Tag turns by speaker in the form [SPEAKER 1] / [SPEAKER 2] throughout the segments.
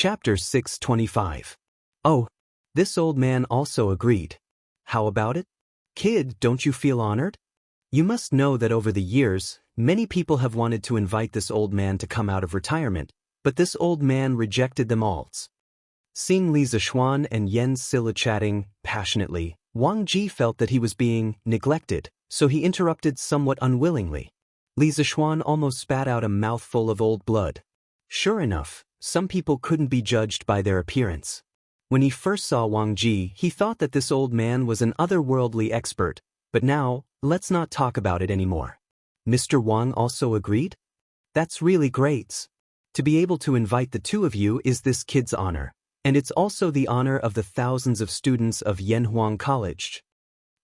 [SPEAKER 1] Chapter 625. Oh, this old man also agreed. How about it? Kid, don't you feel honored? You must know that over the years, many people have wanted to invite this old man to come out of retirement, but this old man rejected them all. Seeing Li Zishuan and Yen Silla chatting passionately, Wang Ji felt that he was being neglected, so he interrupted somewhat unwillingly. Li Zishuan almost spat out a mouthful of old blood. Sure enough, some people couldn't be judged by their appearance. When he first saw Wang Ji, he thought that this old man was an otherworldly expert, but now, let's not talk about it anymore. Mr. Wang also agreed? That's really great. To be able to invite the two of you is this kid's honor, and it's also the honor of the thousands of students of Yanhuang College.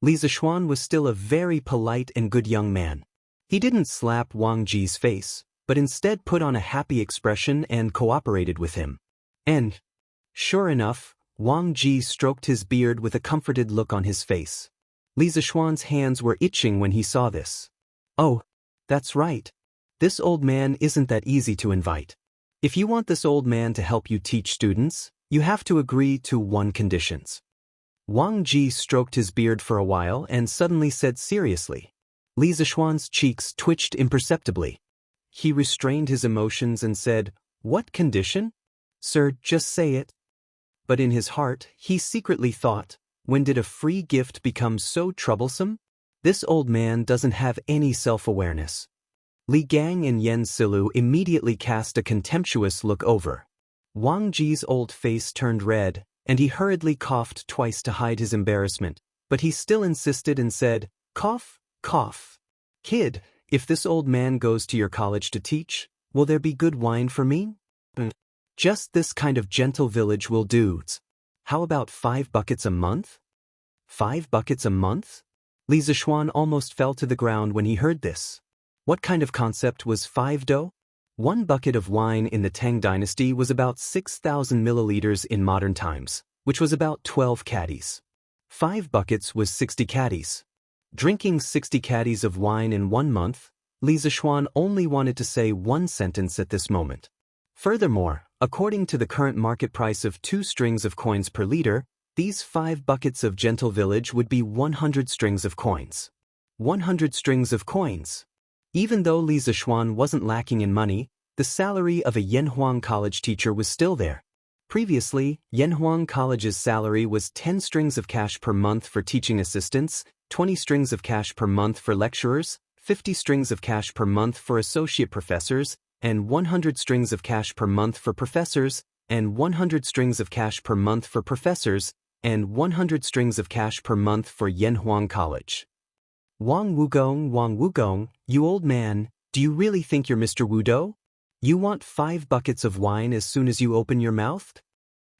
[SPEAKER 1] Li Zishuan was still a very polite and good young man. He didn't slap Wang Ji's face, but instead put on a happy expression and cooperated with him. And, sure enough, Wang Ji stroked his beard with a comforted look on his face. Li Zishuan's hands were itching when he saw this. Oh, that's right. This old man isn't that easy to invite. If you want this old man to help you teach students, you have to agree to one conditions. Wang Ji stroked his beard for a while and suddenly said seriously. Li Zishuan's cheeks twitched imperceptibly. He restrained his emotions and said, "What condition? Sir, just say it." But in his heart, he secretly thought, when did a free gift become so troublesome? This old man doesn't have any self-awareness. Li Gang and Yen Silu immediately cast a contemptuous look over. Wang Ji's old face turned red, and he hurriedly coughed twice to hide his embarrassment, but he still insisted and said, "Cough, cough. Kid, if this old man goes to your college to teach, will there be good wine for me? Just this kind of gentle village will do. How about 5 buckets a month?" 5 buckets a month? Li Zishuan almost fell to the ground when he heard this. What kind of concept was 5 do? 1 bucket of wine in the Tang dynasty was about 6,000 milliliters in modern times, which was about 12 caddies. 5 buckets was 60 caddies. Drinking 60 caddies of wine in 1 month, Li Zishuan only wanted to say one sentence at this moment. Furthermore, according to the current market price of 2 strings of coins per liter, these 5 buckets of gentle village would be 100 strings of coins. 100 strings of coins. Even though Li Zishuan wasn't lacking in money, the salary of a Yanhuang College teacher was still there. Previously, Yanhuang College's salary was 10 strings of cash per month for teaching assistants, 20 strings of cash per month for lecturers, 50 strings of cash per month for associate professors, and 100 strings of cash per month for professors, and 100 strings of cash per month for professors, and 100 strings of cash per month for Yanhuang College. Wang Wugong, you old man, do you really think you're Mr. Wudo? You want 5 buckets of wine as soon as you open your mouth?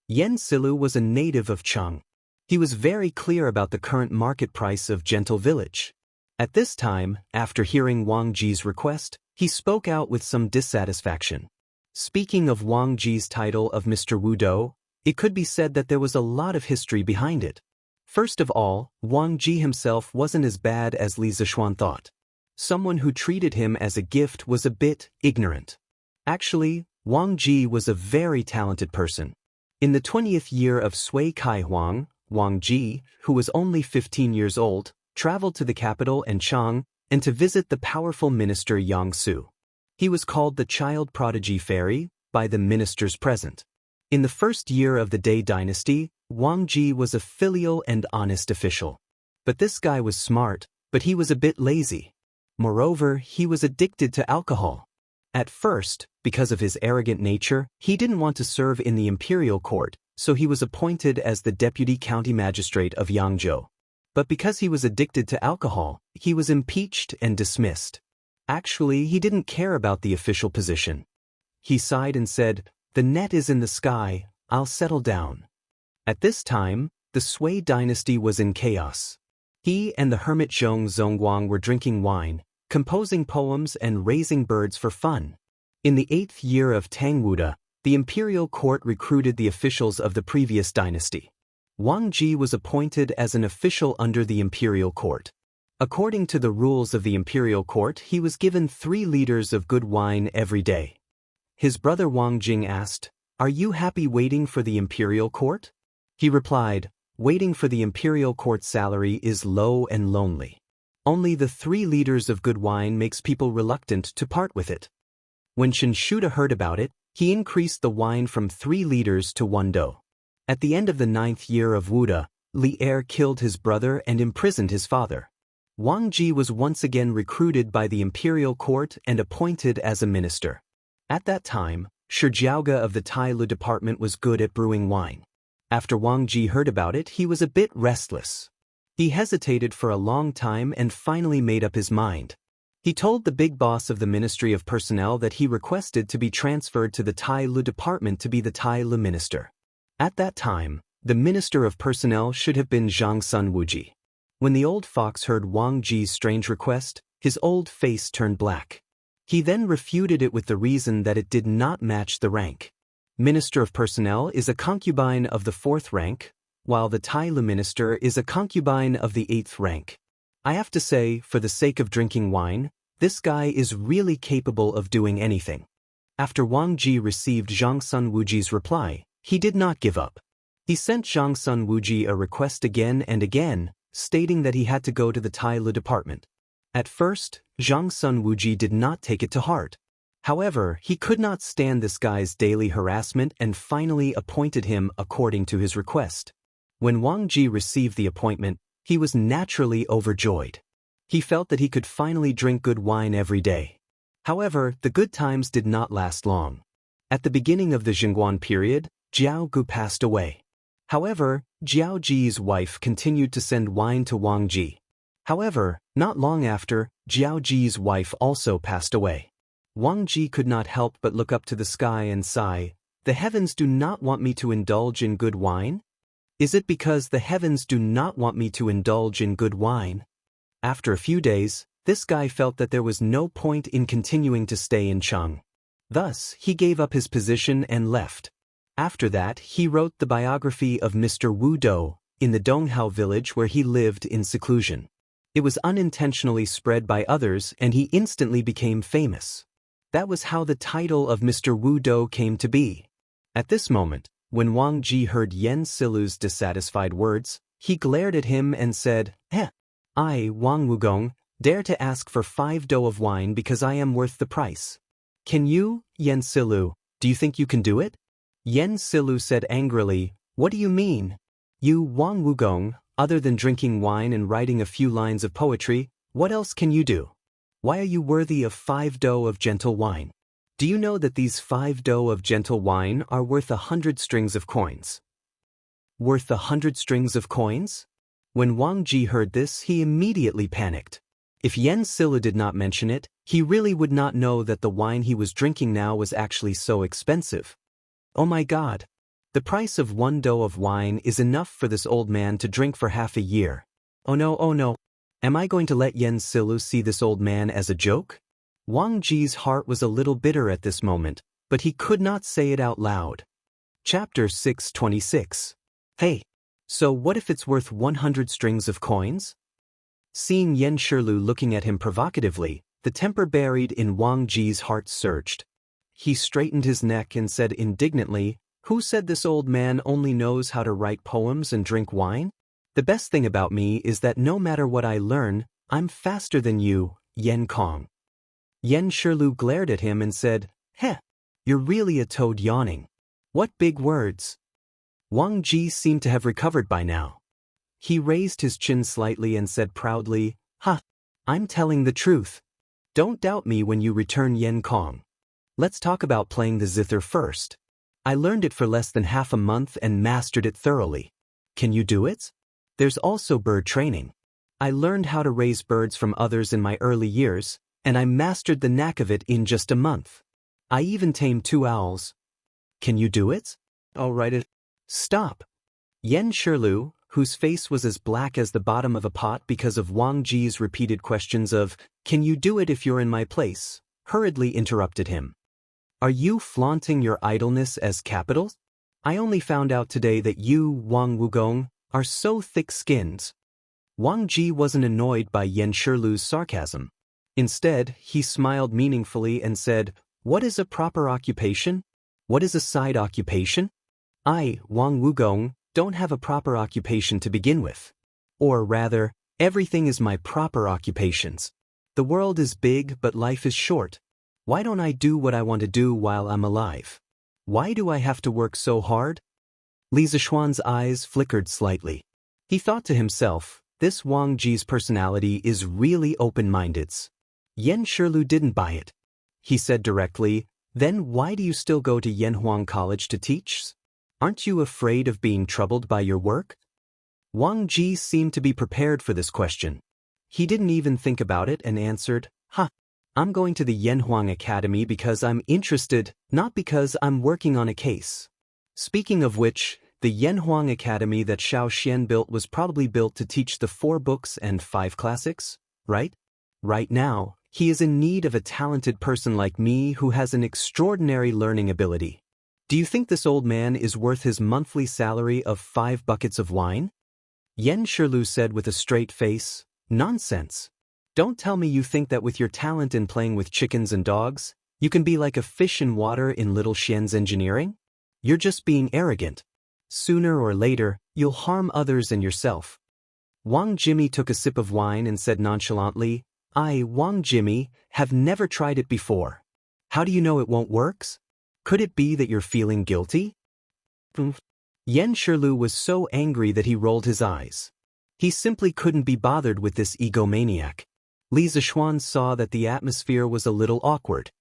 [SPEAKER 1] Yen Silu was a native of Cheng. He was very clear about the current market price of gentle village. At this time, after hearing Wang Ji's request, he spoke out with some dissatisfaction. Speaking of Wang Ji's title of Mr. Wudo, it could be said that there was a lot of history behind it. First of all, Wang Ji himself wasn't as bad as Li Zishuan thought. Someone who treated him as a gift was a bit ignorant. Actually, Wang Ji was a very talented person. In the 20th year of Sui Kai Huang, Wang Ji, who was only 15 years old, traveled to the capital and Chang, and to visit the powerful minister Yang Su. He was called the child prodigy fairy by the ministers present. In the first year of the Dai dynasty, Wang Ji was a filial and honest official. But this guy was smart, but he was a bit lazy. Moreover, he was addicted to alcohol. At first, because of his arrogant nature, he didn't want to serve in the imperial court, so he was appointed as the deputy county magistrate of Yangzhou. But because he was addicted to alcohol, he was impeached and dismissed. Actually, he didn't care about the official position. He sighed and said, "The net is in the sky, I'll settle down." At this time, the Sui dynasty was in chaos. He and the hermit Zhong Zongguang were drinking wine, composing poems and raising birds for fun. In the 8th year of Tang Wuda, the imperial court recruited the officials of the previous dynasty. Wang Ji was appointed as an official under the imperial court. According to the rules of the imperial court, he was given 3 liters of good wine every day. His brother Wang Jing asked, "Are you happy waiting for the imperial court?" He replied, "Waiting for the imperial court salary is low and lonely. Only the 3 liters of good wine makes people reluctant to part with it." When Shunshuda heard about it, he increased the wine from 3 liters to 1 do. At the end of the 9th year of Wuda, Li Er killed his brother and imprisoned his father. Wang Ji was once again recruited by the imperial court and appointed as a minister. At that time, Shijiaoge of the Tailu department was good at brewing wine. After Wang Ji heard about it, he was a bit restless. He hesitated for a long time and finally made up his mind. He told the big boss of the Ministry of Personnel that he requested to be transferred to the Tailu department to be the Tailu minister. At that time, the Minister of Personnel should have been Zhang Sun Wuji. When the old fox heard Wang Ji's strange request, his old face turned black. He then refuted it with the reason that it did not match the rank. Minister of Personnel is a concubine of the 4th rank, while the Tailu minister is a concubine of the 8th rank. I have to say, for the sake of drinking wine, this guy is really capable of doing anything. After Wang Ji received Zhang Sun Wuji's reply, he did not give up. He sent Zhang Sun Wuji a request again and again, stating that he had to go to the Tailu department. At first, Zhang Sun Wuji did not take it to heart. However, he could not stand this guy's daily harassment and finally appointed him according to his request. When Wang Ji received the appointment, he was naturally overjoyed. He felt that he could finally drink good wine every day. However, the good times did not last long. At the beginning of the Jingguan period, Jiao Gu passed away. However, Jiao Ji's wife continued to send wine to Wang Ji. However, not long after, Jiao Ji's wife also passed away. Wang Ji could not help but look up to the sky and sigh, "The heavens do not want me to indulge in good wine? Is it because the heavens do not want me to indulge in good wine?" After a few days, this guy felt that there was no point in continuing to stay in Cheng. Thus, he gave up his position and left. After that, he wrote the biography of Mr. Wu Do in the Donghao village where he lived in seclusion. It was unintentionally spread by others and he instantly became famous. That was how the title of Mr. Wu Do came to be. At this moment, when Wang Ji heard Yan Silu's dissatisfied words, he glared at him and said, I, Wang Wugong, dare to ask for 5 do of wine because I am worth the price. Can you, Yan Silu, do you think you can do it?" Yan Silu said angrily, "What do you mean? You, Wang Wugong, other than drinking wine and writing a few lines of poetry, what else can you do? Why are you worthy of 5 do of gentle wine? Do you know that these 5 do of gentle wine are worth 100 strings of coins?" Worth 100 strings of coins? When Wang Ji heard this, he immediately panicked. If Yan Silu did not mention it, he really would not know that the wine he was drinking now was actually so expensive. Oh my God! The price of 1 do of wine is enough for this old man to drink for half a year. Oh no. Am I going to let Yan Silu see this old man as a joke? Wang Ji's heart was a little bitter at this moment, but he could not say it out loud. Chapter 626. Hey! So what if it's worth 100 strings of coins? Seeing Yan Shilu looking at him provocatively, the temper buried in Wang Ji's heart surged. He straightened his neck and said indignantly, "Who said this old man only knows how to write poems and drink wine? The best thing about me is that no matter what I learn, I'm faster than you, Yan Kong." Yan Shilu glared at him and said, You're really a toad yawning. What big words." Wang Ji seemed to have recovered by now. He raised his chin slightly and said proudly, I'm telling the truth. Don't doubt me when you return Yan Kong. Let's talk about playing the zither first. I learned it for less than half a month and mastered it thoroughly. Can you do it? There's also bird training. I learned how to raise birds from others in my early years, and I mastered the knack of it in just a month. I even tamed 2 owls. Can you do it? All right. Stop. Yan Shilu, whose face was as black as the bottom of a pot because of Wang Ji's repeated questions of, "Can you do it if you're in my place?" hurriedly interrupted him. Are you flaunting your idleness as capital? I only found out today that you, Wang Wugong, are so thick-skinned. Wang Ji wasn't annoyed by Yan Shilu's sarcasm. Instead, he smiled meaningfully and said, "What is a proper occupation? What is a side occupation? I, Wang Wugong, don't have a proper occupation to begin with. Or rather, everything is my proper occupations. The world is big but life is short. Why don't I do what I want to do while I'm alive? Why do I have to work so hard? Li Zishuan's eyes flickered slightly. He thought to himself, this Wang Ji's personality is really open-minded. Yan Shirlu didn't buy it. He said directly, then why do you still go to Yanhuang College to teach? Aren't you afraid of being troubled by your work? Wang Ji seemed to be prepared for this question. He didn't even think about it and answered, I'm going to the Yanhuang Academy because I'm interested, not because I'm working on a case. Speaking of which, the Yanhuang Academy that Xiao Xian built was probably built to teach the 4 books and 5 classics, right? Right now, he is in need of a talented person like me who has an extraordinary learning ability. Do you think this old man is worth his monthly salary of 5 buckets of wine? Yan Shirlu said with a straight face, nonsense. Don't tell me you think that with your talent in playing with chickens and dogs, you can be like a fish in water in Little Xian's engineering? You're just being arrogant. Sooner or later, you'll harm others and yourself. Wang Jimmy took a sip of wine and said nonchalantly, I, Wang Jimmy, have never tried it before. How do you know it won't work? Could it be that you're feeling guilty? Yan Shirlu was so angry that he rolled his eyes. He simply couldn't be bothered with this egomaniac. Li Zishuan saw that the atmosphere was a little awkward.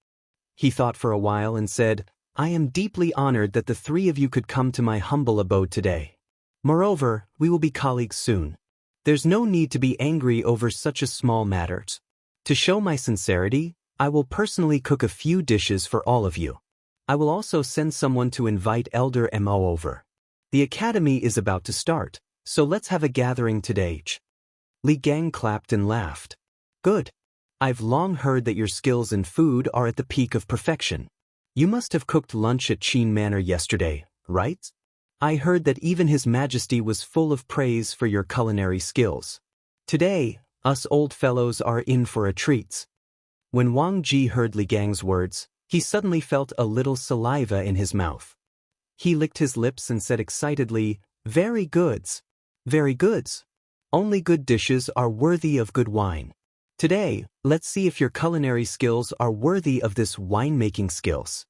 [SPEAKER 1] He thought for a while and said, I am deeply honored that the 3 of you could come to my humble abode today. Moreover, we will be colleagues soon. There's no need to be angry over such a small matter. To show my sincerity, I will personally cook a few dishes for all of you. I will also send someone to invite Elder Mo over. The academy is about to start, so let's have a gathering today. Li Gang clapped and laughed. Good. I've long heard that your skills in food are at the peak of perfection. You must have cooked lunch at Qin Manor yesterday, right? I heard that even His Majesty was full of praise for your culinary skills. Today, us old fellows are in for a treat. When Wang Ji heard Li Gang's words, he suddenly felt a little saliva in his mouth. He licked his lips and said excitedly, Very goods. Very goods. Only good dishes are worthy of good wine. Today, let's see if your culinary skills are worthy of this wine-making skills.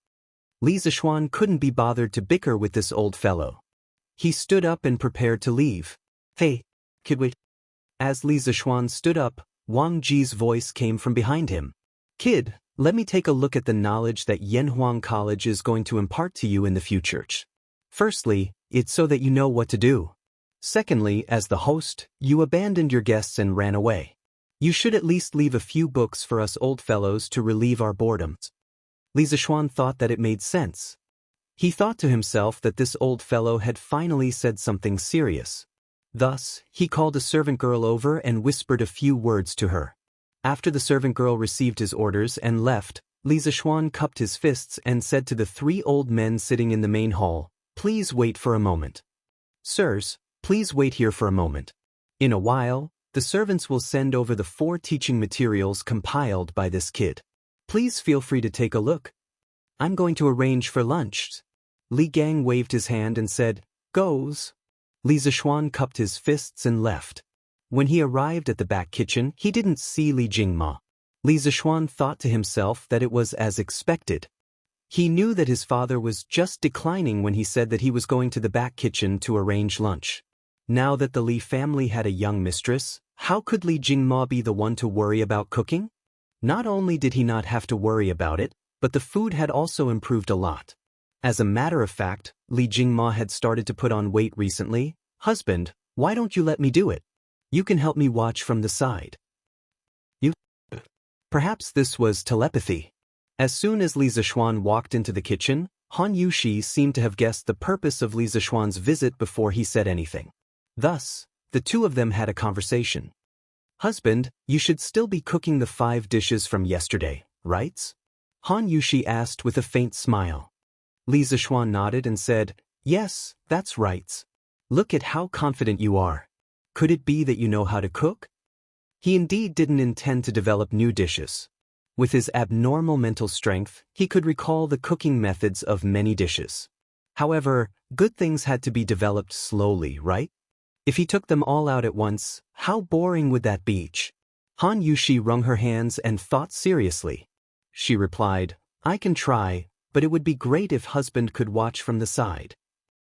[SPEAKER 1] Li Zishuan couldn't be bothered to bicker with this old fellow. He stood up and prepared to leave. Hey, kid, wait. As Li Zishuan stood up, Wang Ji's voice came from behind him. Kid, let me take a look at the knowledge that Yanhuang College is going to impart to you in the future. Firstly, it's so that you know what to do. Secondly, as the host, you abandoned your guests and ran away. You should at least leave a few books for us old fellows to relieve our boredom. Li Zishuan thought that it made sense. He thought to himself that this old fellow had finally said something serious. Thus, he called a servant girl over and whispered a few words to her. After the servant girl received his orders and left, Li Zishuan cupped his fists and said to the 3 old men sitting in the main hall, Please wait for a moment. Sirs, please wait here for a moment. In a while, the servants will send over the 4 teaching materials compiled by this kid. Please feel free to take a look. I'm going to arrange for lunch. Li Gang waved his hand and said, Goes. Li Zishuan cupped his fists and left. When he arrived at the back kitchen, he didn't see Li Jingma. Li Zishuan thought to himself that it was as expected. He knew that his father was just declining when he said that he was going to the back kitchen to arrange lunch. Now that the Li family had a young mistress, how could Li Jingma be the one to worry about cooking? Not only did he not have to worry about it, but the food had also improved a lot. As a matter of fact, Li Jingma had started to put on weight recently. Husband, why don't you let me do it? You can help me watch from the side. You? Perhaps this was telepathy. As soon as Li Zishuan walked into the kitchen, Han Yushi seemed to have guessed the purpose of Li Zishuan's visit before he said anything. Thus, the 2 of them had a conversation. Husband, you should still be cooking the 5 dishes from yesterday, right? Han Yushi asked with a faint smile. Li Zishuan nodded and said, Yes, that's right. Look at how confident you are. Could it be that you know how to cook? He indeed didn't intend to develop new dishes. With his abnormal mental strength, he could recall the cooking methods of many dishes. However, good things had to be developed slowly, right? If he took them all out at once, how boring would that be? Han Yushi wrung her hands and thought seriously. She replied, I can try, but it would be great if husband could watch from the side.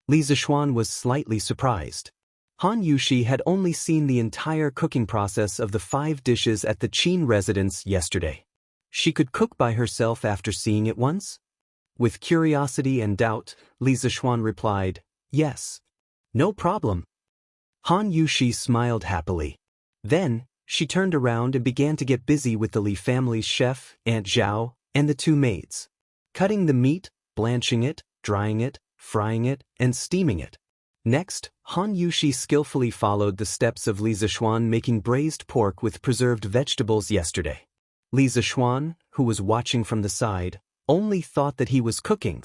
[SPEAKER 1] Li Zixuan was slightly surprised. Han Yushi had only seen the entire cooking process of the 5 dishes at the Qin residence yesterday. She could cook by herself after seeing it once? With curiosity and doubt, Li Zixuan replied, yes. No problem. Han Yushi smiled happily. Then, she turned around and began to get busy with the Li family's chef, Aunt Zhao, and the 2 maids. Cutting the meat, blanching it, drying it, frying it, and steaming it. Next, Han Yushi skillfully followed the steps of Li Zixuan making braised pork with preserved vegetables yesterday. Li Zixuan, who was watching from the side, only thought that he was cooking.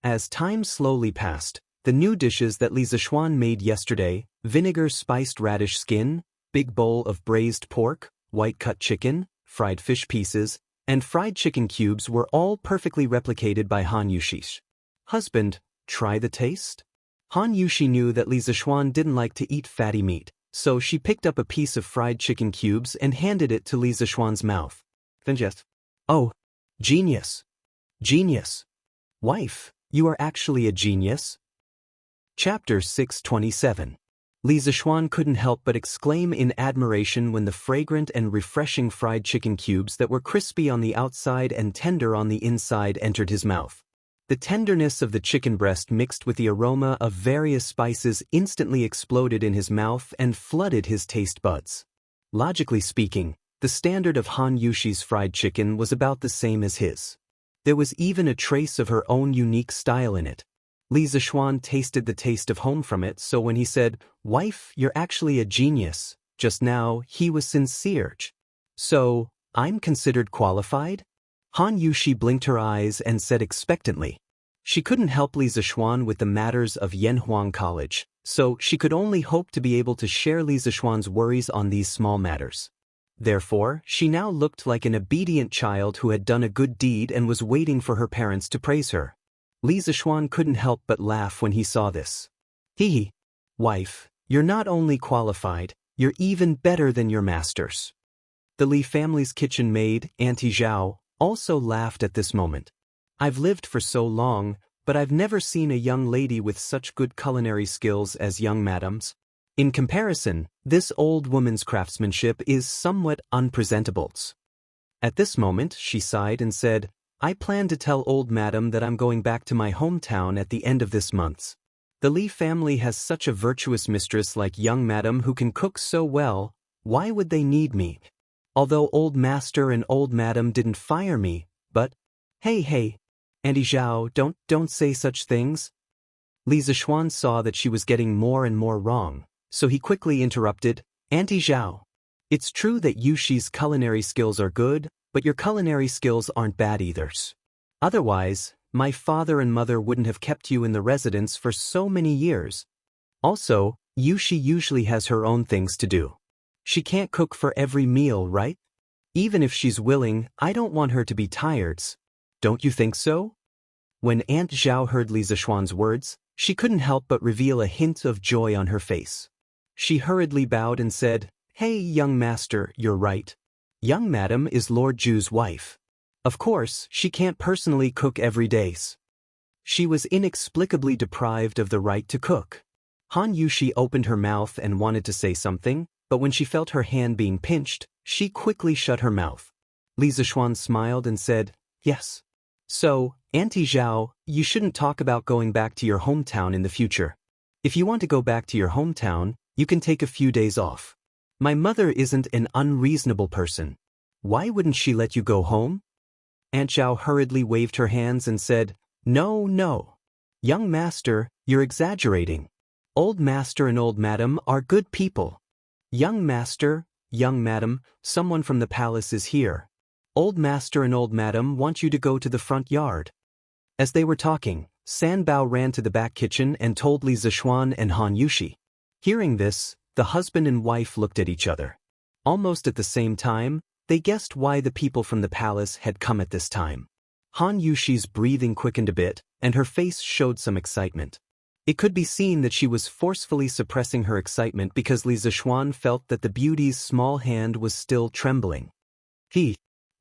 [SPEAKER 1] As time slowly passed, the new dishes that Li Zixuan made yesterday, vinegar-spiced radish skin, big bowl of braised pork, white-cut chicken, fried fish pieces, and fried chicken cubes were all perfectly replicated by Han Yushi. Husband, try the taste? Han Yushi knew that Li Zixuan didn't like to eat fatty meat, so she picked up a piece of fried chicken cubes and handed it to Li Zixuan's mouth. Then just, oh, genius. Genius. Wife, you are actually a genius. Chapter 627. Li Zixuan couldn't help but exclaim in admiration when the fragrant and refreshing fried chicken cubes that were crispy on the outside and tender on the inside entered his mouth. The tenderness of the chicken breast mixed with the aroma of various spices instantly exploded in his mouth and flooded his taste buds. Logically speaking, the standard of Han Yushi's fried chicken was about the same as his. There was even a trace of her own unique style in it. Li Zixuan tasted the taste of home from it, so when he said, wife, you're actually a genius, just now, he was sincere. So, I'm considered qualified? Han Yushi blinked her eyes and said expectantly. She couldn't help Li Zixuan with the matters of Yanhuang College, so she could only hope to be able to share Li Zixuan's worries on these small matters. Therefore, she now looked like an obedient child who had done a good deed and was waiting for her parents to praise her. Li Zixuan couldn't help but laugh when he saw this. Hee. Wife, you're not only qualified, you're even better than your masters. The Li family's kitchen maid, Auntie Zhao, also laughed at this moment. I've lived for so long, but I've never seen a young lady with such good culinary skills as young madam's. In comparison, this old woman's craftsmanship is somewhat unpresentable. At this moment, she sighed and said, I plan to tell old madam that I'm going back to my hometown at the end of this month. The Li family has such a virtuous mistress like young madam who can cook so well, why would they need me? Although old master and old madam didn't fire me, but, hey, Auntie Zhao, don't say such things. Li Zixuan saw that she was getting more and more wrong, so he quickly interrupted, Auntie Zhao. It's true that Yushi's culinary skills are good, but your culinary skills aren't bad either. Otherwise, my father and mother wouldn't have kept you in the residence for so many years. Also, Yushi usually has her own things to do. She can't cook for every meal, right? Even if she's willing, I don't want her to be tired. Don't you think so? When Aunt Zhao heard Li Zixuan's words, she couldn't help but reveal a hint of joy on her face. She hurriedly bowed and said, Hey, young master, you're right. Young madam is Lord Ju's wife. Of course, she can't personally cook every day. She was inexplicably deprived of the right to cook. Han Yushi opened her mouth and wanted to say something, but when she felt her hand being pinched, she quickly shut her mouth. Li Zixuan smiled and said, Yes. So, Auntie Zhao, you shouldn't talk about going back to your hometown in the future. If you want to go back to your hometown, you can take a few days off. My mother isn't an unreasonable person. Why wouldn't she let you go home? Aunt Zhao hurriedly waved her hands and said, No. Young master, you're exaggerating. Old master and old madam are good people. Young master, young madam, someone from the palace is here. Old master and old madam want you to go to the front yard. As they were talking, San Bao ran to the back kitchen and told Li Zixuan and Han Yushi. Hearing this, the husband and wife looked at each other. Almost at the same time, They guessed why the people from the palace had come at this time. Han Yushi's breathing quickened a bit, and her face showed some excitement. It could be seen that she was forcefully suppressing her excitement because Li Zixuan felt that the beauty's small hand was still trembling.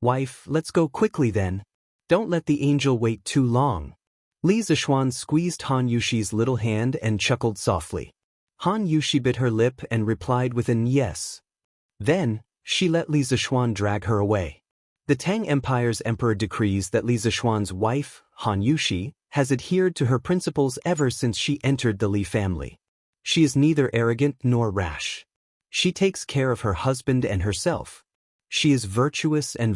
[SPEAKER 1] Wife, let's go quickly then. Don't let the angel wait too long. Li Zixuan squeezed Han Yushi's little hand and chuckled softly. Han Yushi bit her lip and replied with an yes. Then, she let Li Zixuan drag her away. The Tang Empire's emperor decrees that Li Zixuan's wife, Han Yushi, has adhered to her principles ever since she entered the Li family. She is neither arrogant nor rash. She takes care of her husband and herself. She is virtuous and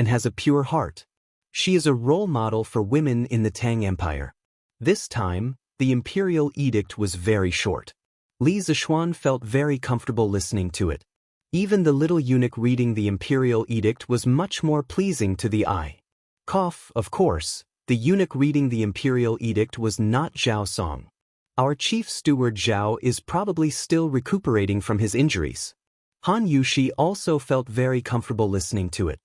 [SPEAKER 1] has a pure heart. She is a role model for women in the Tang Empire. This time, the imperial edict was very short. Li Zixuan felt very comfortable listening to it. Even the little eunuch reading the imperial edict was much more pleasing to the eye. Of course, the eunuch reading the imperial edict was not Zhao Song. Our chief steward Zhao is probably still recuperating from his injuries. Han Yushi also felt very comfortable listening to it.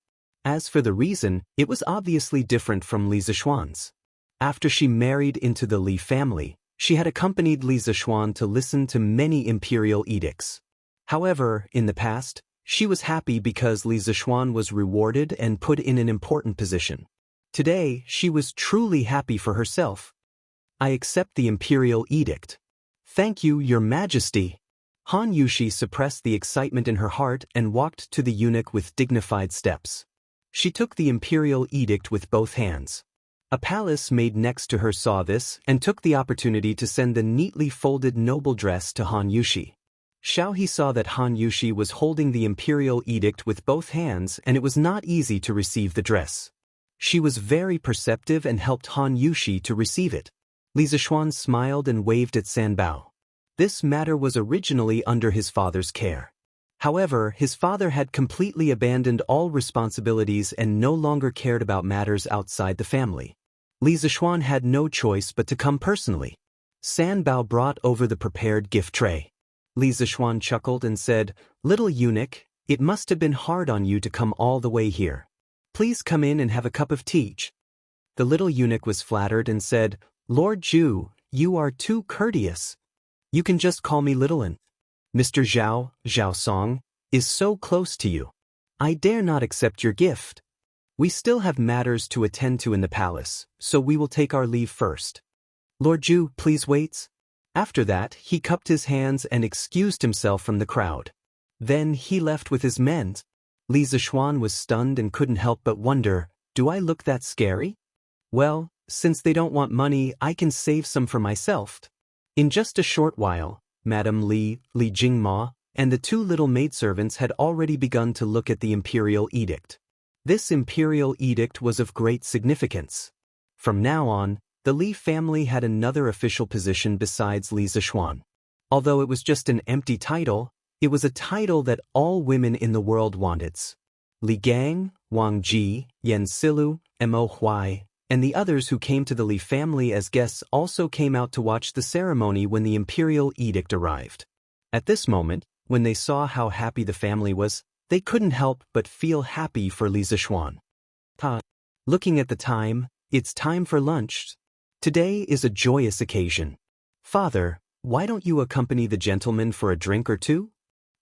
[SPEAKER 1] As for the reason, it was obviously different from Li Zixuan's. After she married into the Li family, she had accompanied Li Zixuan to listen to many imperial edicts. However, in the past, she was happy because Li Zixuan was rewarded and put in an important position. Today, she was truly happy for herself. I accept the imperial edict. Thank you, Your Majesty. Han Yushi suppressed the excitement in her heart and walked to the eunuch with dignified steps. She took the imperial edict with both hands. A palace maid next to her saw this and took the opportunity to send the neatly folded noble dress to Han Yushi. He saw that Han Yushi was holding the imperial edict with both hands and it was not easy to receive the dress. She was very perceptive and helped Han Yushi to receive it. Li Zixuan smiled and waved at Sanbao. This matter was originally under his father's care. However, his father had completely abandoned all responsibilities and no longer cared about matters outside the family. Li Zixuan had no choice but to come personally. Sanbao brought over the prepared gift tray. Li Zixuan chuckled and said, "Little eunuch, it must have been hard on you to come all the way here. Please come in and have a cup of tea." The little eunuch was flattered and said, "Lord Zhu, you are too courteous. You can just call me Little Un. Mr. Zhao Song, is so close to you. I dare not accept your gift. We still have matters to attend to in the palace, so we will take our leave first. Lord Zhu, please wait." After that, he cupped his hands and excused himself from the crowd. Then he left with his men. Li Zixuan was stunned and couldn't help but wonder, do I look that scary? Well, since they don't want money, I can save some for myself. In just a short while, Madame Li Jingma, and the two little maidservants had already begun to look at the imperial edict. This imperial edict was of great significance. From now on, the Li family had another official position besides Li Zixuan. Although it was just an empty title, it was a title that all women in the world wanted. Li Gang, Wang Ji, Yan Silu, Mo Huai, and the others who came to the Li family as guests also came out to watch the ceremony when the imperial edict arrived. At this moment, when they saw how happy the family was, they couldn't help but feel happy for Li Zixuan. Looking at the time, it's time for lunch. Today is a joyous occasion. Father, why don't you accompany the gentleman for a drink or two?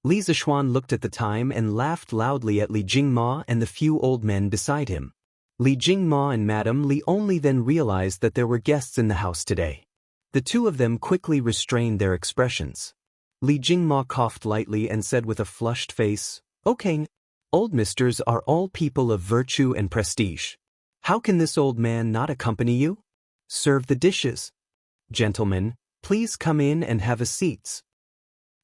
[SPEAKER 1] Li Zixuan looked at the time and laughed loudly at Li Jingma and the few old men beside him. Li Jingma and Madame Li only then realized that there were guests in the house today. The two of them quickly restrained their expressions. Li Jingma coughed lightly and said with a flushed face, "Okay, old misters are all people of virtue and prestige. How can this old man not accompany you? Serve the dishes. Gentlemen, please come in and have a seat."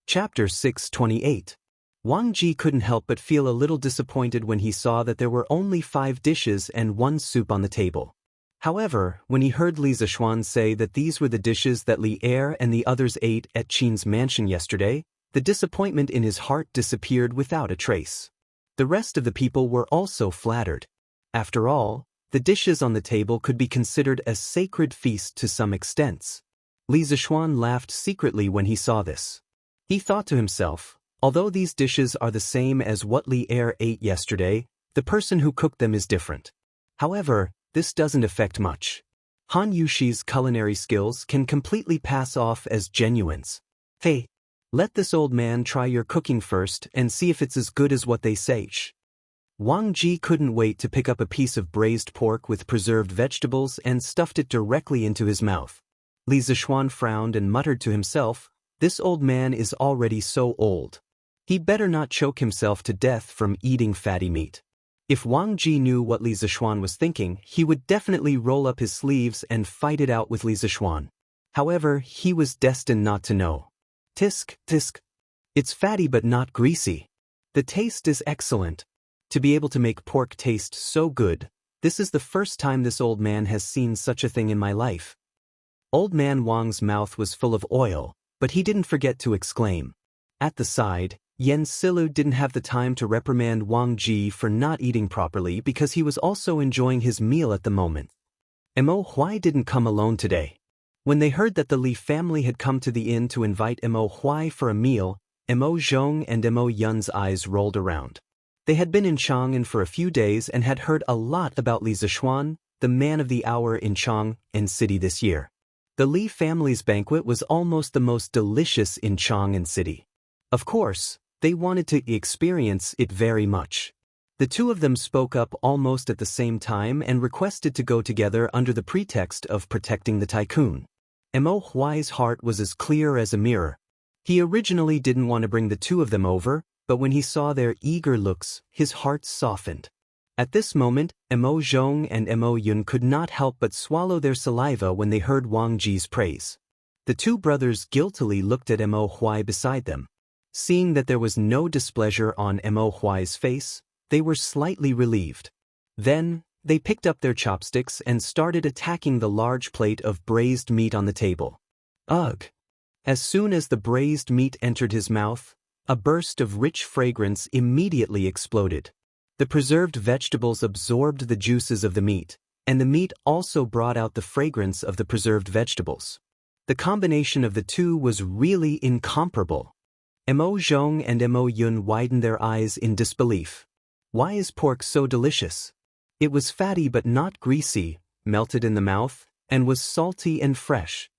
[SPEAKER 1] Chapter 628. Wang Ji couldn't help but feel a little disappointed when he saw that there were only 5 dishes and 1 soup on the table. However, when he heard Li Zixuan say that these were the dishes that Li Er and the others ate at Qin's mansion yesterday, the disappointment in his heart disappeared without a trace. The rest of the people were also flattered. After all, the dishes on the table could be considered a sacred feast to some extent. Li Zixuan laughed secretly when he saw this. He thought to himself, Although these dishes are the same as what Li Er ate yesterday, the person who cooked them is different. However, this doesn't affect much. Han Yushi's culinary skills can completely pass off as genuines. Hey, let this old man try your cooking first and see if it's as good as what they say. Wang Ji couldn't wait to pick up a piece of braised pork with preserved vegetables and stuffed it directly into his mouth. Li Zishuan frowned and muttered to himself, "This old man is already so old. He better not choke himself to death from eating fatty meat." If Wang Ji knew what Li Zishuan was thinking, he would definitely roll up his sleeves and fight it out with Li Zishuan. However, he was destined not to know. Tisk, tisk. It's fatty but not greasy. The taste is excellent. To be able to make pork taste so good, this is the first time this old man has seen such a thing in my life. Old man Wang's mouth was full of oil, but he didn't forget to exclaim. At the side, Yen Silu didn't have the time to reprimand Wang Ji for not eating properly because he was also enjoying his meal at the moment. Mo Huai didn't come alone today. When they heard that the Li family had come to the inn to invite Mo Huai for a meal, Mo Zhong and Mo Yun's eyes rolled around. They had been in Chang'an for a few days and had heard a lot about Li Zishuan, the man of the hour in Chang'an City this year. The Li family's banquet was almost the most delicious in Chang'an City. Of course, they wanted to experience it very much. The two of them spoke up almost at the same time and requested to go together under the pretext of protecting the tycoon. Mo Huai's heart was as clear as a mirror. He originally didn't want to bring the two of them over, but when he saw their eager looks, his heart softened. At this moment, Mo Zhong and Mo Yun could not help but swallow their saliva when they heard Wang Ji's praise. The two brothers guiltily looked at Mo Huai beside them. Seeing that there was no displeasure on Mo Huai's face, they were slightly relieved. Then, they picked up their chopsticks and started attacking the large plate of braised meat on the table. Ugh! As soon as the braised meat entered his mouth, a burst of rich fragrance immediately exploded. The preserved vegetables absorbed the juices of the meat, and the meat also brought out the fragrance of the preserved vegetables. The combination of the two was really incomparable. Mo Zhong and Mo Yun widened their eyes in disbelief. Why is pork so delicious? It was fatty but not greasy, melted in the mouth, and was salty and fresh.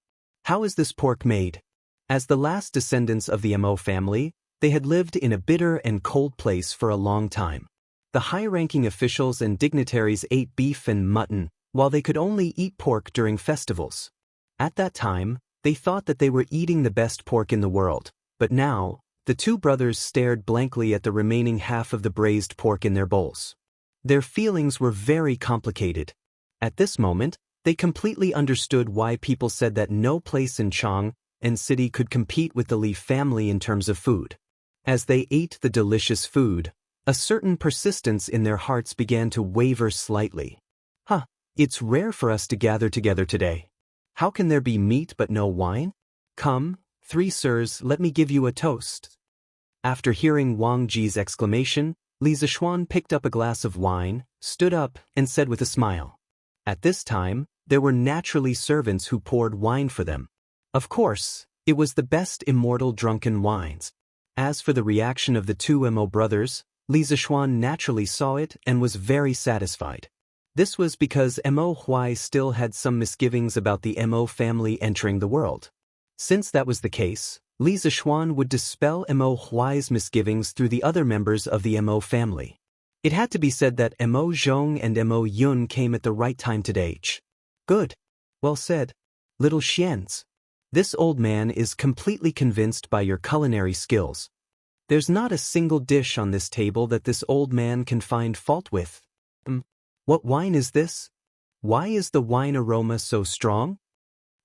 [SPEAKER 1] How is this pork made? As the last descendants of the Mo family, they had lived in a bitter and cold place for a long time. The high-ranking officials and dignitaries ate beef and mutton, while they could only eat pork during festivals. At that time, they thought that they were eating the best pork in the world, but now, the two brothers stared blankly at the remaining half of the braised pork in their bowls. Their feelings were very complicated. At this moment, they completely understood why people said that no place in Chang'an City could compete with the Li family in terms of food. As they ate the delicious food, a certain persistence in their hearts began to waver slightly. It's rare for us to gather together today. How can there be meat but no wine? Come, 3 sirs, let me give you a toast. After hearing Wang Ji's exclamation, Li Zishuan picked up a glass of wine, stood up, and said with a smile. At this time, there were naturally servants who poured wine for them. Of course, it was the best immortal drunken wines. As for the reaction of the two Mo brothers, Li Zishuan naturally saw it and was very satisfied. This was because Mo Huai still had some misgivings about the Mo family entering the world. Since that was the case, Li Zishuan would dispel Mo Huai's misgivings through the other members of the Mo family. It had to be said that Mo Zhong and Mo Yun came at the right time today. Good. Well said. Little Xians. This old man is completely convinced by your culinary skills. There's not a single dish on this table that this old man can find fault with. What wine is this? Why is the wine aroma so strong?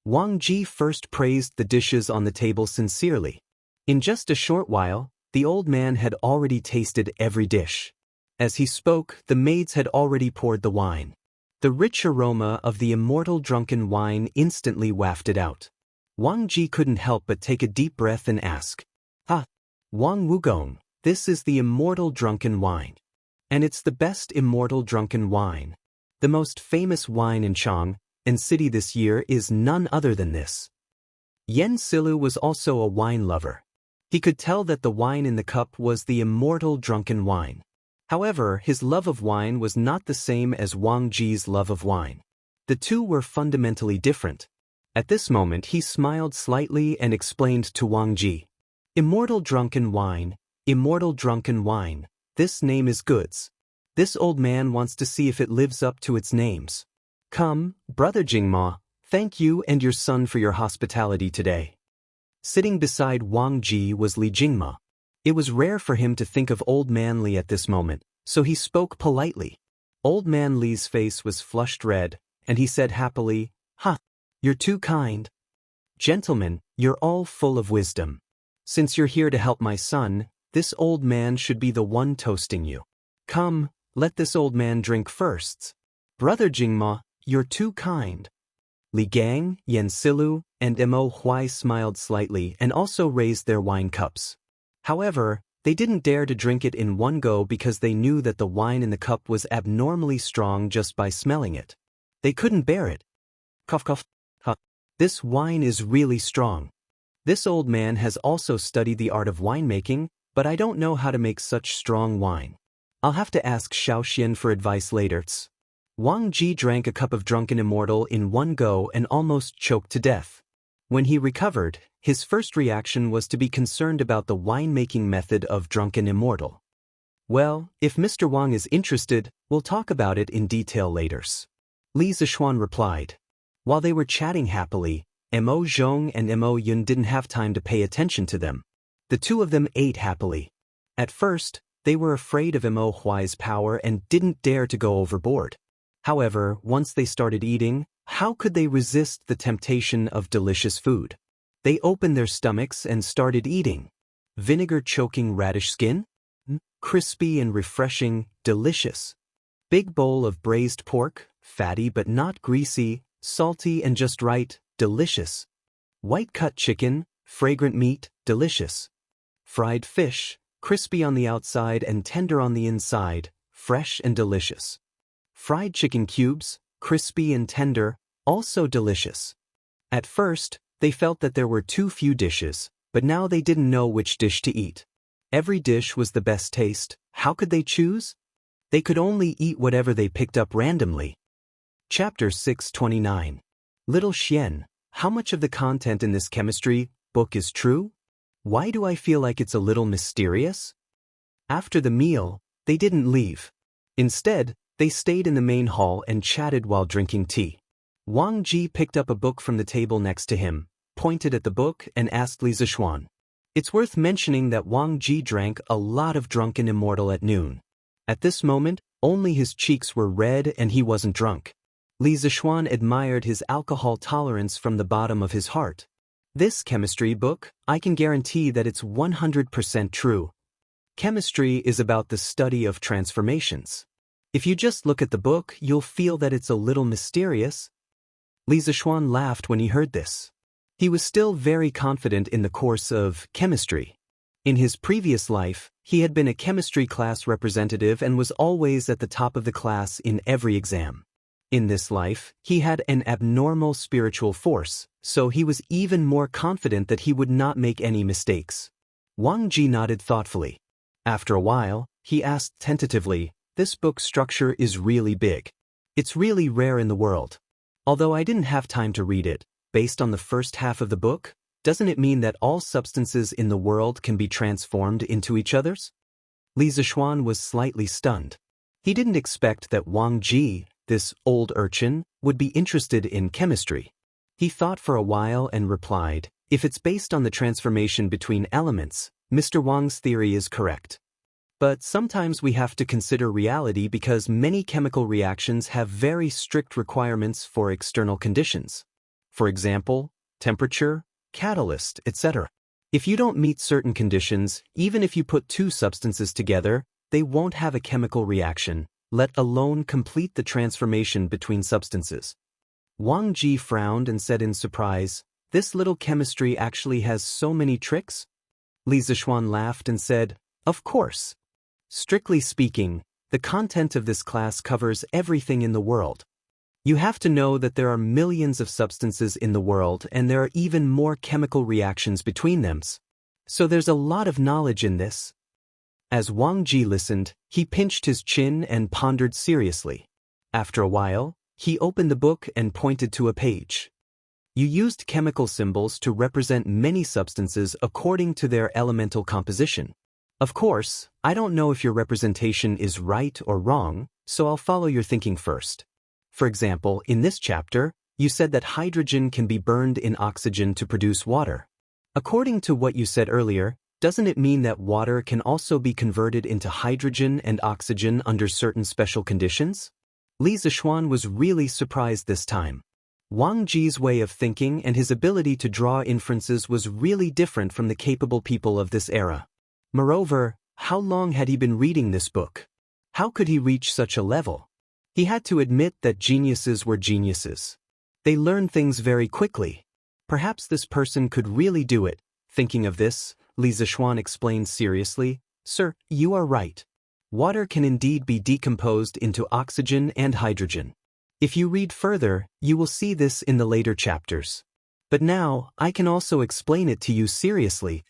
[SPEAKER 1] Wang Ji first praised the dishes on the table sincerely. In just a short while, the old man had already tasted every dish. As he spoke, the maids had already poured the wine. The rich aroma of the immortal drunken wine instantly wafted out. Wang Ji couldn't help but take a deep breath and ask, Wang Wugong, this is the immortal drunken wine. And it's the best immortal drunken wine. The most famous wine in Chang'an City this year is none other than this. Yen Silu was also a wine lover. He could tell that the wine in the cup was the immortal drunken wine. However, his love of wine was not the same as Wang Ji's love of wine. The two were fundamentally different. At this moment he smiled slightly and explained to Wang Ji. Immortal drunken wine, this name is goods. This old man wants to see if it lives up to its names. Come, brother Jingma, thank you and your son for your hospitality today. Sitting beside Wang Ji was Li Jingma. It was rare for him to think of old man Li at this moment, so he spoke politely. Old man Li's face was flushed red, and he said happily, "Ha, you're too kind. Gentlemen, you're all full of wisdom. Since you're here to help my son, this old man should be the one toasting you. Come, let this old man drink first. Brother Jingma, you're too kind." Li Gang, Yan Silu, and Mo Huai smiled slightly and also raised their wine cups. However, they didn't dare to drink it in one go because they knew that the wine in the cup was abnormally strong just by smelling it. They couldn't bear it. Cough cough. Ha. This wine is really strong. This old man has also studied the art of winemaking, but I don't know how to make such strong wine. I'll have to ask Xiao Xian for advice later. Wang Ji drank a cup of drunken immortal in one go and almost choked to death. When he recovered, his first reaction was to be concerned about the winemaking method of drunken immortal. Well, if Mr. Wang is interested, we'll talk about it in detail later. Li Zishuan replied. While they were chatting happily, Mo Zhong and Mo Yun didn't have time to pay attention to them. The two of them ate happily. At first, they were afraid of Mo Huai's power and didn't dare to go overboard. However, once they started eating, how could they resist the temptation of delicious food? They opened their stomachs and started eating. Vinegar-choking radish skin? Crispy and refreshing, delicious. Big bowl of braised pork, fatty but not greasy, salty and just right, delicious. White-cut chicken, fragrant meat, delicious. Fried fish, crispy on the outside and tender on the inside, fresh and delicious. Fried chicken cubes, crispy and tender, also delicious. At first, they felt that there were too few dishes, but now they didn't know which dish to eat. Every dish was the best taste. How could they choose? They could only eat whatever they picked up randomly. Chapter 629. Little Xian, how much of the content in this chemistry book is true? Why do I feel like it's a little mysterious? After the meal, they didn't leave. Instead, they stayed in the main hall and chatted while drinking tea. Wang Ji picked up a book from the table next to him, pointed at the book and asked Li Zishuan. It's worth mentioning that Wang Ji drank a lot of drunken immortal at noon. At this moment, only his cheeks were red and he wasn't drunk. Li Zishuan admired his alcohol tolerance from the bottom of his heart. This chemistry book, I can guarantee that it's 100% true. Chemistry is about the study of transformations. If you just look at the book, you'll feel that it's a little mysterious. Li Zishuan laughed when he heard this. He was still very confident in the course of chemistry. In his previous life, he had been a chemistry class representative and was always at the top of the class in every exam. In this life, he had an abnormal spiritual force, so he was even more confident that he would not make any mistakes. Wang Ji nodded thoughtfully. After a while, he asked tentatively, "This book structure is really big. It's really rare in the world. Although I didn't have time to read it, based on the first half of the book, doesn't it mean that all substances in the world can be transformed into each other's?" Li Zishuan was slightly stunned. He didn't expect that Wang Ji, this old urchin, would be interested in chemistry. He thought for a while and replied, "If it's based on the transformation between elements, Mr. Wang's theory is correct. But sometimes we have to consider reality because many chemical reactions have very strict requirements for external conditions. For example, temperature, catalyst, etc. If you don't meet certain conditions, even if you put two substances together, they won't have a chemical reaction, let alone complete the transformation between substances." Wang Ji frowned and said in surprise, "This little chemistry actually has so many tricks?" Li Zishuan laughed and said, "Of course. Strictly speaking, the content of this class covers everything in the world. You have to know that there are millions of substances in the world and there are even more chemical reactions between them. So there's a lot of knowledge in this. As Wang Ji listened, he pinched his chin and pondered seriously. After a while, he opened the book and pointed to a page. You used chemical symbols to represent many substances according to their elemental composition. Of course, I don't know if your representation is right or wrong, so I'll follow your thinking first. For example, in this chapter, you said that hydrogen can be burned in oxygen to produce water. According to what you said earlier, doesn't it mean that water can also be converted into hydrogen and oxygen under certain special conditions? Li Zishuan was really surprised this time. Wang Ji's way of thinking and his ability to draw inferences was really different from the capable people of this era. Moreover, how long had he been reading this book? How could he reach such a level? He had to admit that geniuses were geniuses. They learn things very quickly. Perhaps this person could really do it. Thinking of this, Li Zishuan explained seriously, "Sir, you are right. Water can indeed be decomposed into oxygen and hydrogen. If you read further, you will see this in the later chapters. But now, I can also explain it to you seriously.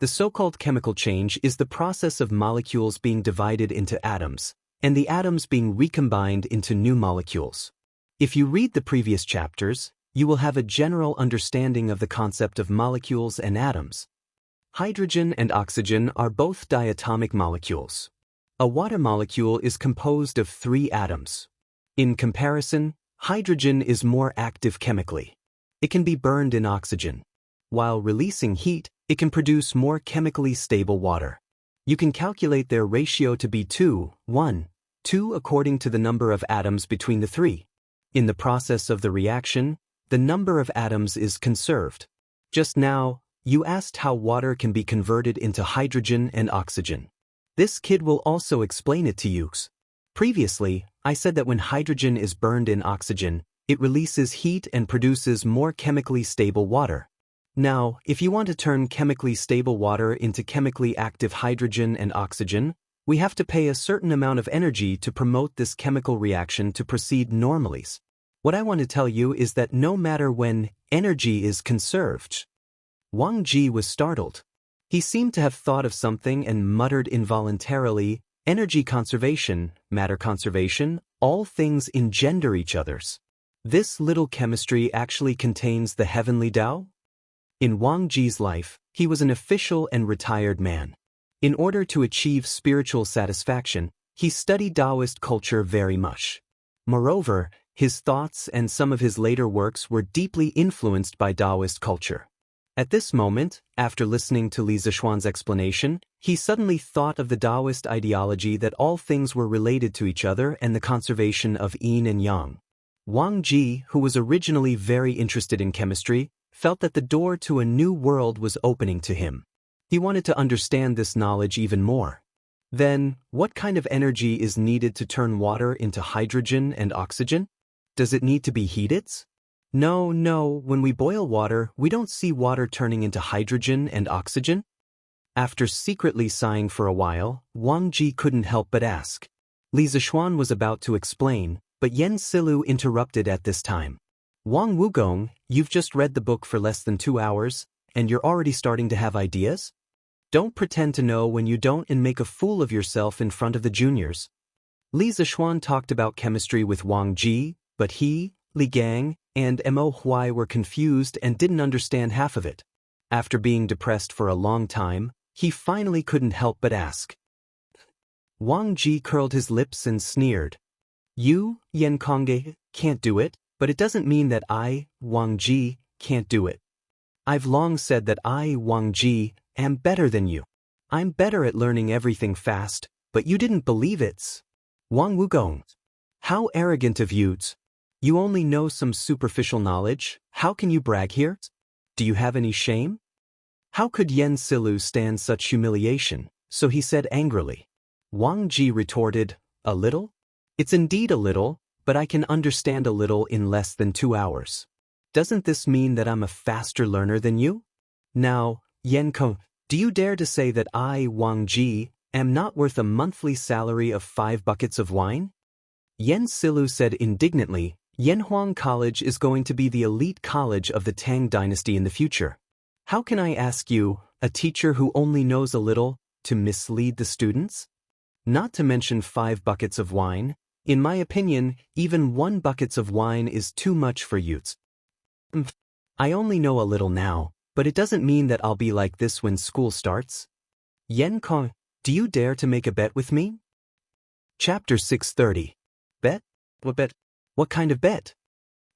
[SPEAKER 1] The so-called chemical change is the process of molecules being divided into atoms, and the atoms being recombined into new molecules. If you read the previous chapters, you will have a general understanding of the concept of molecules and atoms. Hydrogen and oxygen are both diatomic molecules. A water molecule is composed of 3 atoms. In comparison, hydrogen is more active chemically. It can be burned in oxygen. While releasing heat, it can produce more chemically stable water. You can calculate their ratio to be 2:1:2 according to the number of atoms between the 3. In the process of the reaction, the number of atoms is conserved. Just now, you asked how water can be converted into hydrogen and oxygen. This kid will also explain it to you. Previously, I said that when hydrogen is burned in oxygen, it releases heat and produces more chemically stable water. Now, if you want to turn chemically stable water into chemically active hydrogen and oxygen, we have to pay a certain amount of energy to promote this chemical reaction to proceed normally. What I want to tell you is that no matter when energy is conserved. Wang Ji was startled. He seemed to have thought of something and muttered involuntarily, "Energy conservation, matter conservation, all things engender each other's. This little chemistry actually contains the heavenly Tao?" In Wang Ji's life, he was an official and retired man. In order to achieve spiritual satisfaction, he studied Taoist culture very much. Moreover, his thoughts and some of his later works were deeply influenced by Taoist culture. At this moment, after listening to Li Zishuan's explanation, he suddenly thought of the Taoist ideology that all things were related to each other and the conservation of yin and yang. Wang Ji, who was originally very interested in chemistry, felt that the door to a new world was opening to him. He wanted to understand this knowledge even more. Then, what kind of energy is needed to turn water into hydrogen and oxygen? Does it need to be heated? No, when we boil water, we don't see water turning into hydrogen and oxygen. After secretly sighing for a while, Wang Ji couldn't help but ask. Li Zishuan was about to explain, but Yen Silu interrupted at this time. "Wang Wugong, you've just read the book for less than 2 hours, and you're already starting to have ideas? Don't pretend to know when you don't and make a fool of yourself in front of the juniors." Li Zishuan talked about chemistry with Wang Ji, but he, Li Gang, and Mo Huai were confused and didn't understand half of it. After being depressed for a long time, he finally couldn't help but ask. Wang Ji curled his lips and sneered. "You, Yen Kongge, can't do it, but it doesn't mean that I, Wang Ji, can't do it. I've long said that I, Wang Ji, am better than you. I'm better at learning everything fast, but you didn't believe it. Wang Wugong. How arrogant of you. You only know some superficial knowledge. How can you brag here? Do you have any shame?" How could Yen Silu stand such humiliation? So he said angrily. Wang Ji retorted, "A little? It's indeed a little, but I can understand a little in less than 2 hours. Doesn't this mean that I'm a faster learner than you? Now, Yen Kong, do you dare to say that I, Wang Ji, am not worth a monthly salary of 5 buckets of wine?" Yen Silu said indignantly, "Yanhuang College is going to be the elite college of the Tang dynasty in the future. How can I ask you, A teacher who only knows a little to mislead the students? Not to mention 5 buckets of wine. In my opinion, even 1 bucket of wine is too much for youths. I only know a little now, but it doesn't mean that I'll be like this when school starts. Yen Kong, do you dare to make a bet with me? Chapter 630. Bet? What bet? What kind of bet?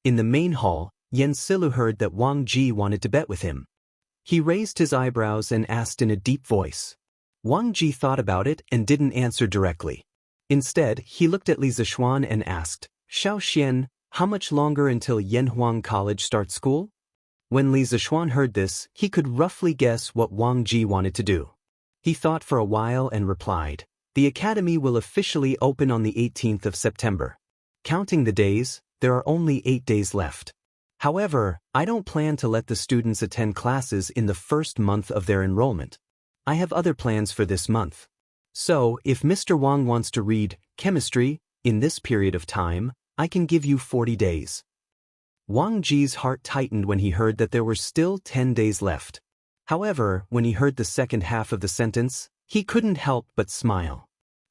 [SPEAKER 1] In the main hall, Yen Silu heard that Wang Ji wanted to bet with him. He raised his eyebrows and asked in a deep voice. Wang Ji thought about it and didn't answer directly. Instead, he looked at Li Zishuan and asked, Xiao Xian, how much longer until Yanhuang College starts school? When Li Zishuan heard this, he could roughly guess what Wang Ji wanted to do. He thought for a while and replied, the academy will officially open on the 18th of September. Counting the days, there are only 8 days left. However, I don't plan to let the students attend classes in the first month of their enrollment. I have other plans for this month. So, if Mr. Wang wants to read chemistry in this period of time, I can give you 40 days. Wang Ji's heart tightened when he heard that there were still 10 days left. However, when he heard the second half of the sentence, he couldn't help but smile.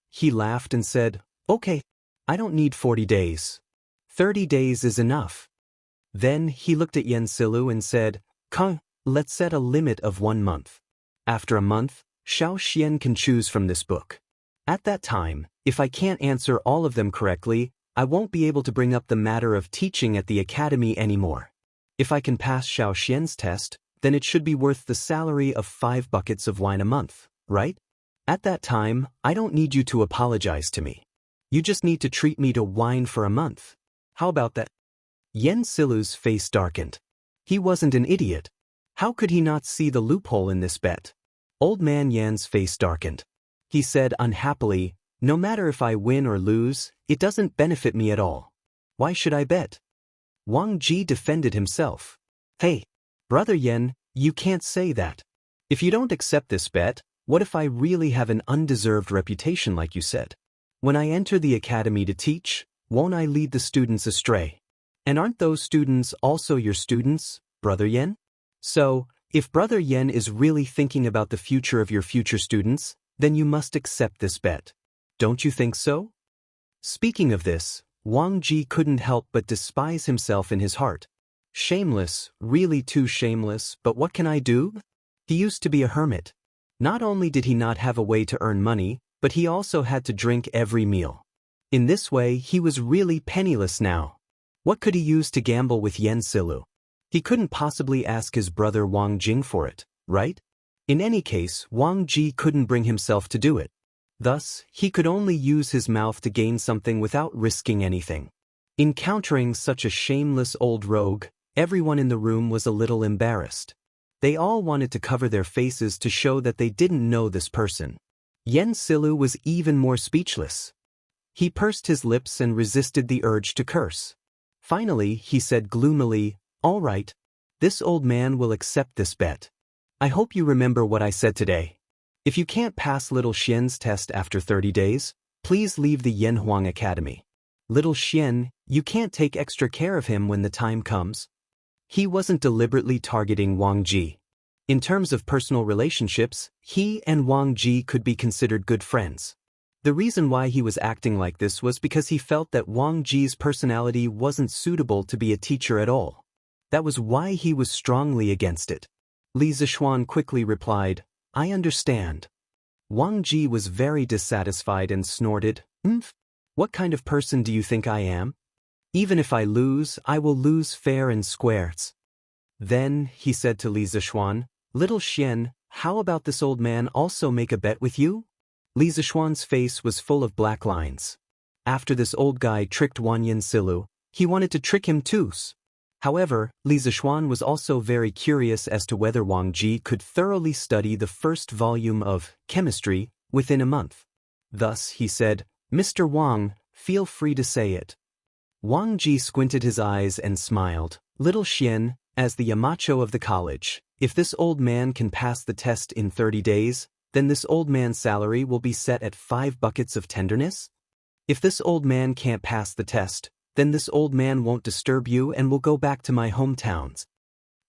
[SPEAKER 1] He laughed and said, Okay, I don't need 40 days. 30 days is enough. Then he looked at Yen Silu and said, Kong, let's set a limit of 1 month. After a month, Xiao Xian can choose from this book. At that time, if I can't answer all of them correctly, I won't be able to bring up the matter of teaching at the academy anymore. If I can pass Xiao Xian's test, then it should be worth the salary of 5 buckets of wine a month, right? At that time, I don't need you to apologize to me. You just need to treat me to wine for a month. How about that? Yen Silu's face darkened. He wasn't an idiot. How could he not see the loophole in this bet? Old man Yan's face darkened. He said unhappily, no matter if I win or lose, it doesn't benefit me at all. Why should I bet? Wang Ji defended himself. Hey, brother Yen, you can't say that. If you don't accept this bet, what if I really have an undeserved reputation like you said? When I enter the academy to teach, won't I lead the students astray? And aren't those students also your students, brother Yen? So, if brother Yen is really thinking about the future of your future students, then you must accept this bet. Don't you think so? Speaking of this, Wang Ji couldn't help but despise himself in his heart. Shameless, really too shameless, but what can I do? He used to be a hermit. Not only did he not have a way to earn money, but he also had to drink every meal. In this way, he was really penniless now. What could he use to gamble with Yen Silu? He couldn't possibly ask his brother Wang Jing for it, right? In any case, Wang Ji couldn't bring himself to do it. Thus, he could only use his mouth to gain something without risking anything. Encountering such a shameless old rogue, everyone in the room was a little embarrassed. They all wanted to cover their faces to show that they didn't know this person. Yen Silu was even more speechless. He pursed his lips and resisted the urge to curse. Finally, he said gloomily, All right, this old man will accept this bet. I hope you remember what I said today. If you can't pass little Xian's test after 30 days, please leave the Yanhuang Academy. Little Xian, you can't take extra care of him when the time comes. He wasn't deliberately targeting Wang Ji. In terms of personal relationships, he and Wang Ji could be considered good friends. The reason why he was acting like this was because he felt that Wang Ji's personality wasn't suitable to be a teacher at all. That was why he was strongly against it. Li Zishuan quickly replied, I understand. Wang Ji was very dissatisfied and snorted, What kind of person do you think I am? Even if I lose, I will lose fair and square. Then, he said to Li Zishuan, Little Xian, how about this old man also make a bet with you? Li Zishuan's face was full of black lines. After this old guy tricked Yen Silu, he wanted to trick him too. However, Li Zishuan was also very curious as to whether Wang Ji could thoroughly study the first volume of chemistry within a month. Thus, he said, Mr. Wang, feel free to say it. Wang Ji squinted his eyes and smiled. Little Xian, as the Yamacho of the college, if this old man can pass the test in 30 days, then this old man's salary will be set at 5 buckets of tenderness? If this old man can't pass the test, then this old man won't disturb you and will go back to my hometowns.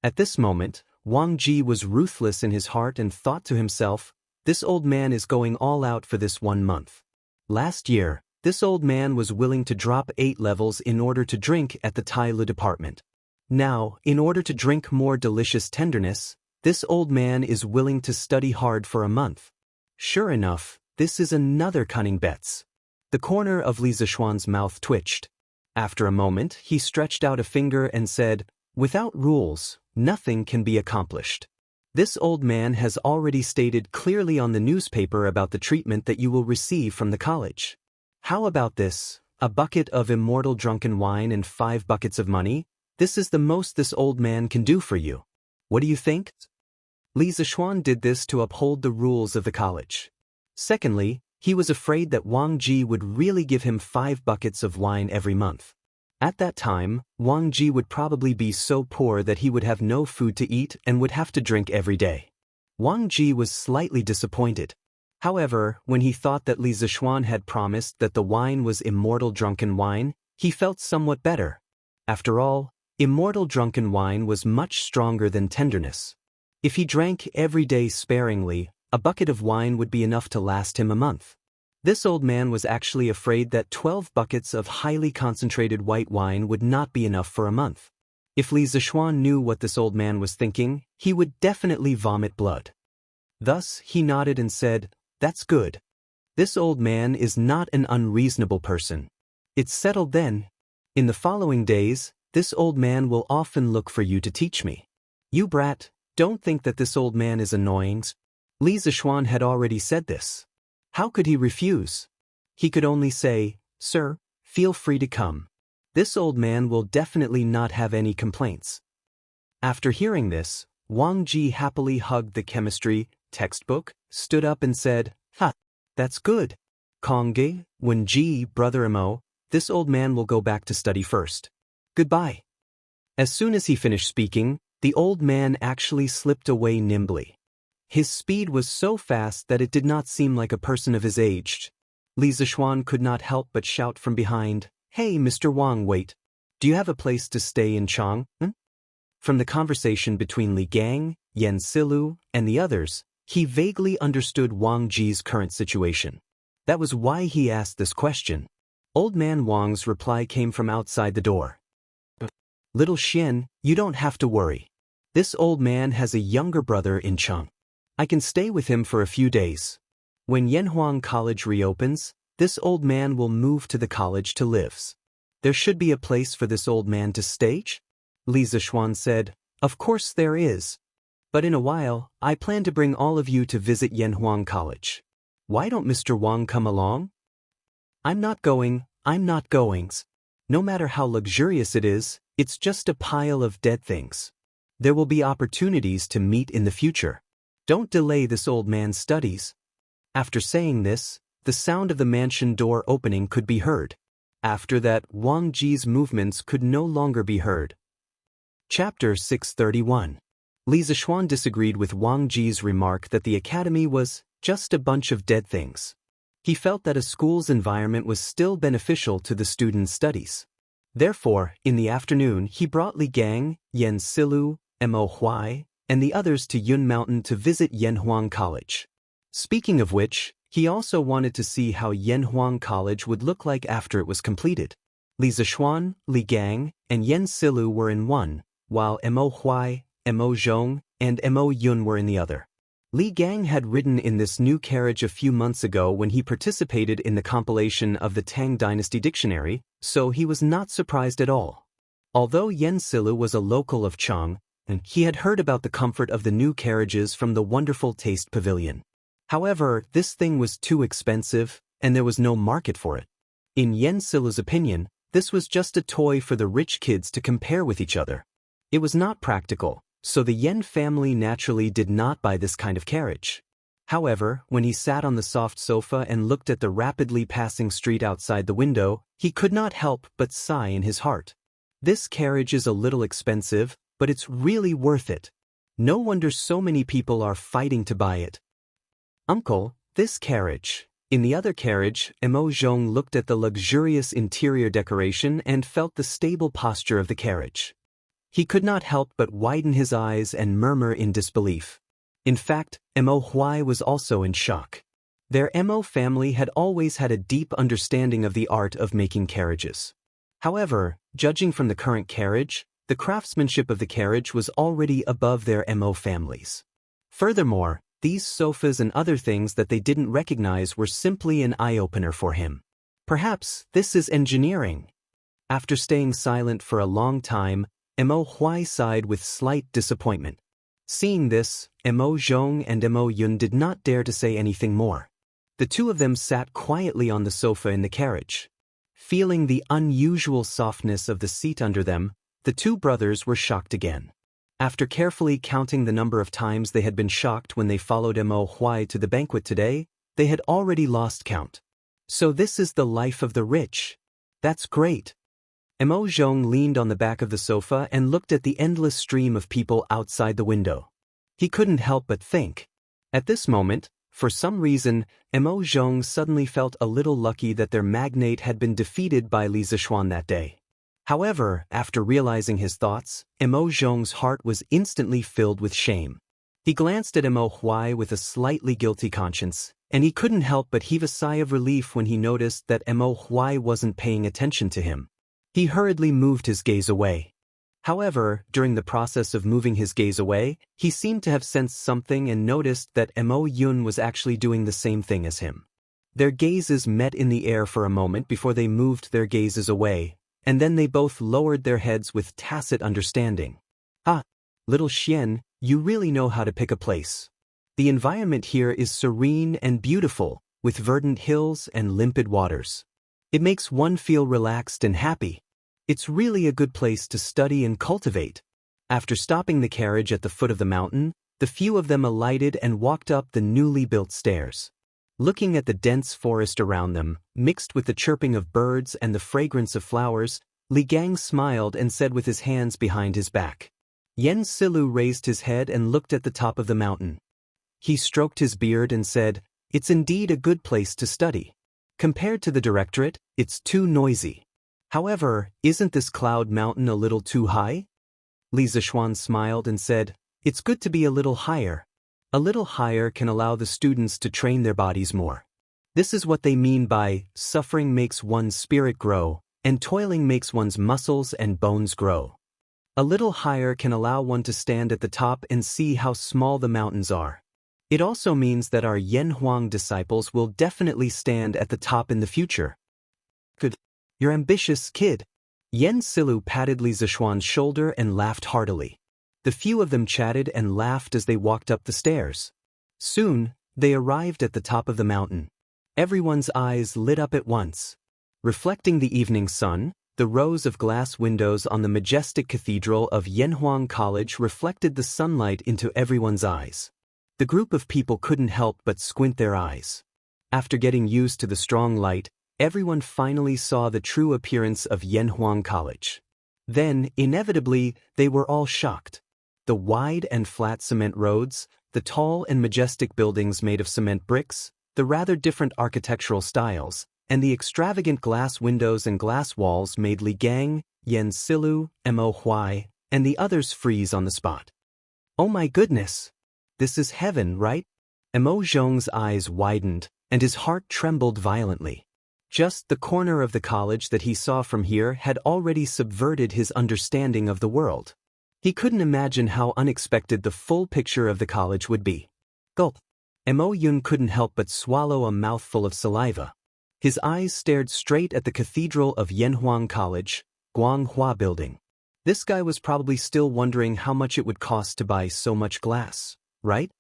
[SPEAKER 1] At this moment, Wang Ji was ruthless in his heart and thought to himself, this old man is going all out for this 1 month. Last year, this old man was willing to drop 8 levels in order to drink at the Tai Lu department. Now, in order to drink more delicious tenderness, this old man is willing to study hard for a month. Sure enough, this is another cunning bets. The corner of Li Zishuan's mouth twitched. After a moment, he stretched out a finger and said, without rules, nothing can be accomplished. This old man has already stated clearly on the newspaper about the treatment that you will receive from the college. How about this? A bucket of immortal drunken wine and 5 buckets of money? This is the most this old man can do for you. What do you think? Li Zishuan did this to uphold the rules of the college. Secondly, he was afraid that Wang Ji would really give him 5 buckets of wine every month. At that time, Wang Ji would probably be so poor that he would have no food to eat and would have to drink every day. Wang Ji was slightly disappointed. However, when he thought that Li Zishuan had promised that the wine was immortal drunken wine, he felt somewhat better. After all, immortal drunken wine was much stronger than tenderness. If he drank every day sparingly, a bucket of wine would be enough to last him a month. This old man was actually afraid that 12 buckets of highly concentrated white wine would not be enough for a month. If Li Zishuan knew what this old man was thinking, he would definitely vomit blood. Thus, he nodded and said, that's good. This old man is not an unreasonable person. It's settled then. In the following days, this old man will often look for you to teach me. You brat, don't think that this old man is annoying. Li Zishuan had already said this. How could he refuse? He could only say, sir, feel free to come. This old man will definitely not have any complaints. After hearing this, Wang Ji happily hugged the chemistry textbook, stood up and said, ha, that's good. Kongge, Wen Ji, brother Mo, this old man will go back to study first. Goodbye. As soon as he finished speaking, the old man actually slipped away nimbly. His speed was so fast that it did not seem like a person of his age. Li Zishuan could not help but shout from behind, hey Mr. Wang, wait. Do you have a place to stay in Chang? From the conversation between Li Gang, Yan Silu, and the others, he vaguely understood Wang Ji's current situation. That was why he asked this question. Old man Wang's reply came from outside the door. Little Xian, you don't have to worry. This old man has a younger brother in Chang. I can stay with him for a few days. When Yanhuang College reopens, this old man will move to the college to live. There should be a place for this old man to stay? Li Zishuan said, of course there is. But in a while, I plan to bring all of you to visit Yanhuang College. Why don't Mr. Wang come along? I'm not going. No matter how luxurious it is, it's just a pile of dead things. There will be opportunities to meet in the future. Don't delay this old man's studies. After saying this, the sound of the mansion door opening could be heard. After that, Wang Ji's movements could no longer be heard. Chapter 631. Li Zishuan disagreed with Wang Ji's remark that the academy was just a bunch of dead things. He felt that a school's environment was still beneficial to the students' studies. Therefore, in the afternoon, he brought Li Gang, Yan Silu, Mo Huai, and the others to Yun Mountain to visit Yanhuang College. Speaking of which, he also wanted to see how Yanhuang College would look like after it was completed. Li Zishuan, Li Gang, and Yan Silu were in one, while Mo Huai, Mo Zhong, and Mo Yun were in the other. Li Gang had ridden in this new carriage a few months ago when he participated in the compilation of the Tang Dynasty Dictionary, so he was not surprised at all. Although Yan Silu was a local of Chang, and he had heard about the comfort of the new carriages from the Wonderful Taste Pavilion. However, this thing was too expensive, and there was no market for it. In Yan Silu's opinion, this was just a toy for the rich kids to compare with each other. It was not practical, so the Yan family naturally did not buy this kind of carriage. However, when he sat on the soft sofa and looked at the rapidly passing street outside the window, he could not help but sigh in his heart. This carriage is a little expensive, but it's really worth it. No wonder so many people are fighting to buy it. Uncle, this carriage. In the other carriage, Mo Zhong looked at the luxurious interior decoration and felt the stable posture of the carriage. He could not help but widen his eyes and murmur in disbelief. In fact, Mo Huai was also in shock. Their Mo family had always had a deep understanding of the art of making carriages. However, judging from the current carriage, the craftsmanship of the carriage was already above their Mo families. Furthermore, these sofas and other things that they didn't recognize were simply an eye-opener for him. Perhaps this is engineering. After staying silent for a long time, Mo Huai sighed with slight disappointment. Seeing this, Mo Zhong and Mo Yun did not dare to say anything more. The two of them sat quietly on the sofa in the carriage. Feeling the unusual softness of the seat under them, the two brothers were shocked again. After carefully counting the number of times they had been shocked when they followed Mo Huai to the banquet today, they had already lost count. So this is the life of the rich. That's great. Mo Zhong leaned on the back of the sofa and looked at the endless stream of people outside the window. He couldn't help but think. At this moment, for some reason, Mo Zhong suddenly felt a little lucky that their magnate had been defeated by Li Zishuan that day. However, after realizing his thoughts, Mo Zhong's heart was instantly filled with shame. He glanced at Mo Huai with a slightly guilty conscience, and he couldn't help but heave a sigh of relief when he noticed that Mo Huai wasn't paying attention to him. He hurriedly moved his gaze away. However, during the process of moving his gaze away, he seemed to have sensed something and noticed that Mo Yun was actually doing the same thing as him. Their gazes met in the air for a moment before they moved their gazes away, and then they both lowered their heads with tacit understanding. Ah, little Xian, you really know how to pick a place. The environment here is serene and beautiful, with verdant hills and limpid waters. It makes one feel relaxed and happy. It's really a good place to study and cultivate. After stopping the carriage at the foot of the mountain, the few of them alighted and walked up the newly built stairs. Looking at the dense forest around them, mixed with the chirping of birds and the fragrance of flowers, Li Gang smiled and said with his hands behind his back. Yen Silu raised his head and looked at the top of the mountain. He stroked his beard and said, "It's indeed a good place to study. Compared to the directorate, it's too noisy. However, isn't this cloud mountain a little too high?" Li Zishuan smiled and said, "It's good to be a little higher. A little higher can allow the students to train their bodies more. This is what they mean by suffering makes one's spirit grow, and toiling makes one's muscles and bones grow. A little higher can allow one to stand at the top and see how small the mountains are. It also means that our Yen Huang disciples will definitely stand at the top in the future." "Good. You're ambitious, kid." Yen Silu patted Li Zishuan's shoulder and laughed heartily. The few of them chatted and laughed as they walked up the stairs. Soon, they arrived at the top of the mountain. Everyone's eyes lit up at once. Reflecting the evening sun, the rows of glass windows on the majestic cathedral of Yanhuang College reflected the sunlight into everyone's eyes. The group of people couldn't help but squint their eyes. After getting used to the strong light, everyone finally saw the true appearance of Yanhuang College. Then, inevitably, they were all shocked. The wide and flat cement roads, the tall and majestic buildings made of cement bricks, the rather different architectural styles, and the extravagant glass windows and glass walls made Li Gang, Yen Silu, Mo Huai, and the others freeze on the spot. "Oh my goodness! This is heaven, right?" Mo Zhong's eyes widened, and his heart trembled violently. Just the corner of the college that he saw from here had already subverted his understanding of the world. He couldn't imagine how unexpected the full picture of the college would be. Gulp. Mo Yun couldn't help but swallow a mouthful of saliva. His eyes stared straight at the cathedral of Yanhuang College, Guanghua Building. This guy was probably still wondering how much it would cost to buy so much glass, right?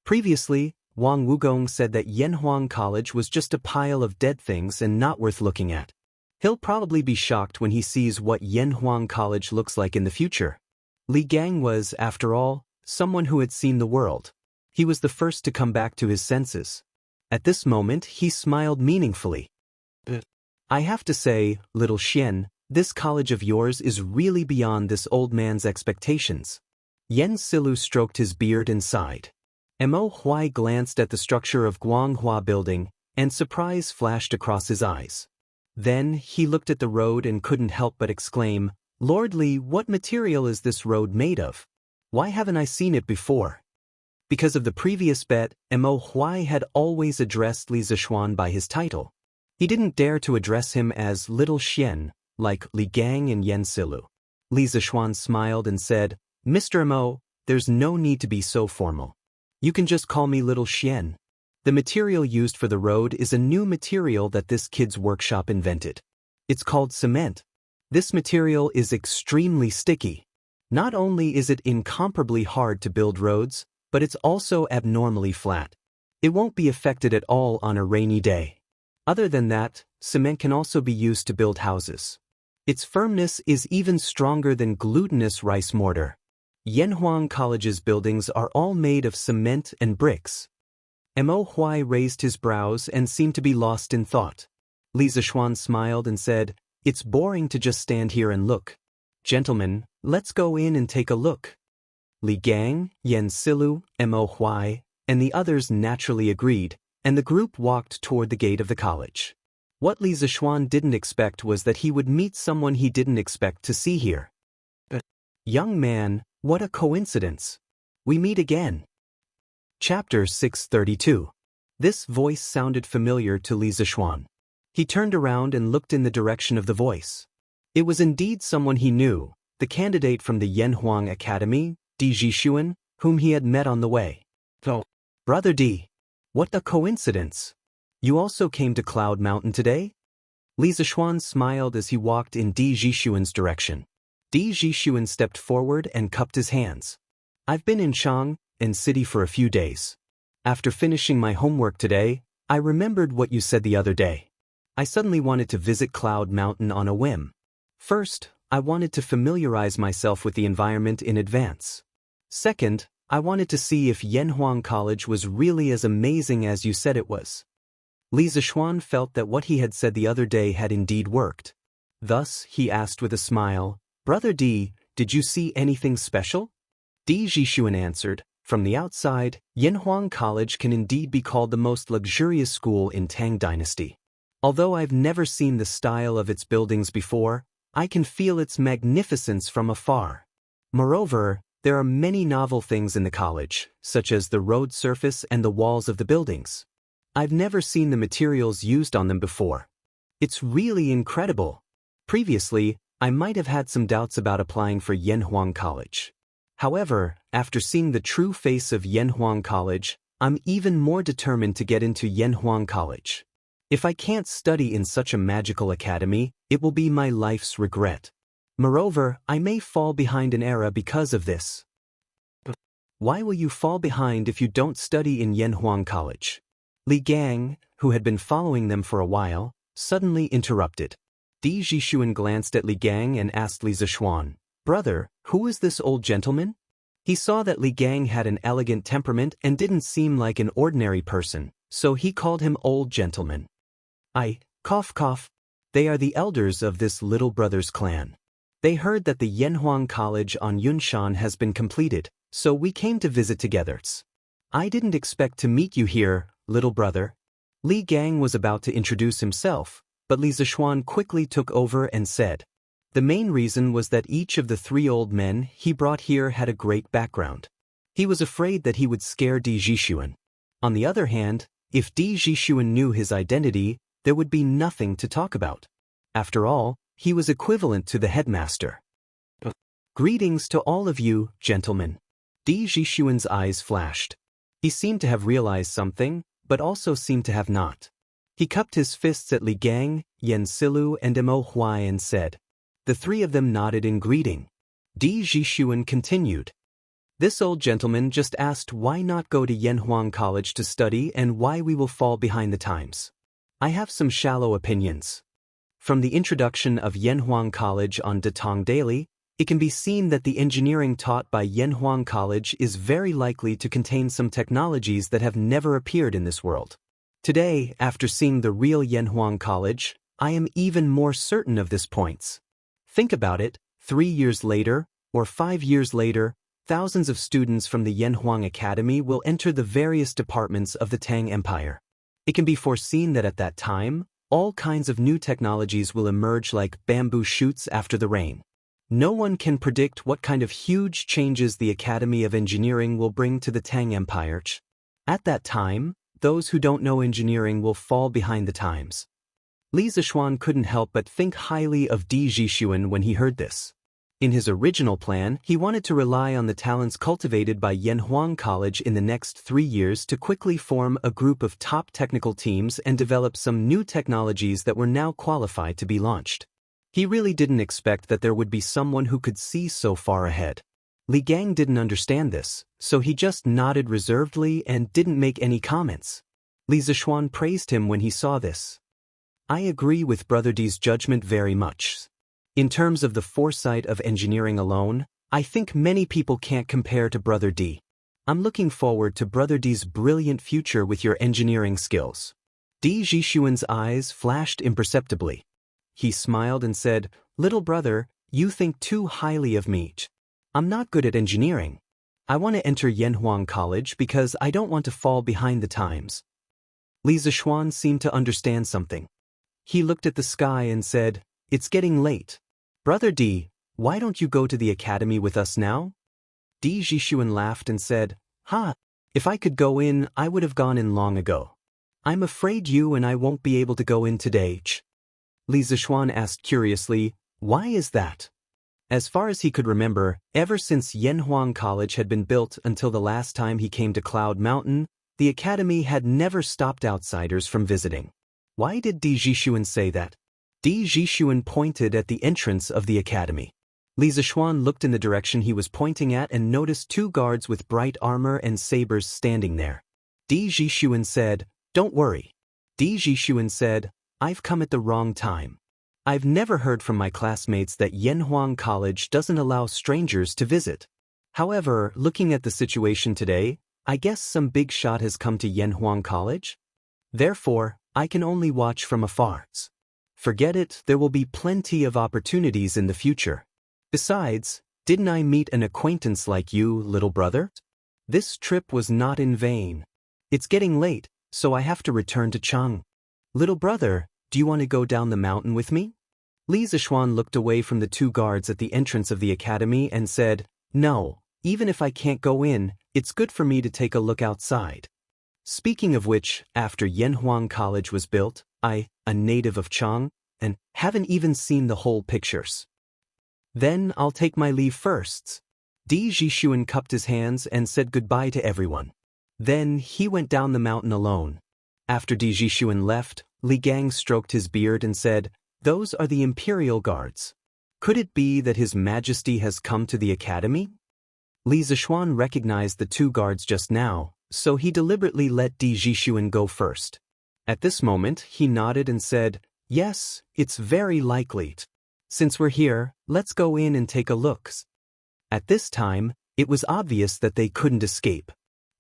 [SPEAKER 1] Previously, Wang Wugong said that Yanhuang College was just a pile of dead things and not worth looking at. He'll probably be shocked when he sees what Yanhuang College looks like in the future. Li Gang was, after all, someone who had seen the world. He was the first to come back to his senses. At this moment, he smiled meaningfully. "I have to say, little Xian, this college of yours is really beyond this old man's expectations." Yen Silu stroked his beard and sighed. Mo Huai glanced at the structure of Guanghua Building, and surprise flashed across his eyes. Then he looked at the road and couldn't help but exclaim, Lord Li, what material is this road made of? Why haven't I seen it before? Because of the previous bet, Mo Huai had always addressed Li Zishuan by his title. He didn't dare to address him as Little Xian, like Li Gang and Yen Silu. Li Zishuan smiled and said, Mr. Mo, there's no need to be so formal. You can just call me Little Xian. The material used for the road is a new material that this kid's workshop invented. It's called cement. This material is extremely sticky. Not only is it incomparably hard to build roads, but it's also abnormally flat. It won't be affected at all on a rainy day. Other than that, cement can also be used to build houses. Its firmness is even stronger than glutinous rice mortar. Yanhuang College's buildings are all made of cement and bricks. Mo Huai raised his brows and seemed to be lost in thought. Li Zishuan smiled and said, It's boring to just stand here and look. Gentlemen, let's go in and take a look. Li Gang, Yen Silu, Mo Huai, and the others naturally agreed, and the group walked toward the gate of the college. What Li Zishuan didn't expect was that he would meet someone he didn't expect to see here. Young man, what a coincidence. We meet again. Chapter 632. This voice sounded familiar to Li Zishuan. He turned around and looked in the direction of the voice. It was indeed someone he knew, the candidate from the Yanhuang Academy, Di Jishuan, whom he had met on the way. Oh, Brother Di, what a coincidence. You also came to Cloud Mountain today? Li Zishuan smiled as he walked in Di Jishuan's direction. Di Jishuan stepped forward and cupped his hands. I've been in Chang'an City for a few days. After finishing my homework today, I remembered what you said the other day. I suddenly wanted to visit Cloud Mountain on a whim. First, I wanted to familiarize myself with the environment in advance. Second, I wanted to see if Yanhuang College was really as amazing as you said it was. Li Zishuan felt that what he had said the other day had indeed worked. Thus, he asked with a smile, Brother Di, did you see anything special? Di Jishuan answered, From the outside, Yanhuang College can indeed be called the most luxurious school in Tang Dynasty. Although I've never seen the style of its buildings before, I can feel its magnificence from afar. Moreover, there are many novel things in the college, such as the road surface and the walls of the buildings. I've never seen the materials used on them before. It's really incredible. Previously, I might have had some doubts about applying for Yanhuang College. However, after seeing the true face of Yanhuang College, I'm even more determined to get into Yanhuang College. If I can't study in such a magical academy, it will be my life's regret. Moreover, I may fall behind an era because of this. Why will you fall behind if you don't study in Yanhuang College? Li Gang, who had been following them for a while, suddenly interrupted. Di Jishuan glanced at Li Gang and asked Li Zishuan, Brother, who is this old gentleman? He saw that Li Gang had an elegant temperament and didn't seem like an ordinary person, so he called him old gentleman. Cough cough. They are the elders of this little brother's clan. They heard that the Yanhuang College on Yunshan has been completed, so we came to visit together. I didn't expect to meet you here, little brother. Li Gang was about to introduce himself, but Li Zishuan quickly took over and said, The main reason was that each of the three old men he brought here had a great background. He was afraid that he would scare Di Jishuan. On the other hand, if Di Jishuan knew his identity, there would be nothing to talk about. After all, he was equivalent to the headmaster. Greetings to all of you, gentlemen. Di Jishuan's eyes flashed. He seemed to have realized something, but also seemed to have not. He cupped his fists at Li Gang, Yen Silu, and Mo Huai and said. The three of them nodded in greeting. Di Jishuan continued. This old gentleman just asked why not go to Yanhuang College to study and why we will fall behind the times. I have some shallow opinions. From the introduction of Yanhuang College on Datong Daily, it can be seen that the engineering taught by Yanhuang College is very likely to contain some technologies that have never appeared in this world. Today, after seeing the real Yanhuang College, I am even more certain of this points. Think about it, 3 years later, or 5 years later, thousands of students from the Yanhuang Academy will enter the various departments of the Tang Empire. It can be foreseen that at that time, all kinds of new technologies will emerge like bamboo shoots after the rain. No one can predict what kind of huge changes the Academy of Engineering will bring to the Tang Empire. At that time, those who don't know engineering will fall behind the times. Li Zishuan couldn't help but think highly of Di Jixuan when he heard this. In his original plan, he wanted to rely on the talents cultivated by Yanhuang College in the next 3 years to quickly form a group of top technical teams and develop some new technologies that were now qualified to be launched. He really didn't expect that there would be someone who could see so far ahead. Li Gang didn't understand this, so he just nodded reservedly and didn't make any comments. Li Zishuan praised him when he saw this. I agree with Brother D's judgment very much. In terms of the foresight of engineering alone, I think many people can't compare to Brother D. I'm looking forward to Brother D's brilliant future with your engineering skills. Di Jixuan's eyes flashed imperceptibly. He smiled and said, Little brother, you think too highly of me. I'm not good at engineering. I want to enter Yanhuang College because I don't want to fall behind the times. Li Zishuan seemed to understand something. He looked at the sky and said, It's getting late. Brother D, why don't you go to the academy with us now? Di Jixuan laughed and said, if I could go in, I would have gone in long ago. I'm afraid you and I won't be able to go in today. Li Zishuan asked curiously, why is that? As far as he could remember, ever since Yanhuang College had been built until the last time he came to Cloud Mountain, the academy had never stopped outsiders from visiting. Why did Di Jixuan say that? Di Jixuan pointed at the entrance of the academy. Li Zishuan looked in the direction he was pointing at and noticed 2 guards with bright armor and sabers standing there. Di Jixuan said, Don't worry. Di Jixuan said, I've come at the wrong time. I've never heard from my classmates that Yanhuang College doesn't allow strangers to visit. However, looking at the situation today, I guess some big shot has come to Yanhuang College. Therefore, I can only watch from afar. Forget it, there will be plenty of opportunities in the future. Besides, didn't I meet an acquaintance like you, little brother? This trip was not in vain. It's getting late, so I have to return to Chang. Little brother, do you want to go down the mountain with me? Li Zishuan looked away from the 2 guards at the entrance of the academy and said, No, even if I can't go in, it's good for me to take a look outside. Speaking of which, after Yanhuang College was built, I, a native of Chang, and haven't even seen the whole pictures. Then I'll take my leave first. Di Jixuan cupped his hands and said goodbye to everyone. Then he went down the mountain alone. After Di Jixuan left, Li Gang stroked his beard and said, Those are the Imperial Guards. Could it be that His Majesty has come to the academy? Li Zishuan recognized the 2 guards just now, so he deliberately let Di Jixuan go first. At this moment, he nodded and said, Yes, it's very likely. Since we're here, let's go in and take a look. At this time, it was obvious that they couldn't escape.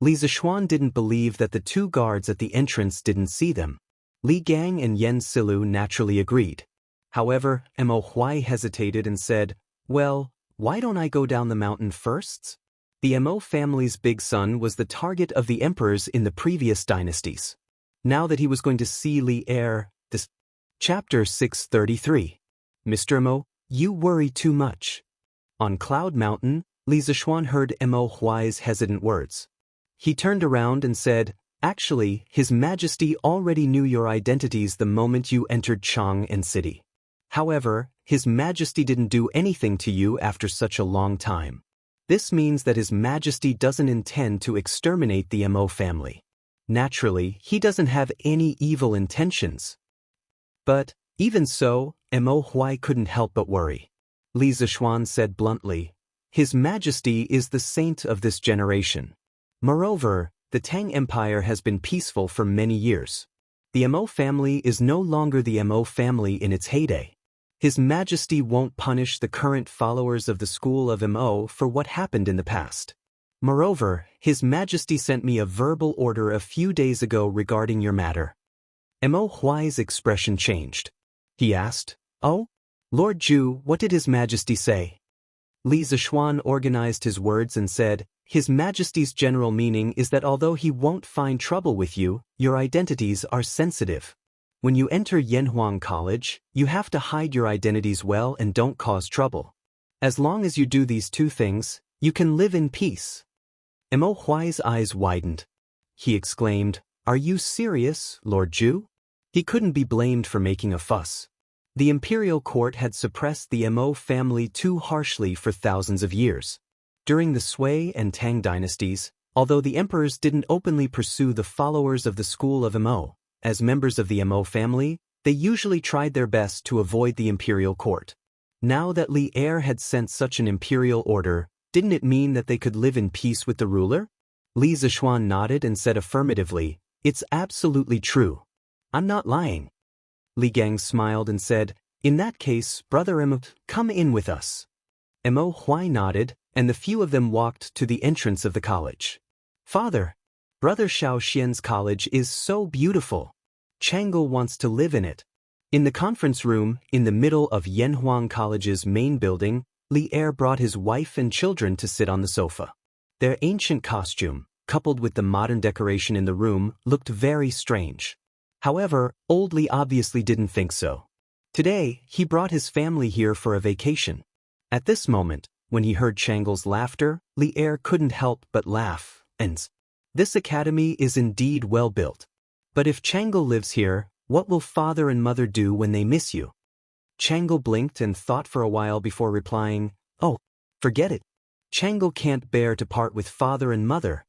[SPEAKER 1] Li Zishuan didn't believe that the 2 guards at the entrance didn't see them. Li Gang and Yen Silu naturally agreed. However, Mo Huai hesitated and said, Well, why don't I go down the mountain first? The Mo family's big son was the target of the emperors in the previous dynasties. Now that he was going to see Li Er, this Chapter 633. Mr. Mo, you worry too much. On Cloud Mountain, Li Zishuan heard Mo Huai's hesitant words. He turned around and said, Actually, His Majesty already knew your identities the moment you entered Chang and City. However, His Majesty didn't do anything to you after such a long time. This means that His Majesty doesn't intend to exterminate the Mo family. Naturally, he doesn't have any evil intentions. But, even so, Mo Huai couldn't help but worry. Li Zishuan said bluntly, His Majesty is the saint of this generation. Moreover, the Tang Empire has been peaceful for many years. The Mo family is no longer the Mo family in its heyday. His Majesty won't punish the current followers of the school of Mo for what happened in the past. Moreover, His Majesty sent me a verbal order a few days ago regarding your matter. Mo Huai's expression changed. He asked, Oh? Lord Zhu, what did His Majesty say? Li Zishuan organized his words and said, His Majesty's general meaning is that although he won't find trouble with you, your identities are sensitive. When you enter Yanhuang College, you have to hide your identities well and don't cause trouble. As long as you do these two things, you can live in peace. Mo Huai's eyes widened. He exclaimed, "Are you serious, Lord Zhu?" He couldn't be blamed for making a fuss. The imperial court had suppressed the Mo family too harshly for thousands of years. During the Sui and Tang dynasties, although the emperors didn't openly pursue the followers of the school of Mo, as members of the Mo family, they usually tried their best to avoid the imperial court. Now that Li Er had sent such an imperial order, didn't it mean that they could live in peace with the ruler? Li Zishuan nodded and said affirmatively, "It's absolutely true. I'm not lying." Li Gang smiled and said, "In that case, Brother Mo, come in with us." Mo Huai nodded, and the few of them walked to the entrance of the college. "Father, Brother Xiao Xian's college is so beautiful. Chang'e wants to live in it." In the conference room, in the middle of Yanhuang College's main building, Li Er brought his wife and children to sit on the sofa. Their ancient costume, coupled with the modern decoration in the room, looked very strange. However, old Li obviously didn't think so. Today, he brought his family here for a vacation. At this moment, when he heard Chang'e's laughter, Li Er couldn't help but laugh, and "This academy is indeed well built. But if Chang'e lives here, what will father and mother do when they miss you?" Chang'e blinked and thought for a while before replying, "Oh, forget it. Chang'e can't bear to part with father and mother."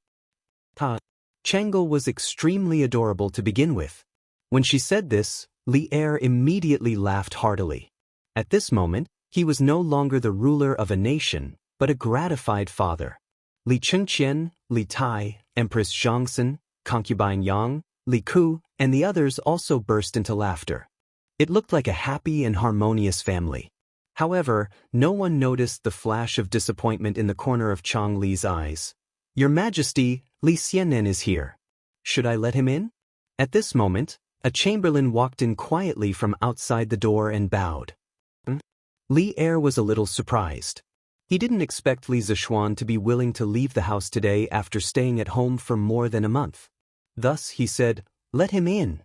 [SPEAKER 1] Chang'e was extremely adorable to begin with. When she said this, Li Er immediately laughed heartily. At this moment, he was no longer the ruler of a nation, but a gratified father. Li Chengqian, Li Tai, Empress Zhongxin, Concubine Yang, Li Ku, and the others also burst into laughter. It looked like a happy and harmonious family. However, no one noticed the flash of disappointment in the corner of Chang Li's eyes. "Your Majesty, Li Xianen is here. Should I let him in?" At this moment, a chamberlain walked in quietly from outside the door and bowed. Li Er was a little surprised. He didn't expect Li Zishuan to be willing to leave the house today after staying at home for more than a month. Thus, he said, "Let him in."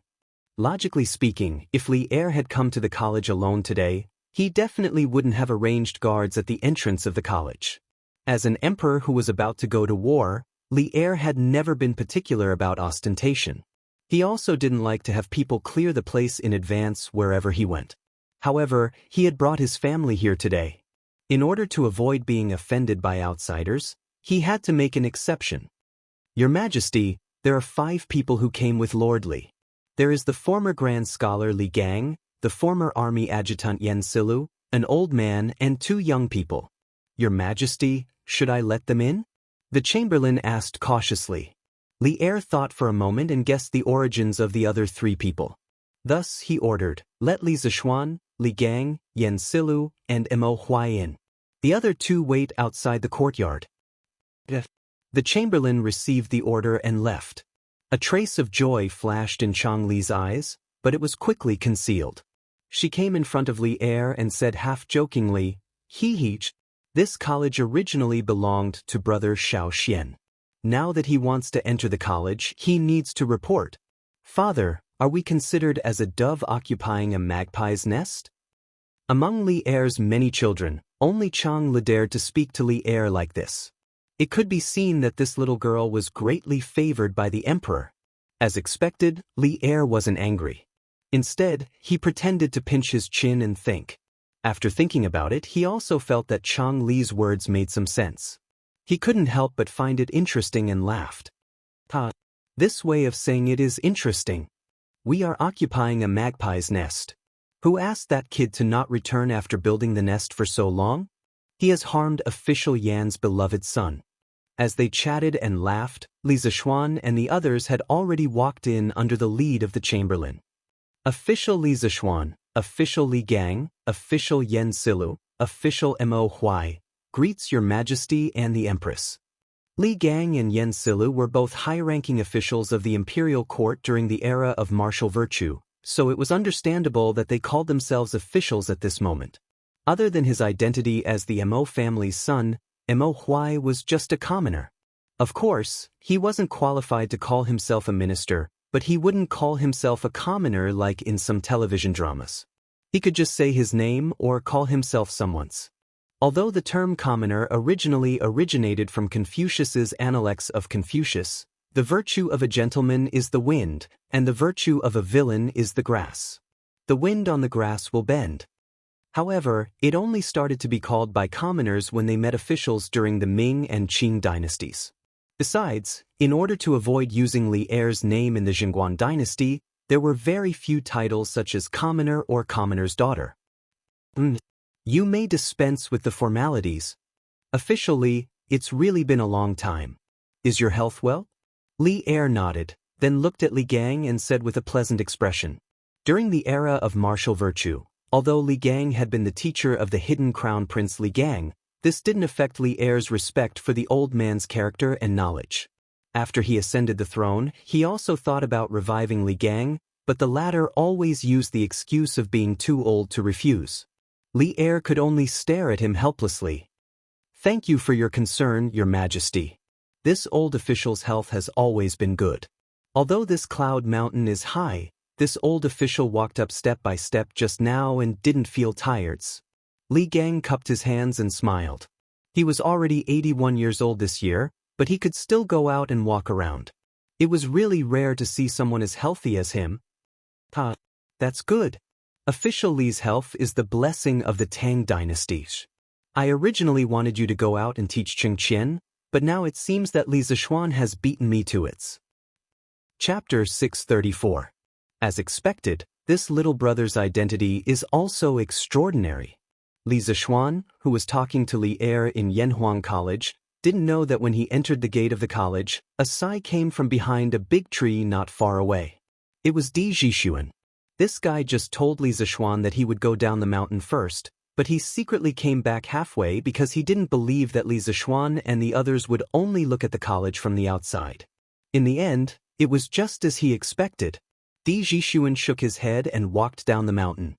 [SPEAKER 1] Logically speaking, if Li Er had come to the college alone today, he definitely wouldn't have arranged guards at the entrance of the college. As an emperor who was about to go to war, Li Er had never been particular about ostentation. He also didn't like to have people clear the place in advance wherever he went. However, he had brought his family here today. In order to avoid being offended by outsiders, he had to make an exception. "Your Majesty, there are 5 people who came with Lord Li. There is the former Grand Scholar Li Gang, the former Army Adjutant Yen Silu, an old man, and 2 young people. Your Majesty, should I let them in?" The chamberlain asked cautiously. Li Er thought for a moment and guessed the origins of the other 3 people. Thus, he ordered, "Let Li Zishuan, Li Gang, Yen Silu, and Mo Huai in. The other 2 wait outside the courtyard." The chamberlain received the order and left. A trace of joy flashed in Chang Li's eyes, but it was quickly concealed. She came in front of Li Er and said half-jokingly, "He, this college originally belonged to Brother Xiao Xian. Now that he wants to enter the college, he needs to report. Father, are we considered as a dove occupying a magpie's nest?" Among Li Er's many children, only Chang Li dared to speak to Li Er like this. It could be seen that this little girl was greatly favored by the emperor. As expected, Li Er wasn't angry. Instead, he pretended to pinch his chin and think. After thinking about it, he also felt that Chang Li's words made some sense. He couldn't help but find it interesting and laughed. This way of saying it is interesting. We are occupying a magpie's nest. Who asked that kid to not return after building the nest for so long? He has harmed Official Yan's beloved son. As they chatted and laughed, Li Zishuan and the others had already walked in under the lead of the chamberlain. Official Li Zishuan, Official Li Gang, Official Yen Silu, Official Mo Huai, greets Your Majesty and the Empress. Li Gang and Yen Silu were both high-ranking officials of the imperial court during the era of martial virtue, so it was understandable that they called themselves officials at this moment. Other than his identity as the Mo family's son, Mo Huai was just a commoner. Of course, he wasn't qualified to call himself a minister, but he wouldn't call himself a commoner like in some television dramas. He could just say his name or call himself someone's. Although the term commoner originally originated from Confucius's Analects of Confucius, the virtue of a gentleman is the wind, and the virtue of a villain is the grass. The wind on the grass will bend. However, it only started to be called by commoners when they met officials during the Ming and Qing dynasties. Besides, in order to avoid using Li Er's name in the Jingguan dynasty, there were very few titles such as commoner or commoner's daughter. You may dispense with the formalities. Officially, it's really been a long time. Is your health well? Li Er nodded, then looked at Li Gang and said with a pleasant expression. During the era of martial virtue, although Li Gang had been the teacher of the hidden crown prince Li Gang, this didn't affect Li Er's respect for the old man's character and knowledge. After he ascended the throne, he also thought about reviving Li Gang, but the latter always used the excuse of being too old to refuse. Li Er could only stare at him helplessly. Thank you for your concern, Your Majesty. This old official's health has always been good. Although this cloud mountain is high, this old official walked up step by step just now and didn't feel tired. Li Gang cupped his hands and smiled. He was already 81 years old this year, but he could still go out and walk around. It was really rare to see someone as healthy as him. That's good. Official Li's health is the blessing of the Tang dynasty. I originally wanted you to go out and teach Qingqian, but now it seems that Li Zishuan has beaten me to it. Chapter 634. As expected, this little brother's identity is also extraordinary. Li Zishuan, who was talking to Li Er in Yanhuang College, didn't know that when he entered the gate of the college, a sigh came from behind a big tree not far away. It was Di Zhishuan. This guy just told Li Zishuan that he would go down the mountain first, but he secretly came back halfway because he didn't believe that Li Zishuan and the others would only look at the college from the outside. In the end, it was just as he expected. Di Zhishuan shook his head and walked down the mountain.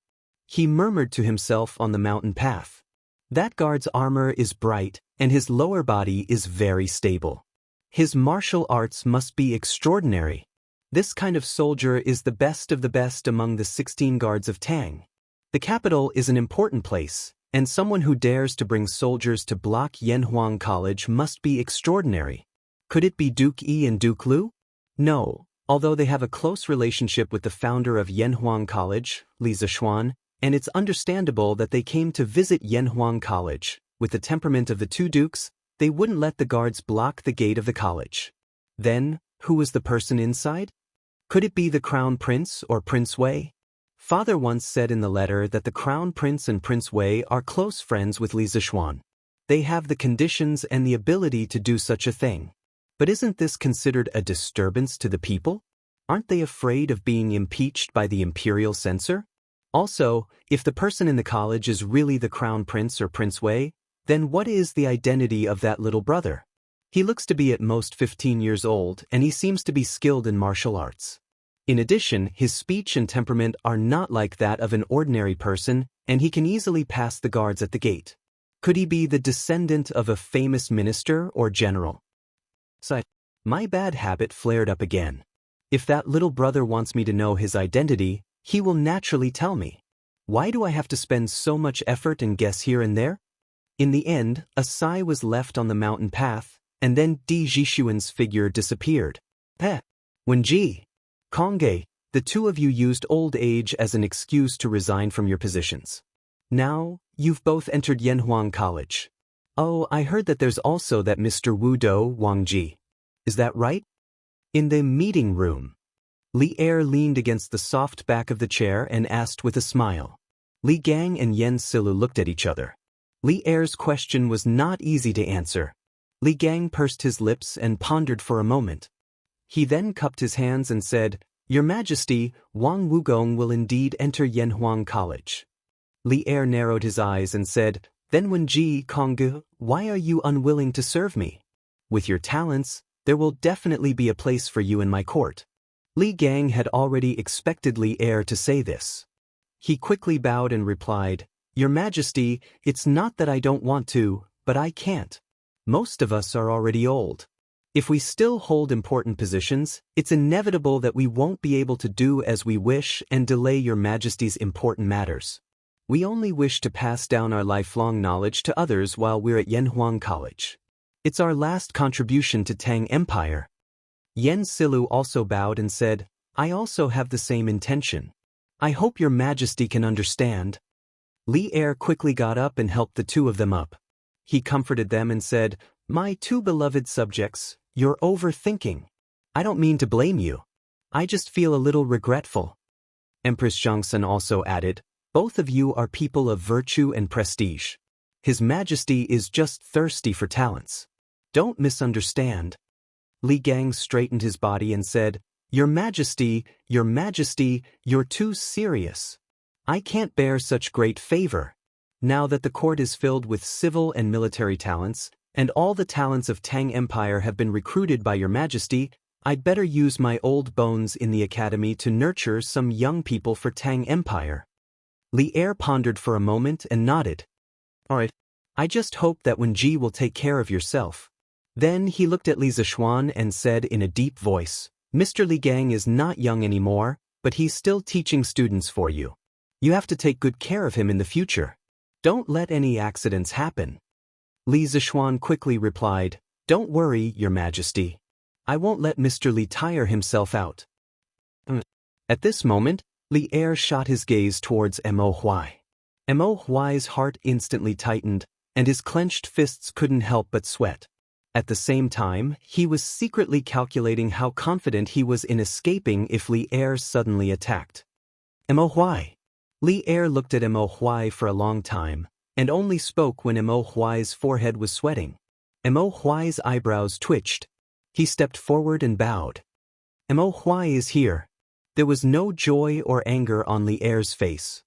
[SPEAKER 1] He murmured to himself on the mountain path. That guard's armor is bright, and his lower body is very stable. His martial arts must be extraordinary. This kind of soldier is the best of the best among the 16 guards of Tang. The capital is an important place, and someone who dares to bring soldiers to block Yanhuang College must be extraordinary. Could it be Duke Yi and Duke Lu? No, although they have a close relationship with the founder of Yanhuang College, Li Zishuan, and it's understandable that they came to visit Yanhuang College. With the temperament of the two dukes, they wouldn't let the guards block the gate of the college. Then, who was the person inside? Could it be the Crown Prince or Prince Wei? Father once said in the letter that the Crown Prince and Prince Wei are close friends with Li Zishuan. They have the conditions and the ability to do such a thing. But isn't this considered a disturbance to the people? Aren't they afraid of being impeached by the imperial censor? Also, if the person in the college is really the Crown Prince or Prince Wei, then what is the identity of that little brother? He looks to be at most 15 years old, and he seems to be skilled in martial arts. In addition, his speech and temperament are not like that of an ordinary person, and he can easily pass the guards at the gate. Could he be the descendant of a famous minister or general? My bad habit flared up again. If that little brother wants me to know his identity, he will naturally tell me. Why do I have to spend so much effort and guess here and there? In the end, a sigh was left on the mountain path, and then Di Zhishuan's figure disappeared. Wenji, Kongge, the two of you used old age as an excuse to resign from your positions. Now, you've both entered Yanhuang College. Oh, I heard that there's also that Mr. Wu Do Wang Ji. Is that right? In the meeting room. Li Er leaned against the soft back of the chair and asked with a smile. Li Gang and Yen Silu looked at each other. Li Er's question was not easy to answer. Li Gang pursed his lips and pondered for a moment. He then cupped his hands and said, Your Majesty, Wang Wugong will indeed enter Yanhuang College. Li Er narrowed his eyes and said, Then Wenji Kongge, why are you unwilling to serve me? With your talents, there will definitely be a place for you in my court. Li Gang had already expected Li Er to say this. He quickly bowed and replied, Your Majesty, it's not that I don't want to, but I can't. Most of us are already old. If we still hold important positions, it's inevitable that we won't be able to do as we wish and delay Your Majesty's important matters. We only wish to pass down our lifelong knowledge to others while we're at Yanhuang College. It's our last contribution to Tang Empire. Yen Silu also bowed and said, I also have the same intention. I hope your majesty can understand. Li Er quickly got up and helped the two of them up. He comforted them and said, My two beloved subjects, you're overthinking. I don't mean to blame you. I just feel a little regretful. Empress Zhongsun also added, Both of you are people of virtue and prestige. His Majesty is just thirsty for talents. Don't misunderstand. Li Gang straightened his body and said, Your Majesty, you're too serious. I can't bear such great favor. Now that the court is filled with civil and military talents, and all the talents of Tang Empire have been recruited by your Majesty, I'd better use my old bones in the academy to nurture some young people for Tang Empire. Li Er pondered for a moment and nodded. All right. I just hope that Wen Ji will take care of yourself. Then he looked at Li Zishuan and said in a deep voice, Mr. Li Gang is not young anymore, but he's still teaching students for you. You have to take good care of him in the future. Don't let any accidents happen. Li Zishuan quickly replied, Don't worry, Your Majesty. I won't let Mr. Li tire himself out. At this moment, Li Er shot his gaze towards Mo Huai. Mo Huai's heart instantly tightened, and his clenched fists couldn't help but sweat. At the same time, he was secretly calculating how confident he was in escaping if Li Er suddenly attacked. Mo Huai. Li Er looked at Mo Huai for a long time, and only spoke when Mo Huai's forehead was sweating. Mo Huai's eyebrows twitched. He stepped forward and bowed. Mo Huai is here. There was no joy or anger on Li Er's face.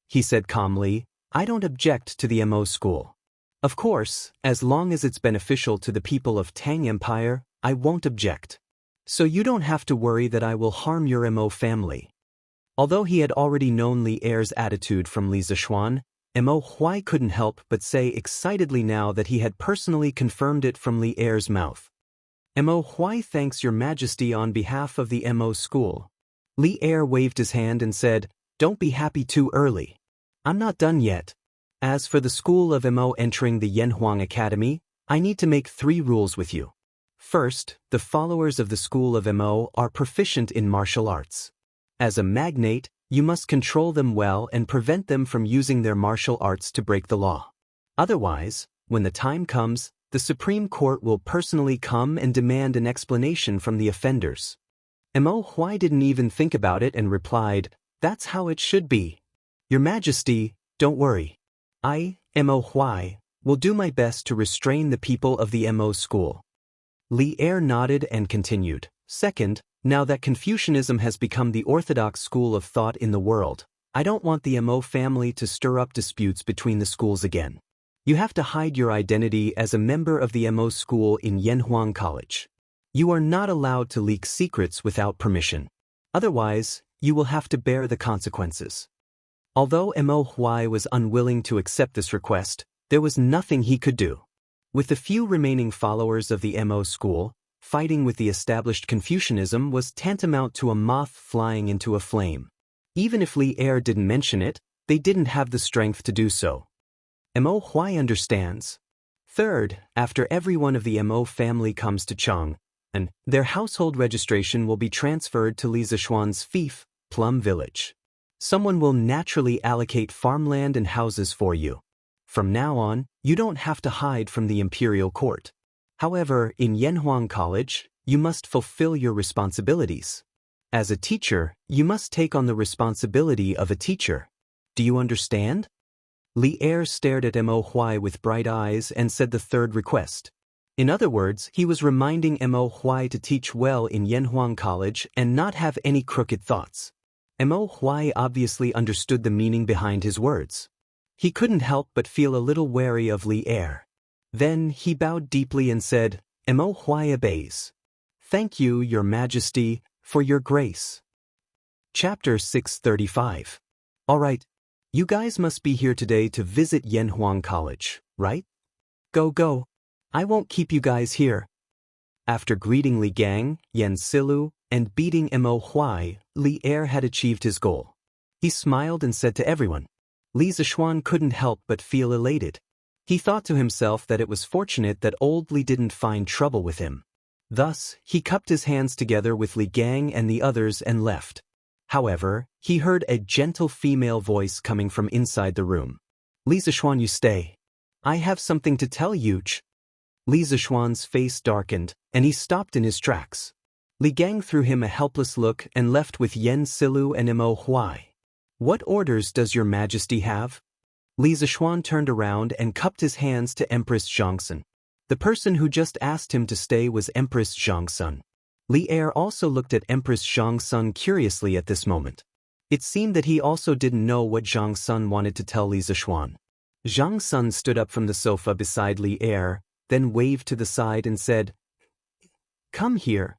[SPEAKER 1] He said calmly, I don't object to the Mo school. Of course, as long as it's beneficial to the people of Tang Empire, I won't object. So you don't have to worry that I will harm your Mo family. Although he had already known Li Er's attitude from Li Zishuan, Mo Huai couldn't help but say excitedly now that he had personally confirmed it from Li Er's mouth. Mo Huai thanks your Majesty on behalf of the Mo school. Li Er waved his hand and said, Don't be happy too early. I'm not done yet. As for the school of Mo entering the Yanhuang Academy, I need to make 3 rules with you. First, the followers of the school of Mo are proficient in martial arts. As a magnate, you must control them well and prevent them from using their martial arts to break the law. Otherwise, when the time comes, the Supreme Court will personally come and demand an explanation from the offenders. Mo Huai didn't even think about it and replied, That's how it should be. Your Majesty, don't worry. I, Mo Huai, will do my best to restrain the people of the Mo school. Li Er nodded and continued, Second, now that Confucianism has become the orthodox school of thought in the world, I don't want the Mo family to stir up disputes between the schools again. You have to hide your identity as a member of the Mo school in Yanhuang College. You are not allowed to leak secrets without permission. Otherwise, you will have to bear the consequences. Although Mo Huai was unwilling to accept this request, there was nothing he could do. With the few remaining followers of the Mo school, fighting with the established Confucianism was tantamount to a moth flying into a flame. Even if Li Er didn't mention it, they didn't have the strength to do so. Mo Huai understands. Third, after everyone of the Mo family comes to Cheng, and their household registration will be transferred to Li Zishuan's fief, Plum Village. Someone will naturally allocate farmland and houses for you. From now on, you don't have to hide from the imperial court. However, in Yanhuang College, you must fulfill your responsibilities. As a teacher, you must take on the responsibility of a teacher. Do you understand? Li Er stared at Mo Huai with bright eyes and said the third request. In other words, he was reminding Mo Huai to teach well in Yanhuang College and not have any crooked thoughts. Mo Huai obviously understood the meaning behind his words. He couldn't help but feel a little wary of Li Er. Then he bowed deeply and said, Mo Huai obeys. Thank you, Your Majesty, for your grace. Chapter 635. All right, you guys must be here today to visit Yanhuang College, right? Go. I won't keep you guys here. After greeting Li Gang, Yen Silu, and beating Mo Huai, Li Er had achieved his goal. He smiled and said to everyone, Li Zishuan couldn't help but feel elated. He thought to himself that it was fortunate that old Li didn't find trouble with him. Thus, he cupped his hands together with Li Gang and the others and left. However, he heard a gentle female voice coming from inside the room. Li Zishuan, you stay. I have something to tell you. Li Zishuan's face darkened, and he stopped in his tracks. Li Gang threw him a helpless look and left with Yen Silu and Mo Huai. What orders does your majesty have? Li Zishuan turned around and cupped his hands to Empress Zhongsun. The person who just asked him to stay was Empress Zhongsun. Li Er also looked at Empress Zhongsun curiously at this moment. It seemed that he also didn't know what Zhongsun wanted to tell Li Zishuan. Zhongsun stood up from the sofa beside Li Er, then waved to the side and said, "Come here."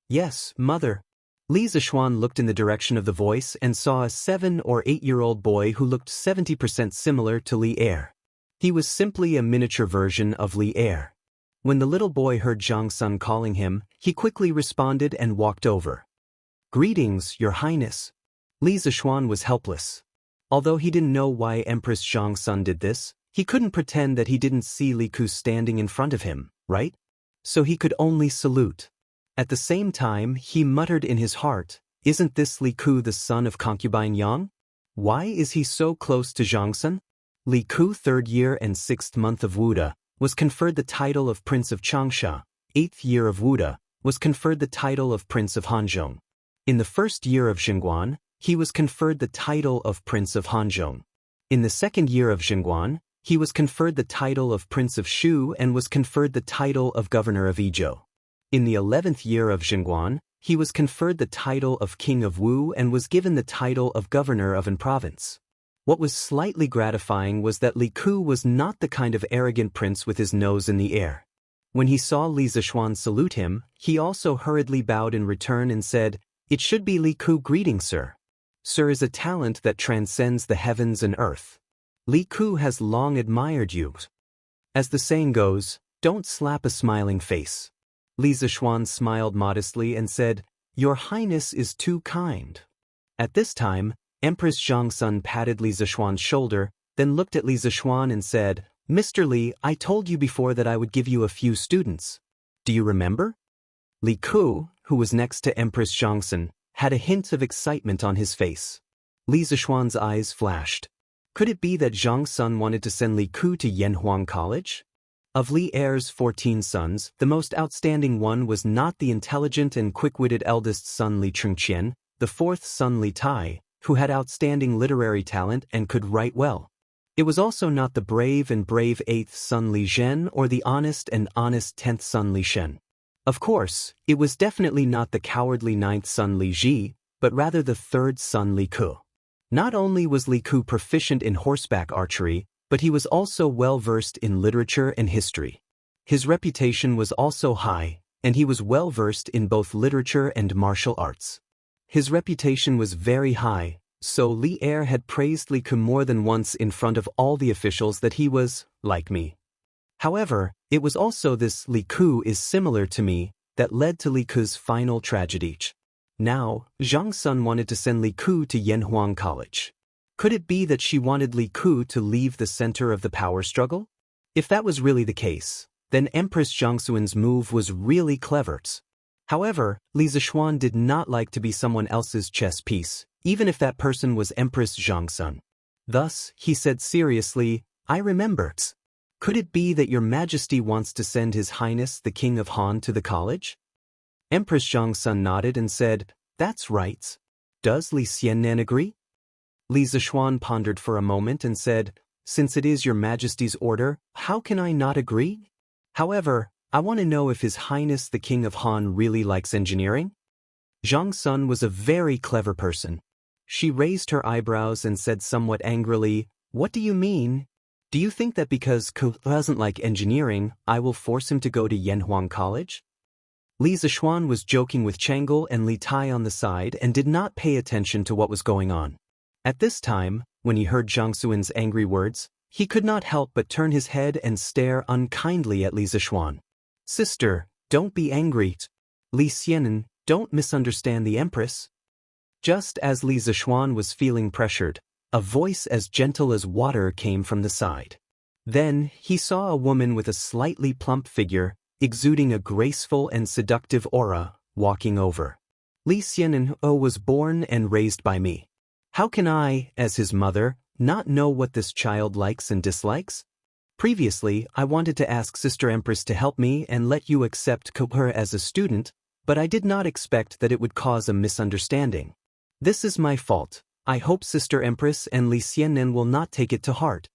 [SPEAKER 1] "Yes, mother." Li Zishuan looked in the direction of the voice and saw a 7- or 8-year-old boy who looked 70% similar to Li Er. He was simply a miniature version of Li Er. When the little boy heard Zhongsun calling him, he quickly responded and walked over. "Greetings, Your Highness." Li Zishuan was helpless. Although he didn't know why Empress Zhongsun did this, he couldn't pretend that he didn't see Li Ku standing in front of him, right? So he could only salute. At the same time, he muttered in his heart, "Isn't this Li Ku the son of concubine Yang? Why is he so close to Zhongsun?" Li Ku, 3rd year and 6th month of Wuda, was conferred the title of Prince of Changsha. 8th year of Wuda, was conferred the title of Prince of Hanzhong. In the 1st year of Xingguan, he was conferred the title of Prince of Hanzhong. In the 2nd year of Xingguan, he was conferred the title of Prince of Shu and was conferred the title of Governor of Izhou. In the 11th year of Xingguan, he was conferred the title of King of Wu and was given the title of Governor of an province. What was slightly gratifying was that Li Ku was not the kind of arrogant prince with his nose in the air. When he saw Li Zishuan salute him, he also hurriedly bowed in return and said, "It should be Li Ku, greeting, sir. Sir is a talent that transcends the heavens and earth. Li Ku has long admired you." As the saying goes, don't slap a smiling face. Li Zishuan smiled modestly and said, "Your Highness is too kind." At this time, Empress Zhongsun patted Li Zishuan's shoulder, then looked at Li Zishuan and said, "Mr. Li, I told you before that I would give you a few students. Do you remember?" Li Ku, who was next to Empress Zhongsun, had a hint of excitement on his face. Li Zishuan's eyes flashed. Could it be that Zhongsun wanted to send Li Ku to Yanhuang College? Of Li Er's 14 sons, the most outstanding one was not the intelligent and quick-witted eldest son Li Chengqian, the 4th son Li Tai, who had outstanding literary talent and could write well. It was also not the brave and brave 8th son Li Zhen or the honest and honest 10th son Li Shen. Of course, it was definitely not the cowardly 9th son Li Ji, but rather the 3rd son Li Ku. Not only was Li Ku proficient in horseback archery, but he was also well-versed in literature and history. His reputation was also high, and he was well-versed in both literature and martial arts. His reputation was very high, so Li Er had praised Li Ku more than once in front of all the officials that he was, like me. However, it was also this "Li Ku is similar to me" that led to Li Ku's final tragedy. Now, Zhongsun wanted to send Li Ku to Yanhuang College. Could it be that she wanted Li Ku to leave the center of the power struggle? If that was really the case, then Empress Zhongsun's move was really clever. However, Li Zishuan did not like to be someone else's chess piece, even if that person was Empress Zhongsun. Thus, he said seriously, "I remember. Could it be that your majesty wants to send His Highness the King of Han to the college?" Empress Zhongsun nodded and said, "That's right. Does Li Xiannan agree?" Li Zishuan pondered for a moment and said, "Since it is your majesty's order, how can I not agree? However, I want to know if His Highness the King of Han really likes engineering." Zhongsun was a very clever person. She raised her eyebrows and said somewhat angrily, "What do you mean? Do you think that because Ku doesn't like engineering, I will force him to go to Yanhuang College?" Li Zishuan was joking with Chang'e and Li Tai on the side and did not pay attention to what was going on. At this time, when he heard Zhang Suin's angry words, he could not help but turn his head and stare unkindly at Li Zishuan. "Sister, don't be angry. Li Xiannan, don't misunderstand the Empress." Just as Li Zishuan was feeling pressured, A voice as gentle as water came from the side. Then, he saw a woman with a slightly plump figure, exuding a graceful and seductive aura, walking over. Li Xian'an was born and raised by me. How can I, as his mother, not know what this child likes and dislikes? Previously, I wanted to ask Sister Empress to help me and let you accept her as a student, but I did not expect that it would cause a misunderstanding. This is my fault. I hope Sister Empress and Li Xian'an will not take it to heart.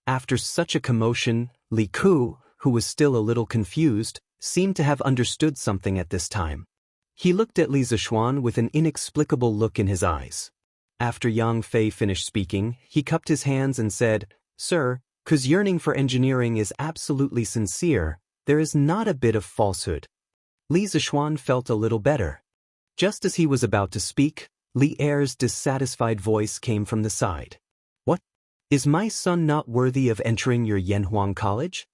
[SPEAKER 1] After such a commotion, Li Ku, who was still a little confused, seemed to have understood something at this time. He looked at Li Zishuan with an inexplicable look in his eyes. After Yang Fei finished speaking, he cupped his hands and said, "Sir, Ku's yearning for engineering is absolutely sincere. There is not a bit of falsehood." Li Zishuan felt a little better. Just as he was about to speak, Li Er's dissatisfied voice came from the side. "What? Is my son not worthy of entering your Yanhuang College?"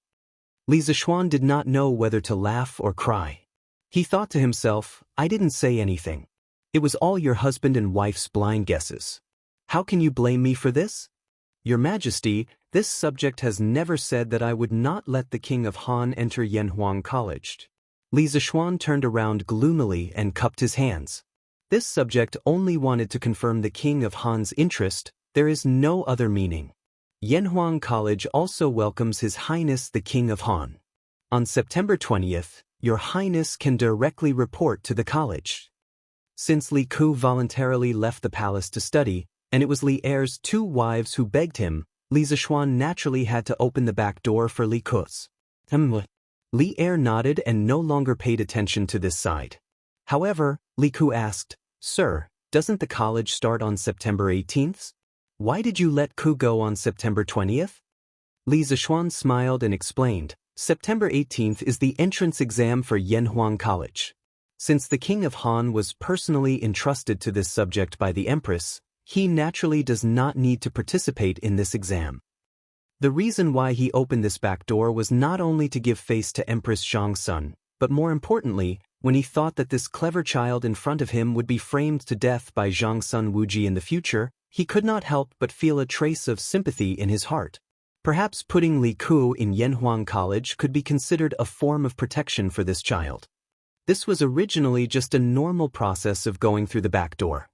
[SPEAKER 1] Li Zishuan did not know whether to laugh or cry. He thought to himself, I didn't say anything. It was all your husband and wife's blind guesses. How can you blame me for this? Your Majesty, this subject has never said that I would not let the King of Han enter Yanhuang College. Li Zishuan turned around gloomily and cupped his hands. This subject only wanted to confirm the King of Han's interest. There is no other meaning. Yanhuang College also welcomes His Highness the King of Han. On September 20th, Your Highness can directly report to the college. Since Li Ku voluntarily left the palace to study, and it was Li Er's 2 wives who begged him, Li Zishuan naturally had to open the back door for Li Ku's. Li Er nodded and no longer paid attention to this side. However, Li Ku asked, "Sir, doesn't the college start on September 18th? Why did you let Ku go on September 20th? Li Zishuan smiled and explained, September 18th is the entrance exam for Yanhuang College. Since the King of Han was personally entrusted to this subject by the Empress, he naturally does not need to participate in this exam. The reason why he opened this back door was not only to give face to Empress Zhang's son, but more importantly, when he thought that this clever child in front of him would be framed to death by Zhang's son Wuji in the future, he could not help but feel a trace of sympathy in his heart. Perhaps putting Li Ku in Yanhuang College could be considered a form of protection for this child. This was originally just a normal process of going through the back door.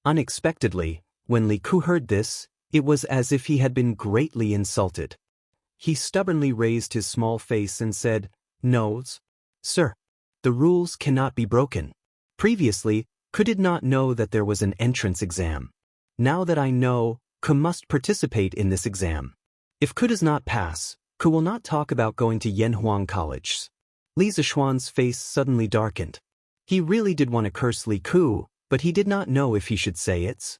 [SPEAKER 1] Unexpectedly, when Li Ku heard this, it was as if he had been greatly insulted. He stubbornly raised his small face and said, "No, sir. The rules cannot be broken. Previously, Ku did not know that there was an entrance exam. Now that I know, Ku must participate in this exam. If Ku does not pass, Ku will not talk about going to Yanhuang College." Li Zishuan's face suddenly darkened. He really did want to curse Li Ku, but he did not know if he should say it.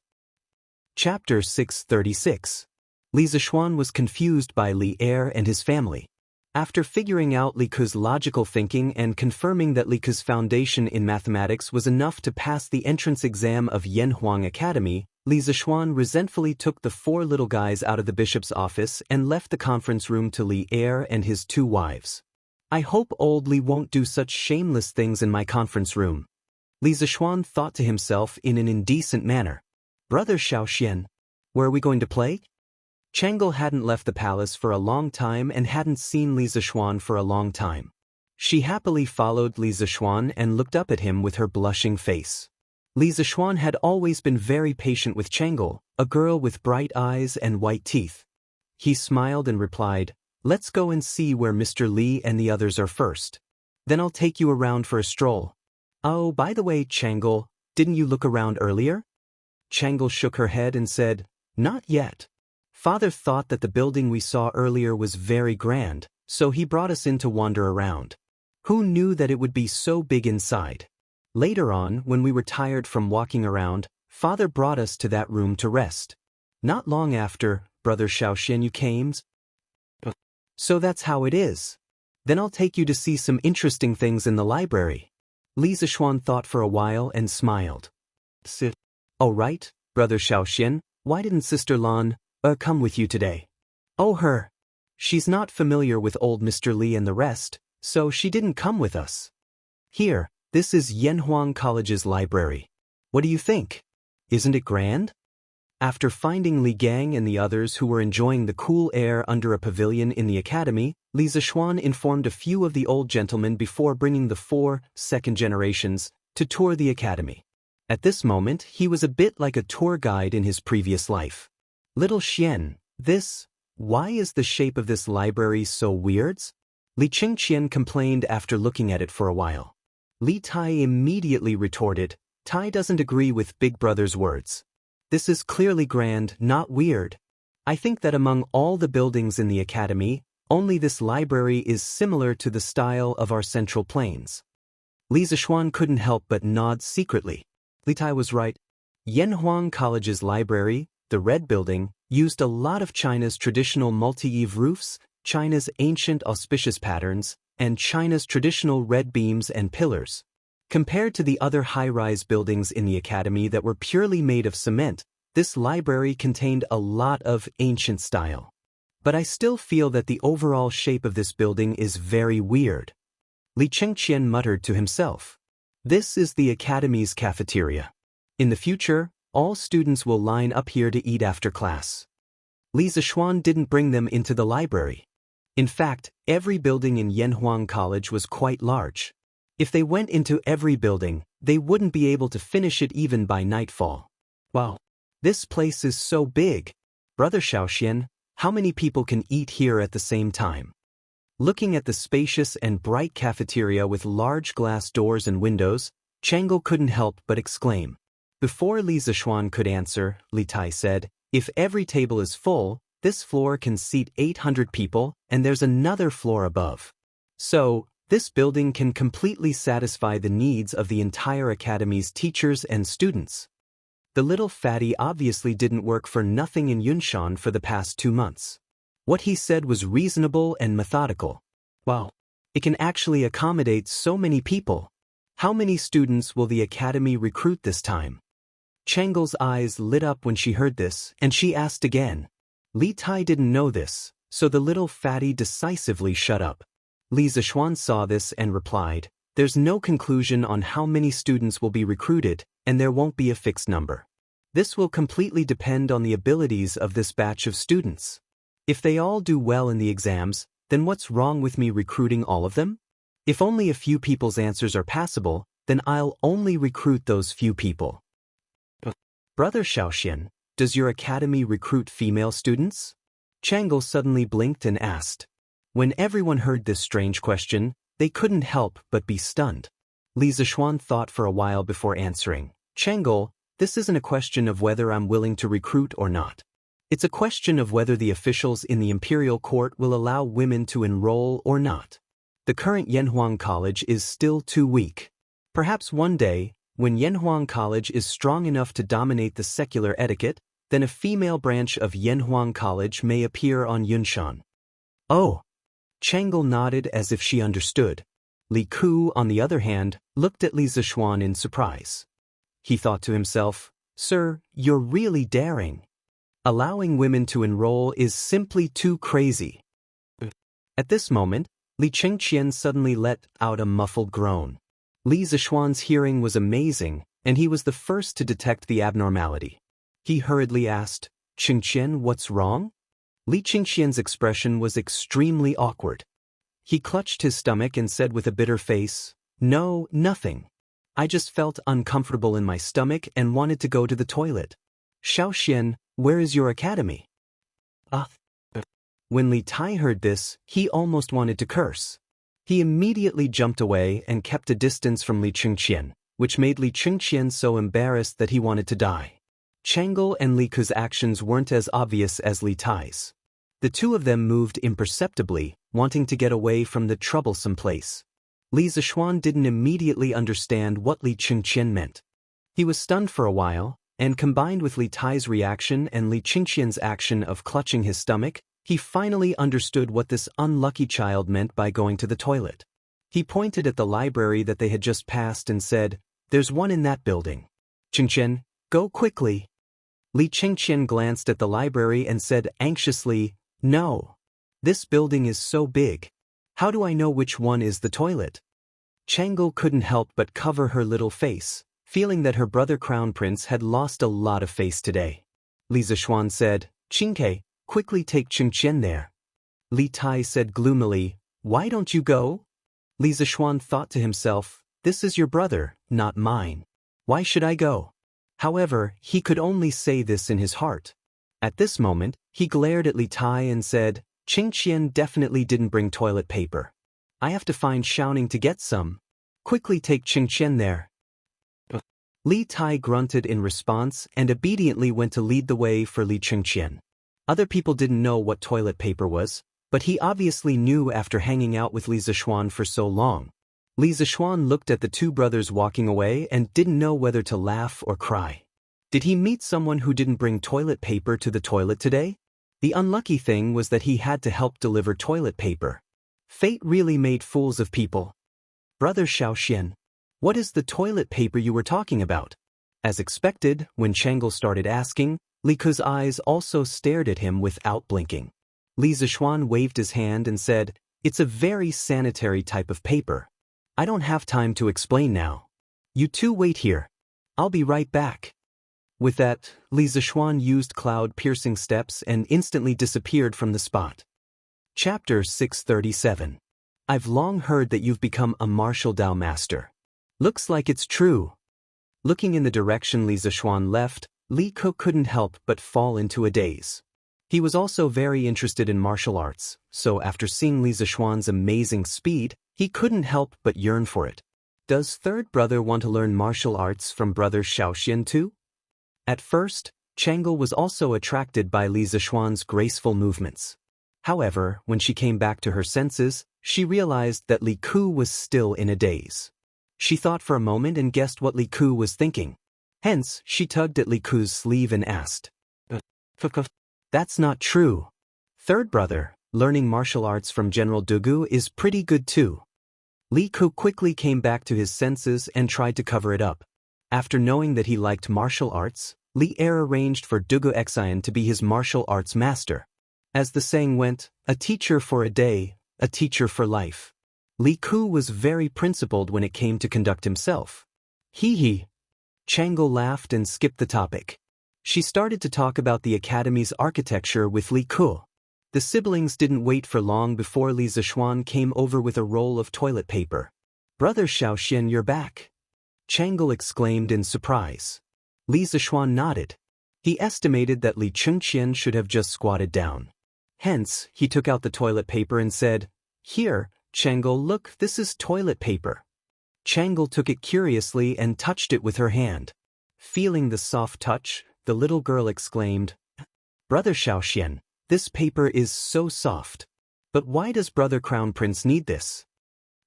[SPEAKER 1] Chapter 636. Li Zishuan was confused by Li Er and his family. After figuring out Li Ku's logical thinking and confirming that Li Ku's foundation in mathematics was enough to pass the entrance exam of Yanhuang Academy, Li Zishuan resentfully took the 4 little guys out of the bishop's office and left the conference room to Li Er and his 2 wives. I hope old Li won't do such shameless things in my conference room. Li Zishuan thought to himself in an indecent manner. Brother Xiaoxian, where are we going to play? Changel hadn't left the palace for a long time and hadn't seen Li Zishuan for a long time. She happily followed Li Zishuan and looked up at him with her blushing face. Li Zishuan had always been very patient with Changel, a girl with bright eyes and white teeth. He smiled and replied, "Let's go and see where Mr. Li and the others are first. Then I'll take you around for a stroll. Oh, by the way, Changel, didn't you look around earlier?" Changel shook her head and said, "Not yet. Father thought that the building we saw earlier was very grand, so he brought us in to wander around. Who knew that it would be so big inside? Later on, when we were tired from walking around, Father brought us to that room to rest. Not long after, Brother Xiaoxian, you came. So that's how it is. Then I'll take you to see some interesting things in the library." Li Zishuan thought for a while and smiled. "Sit. Oh right, Brother Xiaoxian, why didn't Sister Lan come with you today?" "Oh her. She's not familiar with old Mr. Li and the rest, so she didn't come with us. Here, this is Yanhuang College's library. What do you think? Isn't it grand?" After finding Li Gang and the others who were enjoying the cool air under a pavilion in the academy, Li Zishuan informed a few of the old gentlemen before bringing the 4 second generations to tour the academy. At this moment, he was a bit like a tour guide in his previous life. Little Xian, why is the shape of this library so weird? Li Qingqian complained after looking at it for a while. Li Tai immediately retorted, Tai doesn't agree with Big Brother's words. This is clearly grand, not weird. I think that among all the buildings in the academy, only this library is similar to the style of our central plains. Li Zishuan couldn't help but nod secretly. Li Tai was right. Yanhuang College's library, the red building, used a lot of China's traditional multi-eave roofs, China's ancient auspicious patterns, and China's traditional red beams and pillars. Compared to the other high-rise buildings in the academy that were purely made of cement, this library contained a lot of ancient style. But I still feel that the overall shape of this building is very weird. Li Qingqian muttered to himself. This is the academy's cafeteria. In the future, all students will line up here to eat after class. Li Zishuan didn't bring them into the library. In fact, every building in Yanhuang College was quite large. If they went into every building, they wouldn't be able to finish it even by nightfall. Wow, this place is so big. Brother Xiaoxian, how many people can eat here at the same time? Looking at the spacious and bright cafeteria with large glass doors and windows, Chang'e couldn't help but exclaim. Before Li Zishuan could answer, Li Tai said, if every table is full, this floor can seat 800 people, and there's another floor above. So, this building can completely satisfy the needs of the entire academy's teachers and students. The little fatty obviously didn't work for nothing in Yunshan for the past 2 months. What he said was reasonable and methodical. Wow, it can actually accommodate so many people. How many students will the academy recruit this time? Chang'e's eyes lit up when she heard this, and she asked again. Li Tai didn't know this, so the little fatty decisively shut up. Li Zishuan saw this and replied, there's no conclusion on how many students will be recruited, and there won't be a fixed number. This will completely depend on the abilities of this batch of students. If they all do well in the exams, then what's wrong with me recruiting all of them? If only a few people's answers are passable, then I'll only recruit those few people. Brother Xiaoxian, does your academy recruit female students? Chang'e suddenly blinked and asked. When everyone heard this strange question, they couldn't help but be stunned. Li Zishuan thought for a while before answering. Chang'e, this isn't a question of whether I'm willing to recruit or not. It's a question of whether the officials in the imperial court will allow women to enroll or not. The current Yanhuang College is still too weak. Perhaps one day, when Yanhuang College is strong enough to dominate the secular etiquette, then a female branch of Yanhuang College may appear on Yunshan. Oh! Chang'e nodded as if she understood. Li Ku, on the other hand, looked at Li Zishuan in surprise. He thought to himself, Sir, you're really daring. Allowing women to enroll is simply too crazy. At this moment, Li Qingqian suddenly let out a muffled groan. Li Zishuan's hearing was amazing, and he was the first to detect the abnormality. He hurriedly asked, Qingqian, what's wrong? Li Qingqian's expression was extremely awkward. He clutched his stomach and said with a bitter face, No, nothing. I just felt uncomfortable in my stomach and wanted to go to the toilet. Xiaoxian, where is your academy? When Li Tai heard this, he almost wanted to curse. He immediately jumped away and kept a distance from Li Qingqian, which made Li Qingqian so embarrassed that he wanted to die. Chang'e and Li Ku's actions weren't as obvious as Li Tai's. The two of them moved imperceptibly, wanting to get away from the troublesome place. Li Zishuan didn't immediately understand what Li Qingqian meant. He was stunned for a while, and combined with Li Tai's reaction and Li Qingqian's action of clutching his stomach, he finally understood what this unlucky child meant by going to the toilet. He pointed at the library that they had just passed and said, There's one in that building. Qingqian, go quickly. Li Qingqian glanced at the library and said anxiously, No. This building is so big. How do I know which one is the toilet? Chang'e couldn't help but cover her little face, feeling that her brother Crown Prince had lost a lot of face today. Li Zishuan said. Qingke, quickly take Chengqian there. Li Tai said gloomily, why don't you go? Li Zishuan thought to himself, this is your brother, not mine. Why should I go? However, he could only say this in his heart. At this moment, he glared at Li Tai and said, Qingqian definitely didn't bring toilet paper. I have to find Xiaoning to get some. Quickly take Qingqian there. Li Tai grunted in response and obediently went to lead the way for Li Qingqian. Other people didn't know what toilet paper was, but he obviously knew after hanging out with Li Zishuan for so long. Li Zishuan looked at the two brothers walking away and didn't know whether to laugh or cry. Did he meet someone who didn't bring toilet paper to the toilet today? The unlucky thing was that he had to help deliver toilet paper. Fate really made fools of people. Brother Xiaoxian, what is the toilet paper you were talking about? As expected, when Chang'e started asking, Li Ke's eyes also stared at him without blinking. Li Zishuan waved his hand and said, it's a very sanitary type of paper. I don't have time to explain now. You two wait here. I'll be right back. With that, Li Zishuan used cloud-piercing steps and instantly disappeared from the spot. Chapter 637. I've long heard that you've become a martial Dao master. Looks like it's true. Looking in the direction Li Zishuan left, Li Ke couldn't help but fall into a daze. He was also very interested in martial arts, so after seeing Li Zishuan's amazing speed, he couldn't help but yearn for it. Does third brother want to learn martial arts from brother Xiaoxian too? At first, Chang'e was also attracted by Li Zishuan's graceful movements. However, when she came back to her senses, she realized that Li Ke was still in a daze. She thought for a moment and guessed what Li Ke was thinking. Hence, she tugged at Li Ke's sleeve and asked, That's not true. Third brother, learning martial arts from General Dugu is pretty good too. Li Ke quickly came back to his senses and tried to cover it up. After knowing that he liked martial arts, Li Er arranged for Dugu Xian to be his martial arts master. As the saying went, a teacher for a day, a teacher for life. Li Ke was very principled when it came to conduct himself. Hee. Chang'e laughed and skipped the topic. She started to talk about the academy's architecture with Li Ke. The siblings didn't wait for long before Li Zishuan came over with a roll of toilet paper. Brother Xiaoxian, you're back. Chang'e exclaimed in surprise. Li Zishuan nodded. He estimated that Li Chengqian should have just squatted down. Hence, he took out the toilet paper and said, Here, Chang'e, look, this is toilet paper. Chang'e took it curiously and touched it with her hand. Feeling the soft touch, the little girl exclaimed, Brother Xiaoxian, this paper is so soft. But why does Brother Crown Prince need this?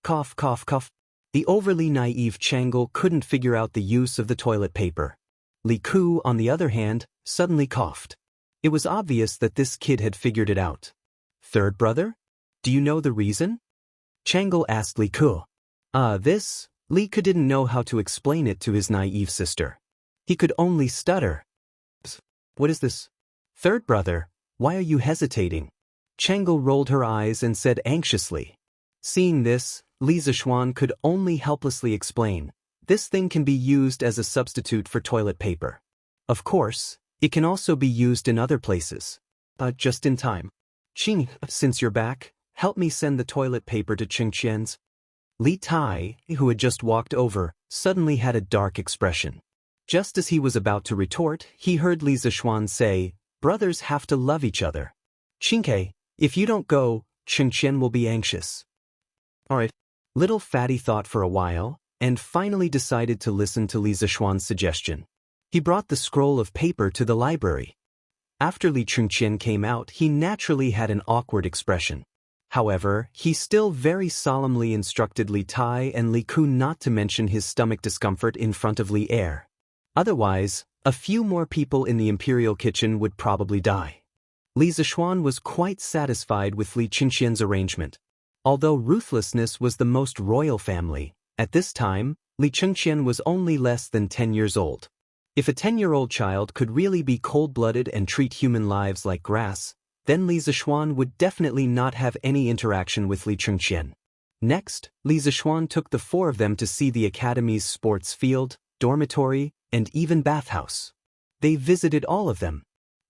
[SPEAKER 1] Cough, cough, cough. The overly naive Chang'e couldn't figure out the use of the toilet paper. Li Ke, on the other hand, suddenly coughed. It was obvious that this kid had figured it out. Third brother? Do you know the reason? Chang'e asked Li Ke. Li Ke didn't know how to explain it to his naive sister. He could only stutter. What is this? Third brother, why are you hesitating? Chang'e rolled her eyes and said anxiously. Seeing this, Li Zishuan could only helplessly explain. This thing can be used as a substitute for toilet paper. Of course, it can also be used in other places. Just in time. Qing, since you're back, help me send the toilet paper to Qingqian's. Li Tai, who had just walked over, suddenly had a dark expression. Just as he was about to retort, he heard Li Zishuan say, Brothers have to love each other. Qingke, if you don't go, Qingqian will be anxious. Alright. Little Fatty thought for a while, and finally decided to listen to Li Zishuan's suggestion. He brought the scroll of paper to the library. After Li Chengqian came out, he naturally had an awkward expression. However, he still very solemnly instructed Li Tai and Li Ke not to mention his stomach discomfort in front of Li Er. Otherwise, a few more people in the imperial kitchen would probably die. Li Zishuan was quite satisfied with Li Chengqian's arrangement. Although ruthlessness was the most royal family, at this time, Li Chengqian was only less than 10 years old. If a 10-year-old child could really be cold-blooded and treat human lives like grass, then Li Zishuan would definitely not have any interaction with Li Chengqian. Next, Li Zishuan took the four of them to see the academy's sports field, dormitory, and even bathhouse. They visited all of them.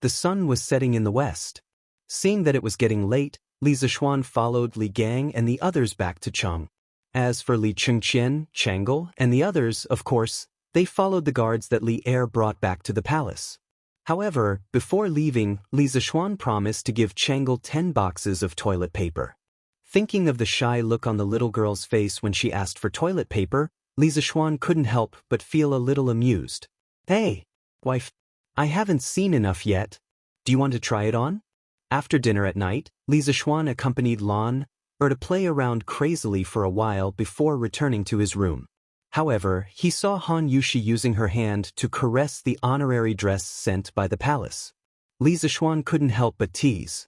[SPEAKER 1] The sun was setting in the west. Seeing that it was getting late, Li Zixuan followed Li Gang and the others back to Cheng. As for Li Chengqian, Chang'e, and the others, of course, they followed the guards that Li Er brought back to the palace. However, before leaving, Li Zixuan promised to give Chang'e 10 boxes of toilet paper. Thinking of the shy look on the little girl's face when she asked for toilet paper, Li Zixuan couldn't help but feel a little amused. Hey, wife, I haven't seen enough yet. Do you want to try it on? After dinner at night, Li Zixuan accompanied Lan Er to play around crazily for a while before returning to his room. However, he saw Han Yushi using her hand to caress the honorary dress sent by the palace. Li Zixuan couldn't help but tease.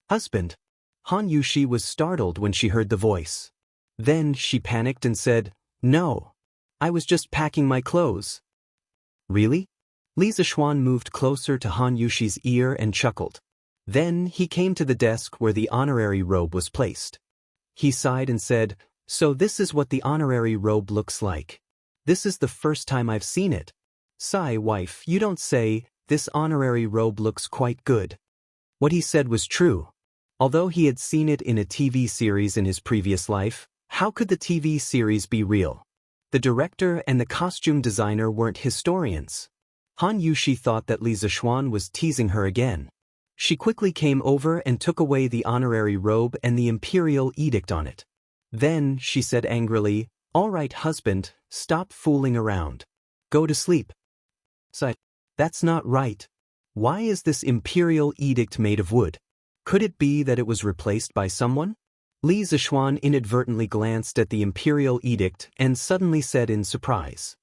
[SPEAKER 1] Husband. Han Yushi was startled when she heard the voice. Then she panicked and said, No. I was just packing my clothes. Really? Li Zixuan moved closer to Han Yushi's ear and chuckled. Then he came to the desk where the honorary robe was placed. He sighed and said, So this is what the honorary robe looks like. This is the first time I've seen it. Sigh, wife, you don't say. This honorary robe looks quite good. What he said was true. Although he had seen it in a TV series in his previous life, how could the TV series be real? The director and the costume designer weren't historians. Han Yushi thought that Li Zixuan was teasing her again. She quickly came over and took away the honorary robe and the imperial edict on it. Then she said angrily, All right, husband, stop fooling around. Go to sleep. Sigh. That's not right. Why is this imperial edict made of wood? Could it be that it was replaced by someone? Li Zixuan inadvertently glanced at the imperial edict and suddenly said in surprise.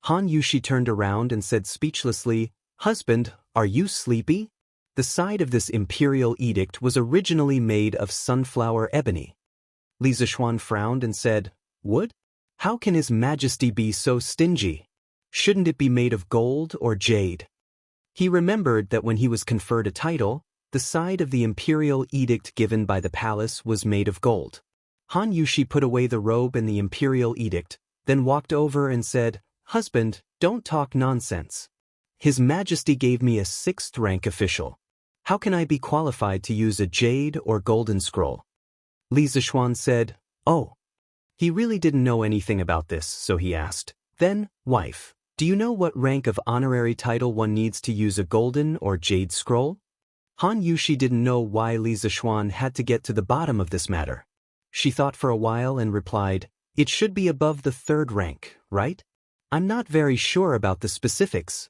[SPEAKER 1] Han Yushi turned around and said speechlessly, Husband, are you sleepy? The side of this imperial edict was originally made of sunflower ebony. Li Zixuan frowned and said, Wood? How can His Majesty be so stingy? Shouldn't it be made of gold or jade? He remembered that when he was conferred a title, the side of the imperial edict given by the palace was made of gold. Han Yushi put away the robe and the imperial edict, then walked over and said, Husband, don't talk nonsense. His Majesty gave me a 6th rank official. How can I be qualified to use a jade or golden scroll? Li Zixuan said, Oh. He really didn't know anything about this, so he asked, Then, wife, do you know what rank of honorary title one needs to use a golden or jade scroll? Han Yushi didn't know why Li Zixuan had to get to the bottom of this matter. She thought for a while and replied, It should be above the 3rd rank, right? I'm not very sure about the specifics.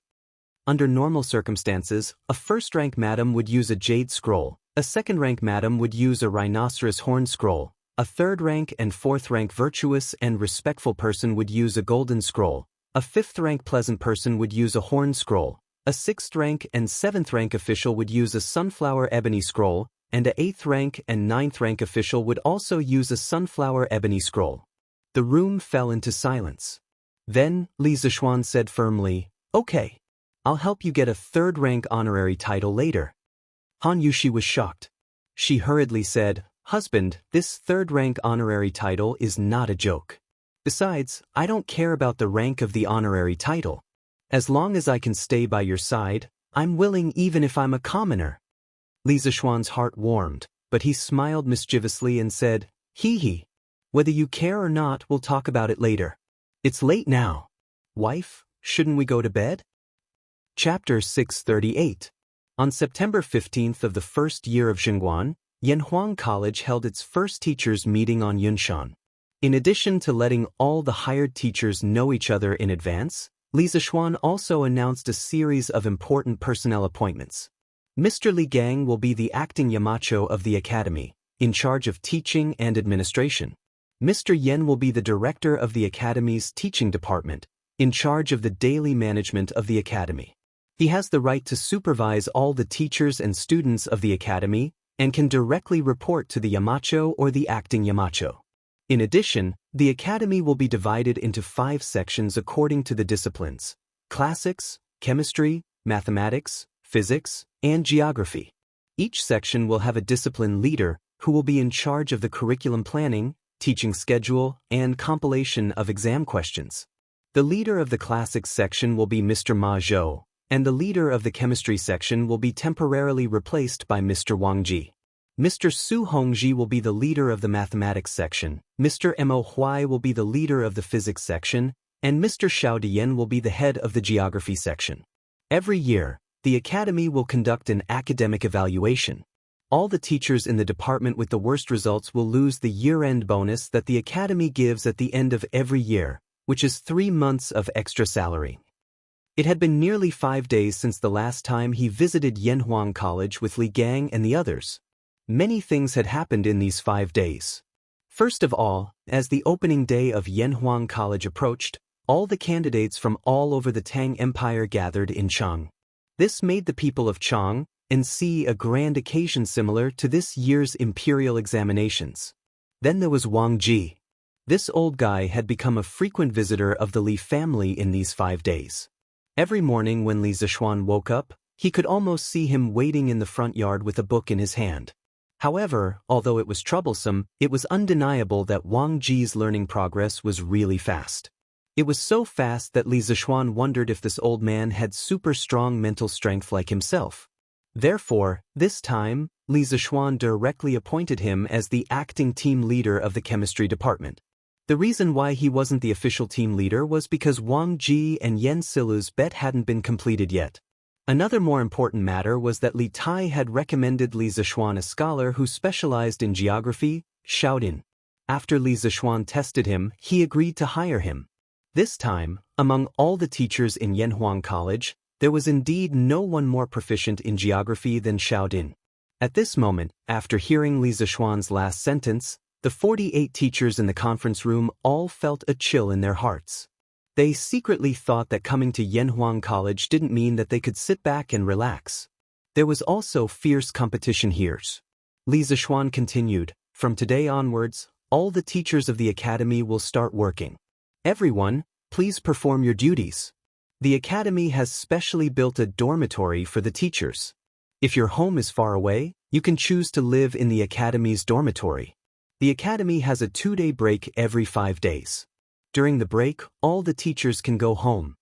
[SPEAKER 1] Under normal circumstances, a 1st-rank madam would use a jade scroll, a 2nd-rank madam would use a rhinoceros horn scroll, a 3rd-rank and 4th-rank virtuous and respectful person would use a golden scroll, a 5th-rank pleasant person would use a horn scroll, a 6th-rank and 7th-rank official would use a sunflower ebony scroll, and a 8th-rank and 9th-rank official would also use a sunflower ebony scroll. The room fell into silence. Then, Li Zixuan said firmly, Okay. I'll help you get a 3rd-rank honorary title later. Han Yushi was shocked. She hurriedly said, Husband, this 3rd-rank honorary title is not a joke. Besides, I don't care about the rank of the honorary title. As long as I can stay by your side, I'm willing even if I'm a commoner. Li Zixuan's heart warmed, but he smiled mischievously and said, Hee hee. Whether you care or not, we'll talk about it later. It's late now. Wife, shouldn't we go to bed? Chapter 638. On September 15th of the first year of Xingguan, Yanhuang College held its first teachers' meeting on Yunshan. In addition to letting all the hired teachers know each other in advance, Li Zixuan also announced a series of important personnel appointments. Mr. Li Gang will be the acting Yamacho of the academy, in charge of teaching and administration. Mr. Yen will be the director of the academy's teaching department, in charge of the daily management of the academy. He has the right to supervise all the teachers and students of the academy and can directly report to the Yamacho or the acting Yamacho. In addition, the academy will be divided into 5 sections according to the disciplines: classics, chemistry, mathematics, physics, and geography. Each section will have a discipline leader who will be in charge of the curriculum planning, teaching schedule, and compilation of exam questions. The leader of the classics section will be Mr. Ma Zhou, and the leader of the chemistry section will be temporarily replaced by Mr. Wang Ji. Mr. Su Hongji will be the leader of the mathematics section, Mr. Mo Huai will be the leader of the physics section, and Mr. Xiao Dian will be the head of the geography section. Every year, the academy will conduct an academic evaluation. All the teachers in the department with the worst results will lose the year-end bonus that the academy gives at the end of every year, which is 3 months of extra salary. It had been nearly 5 days since the last time he visited Yanhuang College with Li Gang and the others. Many things had happened in these 5 days. First of all, as the opening day of Yanhuang College approached, all the candidates from all over the Tang Empire gathered in Chang. This made the people of Chang and see a grand occasion similar to this year's imperial examinations. Then there was Wang Ji. This old guy had become a frequent visitor of the Li family in these 5 days. Every morning when Li Zixuan woke up, he could almost see him waiting in the front yard with a book in his hand. However, although it was troublesome, it was undeniable that Wang Ji's learning progress was really fast. It was so fast that Li Zixuan wondered if this old man had super strong mental strength like himself. Therefore, this time, Li Zixuan directly appointed him as the acting team leader of the chemistry department. The reason why he wasn't the official team leader was because Wang Ji and Yen Silu's bet hadn't been completed yet. Another more important matter was that Li Tai had recommended Li Zixuan a scholar who specialized in geography, Xiaodin. After Li Zixuan tested him, he agreed to hire him. This time, among all the teachers in Yanhuang College, there was indeed no one more proficient in geography than Xiaodin. At this moment, after hearing Li Zixuan's last sentence, the 48 teachers in the conference room all felt a chill in their hearts. They secretly thought that coming to Yanhuang College didn't mean that they could sit back and relax. There was also fierce competition here. Li Zixuan continued, "From today onwards, all the teachers of the academy will start working. Everyone, please perform your duties. The academy has specially built a dormitory for the teachers. If your home is far away, you can choose to live in the academy's dormitory. The academy has a 2-day break every 5 days. During the break, all the teachers can go home.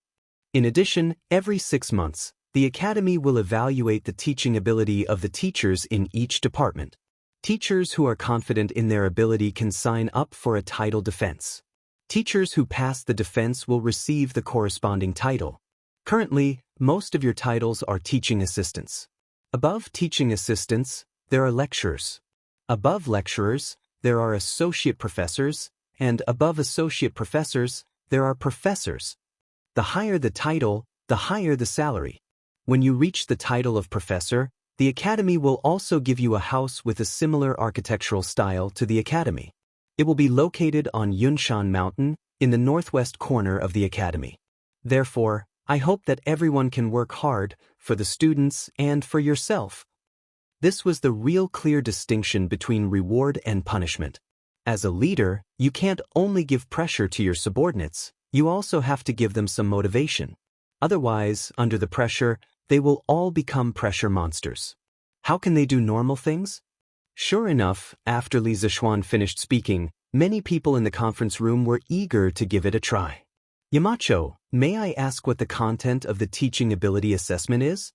[SPEAKER 1] In addition, every 6 months, the academy will evaluate the teaching ability of the teachers in each department. Teachers who are confident in their ability can sign up for a title defense. Teachers who pass the defense will receive the corresponding title. Currently, most of your titles are teaching assistants. Above teaching assistants, there are lecturers. Above lecturers, there are associate professors, and above associate professors, there are professors. The higher the title, the higher the salary. When you reach the title of professor, the academy will also give you a house with a similar architectural style to the academy. It will be located on Yunshan Mountain, in the northwest corner of the academy. Therefore, I hope that everyone can work hard, for the students and for yourself." This was the real clear distinction between reward and punishment. As a leader, you can't only give pressure to your subordinates, you also have to give them some motivation. Otherwise, under the pressure, they will all become pressure monsters. How can they do normal things? Sure enough, after Li Zixuan finished speaking, many people in the conference room were eager to give it a try. "Yamacho, may I ask what the content of the teaching ability assessment is?"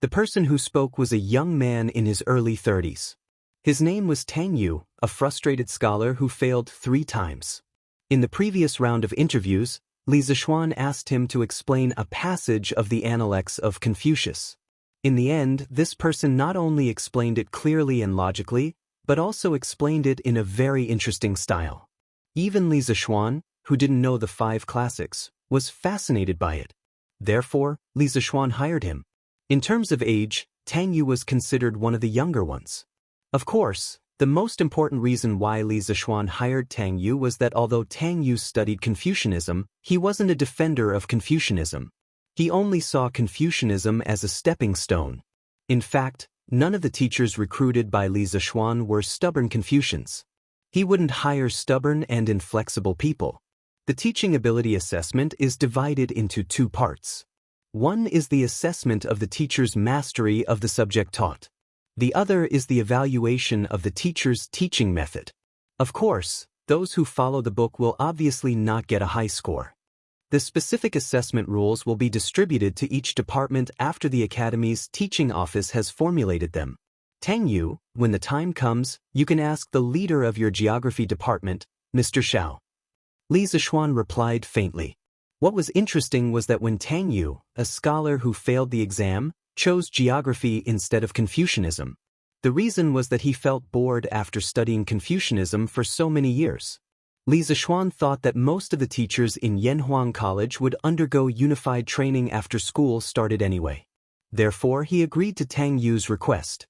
[SPEAKER 1] The person who spoke was a young man in his early 30s. His name was Tang Yu, a frustrated scholar who failed 3 times. In the previous round of interviews, Li Zixuan asked him to explain a passage of the Analects of Confucius. In the end, this person not only explained it clearly and logically, but also explained it in a very interesting style. Even Li Zixuan, who didn't know the 5 classics, was fascinated by it. Therefore, Li Zixuan hired him. In terms of age, Tang Yu was considered one of the younger ones. Of course, the most important reason why Li Zixuan hired Tang Yu was that although Tang Yu studied Confucianism, he wasn't a defender of Confucianism. He only saw Confucianism as a stepping stone. In fact, none of the teachers recruited by Li Zixuan were stubborn Confucians. He wouldn't hire stubborn and inflexible people. The teaching ability assessment is divided into 2 parts. One is the assessment of the teacher's mastery of the subject taught. The other is the evaluation of the teacher's teaching method. Of course, those who follow the book will obviously not get a high score. The specific assessment rules will be distributed to each department after the Academy's teaching office has formulated them. Tang Yu, when the time comes, you can ask the leader of your geography department, Mr. Xiao. Li Zixuan replied faintly. What was interesting was that when Tang Yu, a scholar who failed the exam, chose geography instead of Confucianism, the reason was that he felt bored after studying Confucianism for so many years. Li Zixuan thought that most of the teachers in Yanhuang College would undergo unified training after school started anyway. Therefore, he agreed to Tang Yu's request.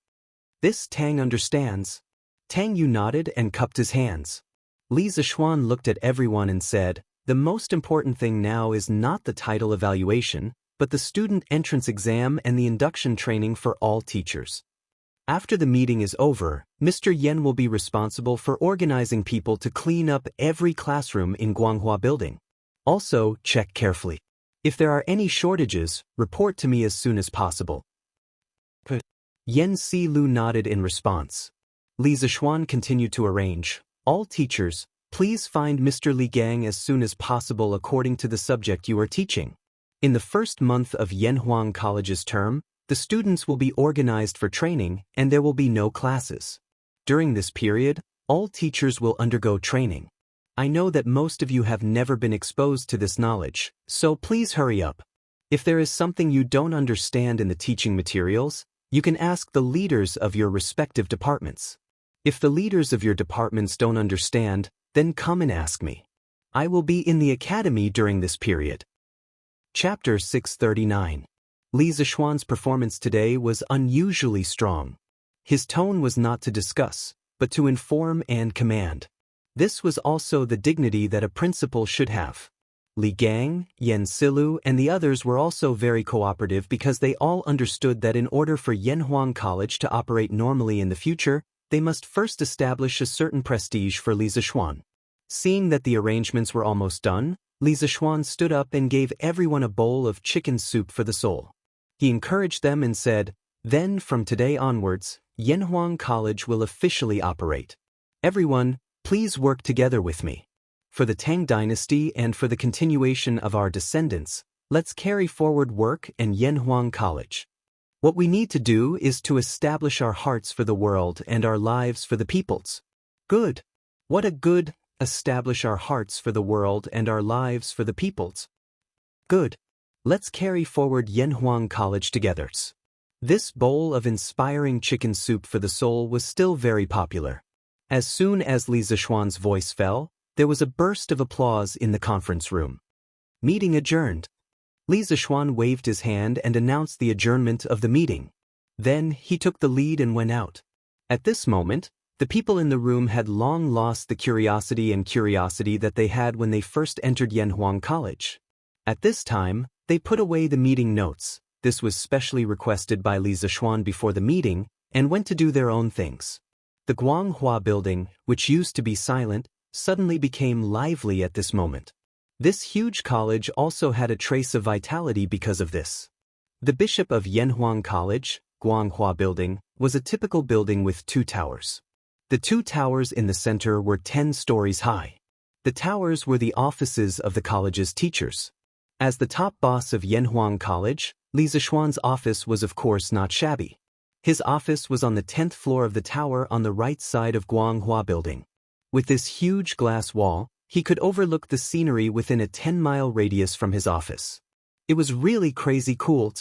[SPEAKER 1] This Tang understands. Tang Yu nodded and cupped his hands. Li Zixuan looked at everyone and said, the most important thing now is not the title evaluation, but the student entrance exam and the induction training for all teachers. After the meeting is over, Mr. Yen will be responsible for organizing people to clean up every classroom in Guanghua Building. Also, check carefully. If there are any shortages, report to me as soon as possible. Yen Si-lu nodded in response. Li Zixuan continued to arrange. All teachers, please find Mr. Li Gang as soon as possible according to the subject you are teaching. In the first month of Yanhuang College's term, the students will be organized for training and there will be no classes. During this period, all teachers will undergo training. I know that most of you have never been exposed to this knowledge, so please hurry up. If there is something you don't understand in the teaching materials, you can ask the leaders of your respective departments. If the leaders of your departments don't understand, then come and ask me. I will be in the academy during this period. Chapter 639. Li Zixuan's performance today was unusually strong. His tone was not to discuss, but to inform and command. This was also the dignity that a principal should have. Li Gang, Yen Silu, and the others were also very cooperative because they all understood that in order for Yanhuang College to operate normally in the future, they must first establish a certain prestige for Li Zixuan. Seeing that the arrangements were almost done, Li Zixuan stood up and gave everyone a bowl of chicken soup for the soul. He encouraged them and said, then from today onwards, Yanhuang College will officially operate. Everyone, please work together with me. For the Tang dynasty and for the continuation of our descendants, let's carry forward work and Yanhuang College. What we need to do is to establish our hearts for the world and our lives for the peoples. Good. What a good, establish our hearts for the world and our lives for the peoples. Good. Let's carry forward Yanhuang College together. This bowl of inspiring chicken soup for the soul was still very popular. As soon as Li Zixuan's voice fell, there was a burst of applause in the conference room. Meeting adjourned. Li Zixuan waved his hand and announced the adjournment of the meeting. Then he took the lead and went out. At this moment, the people in the room had long lost the curiosity that they had when they first entered Yanhuang College. At this time, they put away the meeting notes. This was specially requested by Li Zixuan before the meeting, and went to do their own things. The Guanghua Building, which used to be silent, suddenly became lively at this moment. This huge college also had a trace of vitality because of this. The bishop of Yanhuang College, Guanghua Building, was a typical building with 2 towers. The 2 towers in the center were 10 stories high. The towers were the offices of the college's teachers. As the top boss of Yanhuang College, Li Zixuan's office was of course not shabby. His office was on the 10th floor of the tower on the right side of Guanghua Building. With this huge glass wall, he could overlook the scenery within a 10-mile radius from his office. It was really crazy cool.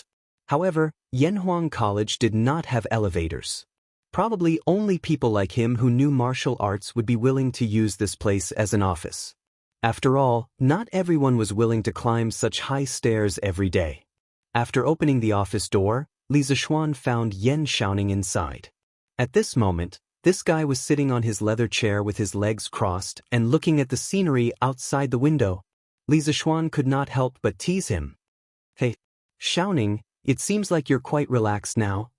[SPEAKER 1] However, Yanhuang College did not have elevators. Probably only people like him who knew martial arts would be willing to use this place as an office. After all, not everyone was willing to climb such high stairs every day. After opening the office door, Li Zixuan found Yen Xiaoning inside. At this moment, this guy was sitting on his leather chair with his legs crossed and looking at the scenery outside the window. Li Zixuan could not help but tease him. Hey, Xiaoning, it seems like you're quite relaxed now.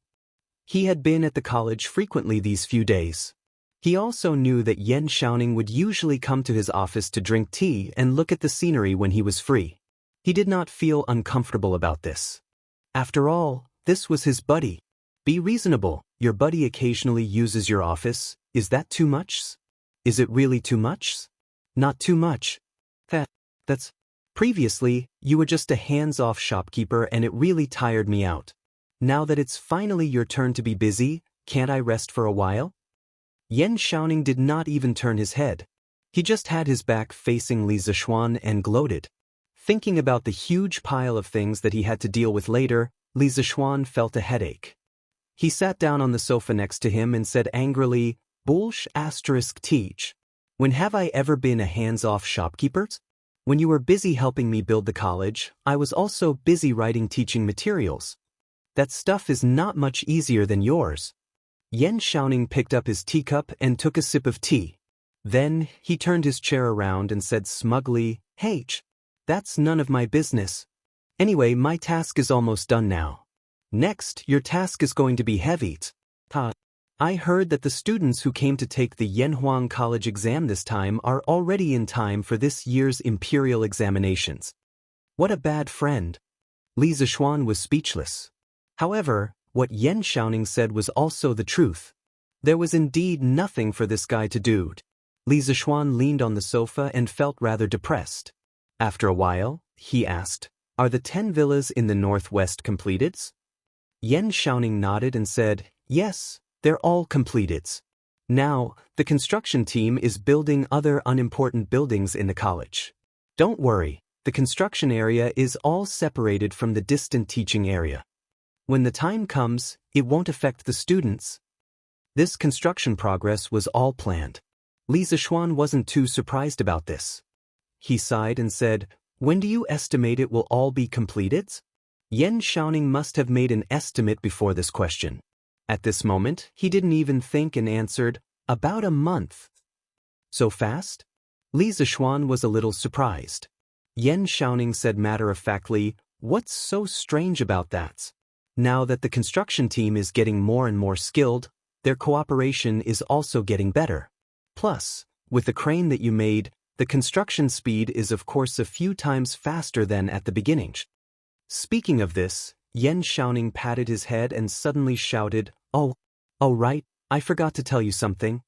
[SPEAKER 1] He had been at the college frequently these few days. He also knew that Yen Xiaoning would usually come to his office to drink tea and look at the scenery when he was free. He did not feel uncomfortable about this. After all, this was his buddy. Be reasonable. Your buddy occasionally uses your office. Is that too much? Is it really too much? Not too much. That's Previously, you were just a hands-off shopkeeper and it really tired me out. Now that it's finally your turn to be busy, can't I rest for a while? Yan Xiaoning did not even turn his head. He just had his back facing Li Zishuan and gloated. Thinking about the huge pile of things that he had to deal with later, Li Zishuan felt a headache. He sat down on the sofa next to him and said angrily, "Teach. When have I ever been a hands-off shopkeeper? When you were busy helping me build the college, I was also busy writing teaching materials. That stuff is not much easier than yours." Yan Xiaoning picked up his teacup and took a sip of tea. Then, he turned his chair around and said smugly, "H. That's none of my business. Anyway, my task is almost done now. Next, your task is going to be heavy. I heard that the students who came to take the Yanhuang College exam this time are already in time for this year's imperial examinations." What a bad friend. Li Zishuan was speechless. However, what Yan Xiaoning said was also the truth. There was indeed nothing for this guy to do. Li Zishuan leaned on the sofa and felt rather depressed. After a while, he asked, "Are the 10 villas in the northwest completed?" Yan Xiaoning nodded and said, "Yes, they're all completed. Now, the construction team is building other unimportant buildings in the college. Don't worry, the construction area is all separated from the distant teaching area. When the time comes, it won't affect the students." This construction progress was all planned. Li Zishuan wasn't too surprised about this. He sighed and said, "When do you estimate it will all be completed?" Yan Xiaoning must have made an estimate before this question. At this moment, he didn't even think and answered, "About a month." So fast? Li Zishuan was a little surprised. Yan Xiaoning said matter-of-factly, "What's so strange about that? Now that the construction team is getting more and more skilled, their cooperation is also getting better. Plus, with the crane that you made, the construction speed is of course a few times faster than at the beginning." Speaking of this, Yan Xiaoning patted his head and suddenly shouted, "Oh right, I forgot to tell you something."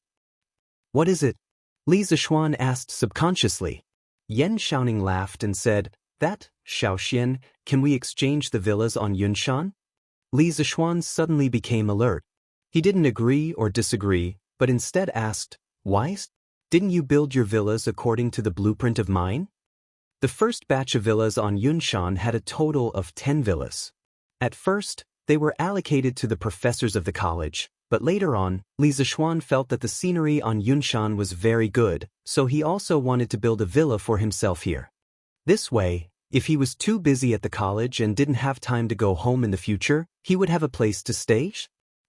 [SPEAKER 1] "What is it?" Li Zishuan asked subconsciously. Yan Xiaoning laughed and said, "That, Xiaoxian, can we exchange the villas on Yunshan?" Li Zishuan suddenly became alert. He didn't agree or disagree, but instead asked, "Why? Didn't you build your villas according to the blueprint of mine?" The first batch of villas on Yunshan had a total of 10 villas. At first, they were allocated to the professors of the college, but later on, Li Zishuan felt that the scenery on Yunshan was very good, so he also wanted to build a villa for himself here. This way, if he was too busy at the college and didn't have time to go home in the future, he would have a place to stay.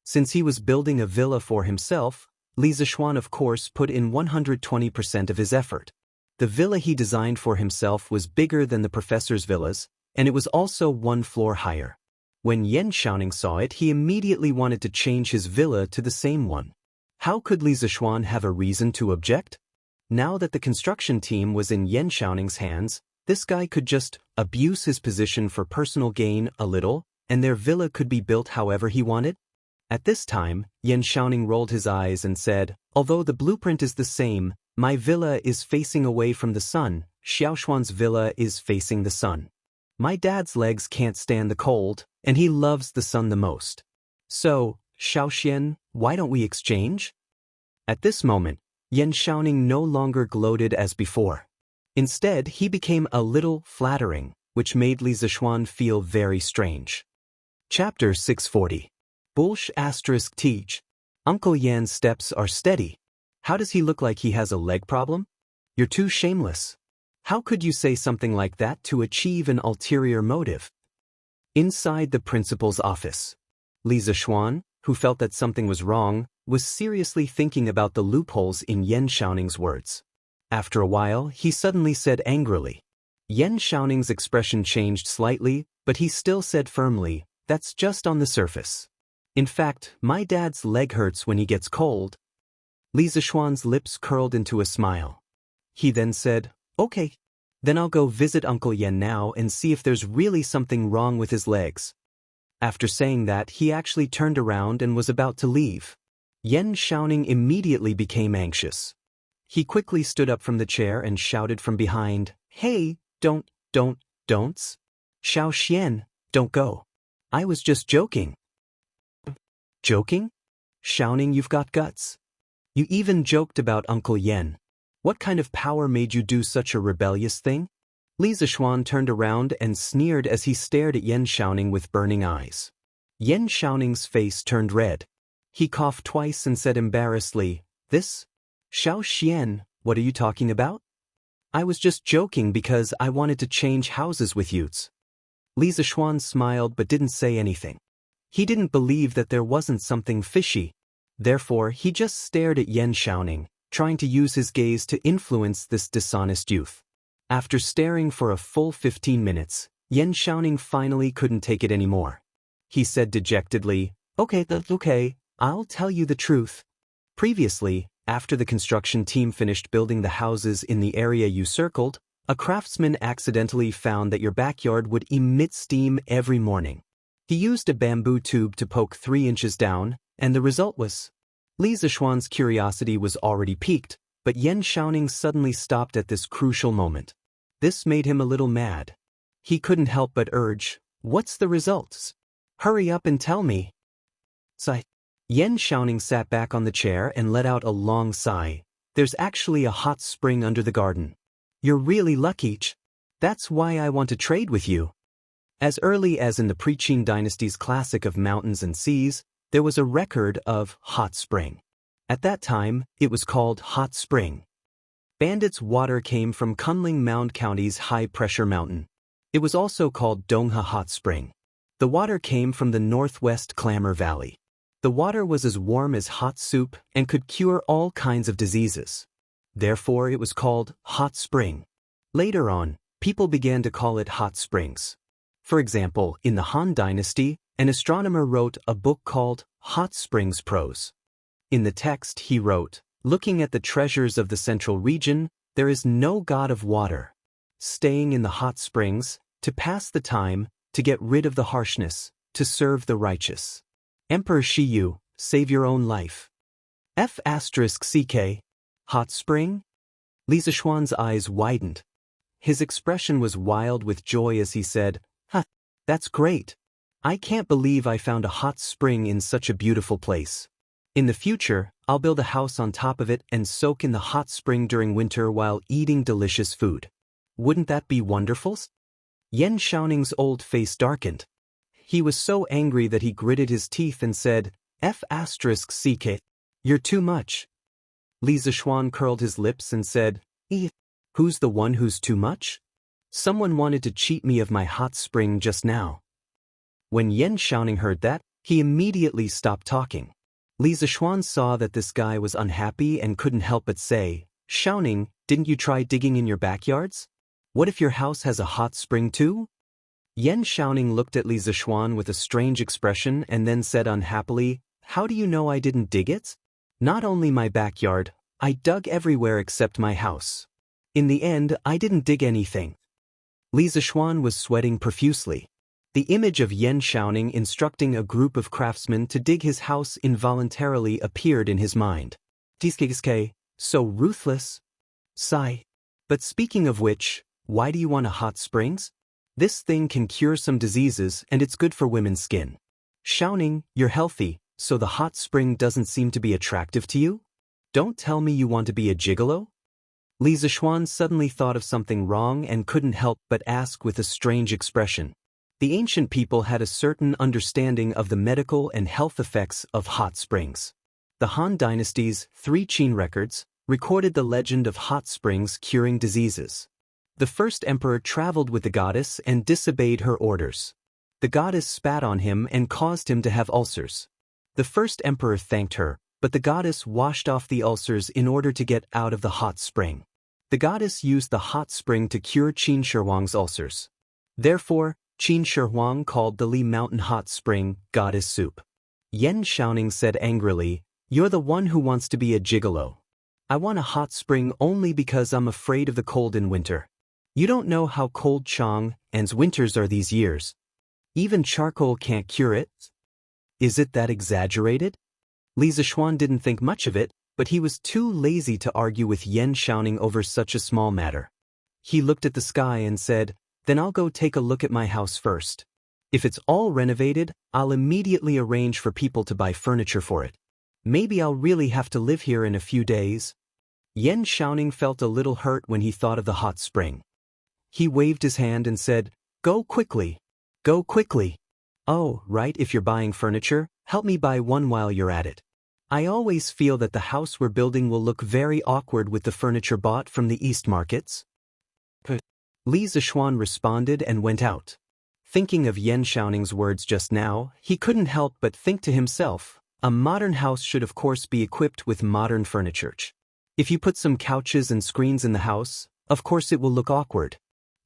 [SPEAKER 1] Since he was building a villa for himself, Li Zishuan of course put in 120% of his effort. The villa he designed for himself was bigger than the professor's villas, and it was also 1 floor higher. When Yan Xiaoning saw it, he immediately wanted to change his villa to the same one. How could Li Zishuan have a reason to object? Now that the construction team was in Yan Xiaoning's hands, this guy could just abuse his position for personal gain a little, and their villa could be built however he wanted. At this time, Yan Xiaoning rolled his eyes and said, "Although the blueprint is the same, my villa is facing away from the sun, Xiaoshuan's villa is facing the sun. My dad's legs can't stand the cold, and he loves the sun the most. So, Xiaoxian, why don't we exchange?" At this moment, Yan Xiaoning no longer gloated as before. Instead, he became a little flattering, which made Li Zishuan feel very strange. Chapter 640. Teach. Uncle Yan's steps are steady. How does he look like he has a leg problem? You're too shameless. How could you say something like that to achieve an ulterior motive? Inside the principal's office, Li Zishuan, who felt that something was wrong, was seriously thinking about the loopholes in Yan Xiaoning's words. After a while, he suddenly said angrily. Yan Xiaoning's expression changed slightly, but he still said firmly, "That's just on the surface. In fact, my dad's leg hurts when he gets cold." Li Zishuan's lips curled into a smile. He then said, "Okay, then I'll go visit Uncle Yan now and see if there's really something wrong with his legs." After saying that, he actually turned around and was about to leave. Yan Xiaoning immediately became anxious. He quickly stood up from the chair and shouted from behind, "Hey, don't Don'ts? Xiao Xian, don't go. I was just joking. Joking? Shouting, you've got guts. You even joked about Uncle Yen. What kind of power made you do such a rebellious thing? Li Zishuan turned around and sneered as he stared at Yen Xiaoning with burning eyes. Yen Xiaoning's face turned red. He coughed twice and said embarrassedly, This? Xiao Xian, what are you talking about? I was just joking because I wanted to change houses with Utes. Li Zishuan smiled but didn't say anything. He didn't believe that there wasn't something fishy. Therefore, he just stared at Yen Xiaoning, trying to use his gaze to influence this dishonest youth. After staring for a full 15 minutes, Yen Xiaoning finally couldn't take it anymore. He said dejectedly, Okay, I'll tell you the truth. Previously, after the construction team finished building the houses in the area you circled, a craftsman accidentally found that your backyard would emit steam every morning. He used a bamboo tube to poke 3 inches down, and the result was... Li Zishuan's curiosity was already piqued, but Yen Xiaoning suddenly stopped at this crucial moment. This made him a little mad. He couldn't help but urge, What's the results? Hurry up and tell me. Sigh. Yen Xiaoning sat back on the chair and let out a long sigh. There's actually a hot spring under the garden. You're really lucky. That's why I want to trade with you. As early as in the pre-Qin dynasty's classic of mountains and seas, there was a record of hot spring. At that time, it was called Hot Spring. Bandit's water came from Kunling Mound County's high-pressure mountain. It was also called Dongha Hot Spring. The water came from the northwest Clamor Valley. The water was as warm as hot soup and could cure all kinds of diseases. Therefore, it was called Hot Spring. Later on, people began to call it hot springs. For example, in the Han Dynasty, an astronomer wrote a book called Hot Springs Prose. In the text, he wrote, Looking at the treasures of the central region, there is no god of water. Staying in the hot springs, to pass the time, to get rid of the harshness, to serve the righteous. Emperor Shiyu, save your own life. F***ck. Hot spring? Li Zishuan's eyes widened. His expression was wild with joy as he said, That's great. I can't believe I found a hot spring in such a beautiful place. In the future, I'll build a house on top of it and soak in the hot spring during winter while eating delicious food. Wouldn't that be wonderful? Yen Xiaoning's old face darkened. He was so angry that he gritted his teeth and said, F***ck. You're too much. Li Zishuan curled his lips and said, Who's the one who's too much? Someone wanted to cheat me of my hot spring just now. When Yen Xiaoning heard that, he immediately stopped talking. Li Zishuan saw that this guy was unhappy and couldn't help but say, Xiaoning, didn't you try digging in your backyards? What if your house has a hot spring too? Yen Xiaoning looked at Li Zishuan with a strange expression and then said unhappily, How do you know I didn't dig it? Not only my backyard, I dug everywhere except my house. In the end, I didn't dig anything. Li Zishuan was sweating profusely. The image of Yen Xiaoning instructing a group of craftsmen to dig his house involuntarily appeared in his mind. Tsk, so ruthless. Sigh. But speaking of which, why do you want a hot springs? This thing can cure some diseases and it's good for women's skin. Xiaoning, you're healthy, so the hot spring doesn't seem to be attractive to you? Don't tell me you want to be a gigolo? Li Zishuan suddenly thought of something wrong and couldn't help but ask with a strange expression. The ancient people had a certain understanding of the medical and health effects of hot springs. The Han Dynasty's 3 Qin records recorded the legend of hot springs curing diseases. The first emperor traveled with the goddess and disobeyed her orders. The goddess spat on him and caused him to have ulcers. The first emperor thanked her, but the goddess washed off the ulcers in order to get out of the hot spring. The goddess used the hot spring to cure Qin Shi Huang's ulcers. Therefore, Qin Shi Huang called the Li Mountain hot spring goddess soup. Yen Xiaoning said angrily, You're the one who wants to be a gigolo. I want a hot spring only because I'm afraid of the cold in winter. You don't know how cold Chang'an's winters are these years. Even charcoal can't cure it. Is it that exaggerated? Li Zishuan didn't think much of it, but he was too lazy to argue with Yen Xiaoning over such a small matter. He looked at the sky and said, Then I'll go take a look at my house first. If it's all renovated, I'll immediately arrange for people to buy furniture for it. Maybe I'll really have to live here in a few days. Yan Xiaoning felt a little hurt when he thought of the hot spring. He waved his hand and said, "Go quickly. Go quickly. Oh, right, if you're buying furniture, help me buy one while you're at it. I always feel that the house we're building will look very awkward with the furniture bought from the East markets." Li Zishuan responded and went out. Thinking of Yan Xiaoning's words just now, he couldn't help but think to himself, a modern house should of course be equipped with modern furniture. If you put some couches and screens in the house, of course it will look awkward.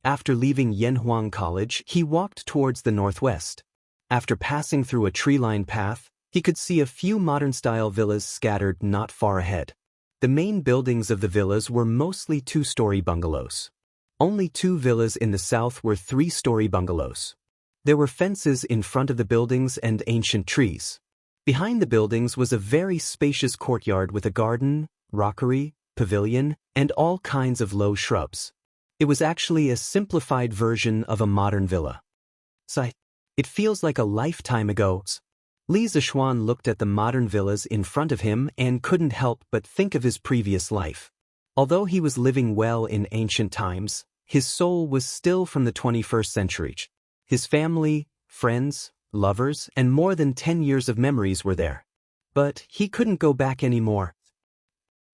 [SPEAKER 1] After leaving Yanhuang College, he walked towards the northwest. After passing through a tree-lined path, he could see a few modern-style villas scattered not far ahead. The main buildings of the villas were mostly two-story bungalows. Only 2 villas in the south were 3-story bungalows. There were fences in front of the buildings and ancient trees. Behind the buildings was a very spacious courtyard with a garden, rockery, pavilion, and all kinds of low shrubs. It was actually a simplified version of a modern villa. It feels like a lifetime ago. Li Zishuan looked at the modern villas in front of him and couldn't help but think of his previous life. Although he was living well in ancient times, his soul was still from the 21st century. His family, friends, lovers, and more than 10 years of memories were there. But he couldn't go back anymore.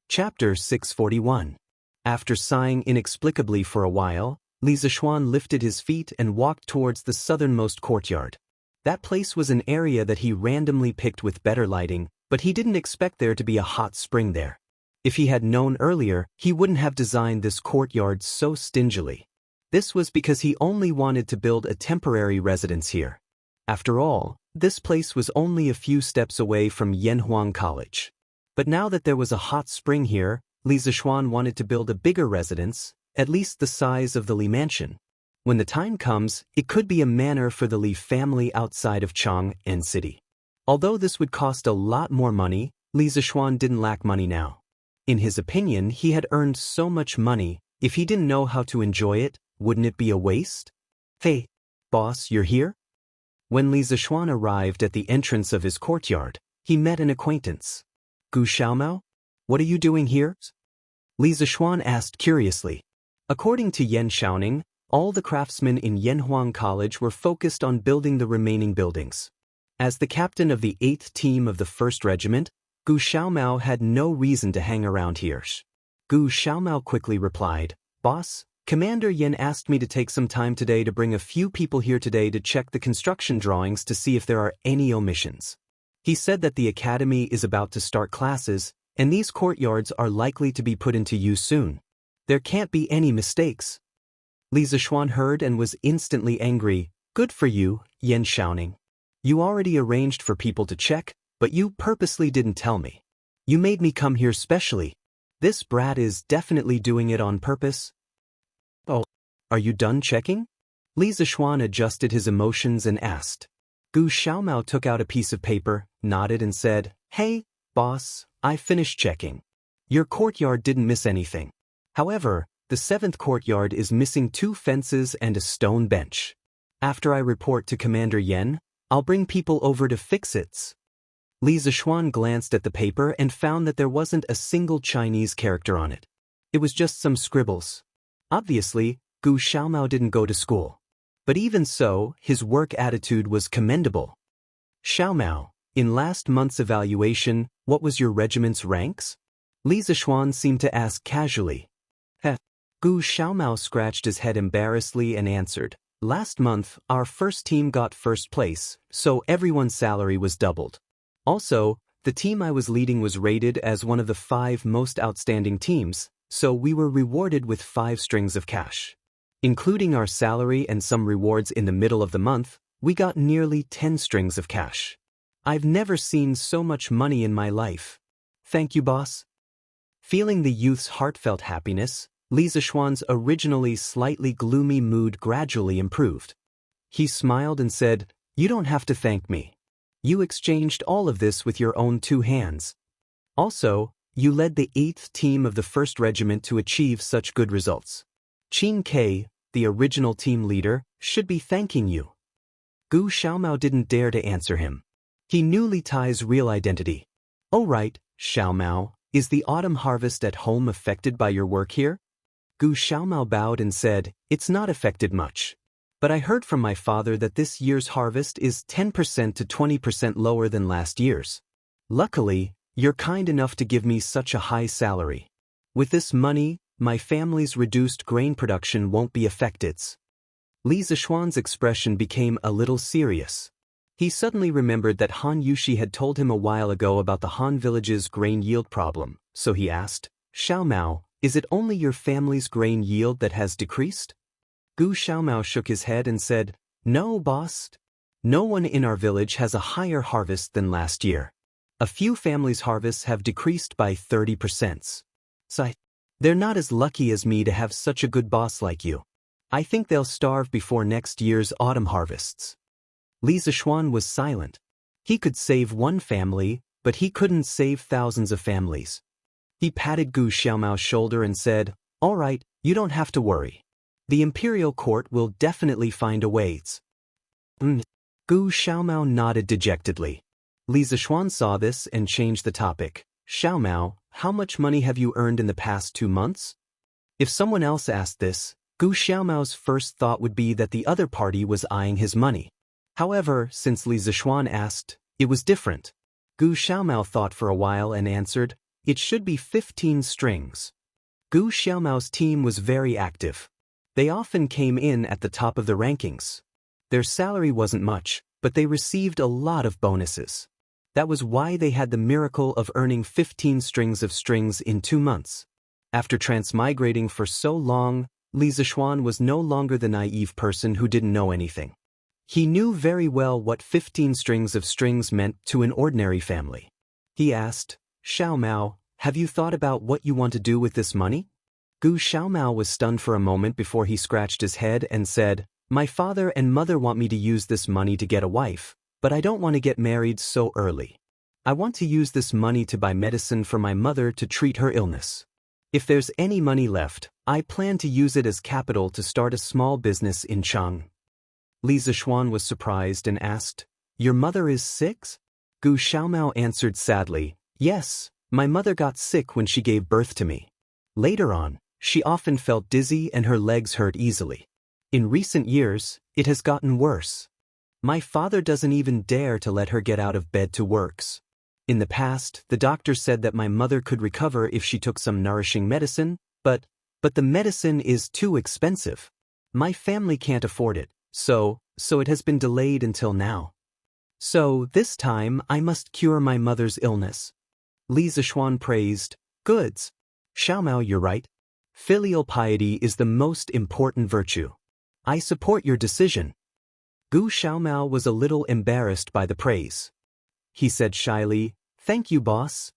[SPEAKER 1] Chapter 641. After sighing inexplicably for a while, Li Zishuan lifted his feet and walked towards the southernmost courtyard. That place was an area that he randomly picked with better lighting, but he didn't expect there to be a hot spring there. If he had known earlier, he wouldn't have designed this courtyard so stingily. This was because he only wanted to build a temporary residence here. After all, this place was only a few steps away from Yanhuang College. But now that there was a hot spring here, Li Zishuan wanted to build a bigger residence, at least the size of the Li mansion. When the time comes, it could be a manor for the Li family outside of Chang'an City. Although this would cost a lot more money, Li Zishuan didn't lack money now. In his opinion, he had earned so much money, if he didn't know how to enjoy it, wouldn't it be a waste? "Hey, boss, you're here?" When Li Zishuan arrived at the entrance of his courtyard, he met an acquaintance. "Gu Xiaomao? What are you doing here?" Li Zishuan asked curiously. According to Yan Xiaoning, all the craftsmen in Yanhuang College were focused on building the remaining buildings. As the captain of the 8th team of the 1st Regiment, Gu Xiaomao had no reason to hang around here. Gu Xiaomao quickly replied, "Boss, Commander Yan asked me to take some time today to bring a few people here today to check the construction drawings to see if there are any omissions. He said that the academy is about to start classes, and these courtyards are likely to be put into use soon. There can't be any mistakes." Li Zishuan heard and was instantly angry. "Good for you, Yan Xiaoning. You already arranged for people to check, but you purposely didn't tell me. You made me come here specially. This brat is definitely doing it on purpose." "Oh, are you done checking?" Li Zishuan adjusted his emotions and asked. Gu Xiaomao took out a piece of paper, nodded and said, "Hey, boss, I finished checking. Your courtyard didn't miss anything. However, the 7th courtyard is missing 2 fences and a stone bench. After I report to Commander Yan, I'll bring people over to fix it." Li Zishuan glanced at the paper and found that there wasn't a single Chinese character on it. It was just some scribbles. Obviously, Gu Xiaomao didn't go to school. But even so, his work attitude was commendable. "Xiaomao, in last month's evaluation, what was your regiment's ranks?" Li Zishuan seemed to ask casually. Gu Xiaomao scratched his head embarrassedly and answered, "Last month, our 1st team got 1st place, so everyone's salary was doubled. Also, the team I was leading was rated as one of the 5 most outstanding teams, so we were rewarded with 5 strings of cash. Including our salary and some rewards in the middle of the month, we got nearly 10 strings of cash. I've never seen so much money in my life. Thank you, boss." Feeling the youth's heartfelt happiness, Li Zishuan's originally slightly gloomy mood gradually improved. He smiled and said, "You don't have to thank me. You exchanged all of this with your own 2 hands. Also, you led the 8th team of the 1st Regiment to achieve such good results. Qin Ke, the original team leader, should be thanking you. Gu Xiaomao didn't dare to answer him. He knew Li Tai's real identity. Oh right, Xiaomao, is the autumn harvest at home affected by your work here? Gu Xiaomao bowed and said, it's not affected much. But I heard from my father that this year's harvest is 10% to 20% lower than last year's. Luckily, you're kind enough to give me such a high salary. With this money, my family's reduced grain production won't be affected. Li Zishuan's expression became a little serious. He suddenly remembered that Han Yushi had told him a while ago about the Han village's grain yield problem, so he asked, Xiaomao, is it only your family's grain yield that has decreased? Gu Xiaomao shook his head and said, no, boss. No one in our village has a higher harvest than last year. A few families' harvests have decreased by 30%. So they're not as lucky as me to have such a good boss like you. I think they'll starve before next year's autumn harvests. Li Zishuan was silent. He could save one family, but he couldn't save thousands of families. He patted Gu Xiaomao's shoulder and said, all right, you don't have to worry. The imperial court will definitely find a way. Gu Xiaomao nodded dejectedly. Li Zishuan saw this and changed the topic. Xiaomao, how much money have you earned in the past 2 months? If someone else asked this, Gu Xiaomao's first thought would be that the other party was eyeing his money. However, since Li Zishuan asked, it was different. Gu Xiaomao thought for a while and answered, it should be 15 strings. Gu Xiaomao's team was very active. They often came in at the top of the rankings. Their salary wasn't much, but they received a lot of bonuses. That was why they had the miracle of earning 15 strings of strings in 2 months. After transmigrating for so long, Li Zishuan was no longer the naive person who didn't know anything. He knew very well what 15 strings of strings meant to an ordinary family. He asked, Xiaomao, have you thought about what you want to do with this money? Gu Xiaomao was stunned for a moment before he scratched his head and said, my father and mother want me to use this money to get a wife, but I don't want to get married so early. I want to use this money to buy medicine for my mother to treat her illness. If there's any money left, I plan to use it as capital to start a small business in Chang. Li Zishuan was surprised and asked, your mother is sick? Gu Xiaomao answered sadly, yes, my mother got sick when she gave birth to me. Later on, she often felt dizzy and her legs hurt easily. In recent years, it has gotten worse. My father doesn't even dare to let her get out of bed to work. In the past, the doctor said that my mother could recover if she took some nourishing medicine, but the medicine is too expensive. My family can't afford it, so it has been delayed until now. So this time I must cure my mother's illness. Li Zishuan praised, goods. Xiaomao, you're right. Filial piety is the most important virtue. I support your decision. Gu Xiaomao was a little embarrassed by the praise. He said shyly, thank you, boss.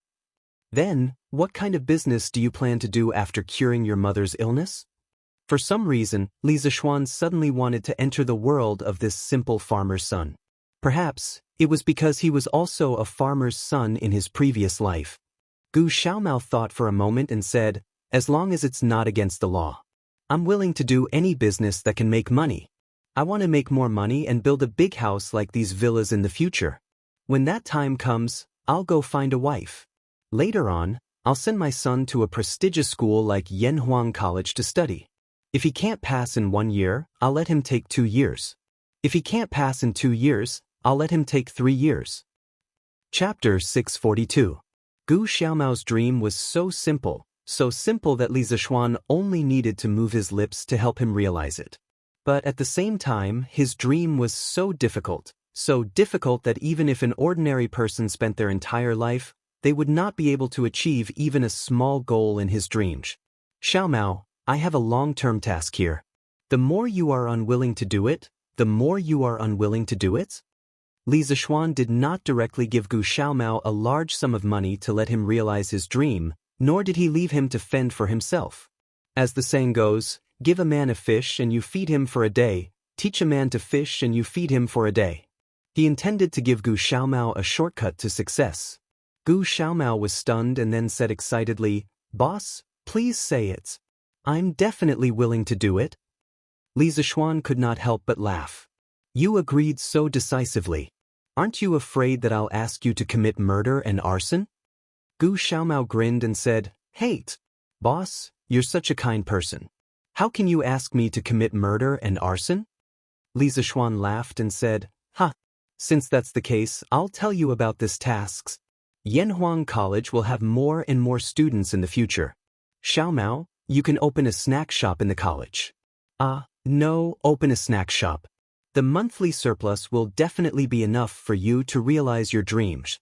[SPEAKER 1] Then, what kind of business do you plan to do after curing your mother's illness? For some reason, Li Zishuan suddenly wanted to enter the world of this simple farmer's son. Perhaps, it was because he was also a farmer's son in his previous life. Gu Xiaomao thought for a moment and said, as long as it's not against the law. I'm willing to do any business that can make money. I want to make more money and build a big house like these villas in the future. When that time comes, I'll go find a wife. Later on, I'll send my son to a prestigious school like Yanhuang College to study. If he can't pass in 1 year, I'll let him take 2 years. If he can't pass in 2 years, I'll let him take 3 years. Chapter 642. Gu Xiaomao's dream was so simple that Li Zishuan only needed to move his lips to help him realize it. But at the same time, his dream was so difficult that even if an ordinary person spent their entire life, they would not be able to achieve even a small goal in his dreams. Xiaomao, I have a long-term task here. The more you are unwilling to do it, the more you are unwilling to do it? Li Zishuan did not directly give Gu Xiaomao a large sum of money to let him realize his dream, nor did he leave him to fend for himself. As the saying goes, give a man a fish and you feed him for a day, teach a man to fish and you feed him for a day. He intended to give Gu Xiaomao a shortcut to success. Gu Xiaomao was stunned and then said excitedly, Boss, please say it. I'm definitely willing to do it. Li Zishuan could not help but laugh. You agreed so decisively. Aren't you afraid that I'll ask you to commit murder and arson? Gu Xiaomao grinned and said, Hate. Boss, you're such a kind person. How can you ask me to commit murder and arson? Li Zishuan laughed and said, Since that's the case, I'll tell you about this tasks. Yanhuang College will have more and more students in the future. Xiaomao, you can open a snack shop in the college. No, open a snack shop. The monthly surplus will definitely be enough for you to realize your dreams.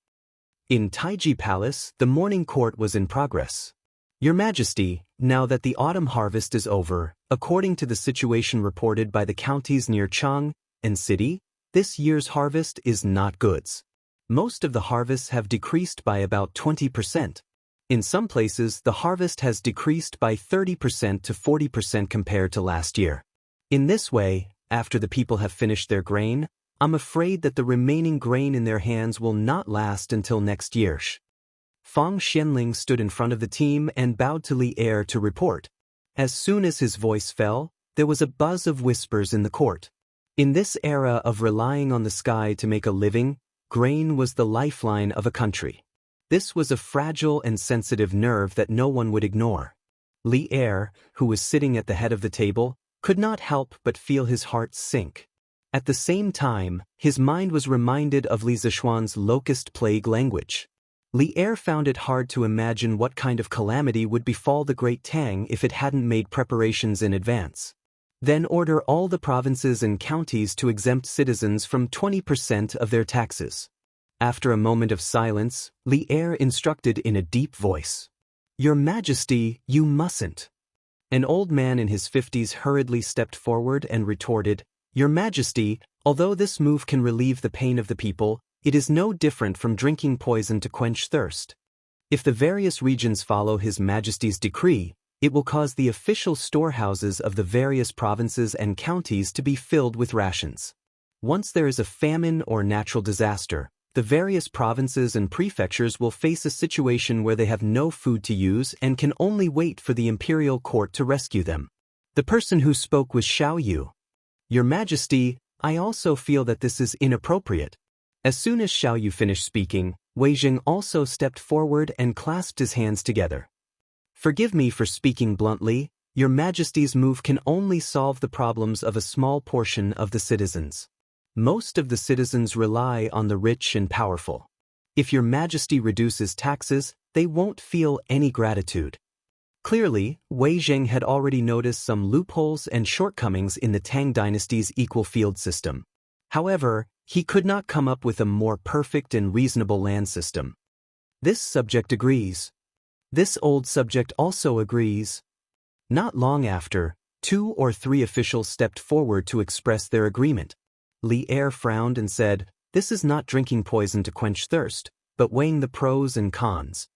[SPEAKER 1] In Taiji Palace, the morning court was in progress. Your Majesty, now that the autumn harvest is over, according to the situation reported by the counties near Chang and City, this year's harvest is not goods. Most of the harvests have decreased by about 20%. In some places, the harvest has decreased by 30% to 40% compared to last year. In this way, after the people have finished their grain, I'm afraid that the remaining grain in their hands will not last until next year. Fang Xianling stood in front of the team and bowed to Li Er to report. As soon as his voice fell, there was a buzz of whispers in the court. In this era of relying on the sky to make a living, grain was the lifeline of a country. This was a fragile and sensitive nerve that no one would ignore. Li Er, who was sitting at the head of the table, could not help but feel his heart sink. At the same time, his mind was reminded of Li Zishuan's locust plague language. Li Er found it hard to imagine what kind of calamity would befall the Great Tang if it hadn't made preparations in advance. Then order all the provinces and counties to exempt citizens from 20% of their taxes. After a moment of silence, Li Er instructed in a deep voice. Your Majesty, you mustn't. An old man in his 50s hurriedly stepped forward and retorted, Your Majesty, although this move can relieve the pain of the people, it is no different from drinking poison to quench thirst. If the various regions follow His Majesty's decree, it will cause the official storehouses of the various provinces and counties to be filled with rations. Once there is a famine or natural disaster, the various provinces and prefectures will face a situation where they have no food to use and can only wait for the imperial court to rescue them. The person who spoke was Xiao Yu. Your Majesty, I also feel that this is inappropriate. As soon as Xiao Yu finished speaking, Wei Jing also stepped forward and clasped his hands together. Forgive me for speaking bluntly, Your Majesty's move can only solve the problems of a small portion of the citizens. Most of the citizens rely on the rich and powerful. If Your Majesty reduces taxes, they won't feel any gratitude. Clearly, Wei Zheng had already noticed some loopholes and shortcomings in the Tang dynasty's equal field system. However, he could not come up with a more perfect and reasonable land system. This subject agrees. This old subject also agrees. Not long after, 2 or 3 officials stepped forward to express their agreement. Li Er frowned and said, This is not drinking poison to quench thirst, but weighing the pros and cons.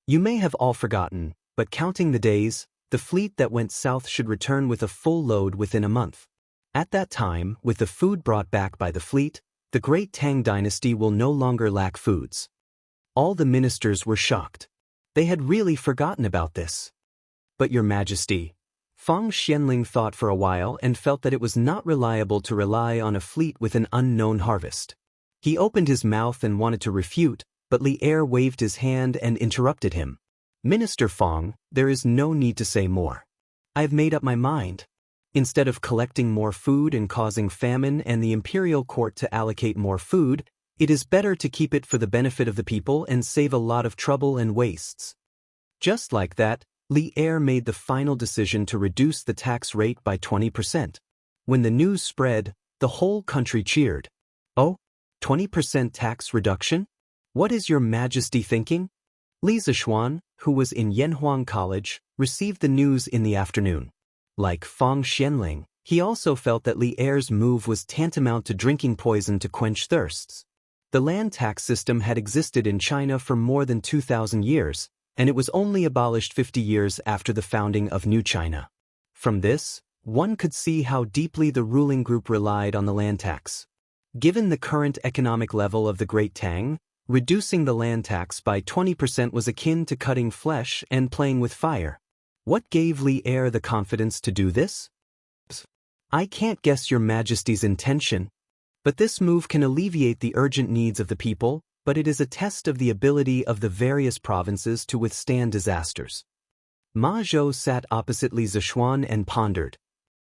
[SPEAKER 1] You may have all forgotten, but counting the days, the fleet that went south should return with a full load within a month. At that time, with the food brought back by the fleet, the Great Tang dynasty will no longer lack foods. All the ministers were shocked. They had really forgotten about this. But Your Majesty, Fang Xianling thought for a while and felt that it was not reliable to rely on a fleet with an unknown harvest. He opened his mouth and wanted to refute, but Li Er waved his hand and interrupted him. Minister Fang, there is no need to say more. I have made up my mind. Instead of collecting more food and causing famine and the imperial court to allocate more food, it is better to keep it for the benefit of the people and save a lot of trouble and wastes. Just like that, Li Er made the final decision to reduce the tax rate by 20%. When the news spread, the whole country cheered. Oh, 20% tax reduction? What is Your Majesty thinking? Li Zishuan, who was in Yanhuang College, received the news in the afternoon. Like Fang Xianling, he also felt that Li Er's move was tantamount to drinking poison to quench thirsts. The land tax system had existed in China for more than 2,000 years, and it was only abolished 50 years after the founding of New China. From this, one could see how deeply the ruling group relied on the land tax. Given the current economic level of the Great Tang, reducing the land tax by 20% was akin to cutting flesh and playing with fire. What gave Li Er the confidence to do this? I can't guess your majesty's intention, but this move can alleviate the urgent needs of the people, but it is a test of the ability of the various provinces to withstand disasters. Ma Zhou sat opposite Li Zishuan and pondered.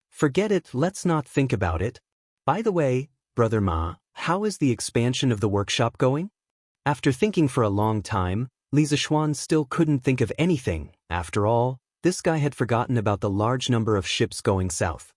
[SPEAKER 1] Forget it, let's not think about it. By the way, Brother Ma, how is the expansion of the workshop going? After thinking for a long time, Li Zishuan still couldn't think of anything. After all, this guy had forgotten about the large number of ships going south.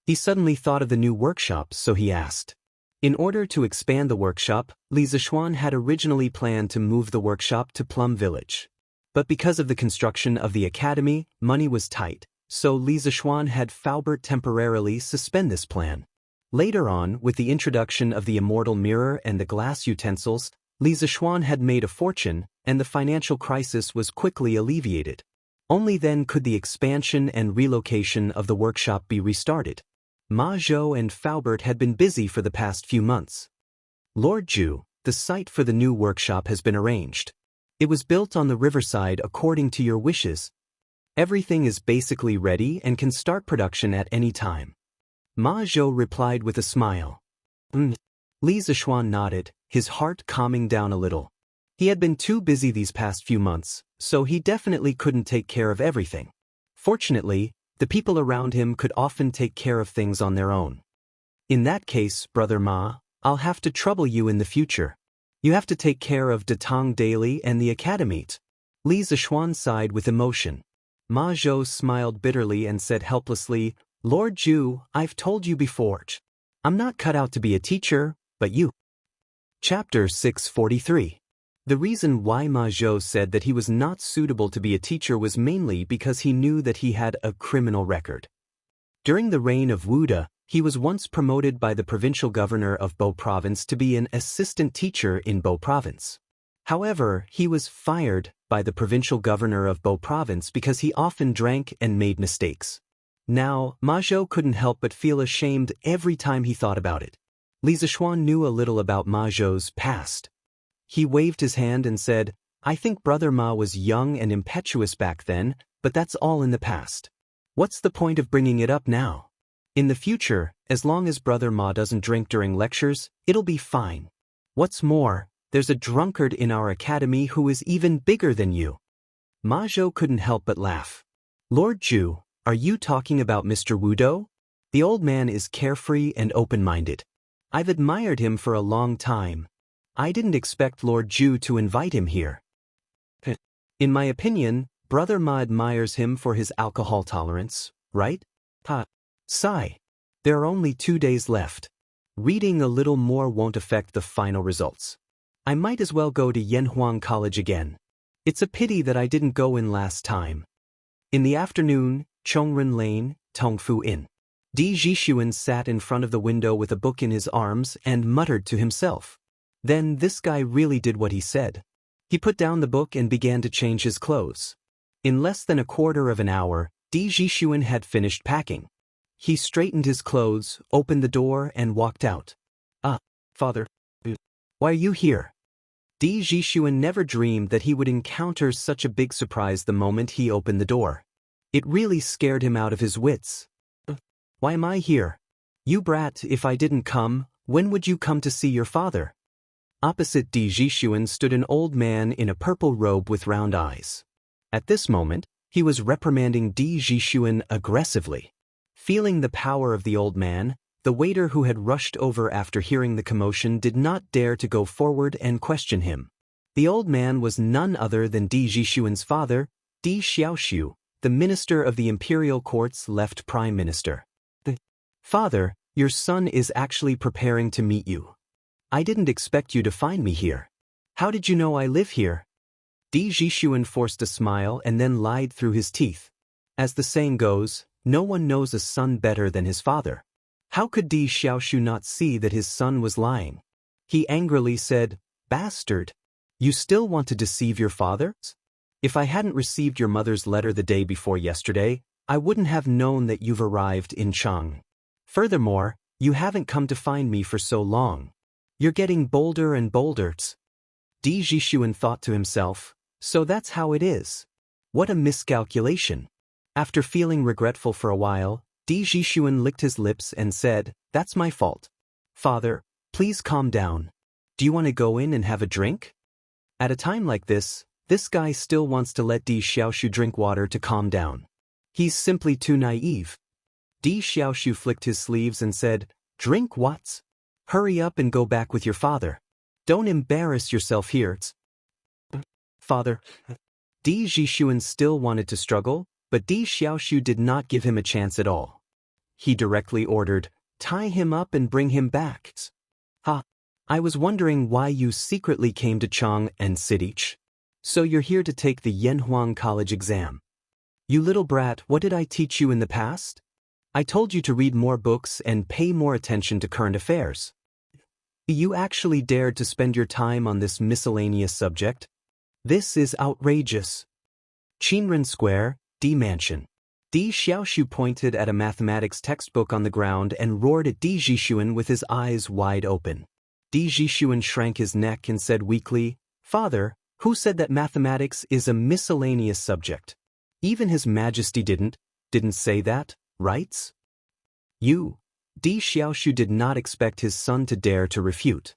[SPEAKER 1] He suddenly thought of the new workshop, so he asked. In order to expand the workshop, Li Zishuan had originally planned to move the workshop to Plum Village. But because of the construction of the academy, money was tight, so Li Zishuan had Faubert temporarily suspend this plan. Later on, with the introduction of the immortal mirror and the glass utensils, Li Zishuan had made a fortune, and the financial crisis was quickly alleviated. Only then could the expansion and relocation of the workshop be restarted. Ma Zhou and Faubert had been busy for the past few months. Lord Zhu, the site for the new workshop has been arranged. It was built on the riverside according to your wishes. Everything is basically ready and can start production at any time. Ma Zhou replied with a smile. Li Zishuan nodded, his heart calming down a little. He had been too busy these past few months, so he definitely couldn't take care of everything. Fortunately, the people around him could often take care of things on their own. In that case, Brother Ma, I'll have to trouble you in the future. You have to take care of Datang Daily and the academy. Li Zishuan sighed with emotion. Ma Zhou smiled bitterly and said helplessly, Lord Zhu, I've told you before. I'm not cut out to be a teacher, but you. Chapter 643. The reason why Ma Zhou said that he was not suitable to be a teacher was mainly because he knew that he had a criminal record. During the reign of Wuda, he was once promoted by the provincial governor of Bo Province to be an assistant teacher in Bo Province. However, he was fired by the provincial governor of Bo Province because he often drank and made mistakes. Now, Ma Zhou couldn't help but feel ashamed every time he thought about it. Li Zishuan knew a little about Ma Zhou's past. He waved his hand and said, I think Brother Ma was young and impetuous back then, but that's all in the past. What's the point of bringing it up now? In the future, as long as Brother Ma doesn't drink during lectures, it'll be fine. What's more, there's a drunkard in our academy who is even bigger than you. Ma Zhou couldn't help but laugh. Lord Zhu, are you talking about Mr. Wudo? The old man is carefree and open-minded. I've admired him for a long time. I didn't expect Lord Zhu to invite him here. In my opinion, Brother Ma admires him for his alcohol tolerance, right? Sigh. There are only 2 days left. Reading a little more won't affect the final results. I might as well go to Yanhuang College again. It's a pity that I didn't go in last time. In the afternoon, Chongren Lane, Tongfu Inn. Di Zhishuan sat in front of the window with a book in his arms and muttered to himself. Then this guy really did what he said. He put down the book and began to change his clothes. In less than a quarter of an hour, Di Zhishuan had finished packing. He straightened his clothes, opened the door, and walked out. Father. Why are you here? Di Zhishuan never dreamed that he would encounter such a big surprise the moment he opened the door. It really scared him out of his wits. Why am I here? You brat, if I didn't come, when would you come to see your father? Opposite Di Zhishuan stood an old man in a purple robe with round eyes. At this moment, he was reprimanding Di Zhishuan aggressively. Feeling the power of the old man, the waiter who had rushed over after hearing the commotion did not dare to go forward and question him. The old man was none other than Di Zhishuan's father, Di Xiaoxiu, the minister of the imperial court's left prime minister. Father, your son is actually preparing to meet you. I didn't expect you to find me here. How did you know I live here? Di Zhishuan forced a smile and then lied through his teeth. As the saying goes, no one knows a son better than his father. How could Di Xiaoxiu not see that his son was lying? He angrily said, Bastard! You still want to deceive your father? If I hadn't received your mother's letter the day before yesterday, I wouldn't have known that you've arrived in Chang. Furthermore, you haven't come to find me for so long. You're getting bolder and bolder. Di Zhishuan thought to himself, so that's how it is. What a miscalculation. After feeling regretful for a while, Di Jixuan licked his lips and said, "That's my fault. Father, please calm down. Do you want to go in and have a drink?" At a time like this guy still wants to let Di Xiaoshu drink water to calm down. He's simply too naive. Di Xiaoshu flicked his sleeves and said, "Drink what? Hurry up and go back with your father. Don't embarrass yourself here." Father. Di Jixuan still wanted to struggle, but Di Xiaoshu did not give him a chance at all. He directly ordered, "Tie him up and bring him back." "Ha! I was wondering why you secretly came to Chang and Sidich. So you're here to take the Yanhuang College exam. You little brat, what did I teach you in the past? I told you to read more books and pay more attention to current affairs. You actually dared to spend your time on this miscellaneous subject? This is outrageous." Qinren Square, D Mansion. Di Xiaoshu pointed at a mathematics textbook on the ground and roared at Di Jixuan with his eyes wide open. Di Jixuan shrank his neck and said weakly, "Father, who said that mathematics is a miscellaneous subject? Even His Majesty didn't say that, right?" You. Di Xiaoshu did not expect his son to dare to refute.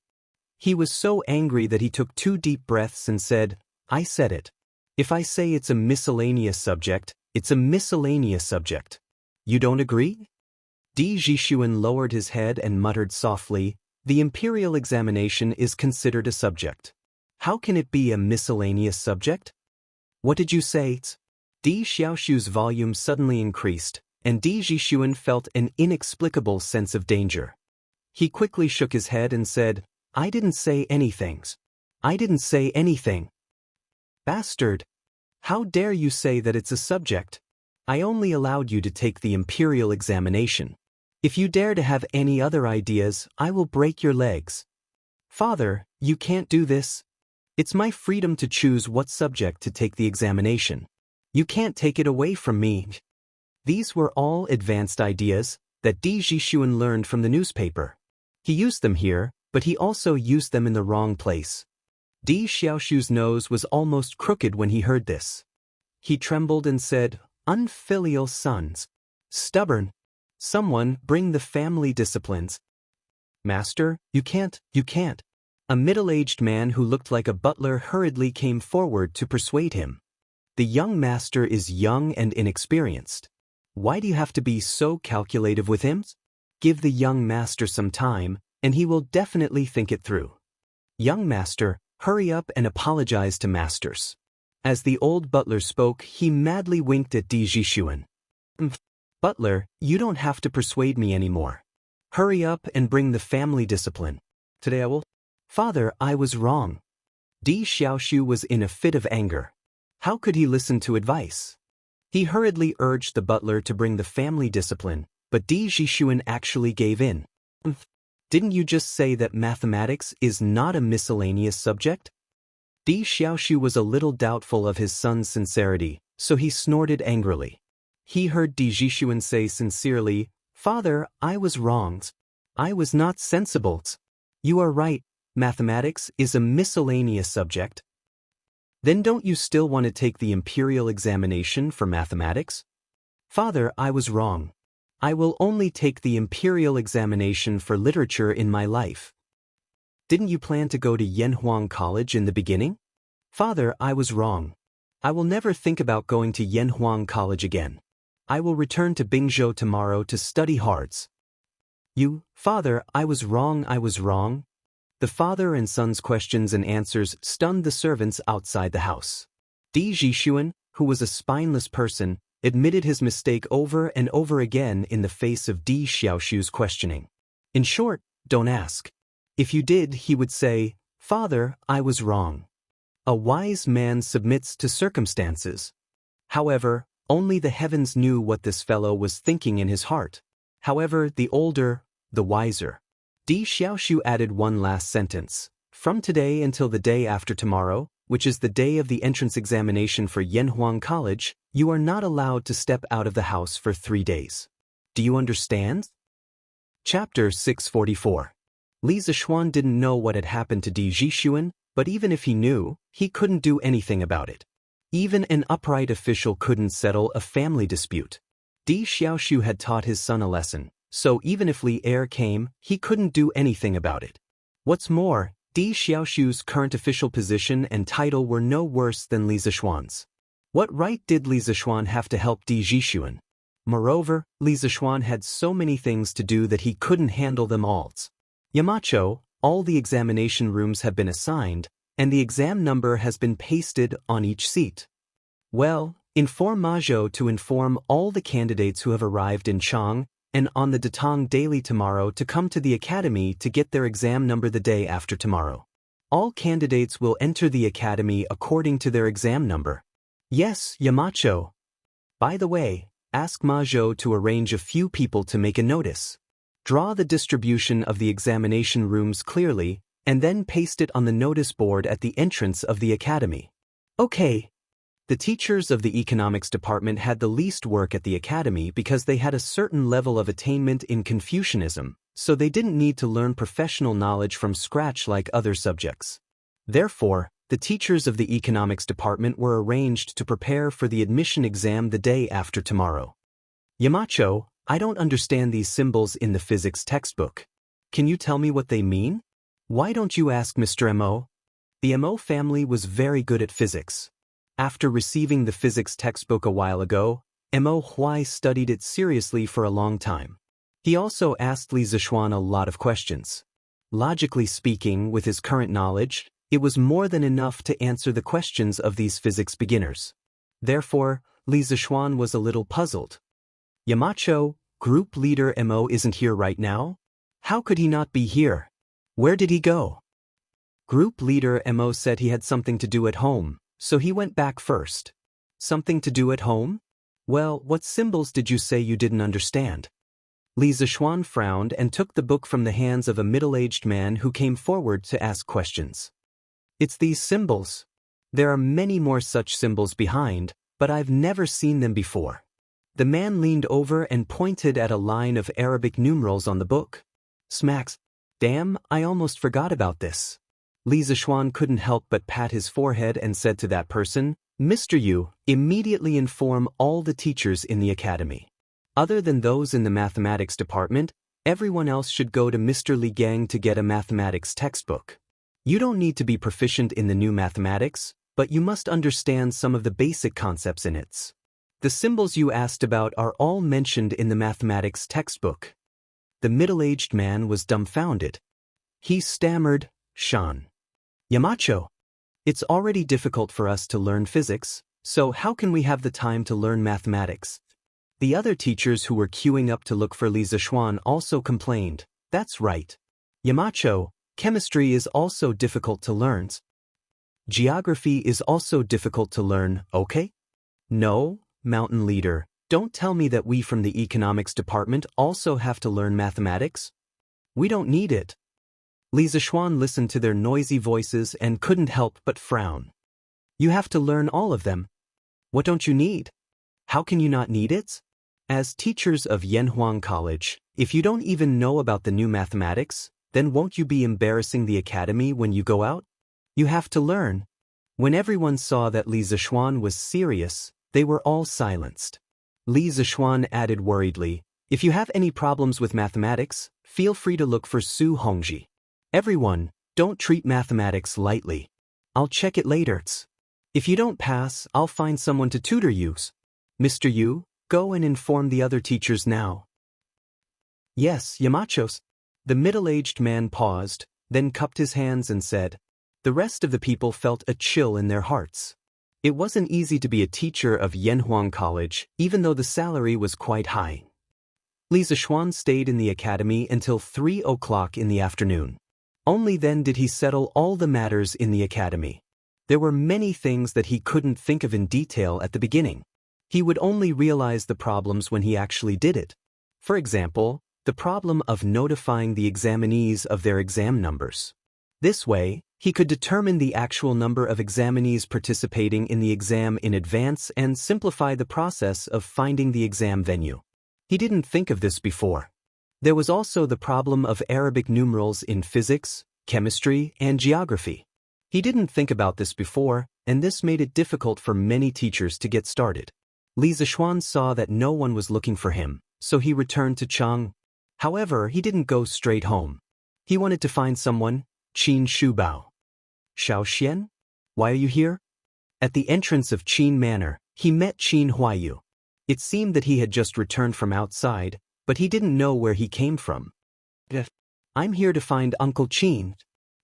[SPEAKER 1] He was so angry that he took 2 deep breaths and said, "I said it. If I say it's a miscellaneous subject, it's a miscellaneous subject. You don't agree?" Di Jixuan lowered his head and muttered softly, "The imperial examination is considered a subject. How can it be a miscellaneous subject?" "What did you say?" Di Xiaoshu's volume suddenly increased, and Di Jixuan felt an inexplicable sense of danger. He quickly shook his head and said, "I didn't say anything. I didn't say anything." "Bastard! How dare you say that it's a subject? I only allowed you to take the imperial examination. If you dare to have any other ideas, I will break your legs." "Father, you can't do this. It's my freedom to choose what subject to take the examination. You can't take it away from me." These were all advanced ideas that Di Jixuan learned from the newspaper. He used them here, but he also used them in the wrong place. Di Xiaoshu's nose was almost crooked when he heard this. He trembled and said, "Unfilial sons. Stubborn. Someone bring the family disciplines." "Master, you can't. A middle-aged man who looked like a butler hurriedly came forward to persuade him. "The young master is young and inexperienced. Why do you have to be so calculative with him? Give the young master some time, and he will definitely think it through. Young master, hurry up and apologize to masters." As the old butler spoke, he madly winked at Di Jixuan. "Butler, you don't have to persuade me anymore. Hurry up and bring the family discipline. Today I will." "Father, I was wrong." Di Xiaoshu was in a fit of anger. How could he listen to advice? He hurriedly urged the butler to bring the family discipline, but Di Jixuan actually gave in. "Didn't you just say that mathematics is not a miscellaneous subject?" Di Xiaoshu was a little doubtful of his son's sincerity, so he snorted angrily. He heard Di Jixuan say sincerely, "Father, I was wrong. I was not sensible. You are right, mathematics is a miscellaneous subject." "Then don't you still want to take the imperial examination for mathematics?" "Father, I was wrong. I will only take the imperial examination for literature in my life." "Didn't you plan to go to Yanhuang College in the beginning?" "Father, I was wrong. I will never think about going to Yanhuang College again. I will return to Bingzhou tomorrow to study hard." Father, I was wrong. The father and son's questions and answers stunned the servants outside the house. Di Jixuan, who was a spineless person, admitted his mistake over and over again in the face of Di Xiaoshu's questioning. In short, don't ask. If you did, he would say, "Father, I was wrong." A wise man submits to circumstances. However, only the heavens knew what this fellow was thinking in his heart. However, the older, the wiser. Di Xiaoshu added one last sentence. "From today until the day after tomorrow, which is the day of the entrance examination for Yanhuang College, you are not allowed to step out of the house for 3 days. Do you understand?" Chapter 644. Li Zixuan didn't know what had happened to Di Jixuan, but even if he knew, he couldn't do anything about it. Even an upright official couldn't settle a family dispute. Di Xiaoshu had taught his son a lesson, so even if Li Er came, he couldn't do anything about it. What's more, Di Xiaoshu's current official position and title were no worse than Li Zishuan's. What right did Li Zishuan have to help Di Zishuan? Moreover, Li Zishuan had so many things to do that he couldn't handle them all. Yamacho, all the examination rooms have been assigned, and the exam number has been pasted on each seat. Well, inform Majo to inform all the candidates who have arrived in Chang and on the Datang daily tomorrow to come to the academy to get their exam number the day after tomorrow. All candidates will enter the academy according to their exam number. Yes, Yamacho. By the way, ask Majo to arrange a few people to make a notice. Draw the distribution of the examination rooms clearly, and then paste it on the notice board at the entrance of the academy. Okay. The teachers of the economics department had the least work at the academy because they had a certain level of attainment in Confucianism, so they didn't need to learn professional knowledge from scratch like other subjects. Therefore, the teachers of the economics department were arranged to prepare for the admission exam the day after tomorrow. Yamacho, I don't understand these symbols in the physics textbook. Can you tell me what they mean? Why don't you ask Mr. Mo? The Mo family was very good at physics. After receiving the physics textbook a while ago, Mo Huai studied it seriously for a long time. He also asked Li Zishuan a lot of questions. Logically speaking, with his current knowledge, it was more than enough to answer the questions of these physics beginners. Therefore, Li Zishuan was a little puzzled. Yamacho, group leader Mo isn't here right now? How could he not be here? Where did he go? Group leader Mo said he had something to do at home, so he went back first. Something to do at home? Well, what symbols did you say you didn't understand? Li Zishuan frowned and took the book from the hands of a middle-aged man who came forward to ask questions. It's these symbols. There are many more such symbols behind, but I've never seen them before. The man leaned over and pointed at a line of Arabic numerals on the book. Smacks. Damn, I almost forgot about this. Li Zishuan couldn't help but pat his forehead and said to that person, Mr. Yu, immediately inform all the teachers in the academy. Other than those in the mathematics department, everyone else should go to Mr. Li Gang to get a mathematics textbook. You don't need to be proficient in the new mathematics, but you must understand some of the basic concepts in it. The symbols you asked about are all mentioned in the mathematics textbook. The middle-aged man was dumbfounded. He stammered, Shan. Yamacho. It's already difficult for us to learn physics, so how can we have the time to learn mathematics? The other teachers who were queuing up to look for Li Zishuan also complained. That's right. Yamacho, chemistry is also difficult to learn. Geography is also difficult to learn, okay? No, mountain leader, don't tell me that we from the economics department also have to learn mathematics. We don't need it. Li Zishuan listened to their noisy voices and couldn't help but frown. You have to learn all of them. What don't you need? How can you not need it? As teachers of Yanhuang College, if you don't even know about the new mathematics, then won't you be embarrassing the academy when you go out? You have to learn. When everyone saw that Li Zishuan was serious, they were all silenced. Li Zishuan added worriedly, if you have any problems with mathematics, feel free to look for Su Hongji. Everyone, don't treat mathematics lightly. I'll check it later. If you don't pass, I'll find someone to tutor you. Mr. Yu, go and inform the other teachers now. Yes, Yamachos. The middle-aged man paused, then cupped his hands and said. The rest of the people felt a chill in their hearts. It wasn't easy to be a teacher of Yanhuang College, even though the salary was quite high. Li Zishuan stayed in the academy until 3 o'clock in the afternoon. Only then did he settle all the matters in the academy. There were many things that he couldn't think of in detail at the beginning. He would only realize the problems when he actually did it. For example, the problem of notifying the examinees of their exam numbers. This way, he could determine the actual number of examinees participating in the exam in advance and simplify the process of finding the exam venue. He didn't think of this before. There was also the problem of Arabic numerals in physics, chemistry, and geography. He didn't think about this before, and this made it difficult for many teachers to get started. Li Zishuan saw that no one was looking for him, so he returned to Chang. However, he didn't go straight home. He wanted to find someone, Qin Shubao. Xiao Xian? Why are you here? At the entrance of Qin Manor, he met Qin Huayu. It seemed that he had just returned from outside, but he didn't know where he came from. I'm here to find Uncle Qin.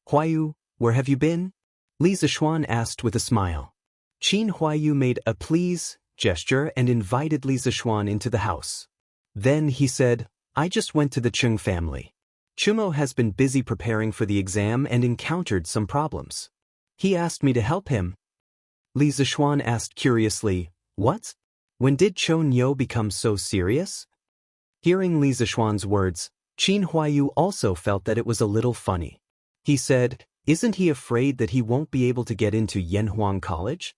[SPEAKER 1] Huayu, where have you been? Li Zishuan asked with a smile. Qin Huayu made a please gesture and invited Li Zishuan into the house. Then he said, I just went to the Chung family. Chumo has been busy preparing for the exam and encountered some problems. He asked me to help him. Li Zishuan asked curiously, what? When did Cho Nyo become so serious? Hearing Li Zishuan's words, Qin Huayu also felt that it was a little funny. He said, isn't he afraid that he won't be able to get into Yanhuang College?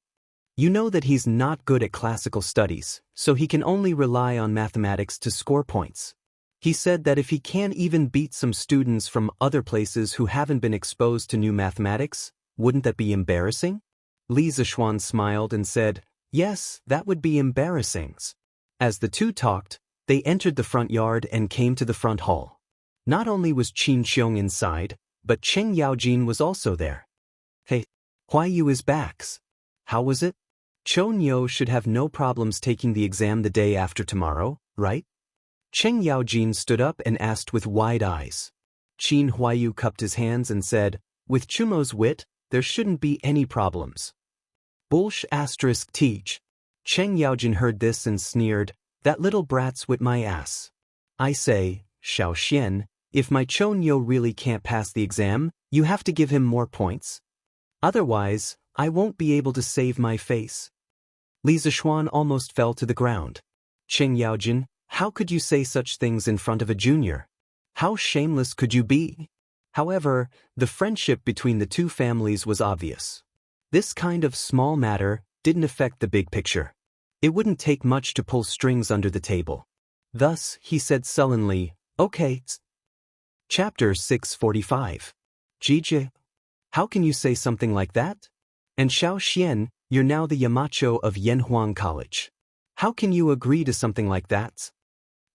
[SPEAKER 1] You know that he's not good at classical studies, so he can only rely on mathematics to score points. He said that if he can't even beat some students from other places who haven't been exposed to new mathematics, wouldn't that be embarrassing? Li Zishuan smiled and said, yes, that would be embarrassing. As the two talked, they entered the front yard and came to the front hall. Not only was Qin Xiong inside, but Cheng Yaojin was also there. Hey, Huayu is back. How was it? Cho Nyo should have no problems taking the exam the day after tomorrow, right? Cheng Yaojin stood up and asked with wide eyes. Qin Huayu cupped his hands and said, with Chumo's wit, there shouldn't be any problems. Bullsh * teach. Cheng Yaojin heard this and sneered, that little brat's wit my ass. I say, Xiao Xian, if my Cho Nyo really can't pass the exam, you have to give him more points. Otherwise, I won't be able to save my face. Li Zishuan almost fell to the ground. Cheng Yaojin, how could you say such things in front of a junior? How shameless could you be? However, the friendship between the two families was obvious. This kind of small matter didn't affect the big picture. It wouldn't take much to pull strings under the table. Thus, he said sullenly, okay. Chapter 645. Jiji, how can you say something like that? And Xiao Xian, you're now the Yamacho of Yanhuang College. How can you agree to something like that?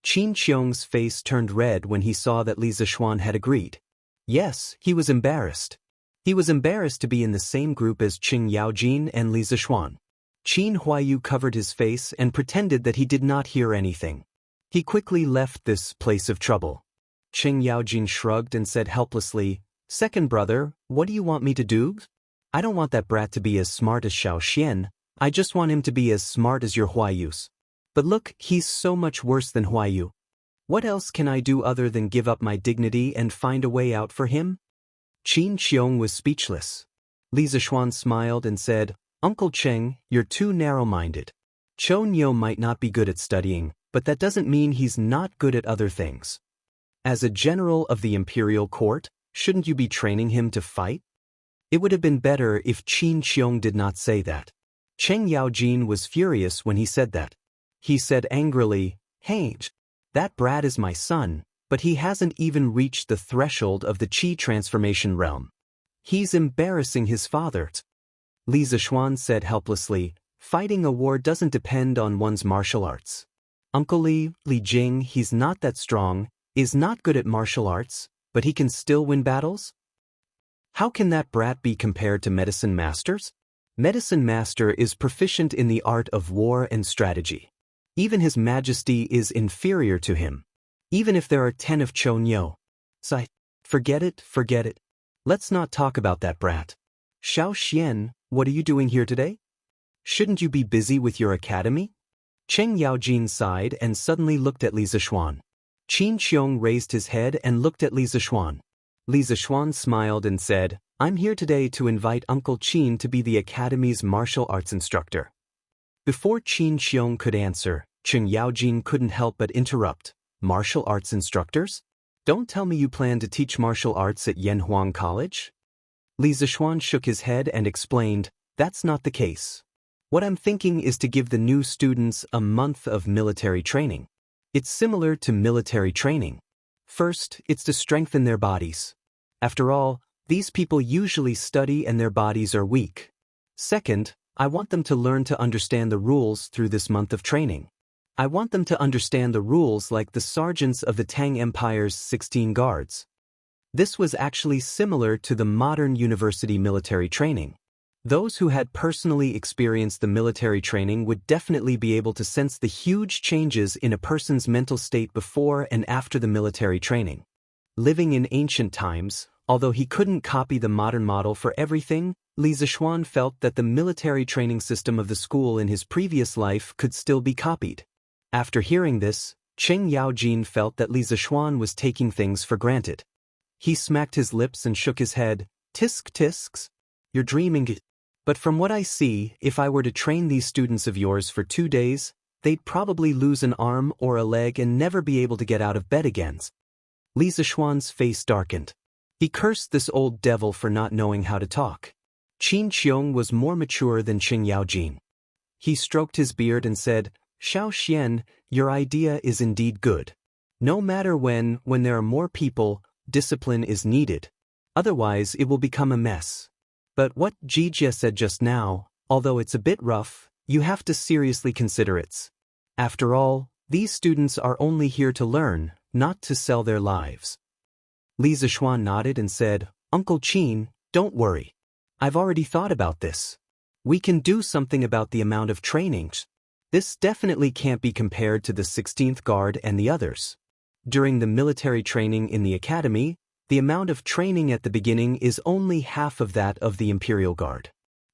[SPEAKER 1] Qin Xiong's face turned red when he saw that Li Zishuan had agreed. Yes, he was embarrassed. He was embarrassed to be in the same group as Cheng Yaojin and Li Zishuan. Qin Huayu covered his face and pretended that he did not hear anything. He quickly left this place of trouble. Cheng Yaojin shrugged and said helplessly, second brother, what do you want me to do? I don't want that brat to be as smart as Xiao Xian, I just want him to be as smart as your Huayus. But look, he's so much worse than Huayu. What else can I do other than give up my dignity and find a way out for him? Qin Xiong was speechless. Li Zishuan smiled and said, Uncle Cheng, you're too narrow-minded. Cho Nyo might not be good at studying, but that doesn't mean he's not good at other things. As a general of the imperial court, shouldn't you be training him to fight? It would have been better if Qin Xiong did not say that. Cheng Yaojin was furious when he said that. He said angrily, hey, that brat is my son, but he hasn't even reached the threshold of the Qi transformation realm. He's embarrassing his father. Li Zishuan said helplessly, fighting a war doesn't depend on one's martial arts. Uncle Li Jing, he's not that strong, is not good at martial arts, but he can still win battles? How can that brat be compared to medicine masters? Medicine master is proficient in the art of war and strategy. Even his majesty is inferior to him. Even if there are 10 of Cho Nyo. Sai, forget it. Let's not talk about that brat. Xiao Xian, what are you doing here today? Shouldn't you be busy with your academy? Cheng Yaojin sighed and suddenly looked at Li Zishuan. Qin Xiong raised his head and looked at Li Zishuan. Li Zishuan smiled and said, I'm here today to invite Uncle Qin to be the academy's martial arts instructor. Before Qin Xiong could answer, Cheng Yaojin couldn't help but interrupt. Martial arts instructors? Don't tell me you plan to teach martial arts at Yanhuang College? Li Zishuan shook his head and explained, that's not the case. What I'm thinking is to give the new students a month of military training. It's similar to military training. First, it's to strengthen their bodies. After all, these people usually study and their bodies are weak. Second, I want them to learn to understand the rules through this month of training. I want them to understand the rules like the sergeants of the Tang Empire's 16 guards. This was actually similar to the modern university military training. Those who had personally experienced the military training would definitely be able to sense the huge changes in a person's mental state before and after the military training. Living in ancient times, although he couldn't copy the modern model for everything, Li Zixuan felt that the military training system of the school in his previous life could still be copied. After hearing this, Cheng Yaojin felt that Li Zixuan was taking things for granted. He smacked his lips and shook his head. Tisk tisks? You're dreaming. But from what I see, if I were to train these students of yours for 2 days, they'd probably lose an arm or a leg and never be able to get out of bed again. Li Zixuan's face darkened. He cursed this old devil for not knowing how to talk. Qin Qiong was more mature than Cheng Yaojin. He stroked his beard and said, Xiao Xian, your idea is indeed good. No matter when there are more people, discipline is needed. Otherwise it will become a mess. But what Jijie said just now, although it's a bit rough, you have to seriously consider it. After all, these students are only here to learn, not to sell their lives. Li Zixuan nodded and said, Uncle Qin, don't worry. I've already thought about this. We can do something about the amount of trainings. This definitely can't be compared to the 16th Guard and the others. During the military training in the academy, the amount of training at the beginning is only half of that of the Imperial Guard.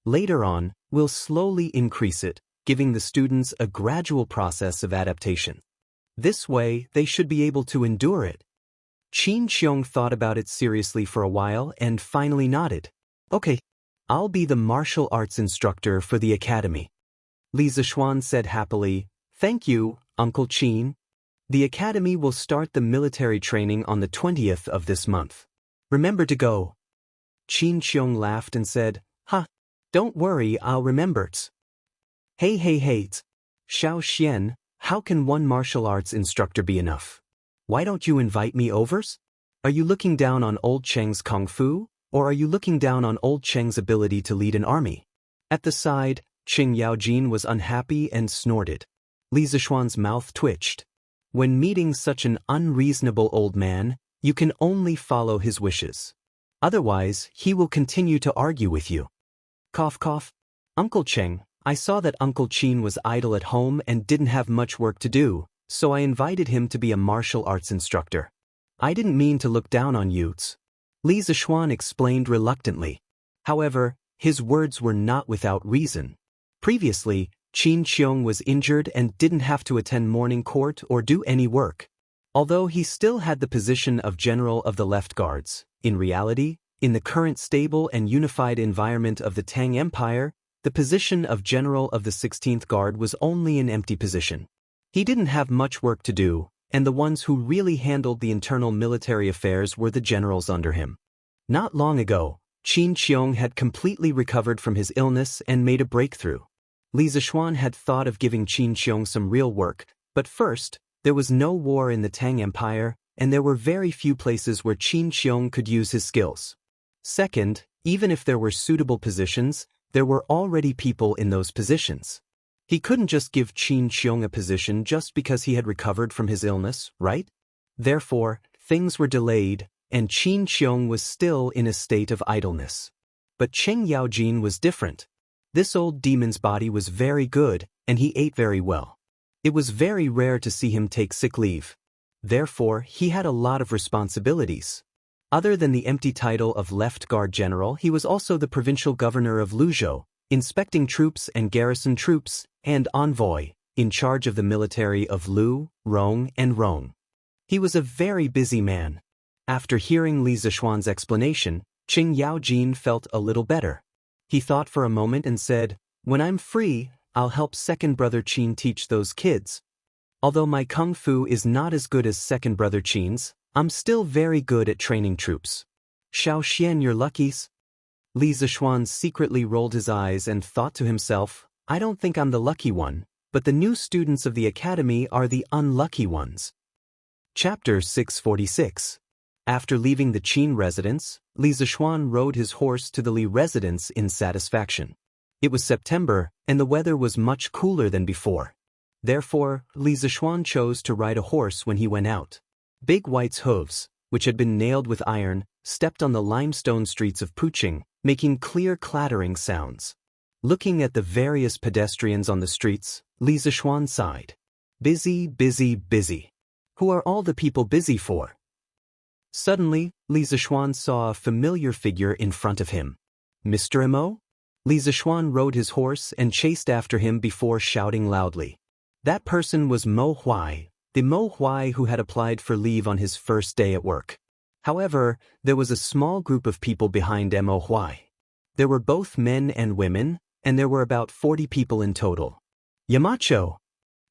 [SPEAKER 1] Later on, we'll slowly increase it, giving the students a gradual process of adaptation. This way, they should be able to endure it. Qin Qiong thought about it seriously for a while and finally nodded. Okay, I'll be the martial arts instructor for the academy. Li Zixuan said happily, Thank you, Uncle Qin. The academy will start the military training on the 20th of this month. Remember to go. Qin Qiong laughed and said, Don't worry, I'll remember it. Hey, Xiao Xian, how can one martial arts instructor be enough? Why don't you invite me overs? Are you looking down on old Cheng's kung fu, or are you looking down on old Cheng's ability to lead an army? At the side, Cheng Yaojin was unhappy and snorted. Li Zixuan's mouth twitched. When meeting such an unreasonable old man, you can only follow his wishes. Otherwise, he will continue to argue with you. Cough cough. Uncle Cheng, I saw that Uncle Qin was idle at home and didn't have much work to do, so I invited him to be a martial arts instructor. I didn't mean to look down on you. Li Zixuan explained reluctantly. However, his words were not without reason. Previously, Qin Qiong was injured and didn't have to attend morning court or do any work. Although he still had the position of General of the Left Guards, in reality, in the current stable and unified environment of the Tang Empire, the position of General of the 16th Guard was only an empty position. He didn't have much work to do, and the ones who really handled the internal military affairs were the generals under him. Not long ago, Qin Qiong had completely recovered from his illness and made a breakthrough. Li Zixuan had thought of giving Qin Qiong some real work, but first, there was no war in the Tang Empire, and there were very few places where Qin Qiong could use his skills. Second, even if there were suitable positions, there were already people in those positions. He couldn't just give Qin Qiong a position just because he had recovered from his illness, right? Therefore, things were delayed, and Qin Qiong was still in a state of idleness. But Cheng Yaojin was different. This old demon's body was very good, and he ate very well. It was very rare to see him take sick leave. Therefore, he had a lot of responsibilities. Other than the empty title of Left Guard General, he was also the provincial governor of Luzhou, inspecting troops and garrison troops, and envoy, in charge of the military of Lu, Rong, and Rong. He was a very busy man. After hearing Li Zixuan's explanation, Cheng Yaojin felt a little better. He thought for a moment and said, When I'm free, I'll help second brother Qin teach those kids. Although my kung fu is not as good as second brother Qin's, I'm still very good at training troops. Xiao Xian, you're luckies. Li Zixuan secretly rolled his eyes and thought to himself, I don't think I'm the lucky one, but the new students of the academy are the unlucky ones. Chapter 646. After leaving the Qin residence, Li Zixuan rode his horse to the Li residence in satisfaction. It was September, and the weather was much cooler than before. Therefore, Li Zixuan chose to ride a horse when he went out. Big White's hooves, which had been nailed with iron, stepped on the limestone streets of Puching, making clear clattering sounds. Looking at the various pedestrians on the streets, Li Zixuan sighed. Busy, busy, busy. Who are all the people busy for? Suddenly, Li Zixuan saw a familiar figure in front of him. Mr. Mo? Li Zixuan rode his horse and chased after him before shouting loudly. That person was Mo Huai, the Mo Huai who had applied for leave on his first day at work. However, there was a small group of people behind Mo Huai. There were both men and women, and there were about 40 people in total. Yamacho!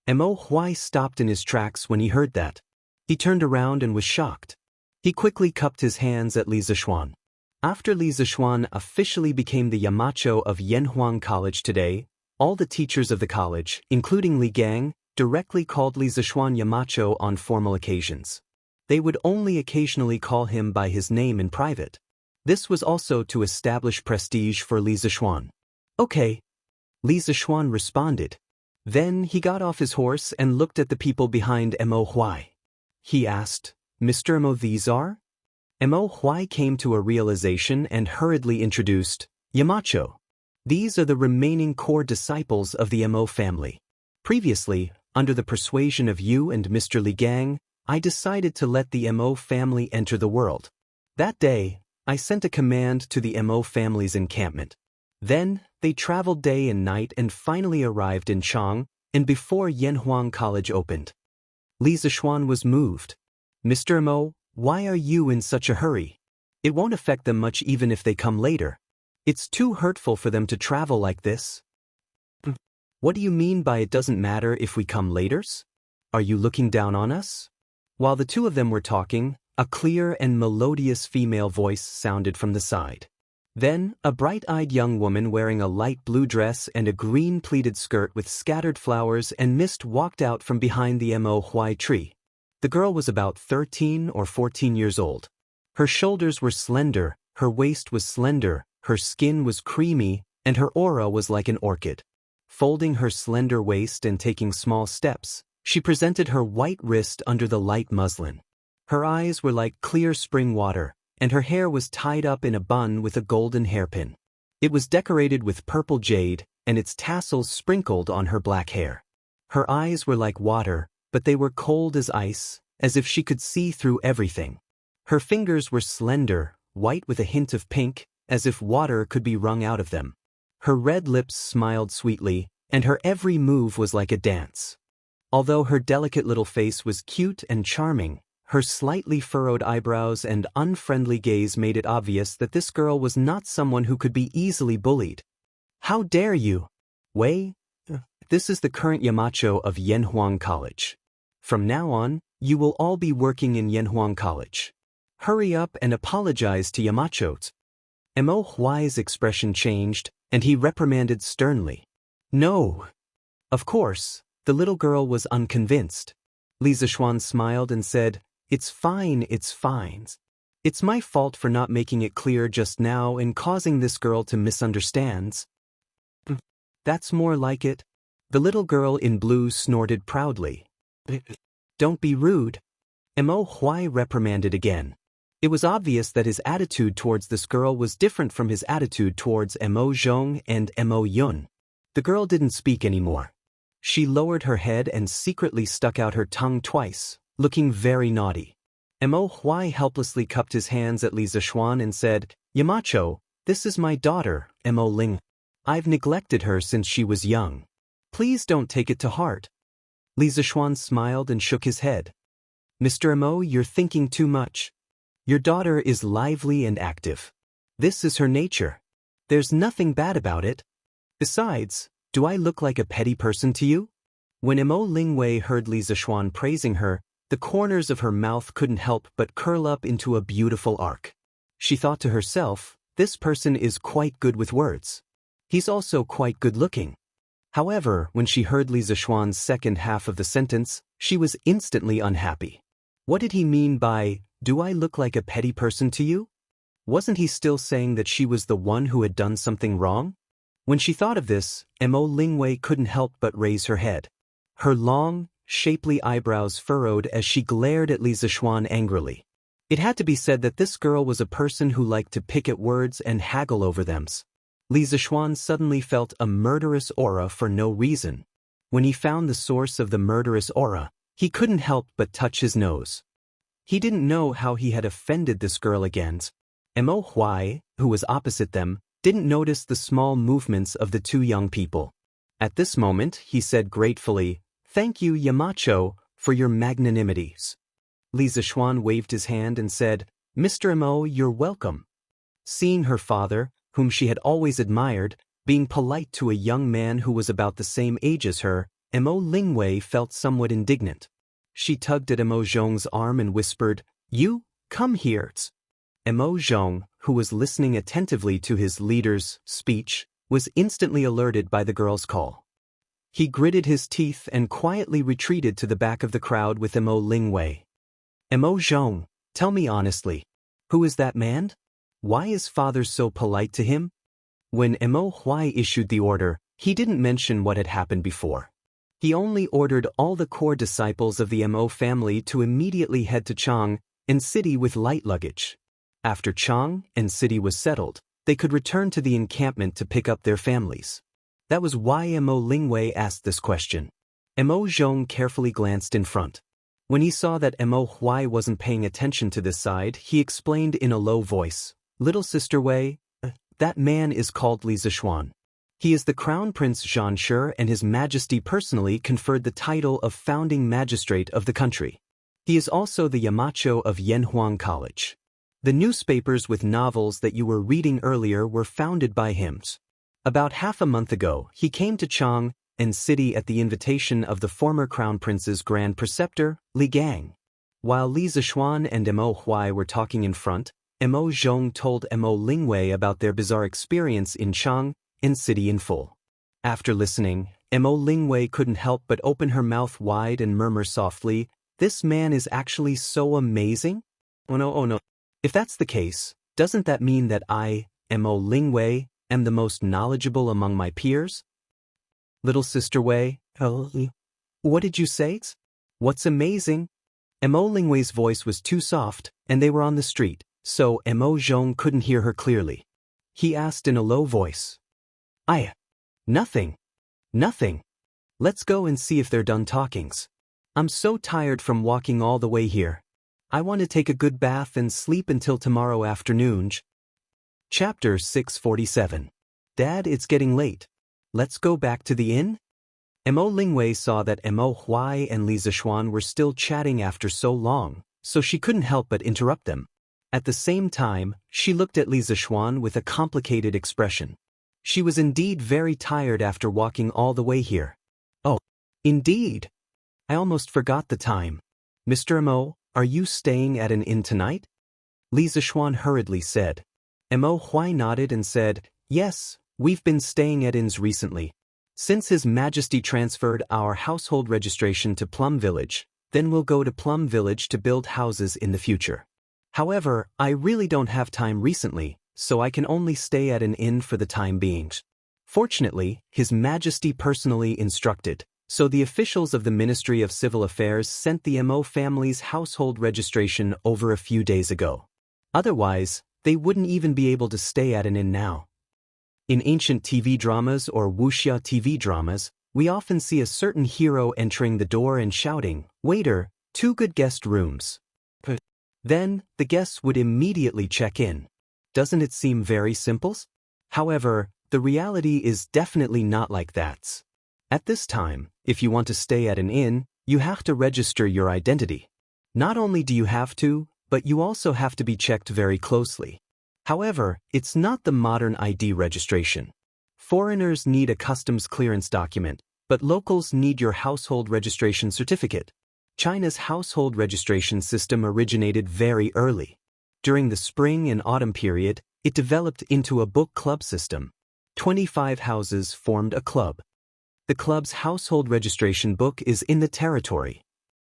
[SPEAKER 1] Mo Huai stopped in his tracks when he heard that. He turned around and was shocked. He quickly cupped his hands at Li Zixuan. After Li Zixuan officially became the Yamacho of Yanhuang College today, all the teachers of the college, including Li Gang, directly called Li Zixuan Yamacho on formal occasions. They would only occasionally call him by his name in private. This was also to establish prestige for Li Zixuan. Okay, Li Zixuan responded. Then he got off his horse and looked at the people behind Mo Huai. He asked, Mr. Mo, these are? Mo Huai came to a realization and hurriedly introduced, Yamacho. These are the remaining core disciples of the Mo family. Previously, under the persuasion of you and Mr. Li Gang, I decided to let the Mo family enter the world. That day, I sent a command to the Mo family's encampment. Then, they traveled day and night and finally arrived in Chang, and before Yanhuang College opened. Li Zixuan was moved. Mr. Mo, why are you in such a hurry? It won't affect them much even if they come later. It's too hurtful for them to travel like this. What do you mean by it doesn't matter if we come laters? Are you looking down on us? While the two of them were talking, a clear and melodious female voice sounded from the side. Then, a bright-eyed young woman wearing a light blue dress and a green pleated skirt with scattered flowers and mist walked out from behind the Mo Huai tree. The girl was about 13 or 14 years old. Her shoulders were slender, her waist was slender, her skin was creamy, and her aura was like an orchid. Folding her slender waist and taking small steps, she presented her white wrist under the light muslin. Her eyes were like clear spring water, and her hair was tied up in a bun with a golden hairpin. It was decorated with purple jade, and its tassels sprinkled on her black hair. Her eyes were like water, but they were cold as ice, as if she could see through everything. Her fingers were slender, white with a hint of pink, as if water could be wrung out of them. Her red lips smiled sweetly, and her every move was like a dance. Although her delicate little face was cute and charming, her slightly furrowed eyebrows and unfriendly gaze made it obvious that this girl was not someone who could be easily bullied. How dare you? Wei, this is the current Yamacho of Yanhuang College. From now on, you will all be working in Yanhuang College. Hurry up and apologize to Yamachos. Mo Huai's expression changed, and he reprimanded sternly. No. Of course, the little girl was unconvinced. Li Zixuan smiled and said, It's fine, it's fine. It's my fault for not making it clear just now and causing this girl to misunderstand. That's more like it. The little girl in blue snorted proudly. Don't be rude. Mo Huai reprimanded again. It was obvious that his attitude towards this girl was different from his attitude towards Mo Zhong and Mo Yun. The girl didn't speak anymore. She lowered her head and secretly stuck out her tongue twice, looking very naughty. Mo Huai helplessly cupped his hands at Li Zixuan and said, Yamacho, this is my daughter, Mo Ling. I've neglected her since she was young. Please don't take it to heart. Li Zixuan smiled and shook his head. Mr. Mo, you're thinking too much. Your daughter is lively and active. This is her nature. There's nothing bad about it. Besides, do I look like a petty person to you? When Mo Lingwei heard Li Zixuan praising her, the corners of her mouth couldn't help but curl up into a beautiful arc. She thought to herself, this person is quite good with words. He's also quite good-looking. However, when she heard Li Zixuan's second half of the sentence, she was instantly unhappy. What did he mean by, do I look like a petty person to you? Wasn't he still saying that she was the one who had done something wrong? When she thought of this, Mo Lingwei couldn't help but raise her head. Her long, shapely eyebrows furrowed as she glared at Li Zixuan angrily. It had to be said that this girl was a person who liked to pick at words and haggle over them. Li Zixuan suddenly felt a murderous aura for no reason. When he found the source of the murderous aura, he couldn't help but touch his nose. He didn't know how he had offended this girl again. Mo Huai, who was opposite them, didn't notice the small movements of the two young people. At this moment, he said gratefully, "Thank you, Yamacho, for your magnanimities." Li Zixuan waved his hand and said, "Mr. Mo, you're welcome." Seeing her father, whom she had always admired, being polite to a young man who was about the same age as her, Mo Lingwei felt somewhat indignant. She tugged at Mo Zhong's arm and whispered, "You, come here." Mo Zhong, who was listening attentively to his leader's speech, was instantly alerted by the girl's call. He gritted his teeth and quietly retreated to the back of the crowd with Mo Lingwei. "Mo Zhong, tell me honestly, who is that man? Why is father so polite to him?" When Mo Huai issued the order, he didn't mention what had happened before. He only ordered all the core disciples of the Mo family to immediately head to Chang and city with light luggage. After Chang and city was settled, they could return to the encampment to pick up their families. That was why Mo Lingwei asked this question. Mo Zhong carefully glanced in front. When he saw that Mo Huai wasn't paying attention to this side, he explained in a low voice, "Little sister Wei, that man is called Li Zixuan. He is the Crown Prince Zhanshi, and His Majesty personally conferred the title of founding magistrate of the country. He is also the Yamacho of Yanhuang College. The newspapers with novels that you were reading earlier were founded by him. About half a month ago, he came to Chang and city at the invitation of the former Crown Prince's Grand Preceptor, Li Gang." While Li Zixuan and Mo Huai were talking in front, Mo Zhong told Mo Lingwei about their bizarre experience in Chang and city in full. After listening, Mo Lingwei couldn't help but open her mouth wide and murmur softly, "This man is actually so amazing? Oh no. If that's the case, doesn't that mean that I, Mo Lingwei, am the most knowledgeable among my peers?" "Little sister Wei, what did you say? What's amazing?" Mo Lingwei's voice was too soft, and they were on the street, so Mo Zhong couldn't hear her clearly. He asked in a low voice, Nothing. Let's go and see if they're done talkings. I'm so tired from walking all the way here. I want to take a good bath and sleep until tomorrow afternoon." Chapter 647. "Dad, it's getting late. Let's go back to the inn?" Mo Lingwei saw that Mo Huai and Li Zixuan were still chatting after so long, so she couldn't help but interrupt them. At the same time, she looked at Li Zixuan with a complicated expression. She was indeed very tired after walking all the way here. "Oh, indeed. I almost forgot the time. Mr. Mo, are you staying at an inn tonight?" Li Zixuan hurriedly said. Mo Huai nodded and said, "Yes, we've been staying at inns recently. Since His Majesty transferred our household registration to Plum Village, then we'll go to Plum Village to build houses in the future. However, I really don't have time recently, so I can only stay at an inn for the time being. Fortunately, His Majesty personally instructed, so the officials of the Ministry of Civil Affairs sent the Mo family's household registration over a few days ago. Otherwise, they wouldn't even be able to stay at an inn now. In ancient TV dramas or wuxia TV dramas, we often see a certain hero entering the door and shouting, 'Waiter, 2 good guest rooms.' Then, the guests would immediately check in. Doesn't it seem very simple? However, the reality is definitely not like that. At this time, if you want to stay at an inn, you have to register your identity. Not only do you have to, but you also have to be checked very closely. However, it's not the modern ID registration. Foreigners need a customs clearance document, but locals need your household registration certificate. China's household registration system originated very early. During the spring and autumn period, it developed into a book club system. 25 houses formed a club. The club's household registration book is in the territory.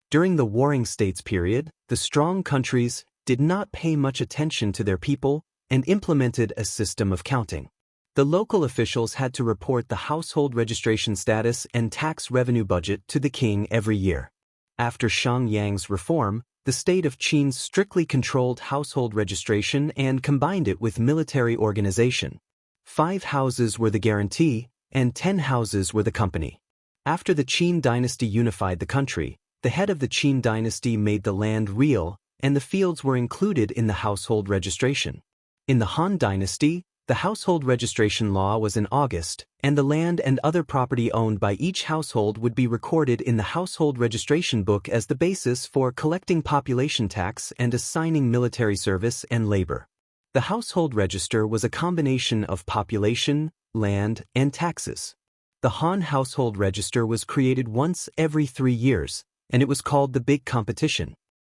[SPEAKER 1] During the Warring States period, the strong countries did not pay much attention to their people and implemented a system of counting. The local officials had to report the household registration status and tax revenue budget to the king every year. After Shang Yang's reform, the state of Qin strictly controlled household registration and combined it with military organization. 5 houses were the guarantee, and 10 houses were the company. After the Qin dynasty unified the country, the head of the Qin dynasty made the land real, and the fields were included in the household registration. In the Han dynasty, the household registration law was in August, and the land and other property owned by each household would be recorded in the household registration book as the basis for collecting population tax and assigning military service and labor. The household register was a combination of population, land, and taxes. The Han household register was created once every 3 years, and it was called the Big Competition.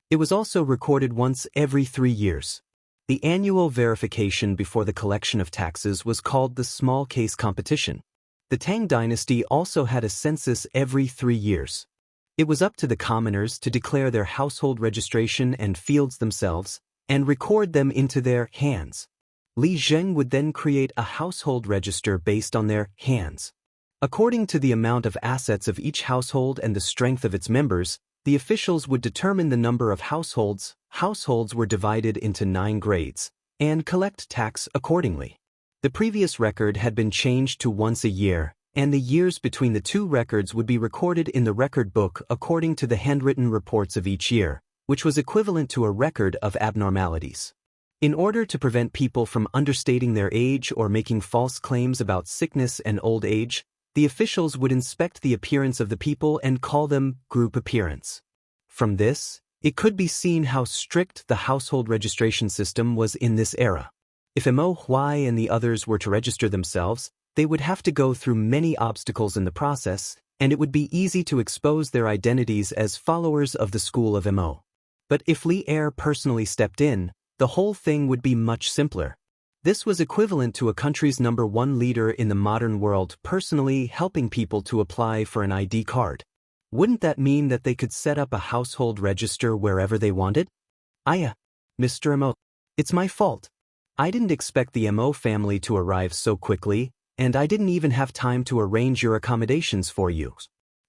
[SPEAKER 1] It was also recorded once every 3 years. The annual verification before the collection of taxes was called the Small Case Competition. The Tang dynasty also had a census every 3 years. It was up to the commoners to declare their household registration and fields themselves, and record them into their hands. Li Zheng would then create a household register based on their hands. According to the amount of assets of each household and the strength of its members, the officials would determine the number of households. Households were divided into 9 grades, and collect tax accordingly. The previous record had been changed to once a year, and the years between the 2 records would be recorded in the record book according to the handwritten reports of each year, which was equivalent to a record of abnormalities. In order to prevent people from understating their age or making false claims about sickness and old age, the officials would inspect the appearance of the people and call them group appearance. From this, it could be seen how strict the household registration system was in this era. If Mo Huai and the others were to register themselves, they would have to go through many obstacles in the process, and it would be easy to expose their identities as followers of the school of Mo. But if Li Er personally stepped in, the whole thing would be much simpler. This was equivalent to a country's #1 leader in the modern world personally helping people to apply for an ID card. Wouldn't that mean that they could set up a household register wherever they wanted? Mr. Mo. It's my fault. I didn't expect the Mo family to arrive so quickly, and I didn't even have time to arrange your accommodations for you.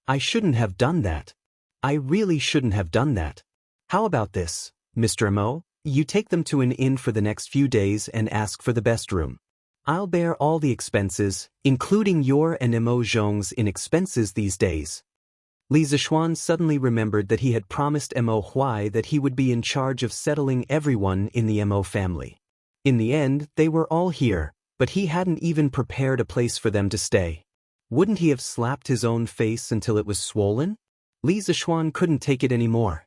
[SPEAKER 1] I shouldn't have done that. I really shouldn't have done that. How about this, Mr. Mo? You take them to an inn for the next few days and ask for the best room. I'll bear all the expenses, including your and Mo Zhong's in expenses these days. Li Zishuan suddenly remembered that he had promised Mo Huai that he would be in charge of settling everyone in the Mo family. In the end, they were all here, but he hadn't even prepared a place for them to stay. Wouldn't he have slapped his own face until it was swollen? Li Zishuan couldn't take it anymore.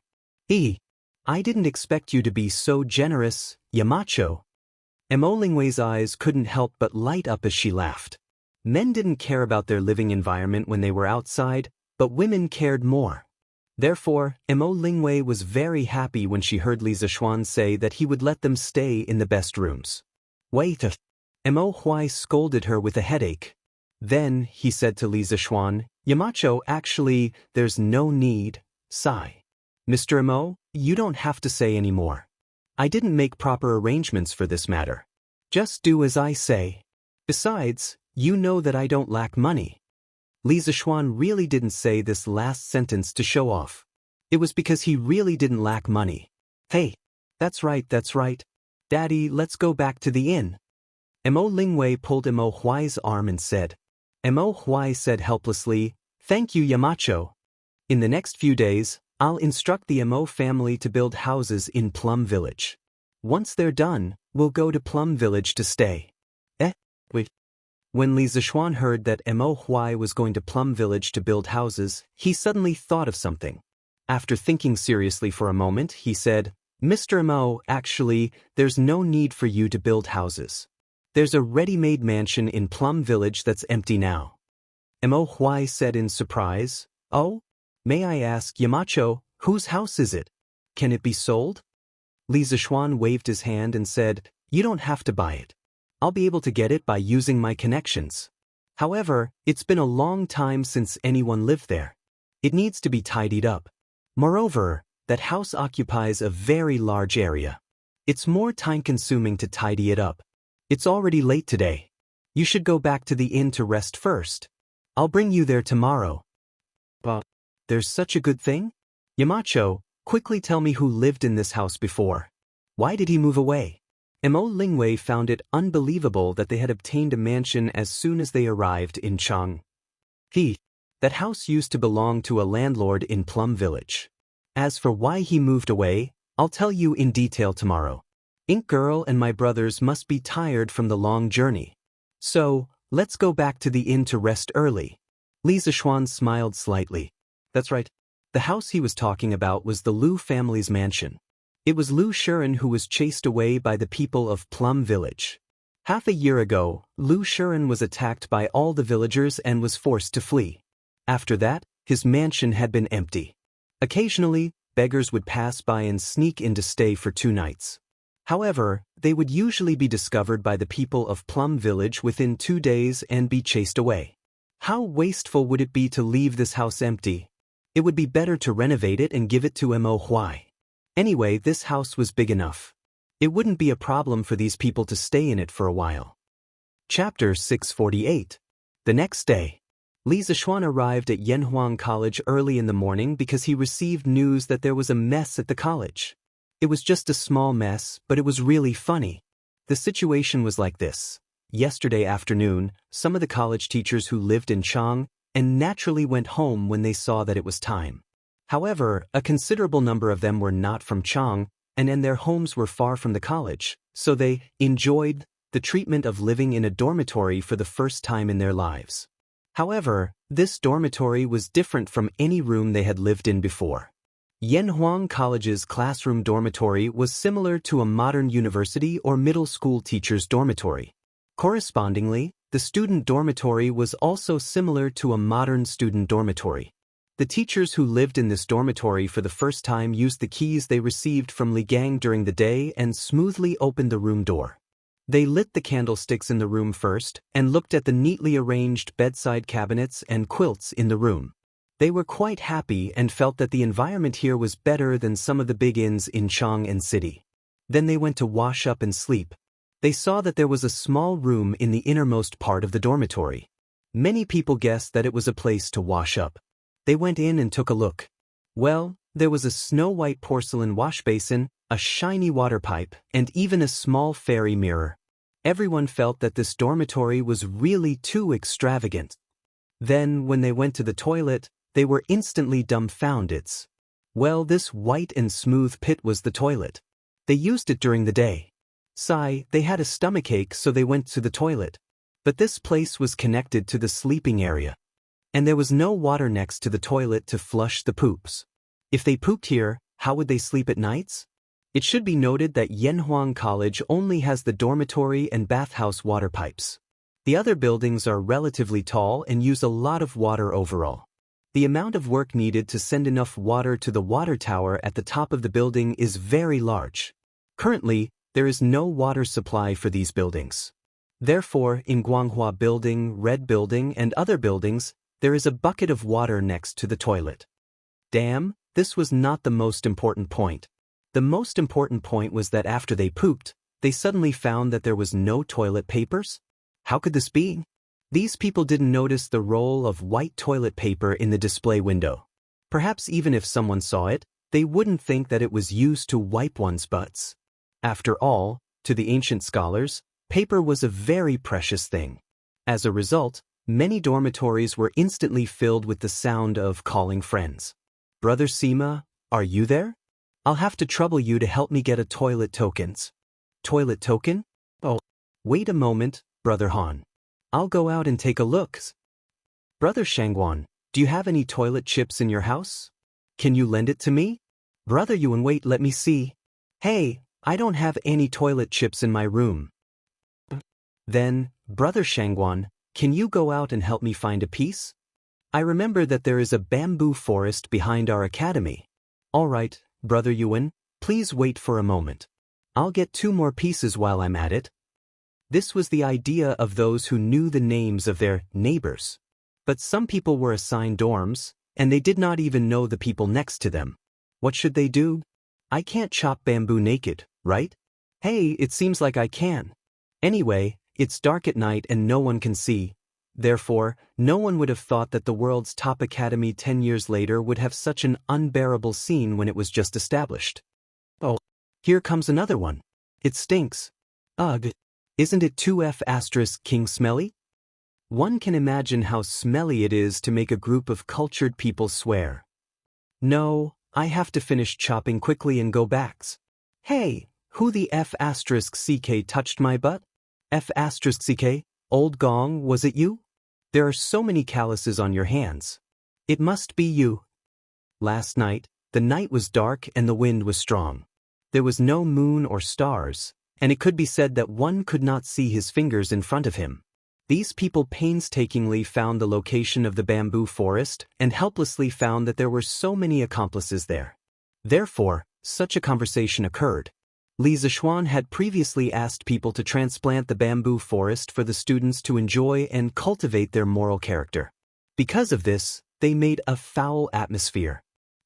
[SPEAKER 1] I didn't expect you to be so generous, Yamacho. Mo Lingwei's eyes couldn't help but light up as she laughed. Men didn't care about their living environment when they were outside, but women cared more. Therefore, Mo Lingwei was very happy when she heard Li Zishuan say that he would let them stay in the best rooms. Wait Mo Huai scolded her with a headache. Then, he said to Li Zishuan, Yamacho, actually, there's no need, sigh. Mr. Mo, you don't have to say any more. I didn't make proper arrangements for this matter. Just do as I say. Besides, you know that I don't lack money. Li Zishuan really didn't say this last sentence to show off. It was because he really didn't lack money. Hey, that's right. Daddy, let's go back to the inn. Mo Lingwei pulled Mo Huai's arm and said. Mo Huai said helplessly, Thank you, Yamacho. In the next few days, I'll instruct the Mo family to build houses in Plum Village. Once they're done, we'll go to Plum Village to stay. Wait. When Li Zishuan heard that Mo Huai was going to Plum Village to build houses, he suddenly thought of something. After thinking seriously for a moment, he said, Mr. Mo, actually, there's no need for you to build houses. There's a ready-made mansion in Plum Village that's empty now. Mo Huai said in surprise, Oh? May I ask, Yamacho, whose house is it? Can it be sold? Li Zishuan waved his hand and said, You don't have to buy it. I'll be able to get it by using my connections. However, it's been a long time since anyone lived there. It needs to be tidied up. Moreover, that house occupies a very large area. It's more time-consuming to tidy it up. It's already late today. You should go back to the inn to rest first. I'll bring you there tomorrow. But there's such a good thing? Yamacho, quickly tell me who lived in this house before. Why did he move away? Mo Lingwei found it unbelievable that they had obtained a mansion as soon as they arrived in Chang. That house used to belong to a landlord in Plum Village. As for why he moved away, I'll tell you in detail tomorrow. Ink Girl and my brothers must be tired from the long journey. So, let's go back to the inn to rest early. Li Zishuan smiled slightly. That's right. The house he was talking about was the Liu family's mansion. It was Liu Shuren who was chased away by the people of Plum Village. Half a year ago, Liu Shuren was attacked by all the villagers and was forced to flee. After that, his mansion had been empty. Occasionally, beggars would pass by and sneak in to stay for 2 nights. However, they would usually be discovered by the people of Plum Village within 2 days and be chased away. How wasteful would it be to leave this house empty? It would be better to renovate it and give it to Mo Huai. Anyway, this house was big enough. It wouldn't be a problem for these people to stay in it for a while. Chapter 648. The next day. Li Zishuan arrived at Yanhuang College early in the morning because he received news that there was a mess at the college. It was just a small mess, but it was really funny. The situation was like this. Yesterday afternoon, some of the college teachers who lived in Chang and naturally went home when they saw that it was time. However, a considerable number of them were not from Chang, and their homes were far from the college, so they enjoyed the treatment of living in a dormitory for the first time in their lives. However, this dormitory was different from any room they had lived in before. Yanhuang College's classroom dormitory was similar to a modern university or middle school teacher's dormitory. Correspondingly, the student dormitory was also similar to a modern student dormitory. The teachers who lived in this dormitory for the first time used the keys they received from Li Gang during the day and smoothly opened the room door. They lit the candlesticks in the room first and looked at the neatly arranged bedside cabinets and quilts in the room. They were quite happy and felt that the environment here was better than some of the big inns in Chang'an City. Then they went to wash up and sleep. They saw that there was a small room in the innermost part of the dormitory. Many people guessed that it was a place to wash up. They went in and took a look. Well, there was a snow-white porcelain wash basin, a shiny water pipe, and even a small fairy mirror. Everyone felt that this dormitory was really too extravagant. Then, when they went to the toilet, they were instantly dumbfounded. Well, this white and smooth pit was the toilet. They used it during the day. They had a stomachache, so they went to the toilet. But this place was connected to the sleeping area. And there was no water next to the toilet to flush the poops. If they pooped here, how would they sleep at nights? It should be noted that Yanhuang College only has the dormitory and bathhouse water pipes. The other buildings are relatively tall and use a lot of water overall. The amount of work needed to send enough water to the water tower at the top of the building is very large. Currently, there is no water supply for these buildings. Therefore, in Guanghua Building, Red Building, and other buildings, there is a bucket of water next to the toilet. Damn, this was not the most important point. The most important point was that after they pooped, they suddenly found that there was no toilet papers? How could this be? These people didn't notice the roll of white toilet paper in the display window. Perhaps even if someone saw it, they wouldn't think that it was used to wipe one's butts. After all, to the ancient scholars, paper was a very precious thing. As a result, many dormitories were instantly filled with the sound of calling friends. Brother Sima, are you there? I'll have to trouble you to help me get a toilet tokens. Toilet token? Oh, wait a moment, Brother Han. I'll go out and take a look. Brother Shangguan, do you have any toilet chips in your house? Can you lend it to me? Brother Yuan, wait, let me see. Hey, I don't have any toilet chips in my room. Then, Brother Shangguan, can you go out and help me find a piece? I remember that there is a bamboo forest behind our academy. All right, Brother Yuan, please wait for a moment. I'll get 2 more pieces while I'm at it. This was the idea of those who knew the names of their neighbors. But some people were assigned dorms, and they did not even know the people next to them. What should they do? I can't chop bamboo naked, right? Hey, it seems like I can. Anyway, It's dark at night and no one can see. Therefore, no one would have thought that the world's top academy 10 years later would have such an unbearable scene when it was just established. Oh, here comes another one. It stinks. Ugh. Isn't it 2F** King Smelly? One can imagine how smelly it is to make a group of cultured people swear. No, I have to finish chopping quickly and go backs. Hey, who the F*** touched my butt? F***, old gong, was it you? There are so many calluses on your hands. It must be you. Last night, the night was dark and the wind was strong. There was no moon or stars, and it could be said that one could not see his fingers in front of him. These people painstakingly found the location of the bamboo forest and helplessly found that there were so many accomplices there. Therefore, such a conversation occurred. Li Zishuan had previously asked people to transplant the bamboo forest for the students to enjoy and cultivate their moral character. Because of this, they made a foul atmosphere.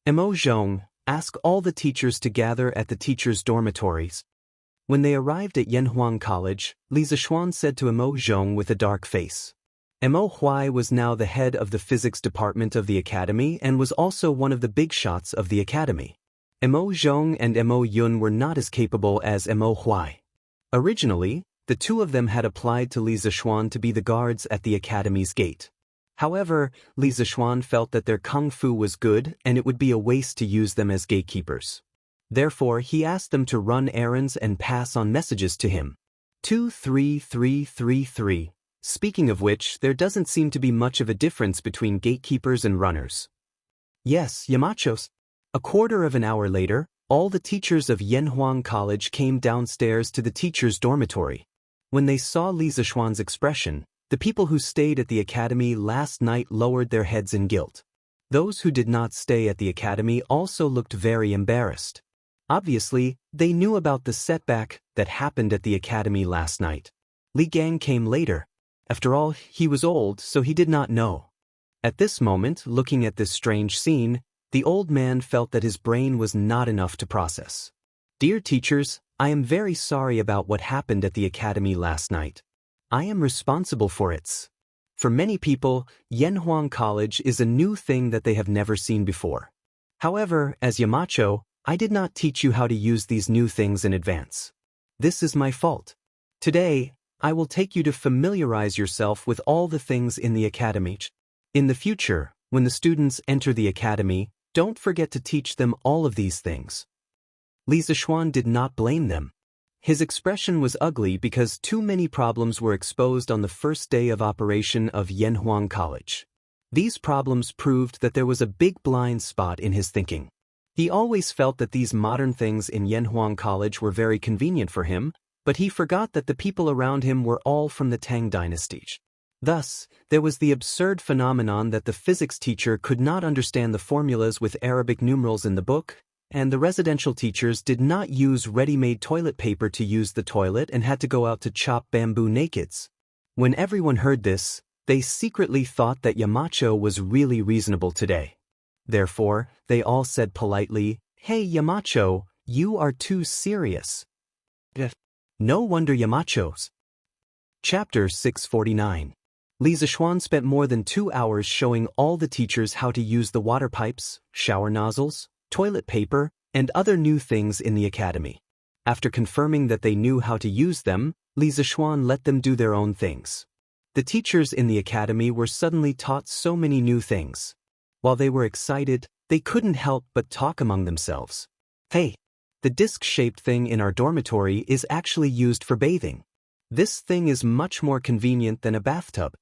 [SPEAKER 1] Mo Zhong, ask all the teachers to gather at the teachers' dormitories. When they arrived at Yanhuang College, Li Zishuan said to Mo Zhong with a dark face. Mo Huai was now the head of the physics department of the academy and was also one of the big shots of the academy. Mo Zhong and Mo Yun were not as capable as Mo Huai. Originally, the two of them had applied to Li Zishuan to be the guards at the academy's gate. However, Li Zishuan felt that their kung fu was good and it would be a waste to use them as gatekeepers. Therefore, he asked them to run errands and pass on messages to him. 23333. Speaking of which, there doesn't seem to be much of a difference between gatekeepers and runners. Yes, Yamachos. A quarter of an hour later, all the teachers of Yanhuang College came downstairs to the teachers' dormitory. When they saw Li Zishuan's expression, the people who stayed at the academy last night lowered their heads in guilt. Those who did not stay at the academy also looked very embarrassed. Obviously, they knew about the setback that happened at the academy last night. Li Gang came later. After all, he was old, so he did not know. At this moment, looking at this strange scene, the old man felt that his brain was not enough to process. Dear teachers, I am very sorry about what happened at the academy last night. I am responsible for it. For many people, Yanhuang College is a new thing that they have never seen before. However, as Yamacho, I did not teach you how to use these new things in advance. This is my fault. Today, I will take you to familiarize yourself with all the things in the academy. In the future, when the students enter the academy, don't forget to teach them all of these things. Li Zishuan did not blame them. His expression was ugly because too many problems were exposed on the first day of operation of Yanhuang College. These problems proved that there was a big blind spot in his thinking. He always felt that these modern things in Yanhuang College were very convenient for him, but he forgot that the people around him were all from the Tang dynasty. Thus, there was the absurd phenomenon that the physics teacher could not understand the formulas with Arabic numerals in the book, and the residential teachers did not use ready-made toilet paper to use the toilet and had to go out to chop bamboo nakeds. When everyone heard this, they secretly thought that Yamacho was really reasonable today. Therefore, they all said politely, "Hey Yamacho, you are too serious." No wonder Yamachos. Chapter 649. Li Zishuan spent more than 2 hours showing all the teachers how to use the water pipes, shower nozzles, toilet paper, and other new things in the academy. After confirming that they knew how to use them, Li Zishuan let them do their own things. The teachers in the academy were suddenly taught so many new things. While they were excited, they couldn't help but talk among themselves. Hey, the disc-shaped thing in our dormitory is actually used for bathing. This thing is much more convenient than a bathtub.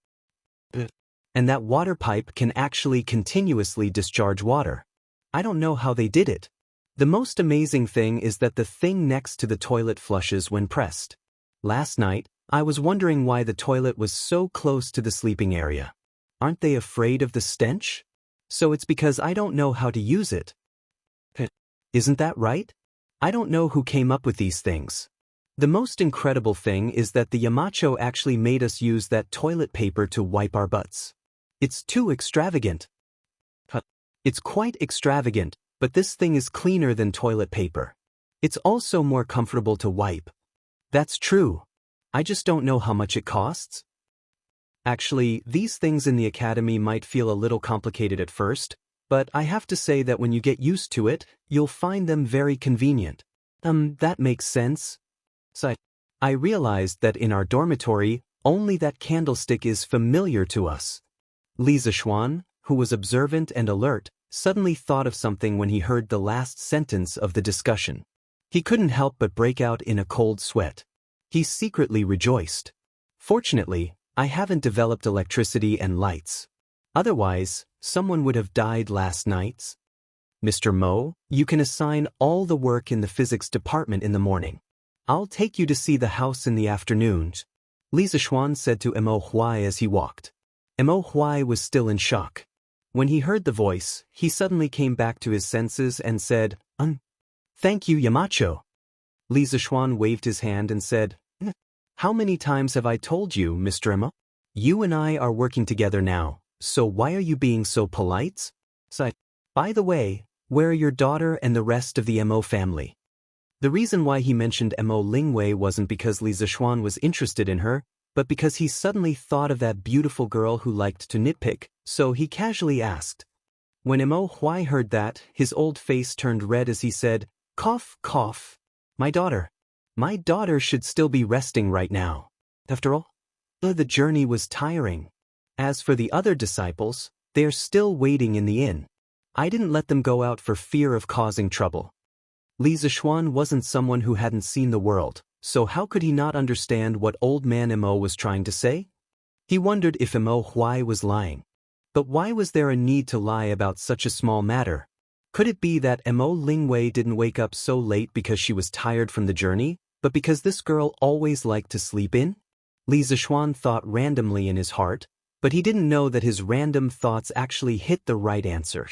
[SPEAKER 1] And that water pipe can actually continuously discharge water. I don't know how they did it. The most amazing thing is that the thing next to the toilet flushes when pressed. Last night, I was wondering why the toilet was so close to the sleeping area. Aren't they afraid of the stench? So it's because I don't know how to use it. Isn't that right? I don't know who came up with these things. The most incredible thing is that the Yamacho actually made us use that toilet paper to wipe our butts. It's too extravagant. It's quite extravagant, but this thing is cleaner than toilet paper. It's also more comfortable to wipe. That's true. I just don't know how much it costs. Actually, these things in the academy might feel a little complicated at first, but I have to say that when you get used to it, you'll find them very convenient. That makes sense. So I realized that in our dormitory, only that candlestick is familiar to us. Li Zishuan, who was observant and alert, suddenly thought of something when he heard the last sentence of the discussion. He couldn't help but break out in a cold sweat. He secretly rejoiced. Fortunately, I haven't developed electricity and lights. Otherwise, someone would have died last night. Mr. Mo, you can assign all the work in the physics department in the morning. I'll take you to see the house in the afternoon, Li Zishuan said to Mo Huai as he walked. Mo Huai was still in shock. When he heard the voice, he suddenly came back to his senses and said, Thank you, Yamacho. Li Zishuan waved his hand and said, How many times have I told you, Mr. Mo? You and I are working together now, so why are you being so polite? By the way, where are your daughter and the rest of the Mo family? The reason why he mentioned Mo Lingwei wasn't because Li Zishuan was interested in her, but because he suddenly thought of that beautiful girl who liked to nitpick, so he casually asked. When Mo Huai heard that, his old face turned red as he said, Cough, cough. My daughter should still be resting right now. After all, the journey was tiring. As for the other disciples, they are still waiting in the inn. I didn't let them go out for fear of causing trouble. Li Zishuan wasn't someone who hadn't seen the world, so how could he not understand what old man Mo was trying to say? He wondered if Mo Huai was lying. But why was there a need to lie about such a small matter? Could it be that Mo Lingwei didn't wake up so late because she was tired from the journey, but because this girl always liked to sleep in? Li Zishuan thought randomly in his heart, but he didn't know that his random thoughts actually hit the right answer.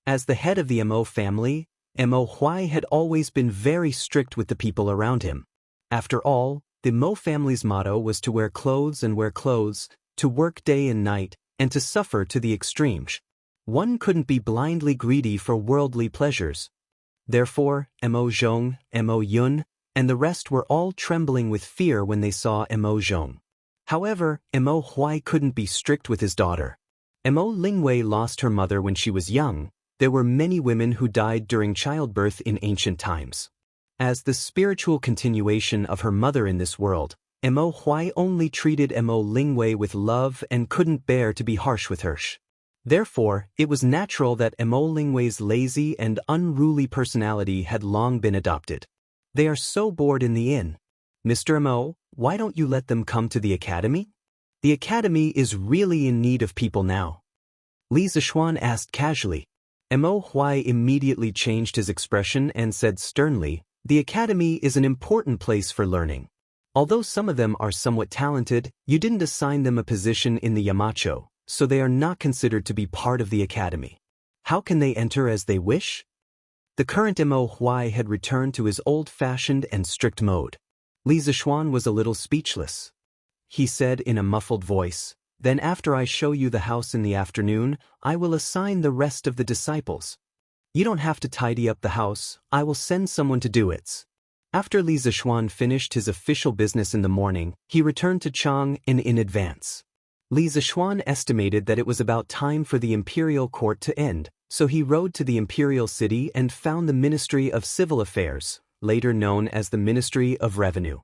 [SPEAKER 1] As the head of the Mo family, Mo Huai had always been very strict with the people around him. After all, the Mo family's motto was to wear clothes and wear clothes, to work day and night, and to suffer to the extremes. One couldn't be blindly greedy for worldly pleasures. Therefore, Mo Zhong, Mo Yun, and the rest were all trembling with fear when they saw Mo Zhong. However, Mo Huai couldn't be strict with his daughter. Mo Lingwei lost her mother when she was young. There were many women who died during childbirth in ancient times. As the spiritual continuation of her mother in this world, Mo Huai only treated Mo Lingwei with love and couldn't bear to be harsh with her. Therefore, it was natural that Mo Lingwei's lazy and unruly personality had long been adopted. They are so bored in the inn. Mr. Mo, why don't you let them come to the academy? The academy is really in need of people now. Li Zishuan asked casually. Mo Huai immediately changed his expression and said sternly, The academy is an important place for learning. Although some of them are somewhat talented, you didn't assign them a position in the Yamacho, so they are not considered to be part of the academy. How can they enter as they wish? The current Mo Huai had returned to his old-fashioned and strict mode. Li Zishuan was a little speechless. He said in a muffled voice, Then after I show you the house in the afternoon, I will assign the rest of the disciples. You don't have to tidy up the house, I will send someone to do it. After Li Zishuan finished his official business in the morning, he returned to Chang in advance. Li Zishuan estimated that it was about time for the imperial court to end, so he rode to the imperial city and found the Ministry of Civil Affairs, later known as the Ministry of Revenue.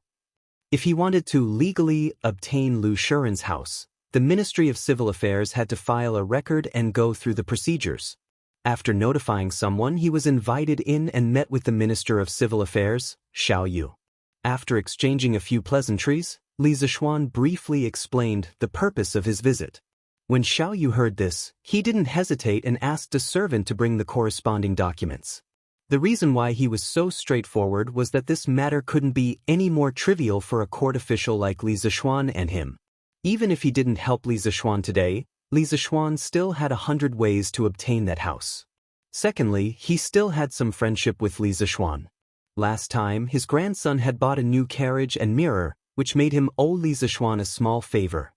[SPEAKER 1] If he wanted to legally obtain Lu Shuren's house, the Ministry of Civil Affairs had to file a record and go through the procedures. After notifying someone, he was invited in and met with the Minister of Civil Affairs, Xiao Yu. After exchanging a few pleasantries, Li Zishuan briefly explained the purpose of his visit. When Xiao Yu heard this, he didn't hesitate and asked a servant to bring the corresponding documents. The reason why he was so straightforward was that this matter couldn't be any more trivial for a court official like Li Zishuan and him. Even if he didn't help Li Zishuan today, Li Zishuan still had 100 ways to obtain that house. Secondly, he still had some friendship with Li Zishuan. Last time, his grandson had bought a new carriage and mirror, which made him owe Li Zishuan a small favor.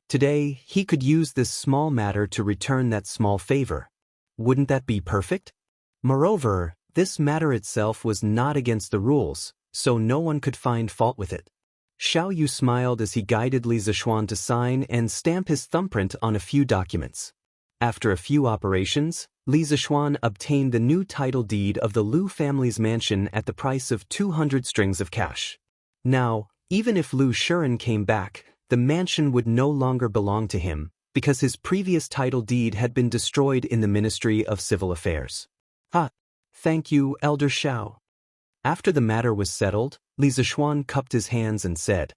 [SPEAKER 1] Today, he could use this small matter to return that small favor. Wouldn't that be perfect? Moreover, this matter itself was not against the rules, so no one could find fault with it. Xiao Yu smiled as he guided Li Zishuan to sign and stamp his thumbprint on a few documents. After a few operations, Li Zishuan obtained the new title deed of the Lu family's mansion at the price of 200 strings of cash. Now, even if Lu Shiren came back, the mansion would no longer belong to him, because his previous title deed had been destroyed in the Ministry of Civil Affairs. Thank you, Elder Xiao. After the matter was settled, Li Zishuan cupped his hands and said,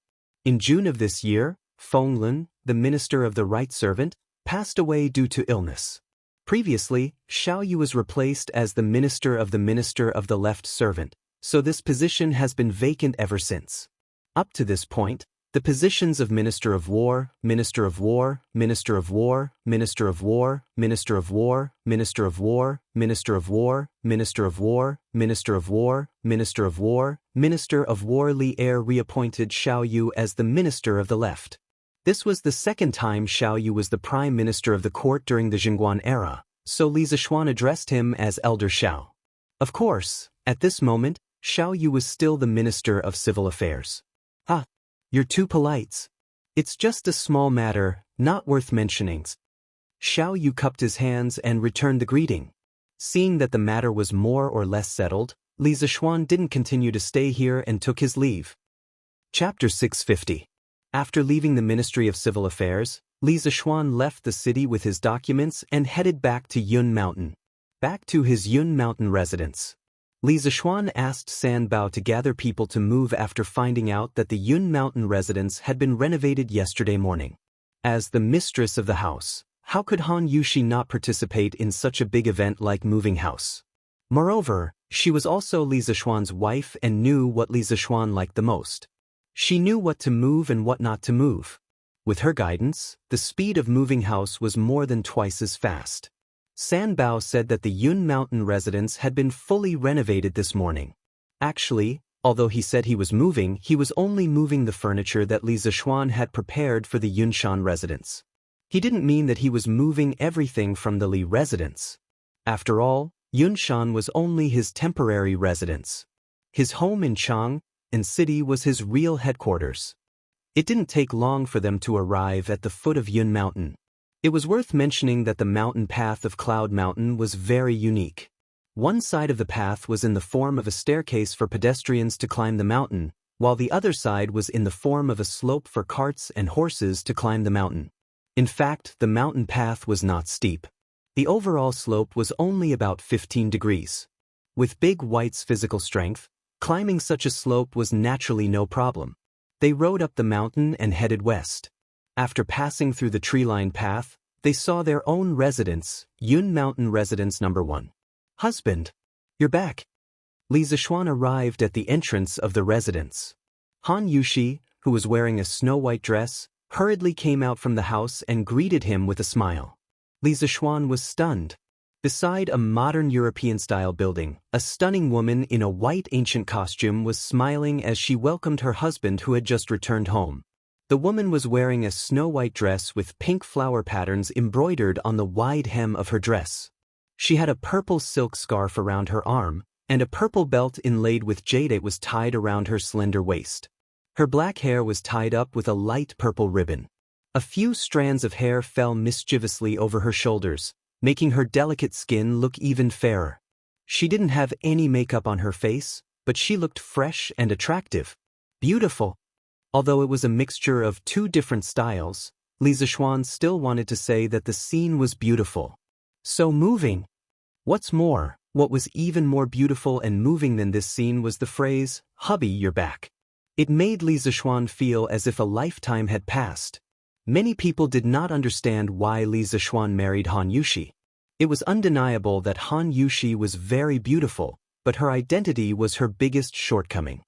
[SPEAKER 1] "In June of this year, Fenglin, the minister of the right servant, passed away due to illness. Previously, Xiao Yu was replaced as the minister of the left servant, so this position has been vacant ever since. Up to this point, the positions of Minister of War, Minister of War, Minister of War, Minister of War, Minister of War, Minister of War, Minister of War, Minister of War, Minister of War, Minister of War, Minister of War Li Er reappointed Xiao Yu as the Minister of the Left. This was the second time Xiao Yu was the Prime Minister of the court during the Jingguan era, so Li Zishuan addressed him as Elder Xiao. Of course, at this moment, Xiao Yu was still the Minister of Civil Affairs. You're too polite. It's just a small matter, not worth mentioning. Xiao Yu cupped his hands and returned the greeting. Seeing that the matter was more or less settled, Li Zishuan didn't continue to stay here and took his leave. Chapter 650. After leaving the Ministry of Civil Affairs, Li Zishuan left the city with his documents and headed back to Yun Mountain. Back to his Yun Mountain residence. Li Zishuan asked Sanbao to gather people to move after finding out that the Yun Mountain residence had been renovated yesterday morning. As the mistress of the house, how could Han Yushi not participate in such a big event like moving house? Moreover, she was also Li Zishuan's wife and knew what Li Zishuan liked the most. She knew what to move and what not to move. With her guidance, the speed of moving house was more than twice as fast. Sanbao said that the Yun Mountain residence had been fully renovated this morning. Actually, although he said he was only moving the furniture that Li Zishuan had prepared for the Yunshan residence. He didn't mean that he was moving everything from the Li residence. After all, Yunshan was only his temporary residence. His home in Chang'an City was his real headquarters. It didn't take long for them to arrive at the foot of Yun Mountain. It was worth mentioning that the mountain path of Cloud Mountain was very unique. One side of the path was in the form of a staircase for pedestrians to climb the mountain, while the other side was in the form of a slope for carts and horses to climb the mountain. In fact, the mountain path was not steep. The overall slope was only about 15 degrees. With Big White's physical strength, climbing such a slope was naturally no problem. They rode up the mountain and headed west. After passing through the tree-lined path, they saw their own residence, Yun Mountain Residence No. 1. "Husband, you're back." Li Zishuan arrived at the entrance of the residence. Han Yushi, who was wearing a snow-white dress, hurriedly came out from the house and greeted him with a smile. Li Zishuan was stunned. Beside a modern European-style building, a stunning woman in a white ancient costume was smiling as she welcomed her husband who had just returned home. The woman was wearing a snow-white dress with pink flower patterns embroidered on the wide hem of her dress. She had a purple silk scarf around her arm, and a purple belt inlaid with jade was tied around her slender waist. Her black hair was tied up with a light purple ribbon. A few strands of hair fell mischievously over her shoulders, making her delicate skin look even fairer. She didn't have any makeup on her face, but she looked fresh and attractive. Beautiful. Although it was a mixture of two different styles, Li Zishuan still wanted to say that the scene was beautiful. So moving. What's more, what was even more beautiful and moving than this scene was the phrase, "Hubby, you're back." It made Li Zishuan feel as if a lifetime had passed. Many people did not understand why Li Zishuan married Han Yushi. It was undeniable that Han Yushi was very beautiful, but her identity was her biggest shortcoming.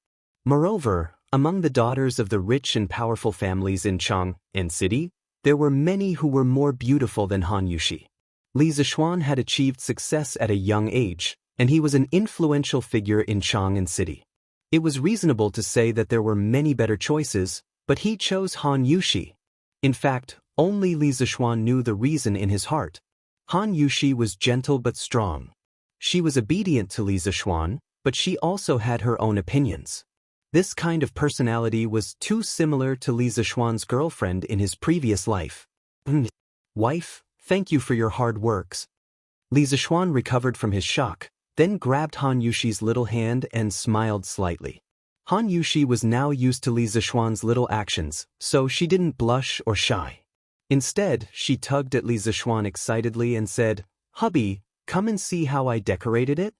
[SPEAKER 1] Moreover, among the daughters of the rich and powerful families in Chang'an City, there were many who were more beautiful than Han Yushi. Li Zishuan had achieved success at a young age, and he was an influential figure in Chang'an City. It was reasonable to say that there were many better choices, but he chose Han Yushi. In fact, only Li Zishuan knew the reason in his heart. Han Yushi was gentle but strong. She was obedient to Li Zishuan, but she also had her own opinions. This kind of personality was too similar to Li Zixuan's girlfriend in his previous life. Wife, thank you for your hard works. Li Zixuan recovered from his shock, then grabbed Han Yushi's little hand and smiled slightly. Han Yushi was now used to Li Zixuan's little actions, so she didn't blush or shy. Instead, she tugged at Li Zixuan excitedly and said, "Hubby, come and see how I decorated it?"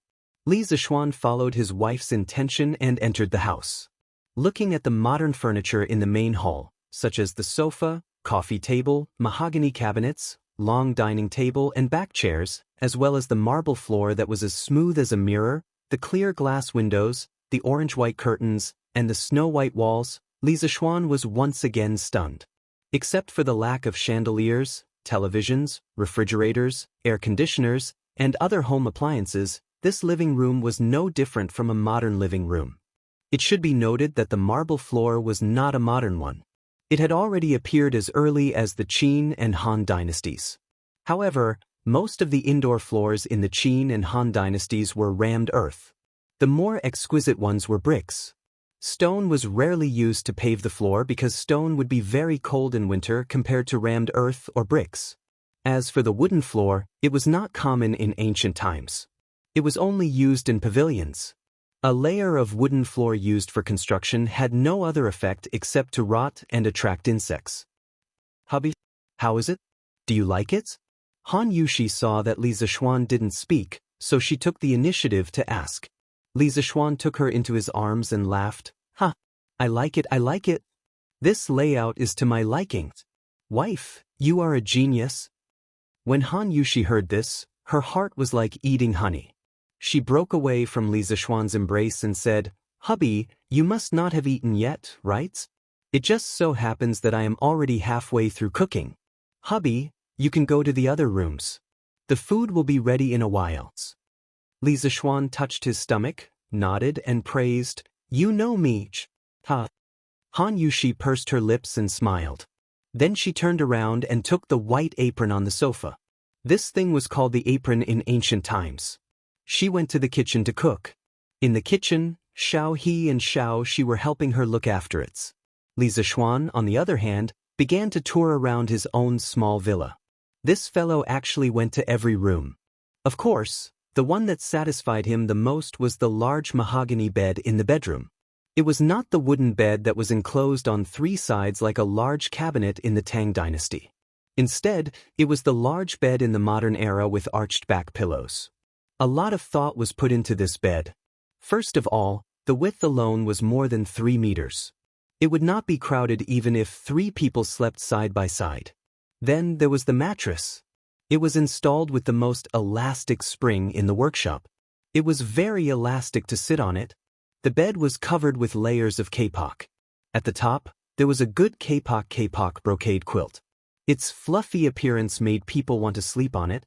[SPEAKER 1] Li Zixuan followed his wife's intention and entered the house. Looking at the modern furniture in the main hall, such as the sofa, coffee table, mahogany cabinets, long dining table and back chairs, as well as the marble floor that was as smooth as a mirror, the clear glass windows, the orange-white curtains, and the snow-white walls, Li Zixuan was once again stunned. Except for the lack of chandeliers, televisions, refrigerators, air conditioners, and other home appliances, this living room was no different from a modern living room. It should be noted that the marble floor was not a modern one. It had already appeared as early as the Qin and Han dynasties. However, most of the indoor floors in the Qin and Han dynasties were rammed earth. The more exquisite ones were bricks. Stone was rarely used to pave the floor because stone would be very cold in winter compared to rammed earth or bricks. As for the wooden floor, it was not common in ancient times. It was only used in pavilions. A layer of wooden floor used for construction had no other effect except to rot and attract insects. "Hubby, how is it? Do you like it?" Han Yushi saw that Li Zixuan didn't speak, so she took the initiative to ask. Li Zixuan took her into his arms and laughed. "Ha! I like it, I like it. This layout is to my liking. Wife, you are a genius." When Han Yushi heard this, her heart was like eating honey. She broke away from Li Zixuan's embrace and said, "Hubby, you must not have eaten yet, right? It just so happens that I am already halfway through cooking. Hubby, you can go to the other rooms. The food will be ready in a while." Li Zixuan touched his stomach, nodded and praised, "You know me." Ha! Han Yushi pursed her lips and smiled. Then she turned around and took the white apron on the sofa. This thing was called the apron in ancient times. She went to the kitchen to cook. In the kitchen, Xiao He and Xiao Shi were helping her look after it. Li Zixuan, on the other hand, began to tour around his own small villa. This fellow actually went to every room. Of course, the one that satisfied him the most was the large mahogany bed in the bedroom. It was not the wooden bed that was enclosed on three sides like a large cabinet in the Tang dynasty. Instead, it was the large bed in the modern era with arched back pillows. A lot of thought was put into this bed. First of all, the width alone was more than 3 meters. It would not be crowded even if 3 people slept side by side. Then there was the mattress. It was installed with the most elastic spring in the workshop. It was very elastic to sit on it. The bed was covered with layers of kapok. At the top, there was a good kapok brocade quilt. Its fluffy appearance made people want to sleep on it.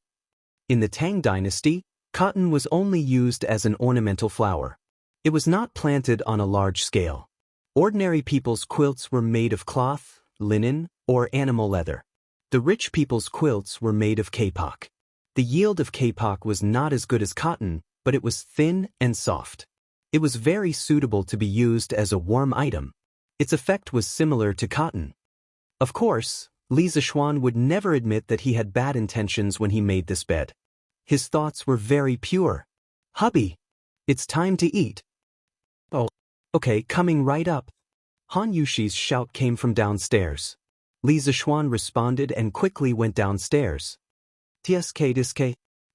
[SPEAKER 1] In the Tang dynasty, cotton was only used as an ornamental flower. It was not planted on a large scale. Ordinary people's quilts were made of cloth, linen, or animal leather. The rich people's quilts were made of kapok. The yield of kapok was not as good as cotton, but it was thin and soft. It was very suitable to be used as a warm item. Its effect was similar to cotton. Of course, Li Zixuan would never admit that he had bad intentions when he made this bed. His thoughts were very pure. "Hubby, it's time to eat." "Oh, okay, coming right up." Han Yushi's shout came from downstairs. Li Zixuan responded and quickly went downstairs. "Tsk,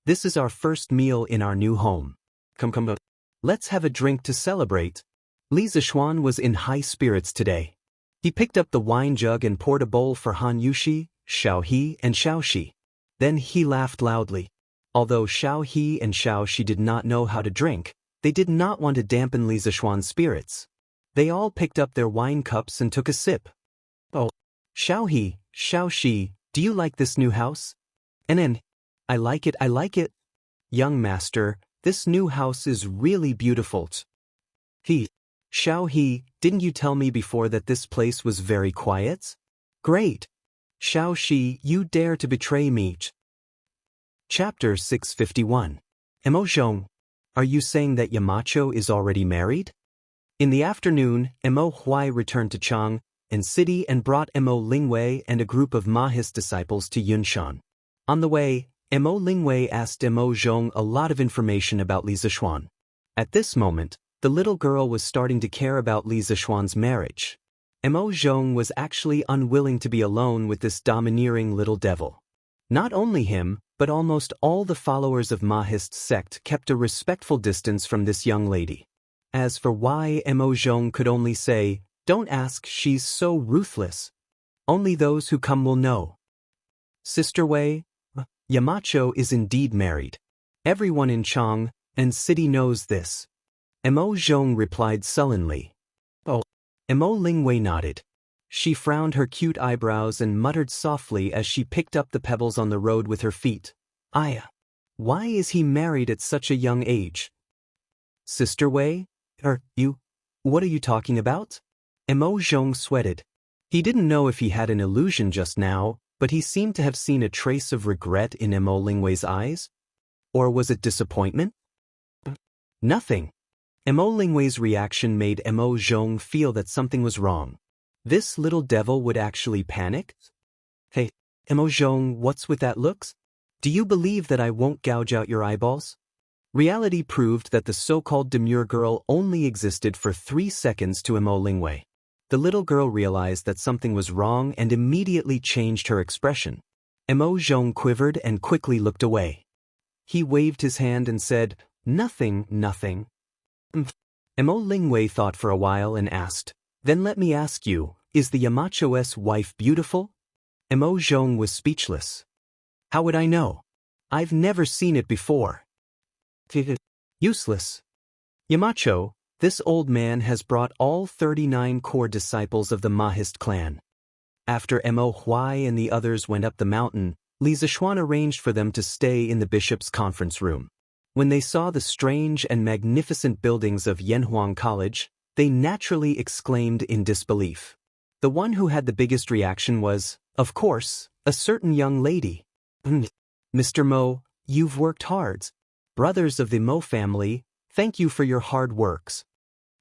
[SPEAKER 1] this is our first meal in our new home. Come, let's have a drink to celebrate." Li Zixuan was in high spirits today. He picked up the wine jug and poured a bowl for Han Yushi, Xiao He, and Xiao Shi. Then he laughed loudly. Although Xiao He and Xiao Shi did not know how to drink, they did not want to dampen Li Zixuan's spirits. They all picked up their wine cups and took a sip. "Oh, Xiao He, Xiao Shi, do you like this new house?" And then, I like it, I like it. "Young master, this new house is really beautiful." Xiao He, didn't you tell me before that this place was very quiet?" "Great. Xiao Shi, you dare to betray me." Chapter 651. Emotion. Are you saying that Yamacho is already married? In the afternoon, Mo Huai returned to Chang and city and brought Mo Lingwei and a group of Mahist disciples to Yunshan. On the way, Mo Lingwei asked Mo Zhong a lot of information about Li Zixuan. At this moment, the little girl was starting to care about Li Zixuan's marriage. Mo Zhong was actually unwilling to be alone with this domineering little devil. Not only him, but almost all the followers of Mahist sect kept a respectful distance from this young lady. As for why Mo Zhong could only say, "Don't ask, she's so ruthless. Only those who come will know." Sister Wei, Yamacho is indeed married. Everyone in Chang and city knows this. Mo Zhong replied sullenly. Oh. Mo Lingwei nodded. She frowned her cute eyebrows and muttered softly as she picked up the pebbles on the road with her feet. Aya. Why is he married at such a young age? Sister Wei? What are you talking about? Mo Zhong sweated. He didn't know if he had an illusion just now, but he seemed to have seen a trace of regret in Mo Lingwei's eyes. Or was it disappointment? Nothing. Mo Lingwei's reaction made Mo Zhong feel that something was wrong. This little devil would actually panic? Hey, Mo Zhong, what's with that looks? Do you believe that I won't gouge out your eyeballs? Reality proved that the so-called demure girl only existed for 3 seconds to Mo Lingwei. The little girl realized that something was wrong and immediately changed her expression. Mo Zhong quivered and quickly looked away. He waved his hand and said, "Nothing, nothing." Mo Lingwei thought for a while and asked, "Then let me ask you, is the Yamacho's wife beautiful?" Mo Zhong was speechless. How would I know? I've never seen it before. Useless. Yamacho, this old man has brought all 39 core disciples of the Mahist clan. After Mo Huai and the others went up the mountain, Li Zixuan arranged for them to stay in the bishop's conference room. When they saw the strange and magnificent buildings of Yanhuang College, they naturally exclaimed in disbelief. The one who had the biggest reaction was, of course, a certain young lady. Mr. Mo, you've worked hard. Brothers of the Mo family, thank you for your hard works.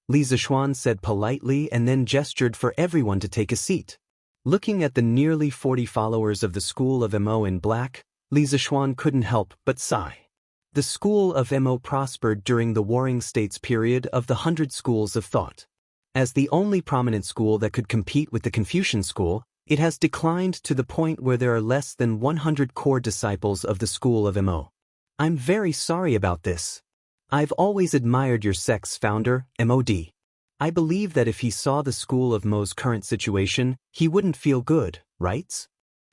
[SPEAKER 1] Li Zixuan said politely and then gestured for everyone to take a seat. Looking at the nearly 40 followers of the school of Mo in black, Li Zixuan couldn't help but sigh. The school of Mo prospered during the Warring States period of the 100 schools of thought. As the only prominent school that could compete with the Confucian school, it has declined to the point where there are less than 100 core disciples of the school of Mo. I'm very sorry about this. I've always admired your sect's founder, MOD. I believe that if he saw the school of Mo's current situation, he wouldn't feel good, right?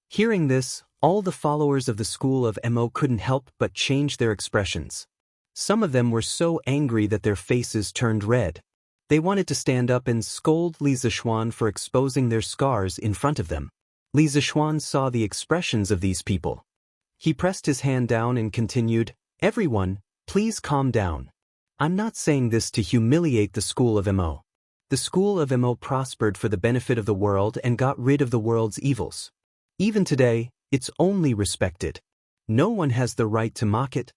[SPEAKER 1] Hearing this, all the followers of the school of Mo couldn't help but change their expressions. Some of them were so angry that their faces turned red. They wanted to stand up and scold Li Zixuan for exposing their scars in front of them. Li Zixuan saw the expressions of these people. He pressed his hand down and continued, "Everyone, please calm down. I'm not saying this to humiliate the school of Mo. The school of Mo prospered for the benefit of the world and got rid of the world's evils. Even today, it's only respected. No one has the right to mock it."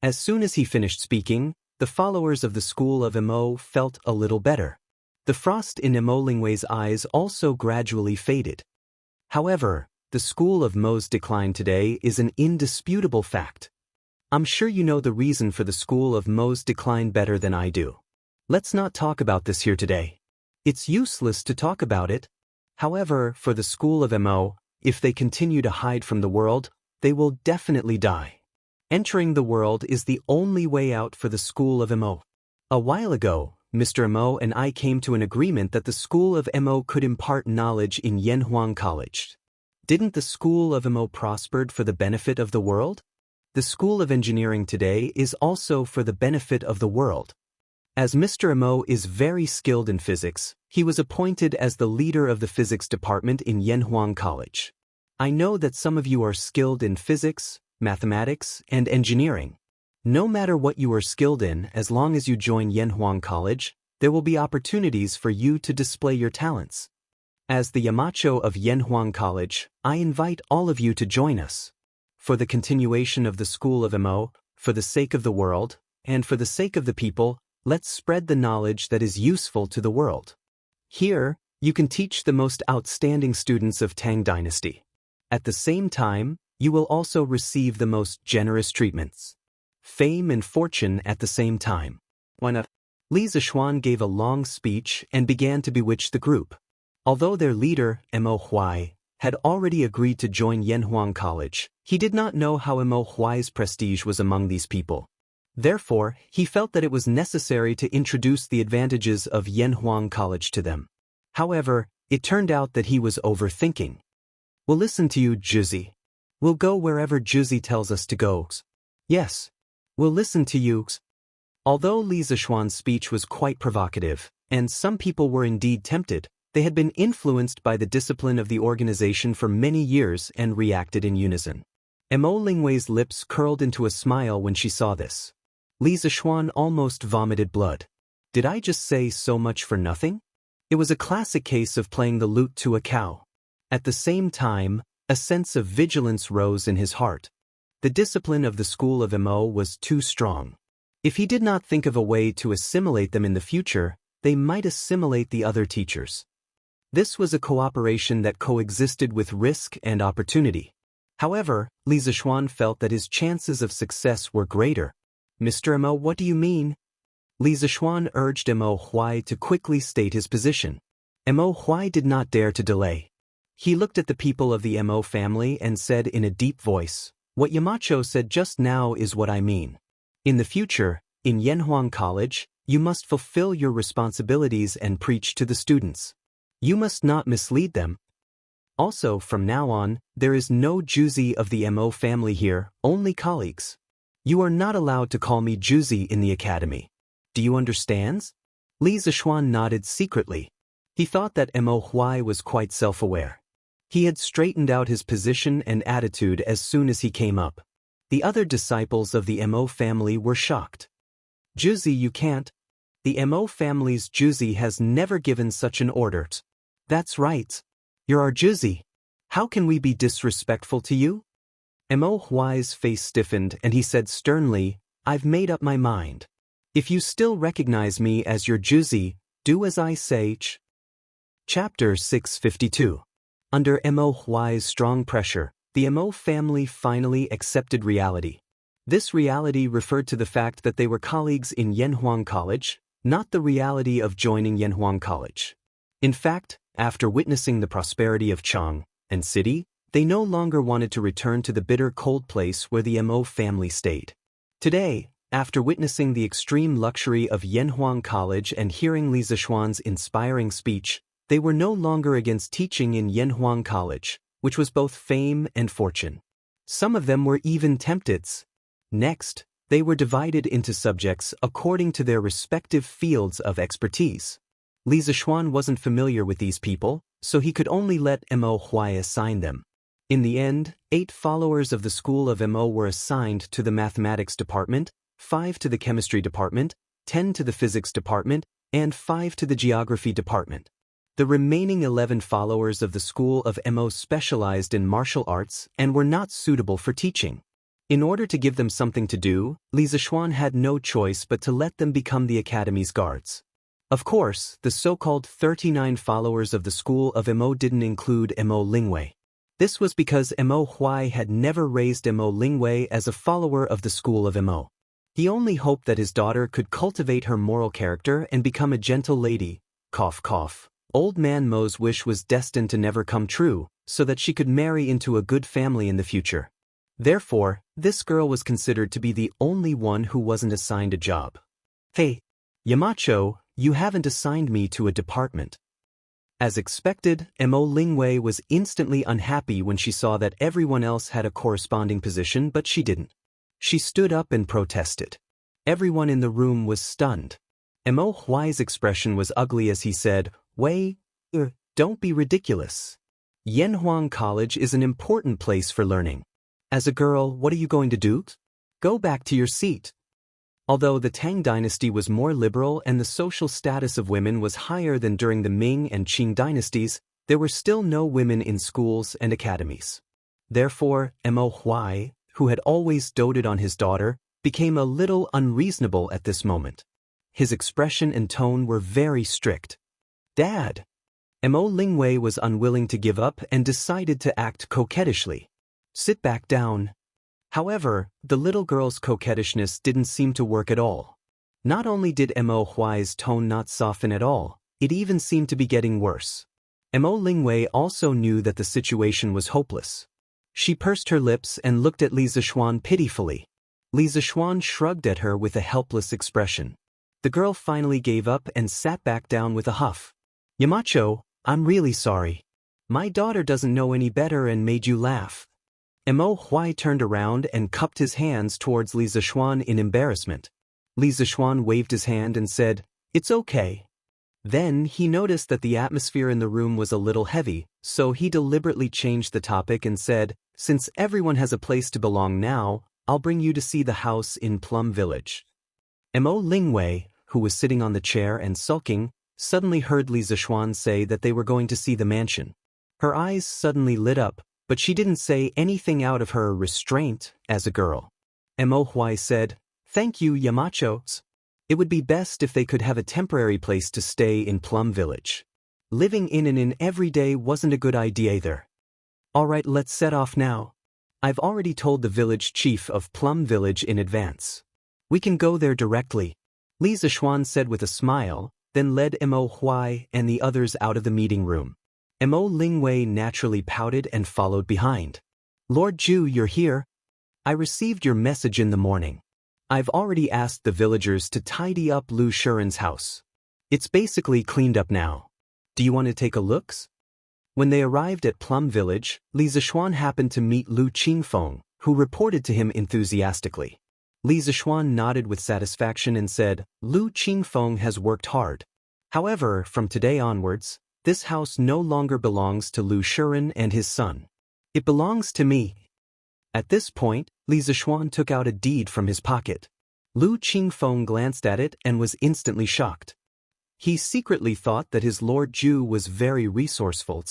[SPEAKER 1] As soon as he finished speaking, the followers of the school of Mo felt a little better. The frost in Mo Lingwei's eyes also gradually faded. However, the school of Mo's decline today is an indisputable fact. I'm sure you know the reason for the school of Mo's decline better than I do. Let's not talk about this here today. It's useless to talk about it. However, for the school of Mo, if they continue to hide from the world, they will definitely die. Entering the world is the only way out for the school of Mo. A while ago, Mr. Mo and I came to an agreement that the school of Mo could impart knowledge in Yanhuang College. Didn't the school of Mo prospered for the benefit of the world? The school of engineering today is also for the benefit of the world. As Mr. Mo is very skilled in physics, he was appointed as the leader of the physics department in Yanhuang College. I know that some of you are skilled in physics, mathematics, and engineering. No matter what you are skilled in, as long as you join Yanhuang College, there will be opportunities for you to display your talents. As the Yamacho of Yanhuang College, I invite all of you to join us. For the continuation of the school of Mo, for the sake of the world, and for the sake of the people, Let's spread the knowledge that is useful to the world. Here, you can teach the most outstanding students of Tang Dynasty. At the same time, you will also receive the most generous treatments. Fame and fortune at the same time. Why not? Li Zishuan gave a long speech and began to bewitch the group. Although their leader, Mo Huai, had already agreed to join Yanhuang College, he did not know how Mo Huai's prestige was among these people. Therefore, he felt that it was necessary to introduce the advantages of Yanhuang College to them. However, it turned out that he was overthinking. We'll listen to you, Juzi. We'll go wherever Juzi tells us to go. Yes. We'll listen to you. Although Li Zishuan's speech was quite provocative, and some people were indeed tempted, they had been influenced by the discipline of the organization for many years and reacted in unison. Mo Lingwei's lips curled into a smile when she saw this. Li Zishuan almost vomited blood. Did I just say so much for nothing? It was a classic case of playing the lute to a cow. At the same time, a sense of vigilance rose in his heart. The discipline of the school of Mo was too strong. If he did not think of a way to assimilate them in the future, they might assimilate the other teachers. This was a cooperation that coexisted with risk and opportunity. However, Li Zishuan felt that his chances of success were greater. Mr. Mo, what do you mean? Li Zishuan urged Mo Huai to quickly state his position. Mo Huai did not dare to delay. He looked at the people of the Mo family and said in a deep voice, "What Yamacho said just now is what I mean. In the future, in Yanhuang College, you must fulfill your responsibilities and preach to the students. You must not mislead them. Also, from now on, there is no Juzi of the Mo family here, only colleagues. You are not allowed to call me Juzi in the academy. Do you understand?" Li Zishuan nodded secretly. He thought that Mo Huai was quite self-aware. He had straightened out his position and attitude as soon as he came up. The other disciples of the Mo family were shocked. "Juzi, you can't. The Mo family's Juzi has never given such an order." "That's right. You're our Juzi. How can we be disrespectful to you?" Mo Huai's face stiffened and he said sternly, "I've made up my mind. If you still recognize me as your Juzi, do as I say." Chapter 652. Under Mo Huai's strong pressure, the Mo family finally accepted reality. This reality referred to the fact that they were colleagues in Yanhuang College, not the reality of joining Yanhuang College. In fact, after witnessing the prosperity of Chang and city, they no longer wanted to return to the bitter cold place where the Mo family stayed. Today, after witnessing the extreme luxury of Yanhuang College and hearing Li Zishuan's inspiring speech, they were no longer against teaching in Yanhuang College, which was both fame and fortune. Some of them were even tempted. Next, they were divided into subjects according to their respective fields of expertise. Li Zishuan wasn't familiar with these people, so he could only let Mo Huai assign them. In the end, 8 followers of the school of Mo were assigned to the mathematics department, 5 to the chemistry department, 10 to the physics department, and 5 to the geography department. The remaining 11 followers of the school of Mo specialized in martial arts and were not suitable for teaching. In order to give them something to do, Li Zishuan had no choice but to let them become the academy's guards. Of course, the so-called 39 followers of the school of Mo didn't include Mo Lingwei. This was because Mo Huai had never raised Mo Lingwei as a follower of the school of Mo. He only hoped that his daughter could cultivate her moral character and become a gentle lady. Cough cough. Old man Mo's wish was destined to never come true, so that she could marry into a good family in the future. Therefore, this girl was considered to be the only one who wasn't assigned a job. "Hey, Yamacho, you haven't assigned me to a department." As expected, Mo Lingwei was instantly unhappy when she saw that everyone else had a corresponding position but she didn't. She stood up and protested. Everyone in the room was stunned. Mo Huai's expression was ugly as he said, "Wei, don't be ridiculous. Yanhuang College is an important place for learning. As a girl, what are you going to do? Go back to your seat." Although the Tang dynasty was more liberal and the social status of women was higher than during the Ming and Qing dynasties, there were still no women in schools and academies. Therefore, Mo Huai, who had always doted on his daughter, became a little unreasonable at this moment. his expression and tone were very strict. "Dad." Mo Lingwei was unwilling to give up and decided to act coquettishly. "Sit back down." However, the little girl's coquettishness didn't seem to work at all. Not only did Mo Huai's tone not soften at all, it even seemed to be getting worse. Mo Lingwei also knew that the situation was hopeless. She pursed her lips and looked at Li Zixuan pitifully. Li Zixuan shrugged at her with a helpless expression. The girl finally gave up and sat back down with a huff. "Yamacho, I'm really sorry. My daughter doesn't know any better and made you laugh." Mo Huai turned around and cupped his hands towards Li Zixuan in embarrassment. Li Zixuan waved his hand and said, "It's okay." Then he noticed that the atmosphere in the room was a little heavy, so he deliberately changed the topic and said, "Since everyone has a place to belong now, I'll bring you to see the house in Plum Village." Mo Lingwei, who was sitting on the chair and sulking, suddenly heard Li Zixuan say that they were going to see the mansion. Her eyes suddenly lit up, but she didn't say anything out of her restraint as a girl. Mo Huai said, "Thank you, Yamachos. It would be best if they could have a temporary place to stay in Plum Village. Living in and in every day wasn't a good idea either. All right, let's set off now. I've already told the village chief of Plum Village in advance. We can go there directly," Li Zixuan said with a smile, then led Mo Huai and the others out of the meeting room. Mo Lingwei naturally pouted and followed behind. "Lord Zhu, you're here? I received your message in the morning. I've already asked the villagers to tidy up Lu Shuren's house. It's basically cleaned up now. Do you want to take a look?" When they arrived at Plum Village, Li Zixuan happened to meet Lu Qingfeng, who reported to him enthusiastically. Li Zixuan nodded with satisfaction and said, "Lu Qingfeng has worked hard. However, from today onwards, this house no longer belongs to Lu Shuren and his son. It belongs to me." At this point, Li Zixuan took out a deed from his pocket. Lu Qingfeng glanced at it and was instantly shocked. He secretly thought that his Lord Zhu was very resourceful.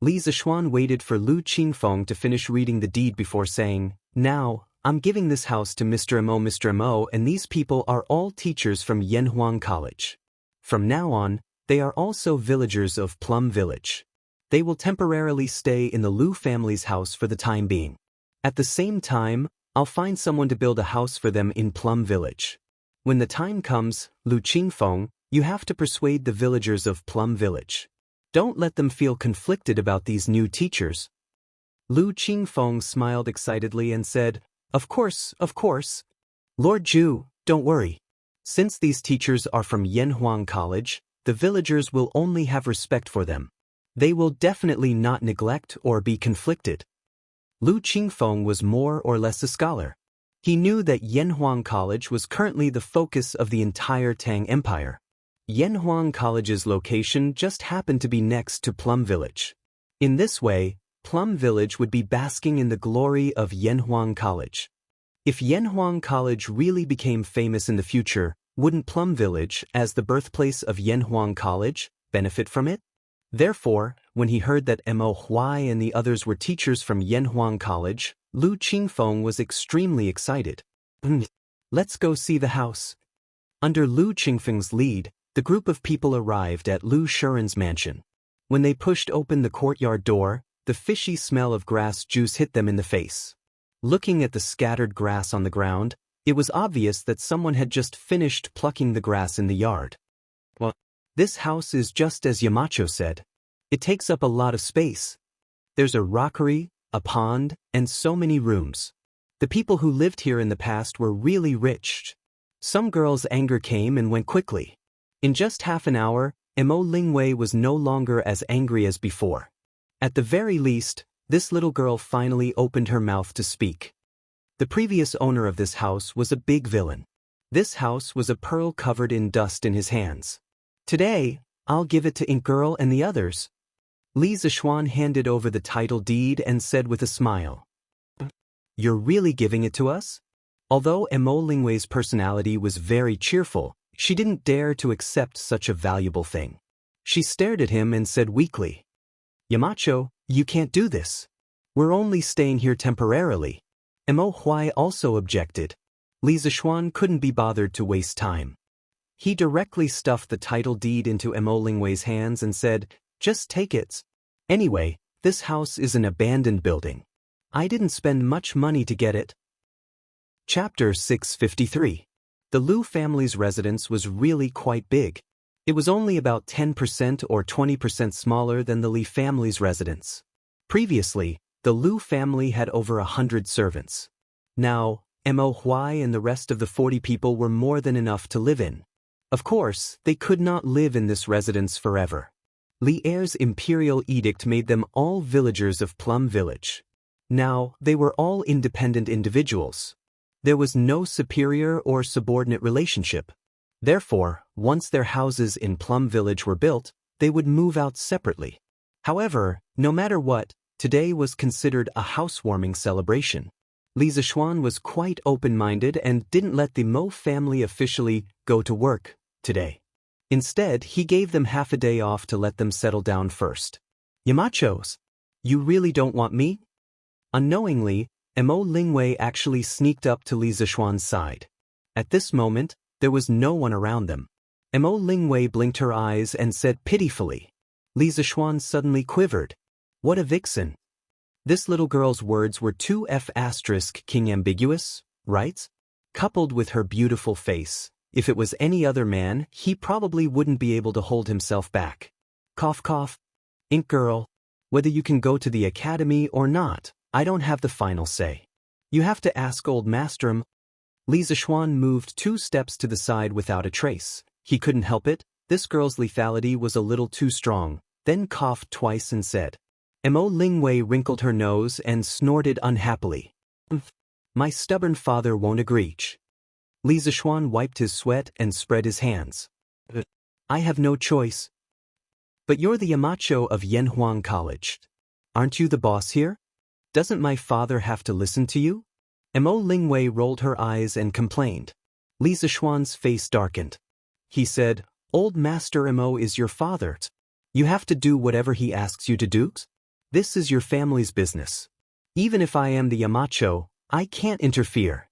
[SPEAKER 1] Li Zixuan waited for Lu Qingfeng to finish reading the deed before saying, "Now, I'm giving this house to Mr. Mo, and these people are all teachers from Yanhuang College. From now on, they are also villagers of Plum Village. They will temporarily stay in the Lu family's house for the time being. At the same time, I'll find someone to build a house for them in Plum Village. When the time comes, Lu Qingfeng, you have to persuade the villagers of Plum Village. Don't let them feel conflicted about these new teachers." Lu Qingfeng smiled excitedly and said, Of course. Lord Zhu, don't worry. Since these teachers are from Yanhuang College, the villagers will only have respect for them. They will definitely not neglect or be conflicted." Lu Qingfeng was more or less a scholar. He knew that Yanhuang College was currently the focus of the entire Tang Empire. Yanhuang College's location just happened to be next to Plum Village. In this way, Plum Village would be basking in the glory of Yanhuang College. If Yanhuang College really became famous in the future, wouldn't Plum Village, as the birthplace of Yanhuang College, benefit from it? Therefore, when he heard that Mo Huai and the others were teachers from Yanhuang College, Lu Qingfeng was extremely excited. "Let's go see the house." Under Lu Qingfeng's lead, the group of people arrived at Lu Shuren's mansion. When they pushed open the courtyard door, the fishy smell of grass juice hit them in the face. Looking at the scattered grass on the ground, it was obvious that someone had just finished plucking the grass in the yard. "Well, this house is just as Yamacho said. It takes up a lot of space. There's a rockery, a pond, and so many rooms. The people who lived here in the past were really rich." Some girl's anger came and went quickly. In just half an hour, Mo Lingwei was no longer as angry as before. At the very least, this little girl finally opened her mouth to speak. The previous owner of this house was a big villain. This house was a pearl covered in dust in his hands. "Today, I'll give it to Ink Girl and the others." Li Zixuan handed over the title deed and said with a smile, "You're really giving it to us?" Although Mo Lingwei's personality was very cheerful, she didn't dare to accept such a valuable thing. She stared at him and said weakly, "Yamacho, you can't do this. We're only staying here temporarily." Mo Huai also objected. Li Zixuan couldn't be bothered to waste time. He directly stuffed the title deed into Mo Lingwei's hands and said, "Just take it. Anyway, this house is an abandoned building. I didn't spend much money to get it." Chapter 653. The Liu family's residence was really quite big. It was only about 10% or 20% smaller than the Li family's residence. Previously, the Liu family had over 100 servants. Now, Mo Huai and the rest of the 40 people were more than enough to live in. Of course, they could not live in this residence forever. Li Er's imperial edict made them all villagers of Plum Village. Now, they were all independent individuals. There was no superior or subordinate relationship. Therefore, once their houses in Plum Village were built, they would move out separately. However, no matter what, today was considered a housewarming celebration. Li Zishuan was quite open-minded and didn't let the Mo family officially go to work today. Instead, he gave them half a day off to let them settle down first. "Yamachos, you really don't want me?" Unknowingly, Mo Lingwei actually sneaked up to Li Zishuan's side. At this moment, there was no one around them. Mo Lingwei blinked her eyes and said pitifully. Li Zishuan suddenly quivered. What a vixen. This little girl's words were too King ambiguous, right? Coupled with her beautiful face, if it was any other man, he probably wouldn't be able to hold himself back. Cough cough. Ink girl, whether you can go to the academy or not, I don't have the final say. You have to ask old Master. Li Zishuan moved 2 steps to the side without a trace. He couldn't help it, this girl's lethality was a little too strong, then coughed twice and said. Mo Lingwei wrinkled her nose and snorted unhappily. My stubborn father won't agree. Li Zishuan wiped his sweat and spread his hands. I have no choice. But you're the Yamacho of Yanhuang College. Aren't you the boss here? Doesn't my father have to listen to you? Mo Lingwei rolled her eyes and complained. Li Zishuan's face darkened. He said, Old Master Mo is your father. You have to do whatever he asks you to do? This is your family's business. Even if I am the Yamacho, I can't interfere.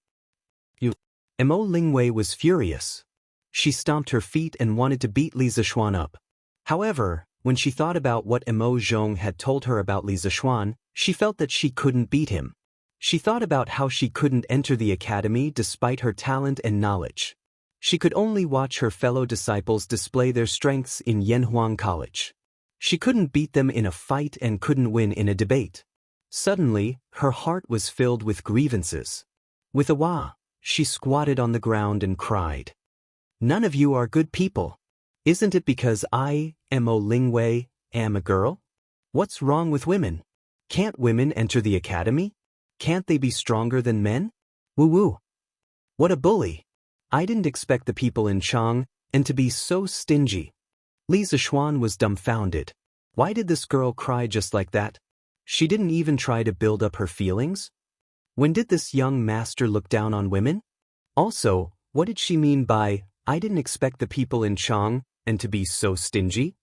[SPEAKER 1] Mo Lingwei was furious. She stomped her feet and wanted to beat Li Zishuan up. However, when she thought about what Mo Zhong had told her about Li Zishuan, she felt that she couldn't beat him. She thought about how she couldn't enter the academy despite her talent and knowledge. She could only watch her fellow disciples display their strengths in Yanhuang College. She couldn't beat them in a fight and couldn't win in a debate. Suddenly, her heart was filled with grievances. With a wah, she squatted on the ground and cried. None of you are good people. Isn't it because I, Mo Lingwei, am a girl? What's wrong with women? Can't women enter the academy? Can't they be stronger than men? Woo-woo. What a bully. I didn't expect the people in Chang and to be so stingy. Li Zishuan was dumbfounded. Why did this girl cry just like that? She didn't even try to build up her feelings? When did this young master look down on women? Also, what did she mean by, I didn't expect the people in Chang and to be so stingy?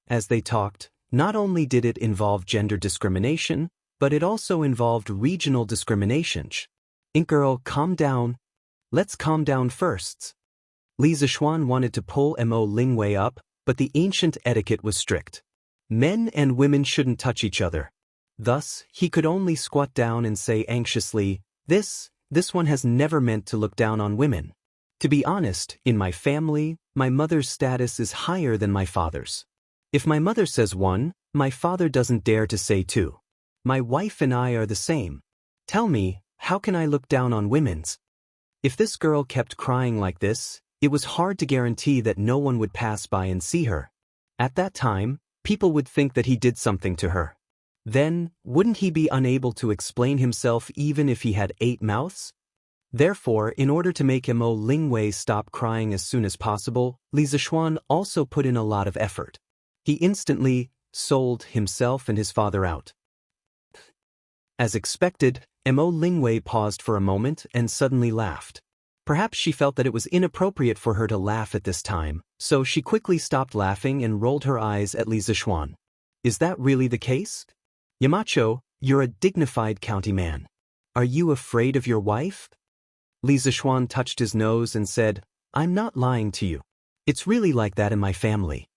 [SPEAKER 1] As they talked, not only did it involve gender discrimination, but it also involved regional discrimination. Ink girl, calm down. Let's calm down first. Li Zishuan wanted to pull Mo Lingwei up, but the ancient etiquette was strict. Men and women shouldn't touch each other. Thus, he could only squat down and say anxiously, This one has never meant to look down on women. To be honest, in my family, my mother's status is higher than my father's. If my mother says 1, my father doesn't dare to say 2. My wife and I are the same. Tell me, how can I look down on women's? If this girl kept crying like this, it was hard to guarantee that no one would pass by and see her. At that time, people would think that he did something to her. Then, wouldn't he be unable to explain himself even if he had 8 mouths? Therefore, in order to make Mo Lingwei stop crying as soon as possible, Li Zishuan also put in a lot of effort. He instantly sold himself and his father out. As expected, Mo Lingwei paused for a moment and suddenly laughed. Perhaps she felt that it was inappropriate for her to laugh at this time, so she quickly stopped laughing and rolled her eyes at Li Zishuan. Is that really the case? Yamacho, you're a dignified county man. Are you afraid of your wife? Li Zishuan touched his nose and said, I'm not lying to you. It's really like that in my family.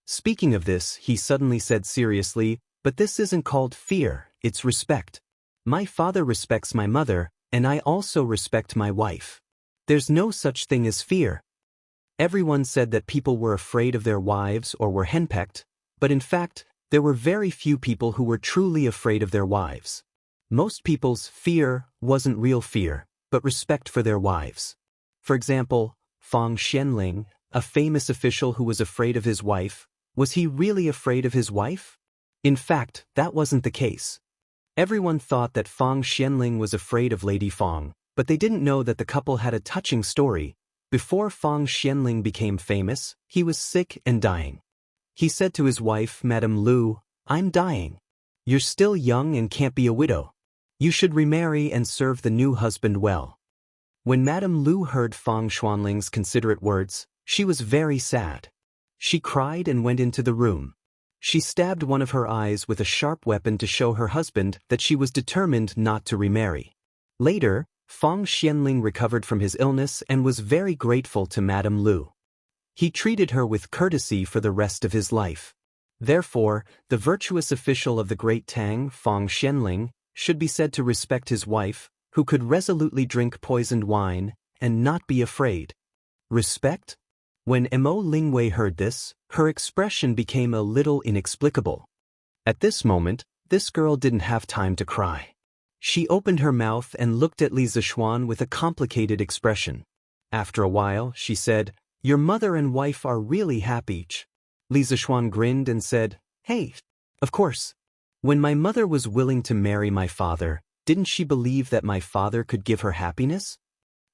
[SPEAKER 1] Speaking of this, he suddenly said seriously, but this isn't called fear, it's respect. My father respects my mother, and I also respect my wife. There's no such thing as fear. Everyone said that people were afraid of their wives or were henpecked, but in fact, there were very few people who were truly afraid of their wives. Most people's fear wasn't real fear, but respect for their wives. For example, Fang Xianling, a famous official who was afraid of his wife, was he really afraid of his wife? In fact, that wasn't the case. Everyone thought that Fang Xianling was afraid of Lady Fang, but they didn't know that the couple had a touching story. Before Fang Xianling became famous, he was sick and dying. He said to his wife, Madame Lu, "I'm dying. You're still young and can't be a widow. You should remarry and serve the new husband well." When Madame Lu heard Fang Xianling's considerate words, she was very sad. She cried and went into the room. She stabbed one of her eyes with a sharp weapon to show her husband that she was determined not to remarry. Later, Fang Xianling recovered from his illness and was very grateful to Madame Lu. He treated her with courtesy for the rest of his life. Therefore, the virtuous official of the great Tang, Fang Xianling, should be said to respect his wife, who could resolutely drink poisoned wine and not be afraid. Respect? When Mo Lingwei heard this, her expression became a little inexplicable. At this moment, this girl didn't have time to cry. She opened her mouth and looked at Li Zixuan with a complicated expression. After a while, she said, "Your mother and wife are really happy." Li Zixuan grinned and said, "Hey, of course. When my mother was willing to marry my father, didn't she believe that my father could give her happiness?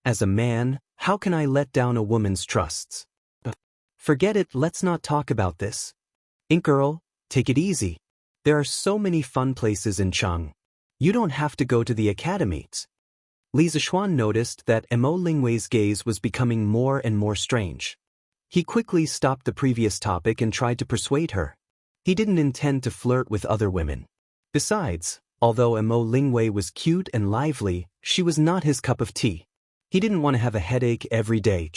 [SPEAKER 1] As a man, how can I let down a woman's trusts? Forget it, let's not talk about this. Girl, take it easy. There are so many fun places in Cheng. You don't have to go to the academies." Li Zixuan noticed that Mo Lingwei's gaze was becoming more and more strange. He quickly stopped the previous topic and tried to persuade her. He didn't intend to flirt with other women. Besides, although Mo Lingwei was cute and lively, she was not his cup of tea. He didn't want to have a headache every day.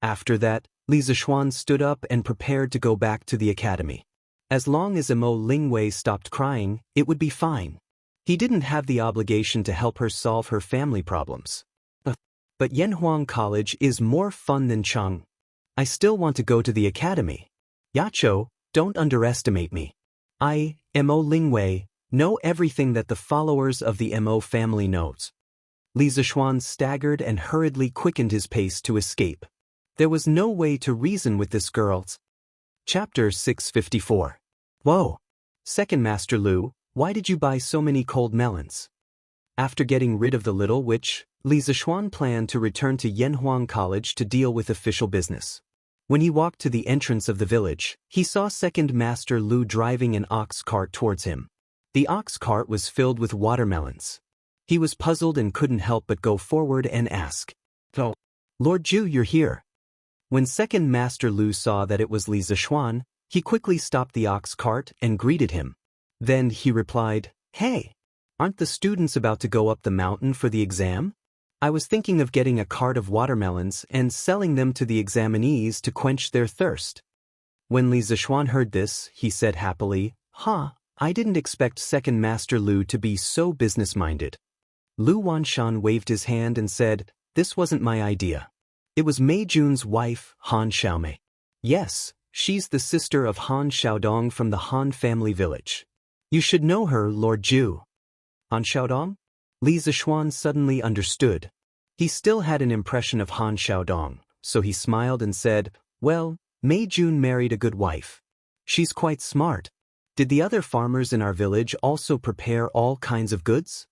[SPEAKER 1] After that, Li Zixuan stood up and prepared to go back to the academy. As long as Mo Lingwei stopped crying, it would be fine. He didn't have the obligation to help her solve her family problems. But Yanhuang College is more fun than Cheng. I still want to go to the academy. Yacho, don't underestimate me. I, Mo Lingwei, know everything that the followers of the Mo family knows. Li Zixuan staggered and hurriedly quickened his pace to escape. There was no way to reason with this girl. Chapter 654. Whoa! Second Master Lu, why did you buy so many cold melons? After getting rid of the little witch, Li Zixuan planned to return to Yanhuang College to deal with official business. When he walked to the entrance of the village, he saw Second Master Lu driving an ox cart towards him. The ox cart was filled with watermelons. He was puzzled and couldn't help but go forward and ask, "Oh, Lord Ju, you're here." When Second Master Lu saw that it was Li Zixuan, he quickly stopped the ox cart and greeted him. Then he replied, "Hey, aren't the students about to go up the mountain for the exam? I was thinking of getting a cart of watermelons and selling them to the examinees to quench their thirst." When Li Zixuan heard this, he said happily, I didn't expect Second Master Lu to be so business-minded." Lu Wanshan waved his hand and said, "This wasn't my idea. It was Mei Jun's wife, Han Xiaomei. Yes, she's the sister of Han Xiaodong from the Han family village. You should know her, Lord Ju." Han Xiaodong? Li Zixuan suddenly understood. He still had an impression of Han Xiaodong, so he smiled and said, "Well, Mei Jun married a good wife. She's quite smart. Did the other farmers in our village also prepare all kinds of goods?"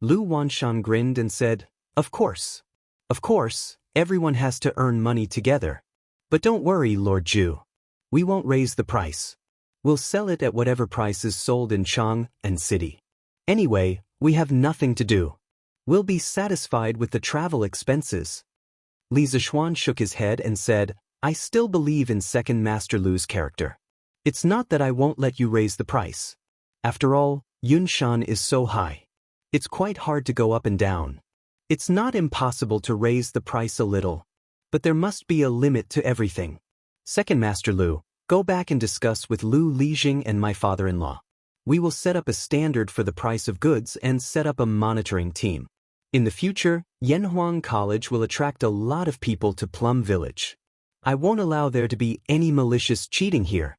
[SPEAKER 1] Lu Wanshan grinned and said, "Of course. Of course, everyone has to earn money together. But don't worry, Lord Ju. We won't raise the price. We'll sell it at whatever price is sold in Chang and city. Anyway, we have nothing to do. We'll be satisfied with the travel expenses." Li Zixuan shook his head and said, "I still believe in Second Master Lu's character. It's not that I won't let you raise the price. After all, Yunshan is so high. It's quite hard to go up and down. It's not impossible to raise the price a little. But there must be a limit to everything. Second Master Lu, go back and discuss with Lu Lijing and my father-in-law. We will set up a standard for the price of goods and set up a monitoring team. In the future, Yanhuang College will attract a lot of people to Plum Village. I won't allow there to be any malicious cheating here.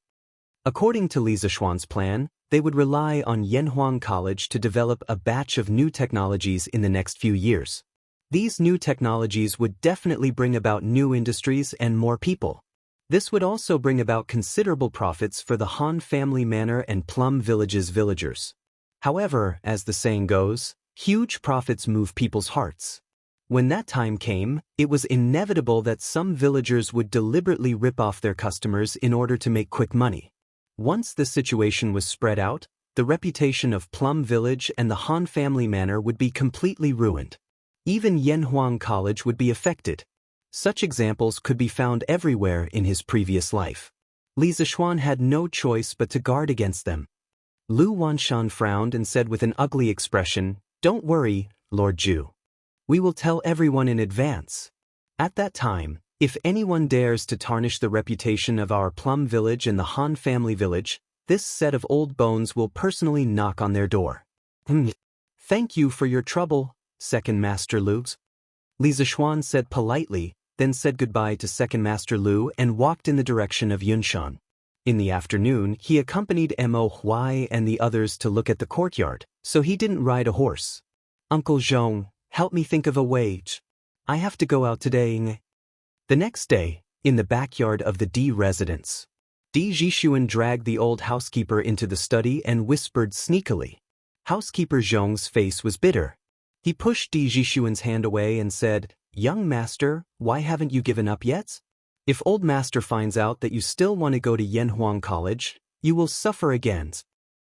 [SPEAKER 1] According to Li Zishuan's plan, they would rely on Yanhuang College to develop a batch of new technologies in the next few years. These new technologies would definitely bring about new industries and more people. This would also bring about considerable profits for the Han family manor and Plum Village's villagers. However, as the saying goes, huge profits move people's hearts. When that time came, it was inevitable that some villagers would deliberately rip off their customers in order to make quick money. Once the situation was spread out, the reputation of Plum Village and the Han family manor would be completely ruined. Even Yanhuang College would be affected. Such examples could be found everywhere in his previous life. Li Zishuan had no choice but to guard against them. Lu Wanshan frowned and said with an ugly expression, "Don't worry, Lord Zhu. We will tell everyone in advance. At that time, if anyone dares to tarnish the reputation of our Plum Village and the Han family village, this set of old bones will personally knock on their door." Thank you for your trouble, Second Master Lu. Li Zishuan said politely, then said goodbye to Second Master Lu and walked in the direction of Yunshan. In the afternoon, he accompanied Mo Huai and the others to look at the courtyard, so he didn't ride a horse. "Uncle Zhong, help me think of a way. I have to go out today." The next day, in the backyard of the D residence, Di Jishuan dragged the old housekeeper into the study and whispered sneakily. Housekeeper Zhong's face was bitter. He pushed Di Jishuan's hand away and said, "Young master, why haven't you given up yet? If old master finds out that you still want to go to Yanhuang College, you will suffer again."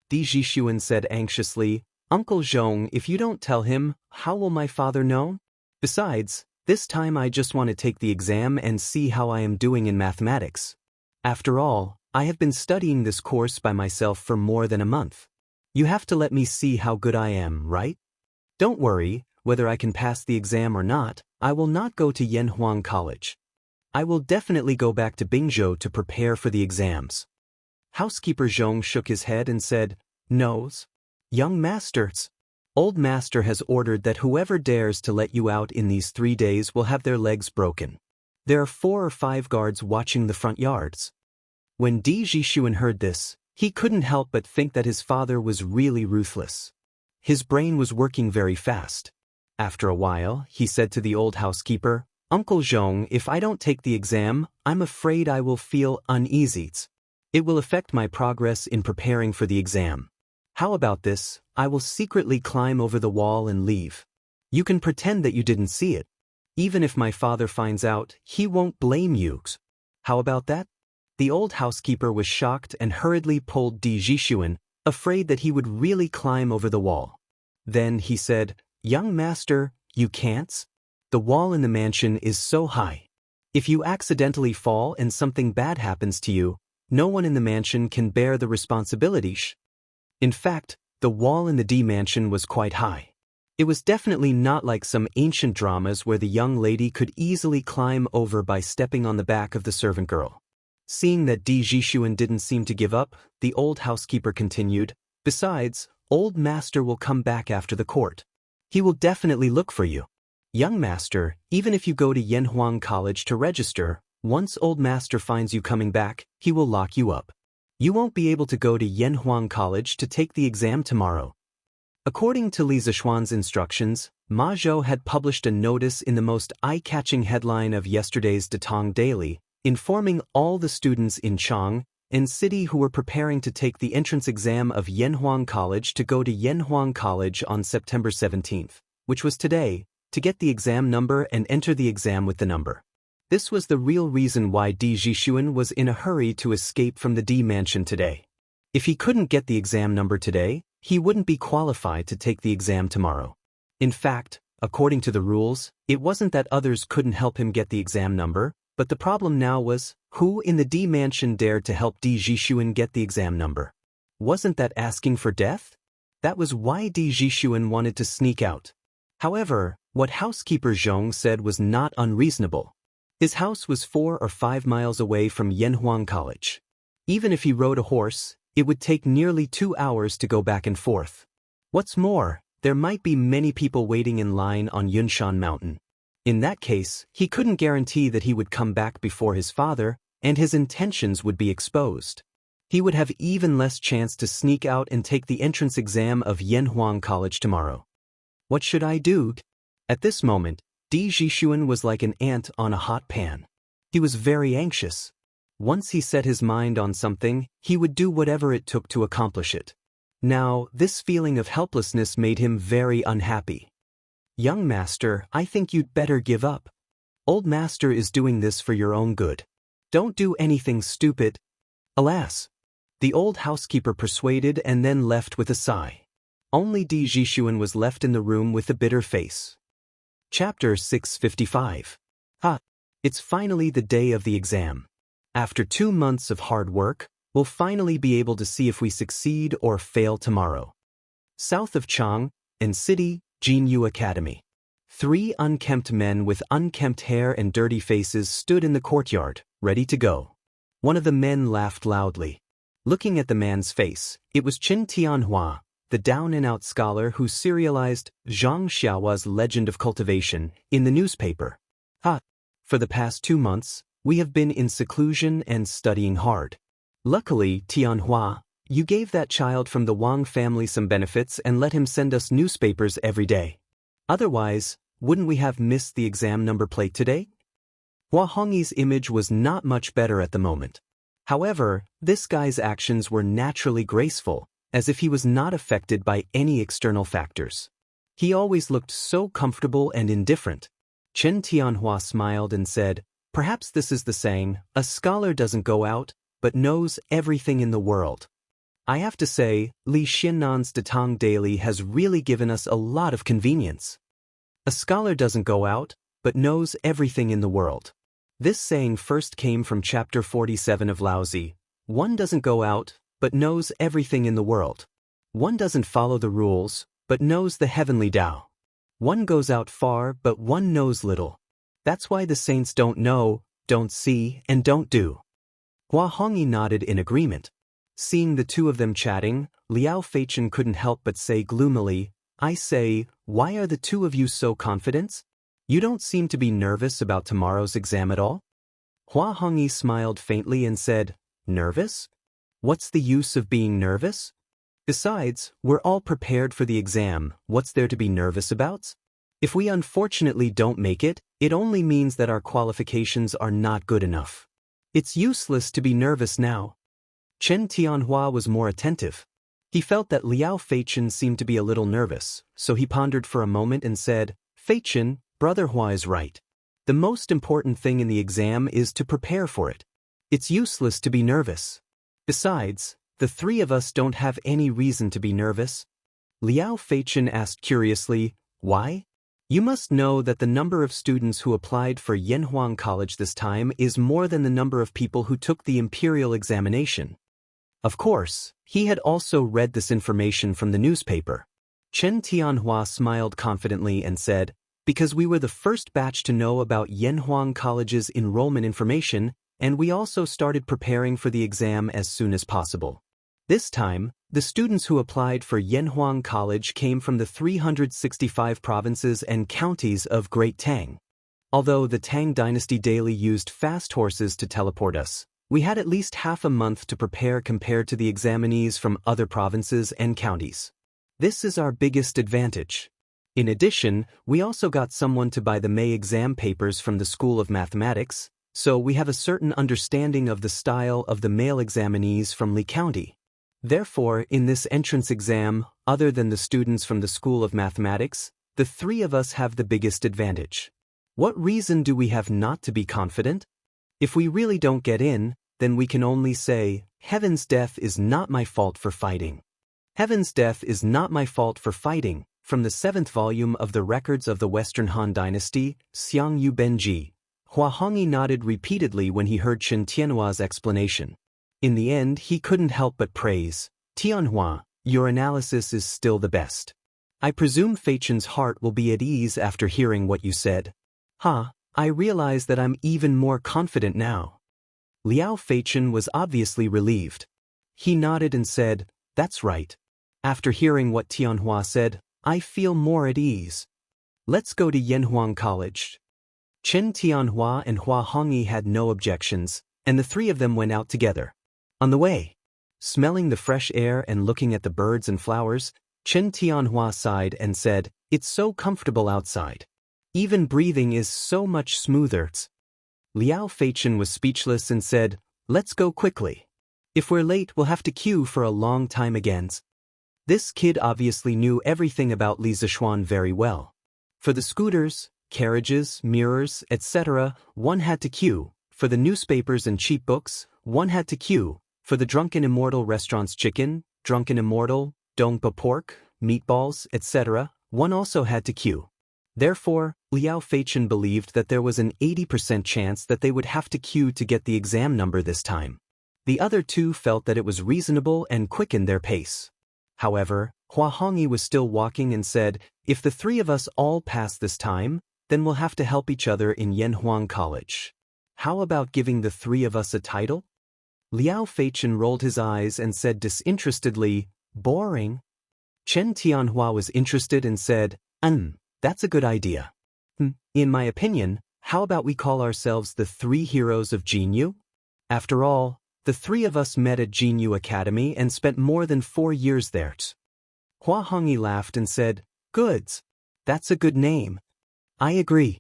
[SPEAKER 1] Di Jishuan said anxiously, "Uncle Zhong, if you don't tell him, how will my father know? Besides, this time I just want to take the exam and see how I am doing in mathematics. After all, I have been studying this course by myself for more than a month. You have to let me see how good I am, right? Don't worry, whether I can pass the exam or not, I will not go to Yanhuang College. I will definitely go back to Bingzhou to prepare for the exams." Housekeeper Zhong shook his head and said, "No, young masters. Old master has ordered that whoever dares to let you out in these 3 days will have their legs broken. There are 4 or 5 guards watching the front yards." When Di Jishuan heard this, he couldn't help but think that his father was really ruthless. His brain was working very fast. After a while, he said to the old housekeeper, "Uncle Zhong, if I don't take the exam, I'm afraid I will feel uneasy. It will affect my progress in preparing for the exam. How about this? I will secretly climb over the wall and leave. You can pretend that you didn't see it. Even if my father finds out, he won't blame you. How about that?" The old housekeeper was shocked and hurriedly pulled Di Jishuan, afraid that he would really climb over the wall. Then he said, "Young master, you can't. The wall in the mansion is so high. If you accidentally fall and something bad happens to you, no one in the mansion can bear the responsibility." In fact, the wall in the D mansion was quite high. It was definitely not like some ancient dramas where the young lady could easily climb over by stepping on the back of the servant girl. Seeing that Di Jishuan didn't seem to give up, the old housekeeper continued, "Besides, old master will come back after the court. He will definitely look for you. Young master, even if you go to Yanhuang College to register, once old master finds you coming back, he will lock you up. You won't be able to go to Yanhuang College to take the exam tomorrow." According to Li Zishuan's instructions, Ma Zhou had published a notice in the most eye-catching headline of yesterday's Datong Daily, informing all the students in Chang and City who were preparing to take the entrance exam of Yanhuang College to go to Yanhuang College on September 17th, which was today, to get the exam number and enter the exam with the number. This was the real reason why Di Jishuan was in a hurry to escape from the D mansion today. If he couldn't get the exam number today, he wouldn't be qualified to take the exam tomorrow. In fact, according to the rules, it wasn't that others couldn't help him get the exam number, but the problem now was, who in the D mansion dared to help Di Jishuan get the exam number? Wasn't that asking for death? That was why Di Jishuan wanted to sneak out. However, what housekeeper Zhong said was not unreasonable. His house was 4 or 5 miles away from Yanhuang College. Even if he rode a horse, it would take nearly 2 hours to go back and forth. What's more, there might be many people waiting in line on Yunshan Mountain. In that case, he couldn't guarantee that he would come back before his father, and his intentions would be exposed. He would have even less chance to sneak out and take the entrance exam of Yanhuang College tomorrow. What should I do? At this moment, Di Jixuan was like an ant on a hot pan. He was very anxious. Once he set his mind on something, he would do whatever it took to accomplish it. Now, this feeling of helplessness made him very unhappy. Young master, I think you'd better give up. Old master is doing this for your own good. Don't do anything stupid. Alas! The old housekeeper persuaded and then left with a sigh. Only Di Jixuan was left in the room with a bitter face. Chapter 655. It's finally the day of the exam. After 2 months of hard work, we'll finally be able to see if we succeed or fail tomorrow. South of Chang, in city, Jinyu Academy. 3 unkempt men with unkempt hair and dirty faces stood in the courtyard, ready to go. One of the men laughed loudly. Looking at the man's face, it was Qin Tianhua, the down-and-out scholar who serialized Zhang Xiaohua's Legend of Cultivation in the newspaper. For the past 2 months, we have been in seclusion and studying hard. Luckily, Tianhua, you gave that child from the Wang family some benefits and let him send us newspapers every day. Otherwise, wouldn't we have missed the exam number plate today? Hua Hongyi's image was not much better at the moment. However, this guy's actions were naturally graceful, as if he was not affected by any external factors. He always looked so comfortable and indifferent. Chen Tianhua smiled and said, "Perhaps this is the saying, a scholar doesn't go out, but knows everything in the world." I have to say, Li Xinnan's Datang Daily has really given us a lot of convenience. A scholar doesn't go out, but knows everything in the world. This saying first came from chapter 47 of Laozi. One doesn't go out, but knows everything in the world. One doesn't follow the rules, but knows the heavenly Tao. One goes out far, but one knows little. That's why the saints don't know, don't see, and don't do. Hua Hongyi nodded in agreement. Seeing the two of them chatting, Liao Feichen couldn't help but say gloomily, "I say, why are the two of you so confident? You don't seem to be nervous about tomorrow's exam at all?" Hua Hongyi smiled faintly and said, "Nervous? What's the use of being nervous? Besides, we're all prepared for the exam, what's there to be nervous about? If we unfortunately don't make it, it only means that our qualifications are not good enough. It's useless to be nervous now." Chen Tianhua was more attentive. He felt that Liao Feichen seemed to be a little nervous, so he pondered for a moment and said, "Feichen, Brother Hua is right. The most important thing in the exam is to prepare for it. It's useless to be nervous. Besides, the 3 of us don't have any reason to be nervous." Liao Feichen asked curiously, "Why?" "You must know that the number of students who applied for Yanhuang College this time is more than the number of people who took the imperial examination." Of course, he had also read this information from the newspaper. Chen Tianhua smiled confidently and said, "Because we were the first batch to know about Yanhuang College's enrollment information, and we also started preparing for the exam as soon as possible. This time, the students who applied for Yanhuang College came from the 365 provinces and counties of Great Tang. Although the Tang Dynasty daily used fast horses to teleport us, we had at least half a month to prepare compared to the examinees from other provinces and counties. This is our biggest advantage. In addition, we also got someone to buy the May exam papers from the School of Mathematics, so we have a certain understanding of the style of the male examinees from Li County. Therefore, in this entrance exam, other than the students from the School of Mathematics, the 3 of us have the biggest advantage. What reason do we have not to be confident? If we really don't get in, then we can only say, "Heaven's death is not my fault for fighting." Heaven's death is not my fault for fighting, from the 7th volume of the Records of the Western Han Dynasty, Xiang Yu Benji. Hua Hongyi nodded repeatedly when he heard Chen Tianhua's explanation. In the end, he couldn't help but praise, "Tianhua, your analysis is still the best. I presume Feichen's heart will be at ease after hearing what you said." I realize that I'm even more confident now. Liao Feichen was obviously relieved. He nodded and said, "That's right. After hearing what Tianhua said, I feel more at ease. Let's go to Yanhuang College." Chen Tianhua and Hua Hongyi had no objections, and the three of them went out together. On the way, smelling the fresh air and looking at the birds and flowers, Chen Tianhua sighed and said, "It's so comfortable outside. Even breathing is so much smoother." Liao Feichen was speechless and said, "Let's go quickly. If we're late, we'll have to queue for a long time again." This kid obviously knew everything about Li Zishuan very well. For the scooters, carriages, mirrors, etc., one had to queue. For the newspapers and cheap books, one had to queue. For the Drunken Immortal restaurant's chicken, Drunken Immortal, Dongpa pork, meatballs, etc., one also had to queue. Therefore, Liao Feichen believed that there was an 80% chance that they would have to queue to get the exam number this time. The other two felt that it was reasonable and quickened their pace. However, Hua Hongyi was still walking and said, "If the three of us all pass this time, then we'll have to help each other in Yanhuang College. How about giving the three of us a title?" Liao Feichen rolled his eyes and said disinterestedly, "Boring." Chen Tianhua was interested and said, "That's a good idea. In my opinion, how about we call ourselves the Three Heroes of Jinyu? After all, the three of us met at Jinyu Academy and spent more than 4 years there." Hua Hongyi laughed and said, "Goods. That's a good name. I agree."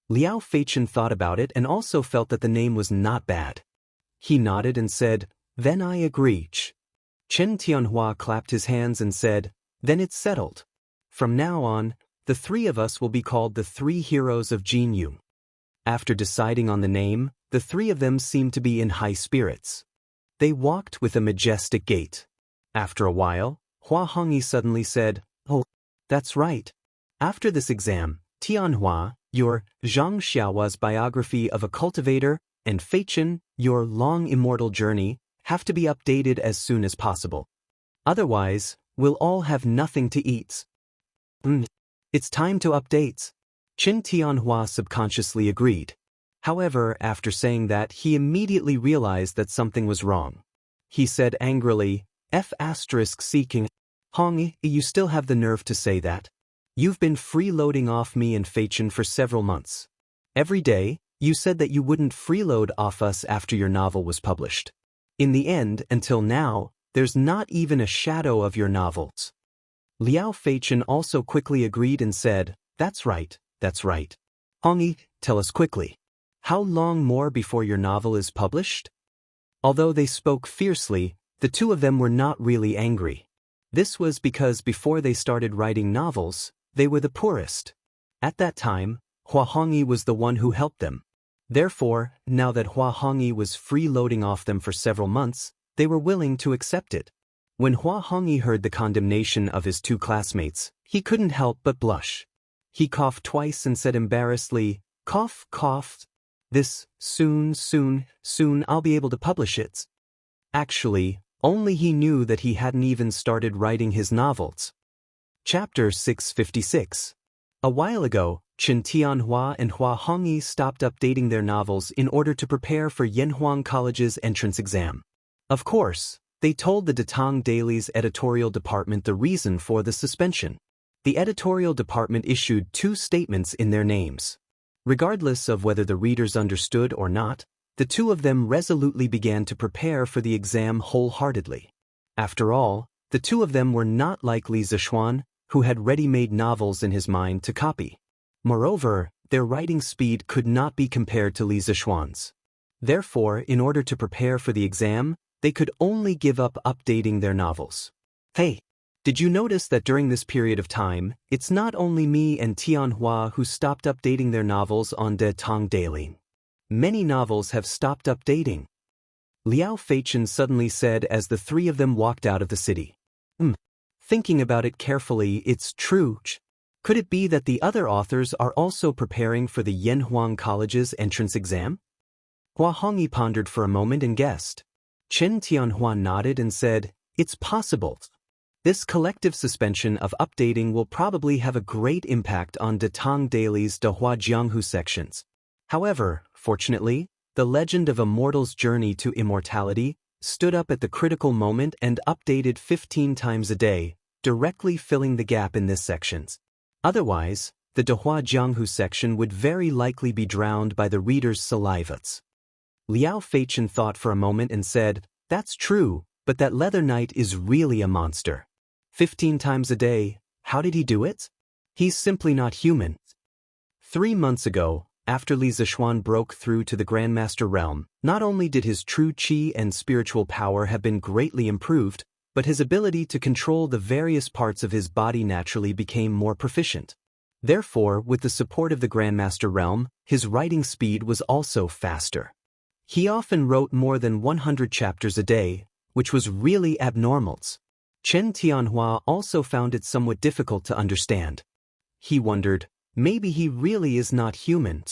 [SPEAKER 1] Liao Feichen thought about it and also felt that the name was not bad. He nodded and said, "Then I agree." Chen Tianhua clapped his hands and said, "Then it's settled. From now on, the three of us will be called the Three Heroes of Jinyu." After deciding on the name, the three of them seemed to be in high spirits. They walked with a majestic gait. After a while, Hua Hongyi suddenly said, "Oh, that's right. After this exam, Tianhua, your Zhang Xiaohua's biography of a cultivator, and Feichen, your long immortal journey, have to be updated as soon as possible. Otherwise, we'll all have nothing to eat." It's time to update." Chen Tianhua subconsciously agreed. However, after saying that, he immediately realized that something was wrong. He said angrily, "Seeking. Hongyi, you still have the nerve to say that? You've been freeloading off me and Feichen for several months. Every day, you said that you wouldn't freeload off us after your novel was published. In the end, until now, there's not even a shadow of your novels." Liao Feichen also quickly agreed and said, "That's right, that's right. Hongyi, tell us quickly. How long more before your novel is published?" Although they spoke fiercely, the two of them were not really angry. This was because before they started writing novels, they were the poorest. At that time, Hua Hongyi was the one who helped them. Therefore, now that Hua Hongyi was freeloading off them for several months, they were willing to accept it. When Hua Hongyi heard the condemnation of his two classmates, he couldn't help but blush. He coughed twice and said embarrassedly, "Cough, cough. This, soon I'll be able to publish it." Actually, only he knew that he hadn't even started writing his novels. Chapter 656. A while ago, Chen Tianhua and Hua Hongyi stopped updating their novels in order to prepare for Yanhuang College's entrance exam. Of course, they told the Datang Daily's editorial department the reason for the suspension. The editorial department issued 2 statements in their names. Regardless of whether the readers understood or not, the two of them resolutely began to prepare for the exam wholeheartedly. After all, the two of them were not like Li Zishuan, who had ready-made novels in his mind to copy. Moreover, their writing speed could not be compared to Li Zishuan's. Therefore, in order to prepare for the exam, they could only give up updating their novels. Hey, did you notice that during this period of time, it's not only me and Tianhua who stopped updating their novels on Datang Daily? Many novels have stopped updating. Liao Feichen suddenly said as the three of them walked out of the city. Thinking about it carefully, it's true. Could it be that the other authors are also preparing for the Yanhuang College's entrance exam? Hua Hongyi pondered for a moment and guessed. Chen Tianhua nodded and said, "It's possible. This collective suspension of updating will probably have a great impact on Datang Daily's Dehua Jianghu sections. However, fortunately, the legend of a mortal's journey to immortality stood up at the critical moment and updated 15 times a day, directly filling the gap in this section. Otherwise, the Dehua Jianghu section would very likely be drowned by the reader's salivas. Liao Feichen thought for a moment and said, "That's true, but that leather knight is really a monster. 15 times a day, how did he do it? He's simply not human." 3 months ago, after Li Zixuan broke through to the Grandmaster realm, not only did his true qi and spiritual power have been greatly improved, but his ability to control the various parts of his body naturally became more proficient. Therefore, with the support of the Grandmaster realm, his writing speed was also faster. He often wrote more than 100 chapters a day, which was really abnormal. Chen Tianhua also found it somewhat difficult to understand. He wondered, maybe he really is not human.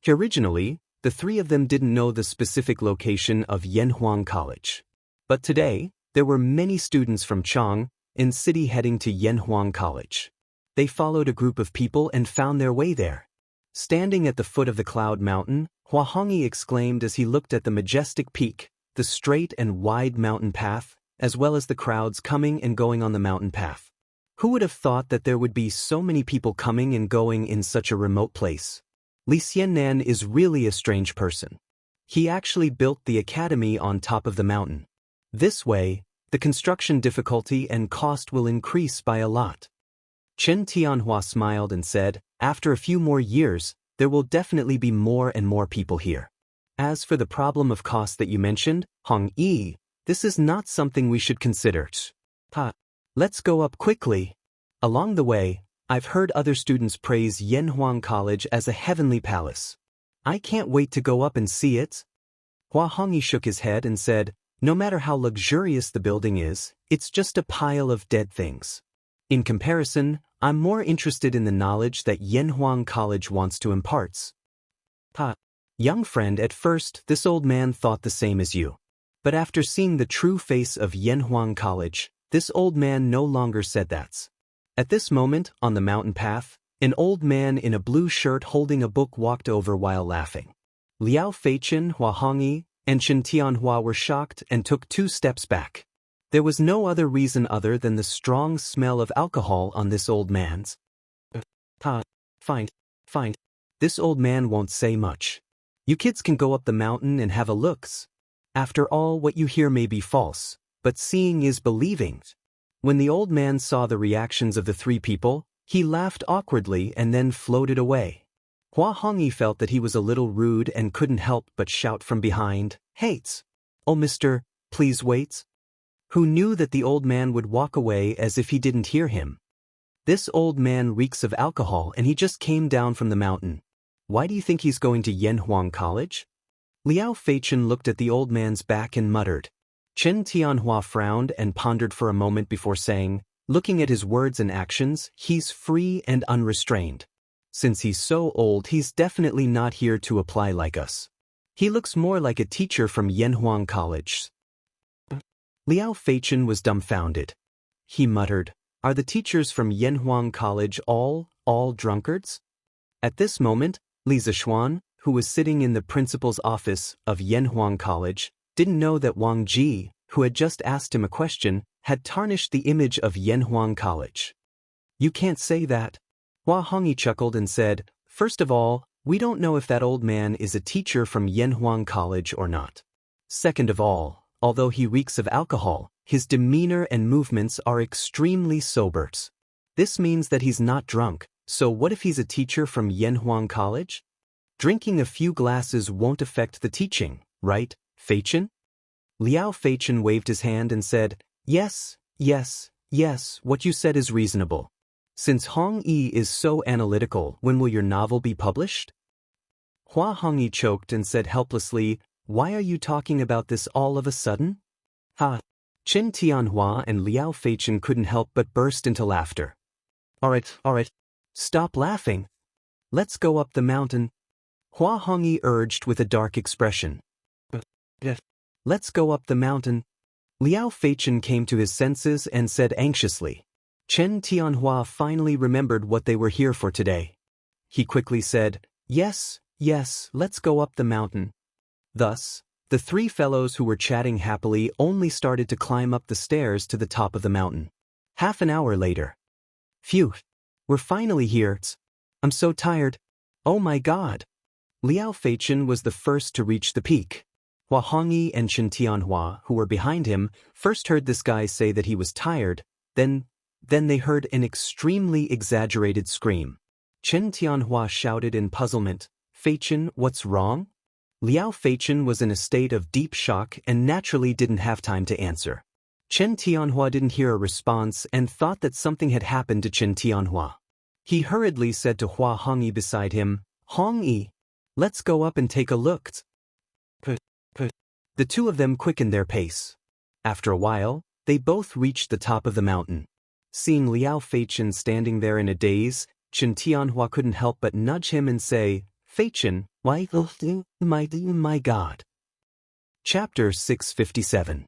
[SPEAKER 1] Originally, the three of them didn't know the specific location of Yanhuang College. But today, there were many students from Chang in city heading to Yanhuang College. They followed a group of people and found their way there. Standing at the foot of the cloud mountain, Hua Hongyi exclaimed as he looked at the majestic peak, the straight and wide mountain path, as well as the crowds coming and going on the mountain path. Who would have thought that there would be so many people coming and going in such a remote place? Li Xiannan is really a strange person. He actually built the academy on top of the mountain. This way, the construction difficulty and cost will increase by a lot. Chen Tianhua smiled and said, "After a few more years, there will definitely be more and more people here. As for the problem of cost that you mentioned, Hong Yi, this is not something we should consider. Let's go up quickly." Along the way, I've heard other students praise Yanhuang College as a heavenly palace. I can't wait to go up and see it. Hua Hongyi shook his head and said, "No matter how luxurious the building is, it's just a pile of dead things. In comparison, I'm more interested in the knowledge that Yanhuang College wants to impart." Young friend, at first, this old man thought the same as you. But after seeing the true face of Yanhuang College, this old man no longer said that. At this moment, on the mountain path, an old man in a blue shirt holding a book walked over while laughing. Liao Feichen, Hua Hongyi, and Chen Tianhua were shocked and took 2 steps back. There was no other reason other than the strong smell of alcohol on this old man's. Fine. This old man won't say much. You kids can go up the mountain and have a look. After all, what you hear may be false, but seeing is believing. When the old man saw the reactions of the 3 people, he laughed awkwardly and then floated away. Hua Hongyi felt that he was a little rude and couldn't help but shout from behind, "Hates! Oh, mister, please wait." Who knew that the old man would walk away as if he didn't hear him? This old man reeks of alcohol and he just came down from the mountain. Why do you think he's going to Yanhuang College? Liao Feichen looked at the old man's back and muttered. Chen Tianhua frowned and pondered for a moment before saying, looking at his words and actions, he's free and unrestrained. Since he's so old, he's definitely not here to apply like us. He looks more like a teacher from Yanhuang College. Liao Feichen was dumbfounded. He muttered, "Are the teachers from Yanhuang College all drunkards?" At this moment, Li Zixuan, who was sitting in the principal's office of Yanhuang College, didn't know that Wang Ji, who had just asked him a question, had tarnished the image of Yanhuang College. "You can't say that." Hua Hongyi chuckled and said, "First of all, we don't know if that old man is a teacher from Yanhuang College or not. Second of all, although he reeks of alcohol, his demeanor and movements are extremely sober. This means that he's not drunk, so what if he's a teacher from Yanhuang College? Drinking a few glasses won't affect the teaching, right, Feichen?" Liao Feichen waved his hand and said, Yes, what you said is reasonable. Since Hong Yi is so analytical, when will your novel be published?" Hua Hongyi choked and said helplessly, "Why are you talking about this all of a sudden?" Chen Tianhua and Liao Feichen couldn't help but burst into laughter. All right, stop laughing. Let's go up the mountain," Hua Hongyi urged with a dark expression. "Let's go up the mountain." Liao Feichen came to his senses and said anxiously. Chen Tianhua finally remembered what they were here for today. He quickly said, Yes, Yes, let's go up the mountain. Thus, the three fellows who were chatting happily only started to climb up the stairs to the top of the mountain. Half an hour later. Phew, we're finally here. I'm so tired. Oh my god. Liao Feichen was the first to reach the peak. Hua Hongyi and Chen Tianhua, who were behind him, first heard this guy say that he was tired, then they heard an extremely exaggerated scream. Chen Tianhua shouted in puzzlement, Feichen, what's wrong? Liao Feichen was in a state of deep shock and naturally didn't have time to answer. Chen Tianhua didn't hear a response and thought that something had happened to Chen Tianhua. He hurriedly said to Hua Hongyi beside him, Hongyi, let's go up and take a look. The two of them quickened their pace. After a while, they both reached the top of the mountain. Seeing Liao Feichen standing there in a daze, Chen Tianhua couldn't help but nudge him and say, Feichen, why, my god. Chapter 657.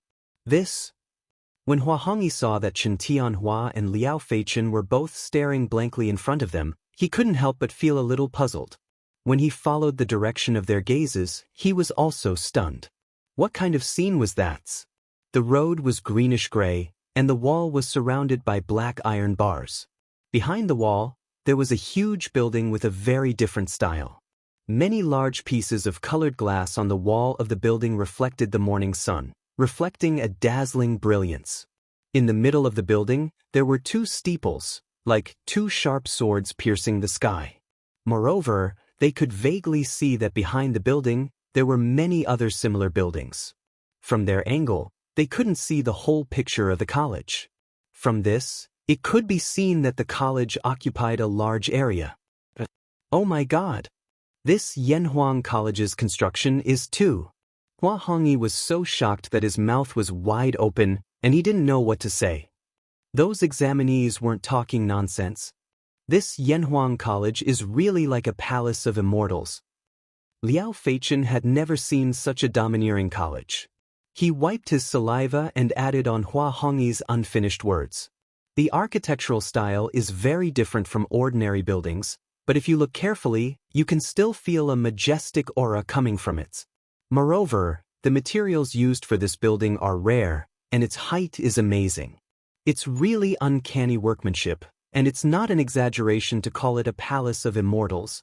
[SPEAKER 1] When Hua Hongyi saw that Chen Tianhua and Liao Feichen were both staring blankly in front of them, he couldn't help but feel a little puzzled. When he followed the direction of their gazes, he was also stunned. What kind of scene was that? The road was greenish-gray, and the wall was surrounded by black iron bars. Behind the wall, there was a huge building with a very different style. Many large pieces of colored glass on the wall of the building reflected the morning sun, reflecting a dazzling brilliance. In the middle of the building, there were two steeples, like two sharp swords piercing the sky. Moreover, they could vaguely see that behind the building, there were many other similar buildings. From their angle, they couldn't see the whole picture of the college. From this, it could be seen that the college occupied a large area. Oh my god! This Yanhuang College's construction is too. Hua Hongyi was so shocked that his mouth was wide open and he didn't know what to say. Those examinees weren't talking nonsense. This Yanhuang College is really like a palace of immortals. Liao Feichen had never seen such a domineering college. He wiped his saliva and added on Hua Hongyi's unfinished words. The architectural style is very different from ordinary buildings, but if you look carefully, you can still feel a majestic aura coming from it. Moreover, the materials used for this building are rare, and its height is amazing. It's really uncanny workmanship, and it's not an exaggeration to call it a palace of immortals.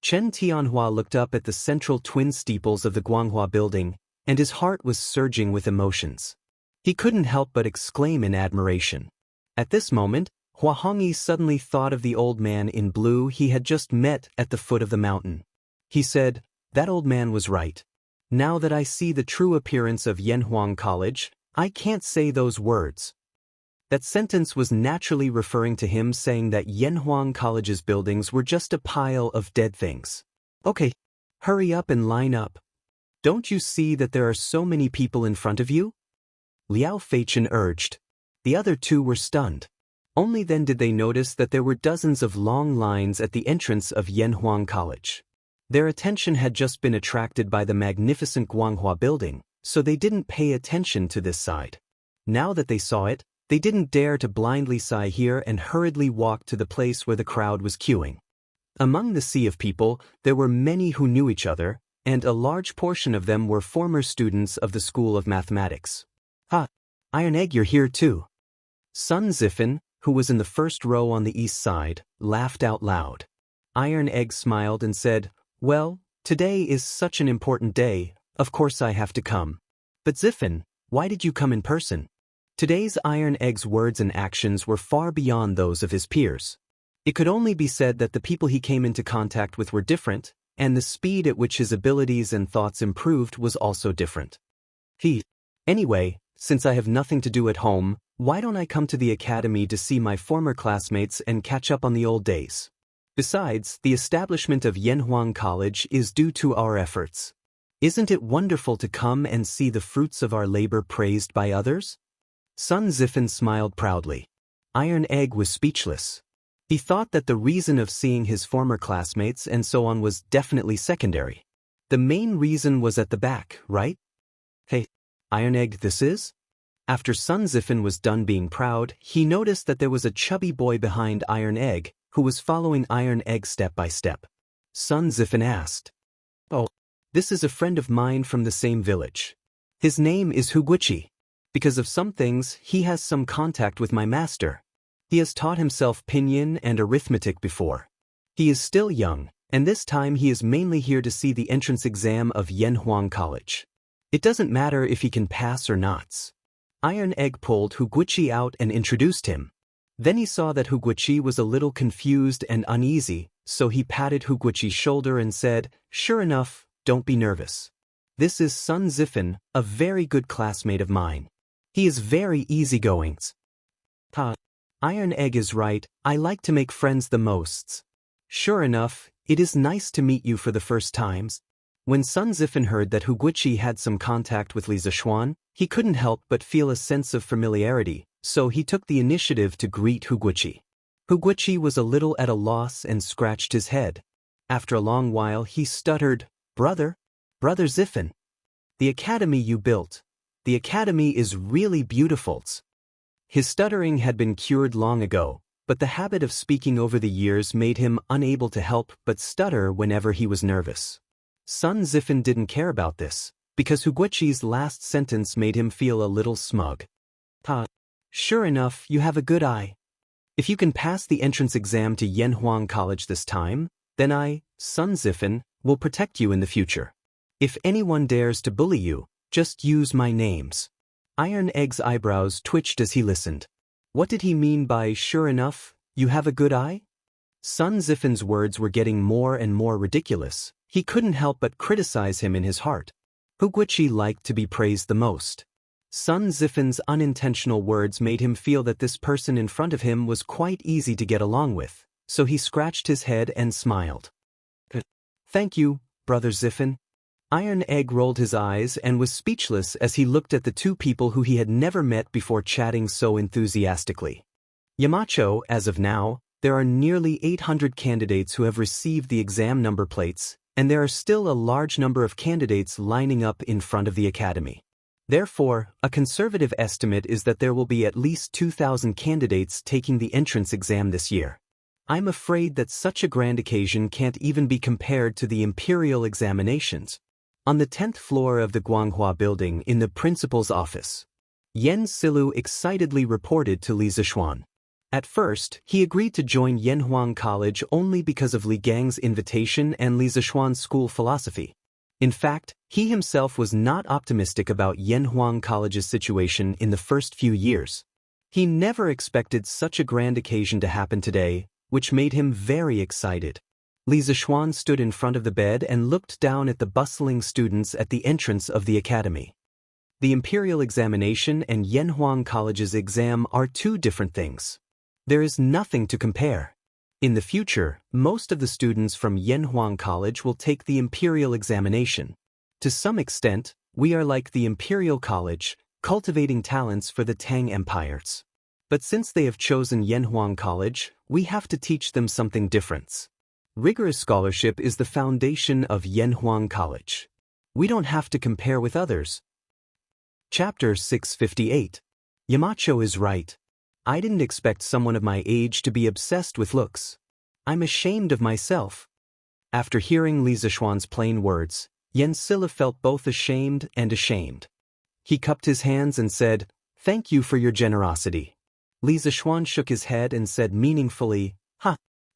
[SPEAKER 1] Chen Tianhua looked up at the central twin steeples of the Guanghua building, and his heart was surging with emotions. He couldn't help but exclaim in admiration. At this moment, Hua Hongyi suddenly thought of the old man in blue he had just met at the foot of the mountain. He said, that old man was right. Now that I see the true appearance of Yanhuang College, I can't say those words. That sentence was naturally referring to him saying that Yanhuang College's buildings were just a pile of dead things. Okay, hurry up and line up. Don't you see that there are so many people in front of you? Liao Feichen urged. The other two were stunned. Only then did they notice that there were dozens of long lines at the entrance of Yanhuang College. Their attention had just been attracted by the magnificent Guanghua building, so they didn't pay attention to this side. Now that they saw it, they didn't dare to blindly sigh here and hurriedly walked to the place where the crowd was queuing. Among the sea of people, there were many who knew each other, and a large portion of them were former students of the School of Mathematics. Iron Egg, you're here too. Sun Zifen, who was in the first row on the east side, laughed out loud. Iron Egg smiled and said, well, today is such an important day, of course I have to come. But Zifen, why did you come in person? Today's Iron Egg's words and actions were far beyond those of his peers. It could only be said that the people he came into contact with were different, and the speed at which his abilities and thoughts improved was also different. Anyway, since I have nothing to do at home, why don't I come to the academy to see my former classmates and catch up on the old days? Besides, the establishment of Yanhuang College is due to our efforts. Isn't it wonderful to come and see the fruits of our labor praised by others? Sun Zifen smiled proudly. Iron Egg was speechless. He thought that the reason of seeing his former classmates and so on was definitely secondary. The main reason was at the back, right? Hey, Iron Egg, this is? After Sun Zifen was done being proud, he noticed that there was a chubby boy behind Iron Egg, who was following Iron Egg step by step. Sun Zifan asked. Oh, this is a friend of mine from the same village. His name is Huguchi. Because of some things, he has some contact with my master. He has taught himself pinyin and arithmetic before. He is still young, and this time he is mainly here to see the entrance exam of Yanhuang College. It doesn't matter if he can pass or not. Iron Egg pulled Huguchi out and introduced him. Then he saw that Huguchi was a little confused and uneasy, so he patted Huguchi's shoulder and said, "Sure enough, don't be nervous. This is Sun Zifan, a very good classmate of mine. He is very easygoing." Iron Egg is right, I like to make friends the most. Sure enough, it is nice to meet you for the first times. When Sun Zifan heard that Huguchi had some contact with Li Zishuan, he couldn't help but feel a sense of familiarity, so he took the initiative to greet Huguchi. Huguchi was a little at a loss and scratched his head. After a long while he stuttered, Brother Zifan. The academy you built. The academy is really beautiful." His stuttering had been cured long ago, but the habit of speaking over the years made him unable to help but stutter whenever he was nervous. Sun Zifan didn't care about this, because Huguchi's last sentence made him feel a little smug. Sure enough, you have a good eye. If you can pass the entrance exam to Yanhuang College this time, then I, Sun Zifan, will protect you in the future. If anyone dares to bully you, just use my names. Iron Egg's eyebrows twitched as he listened. What did he mean by sure enough, you have a good eye? Sun Zifan's words were getting more and more ridiculous. He couldn't help but criticize him in his heart. Huguchi liked to be praised the most. Sun Zifan's unintentional words made him feel that this person in front of him was quite easy to get along with, so he scratched his head and smiled. Thank you, Brother Zifan. Iron Egg rolled his eyes and was speechless as he looked at the two people who he had never met before chatting so enthusiastically. Yamacho, as of now, there are nearly 800 candidates who have received the exam number plates, and there are still a large number of candidates lining up in front of the academy. Therefore, a conservative estimate is that there will be at least 2,000 candidates taking the entrance exam this year. I'm afraid that such a grand occasion can't even be compared to the imperial examinations. On the 10th floor of the Guanghua building in the principal's office, Yen Silu excitedly reported to Li Zishuan. At first, he agreed to join Yanhuang College only because of Li Gang's invitation and Li Zishuan's school philosophy. In fact, he himself was not optimistic about Yanhuang College's situation in the first few years. He never expected such a grand occasion to happen today, which made him very excited. Li Zishuan stood in front of the bed and looked down at the bustling students at the entrance of the academy. The imperial examination and Yanhuang College's exam are two different things. There is nothing to compare. In the future, most of the students from Yanhuang College will take the imperial examination. To some extent, we are like the imperial college, cultivating talents for the Tang empires. But since they have chosen Yanhuang College, we have to teach them something different. Rigorous scholarship is the foundation of Yanhuang College. We don't have to compare with others. Chapter 658. Yamacho is right. I didn't expect someone of my age to be obsessed with looks. I'm ashamed of myself. After hearing Li Zishuan's plain words, Yen Silla felt both ashamed and ashamed. He cupped his hands and said, "Thank you for your generosity." Li Zishuan shook his head and said meaningfully,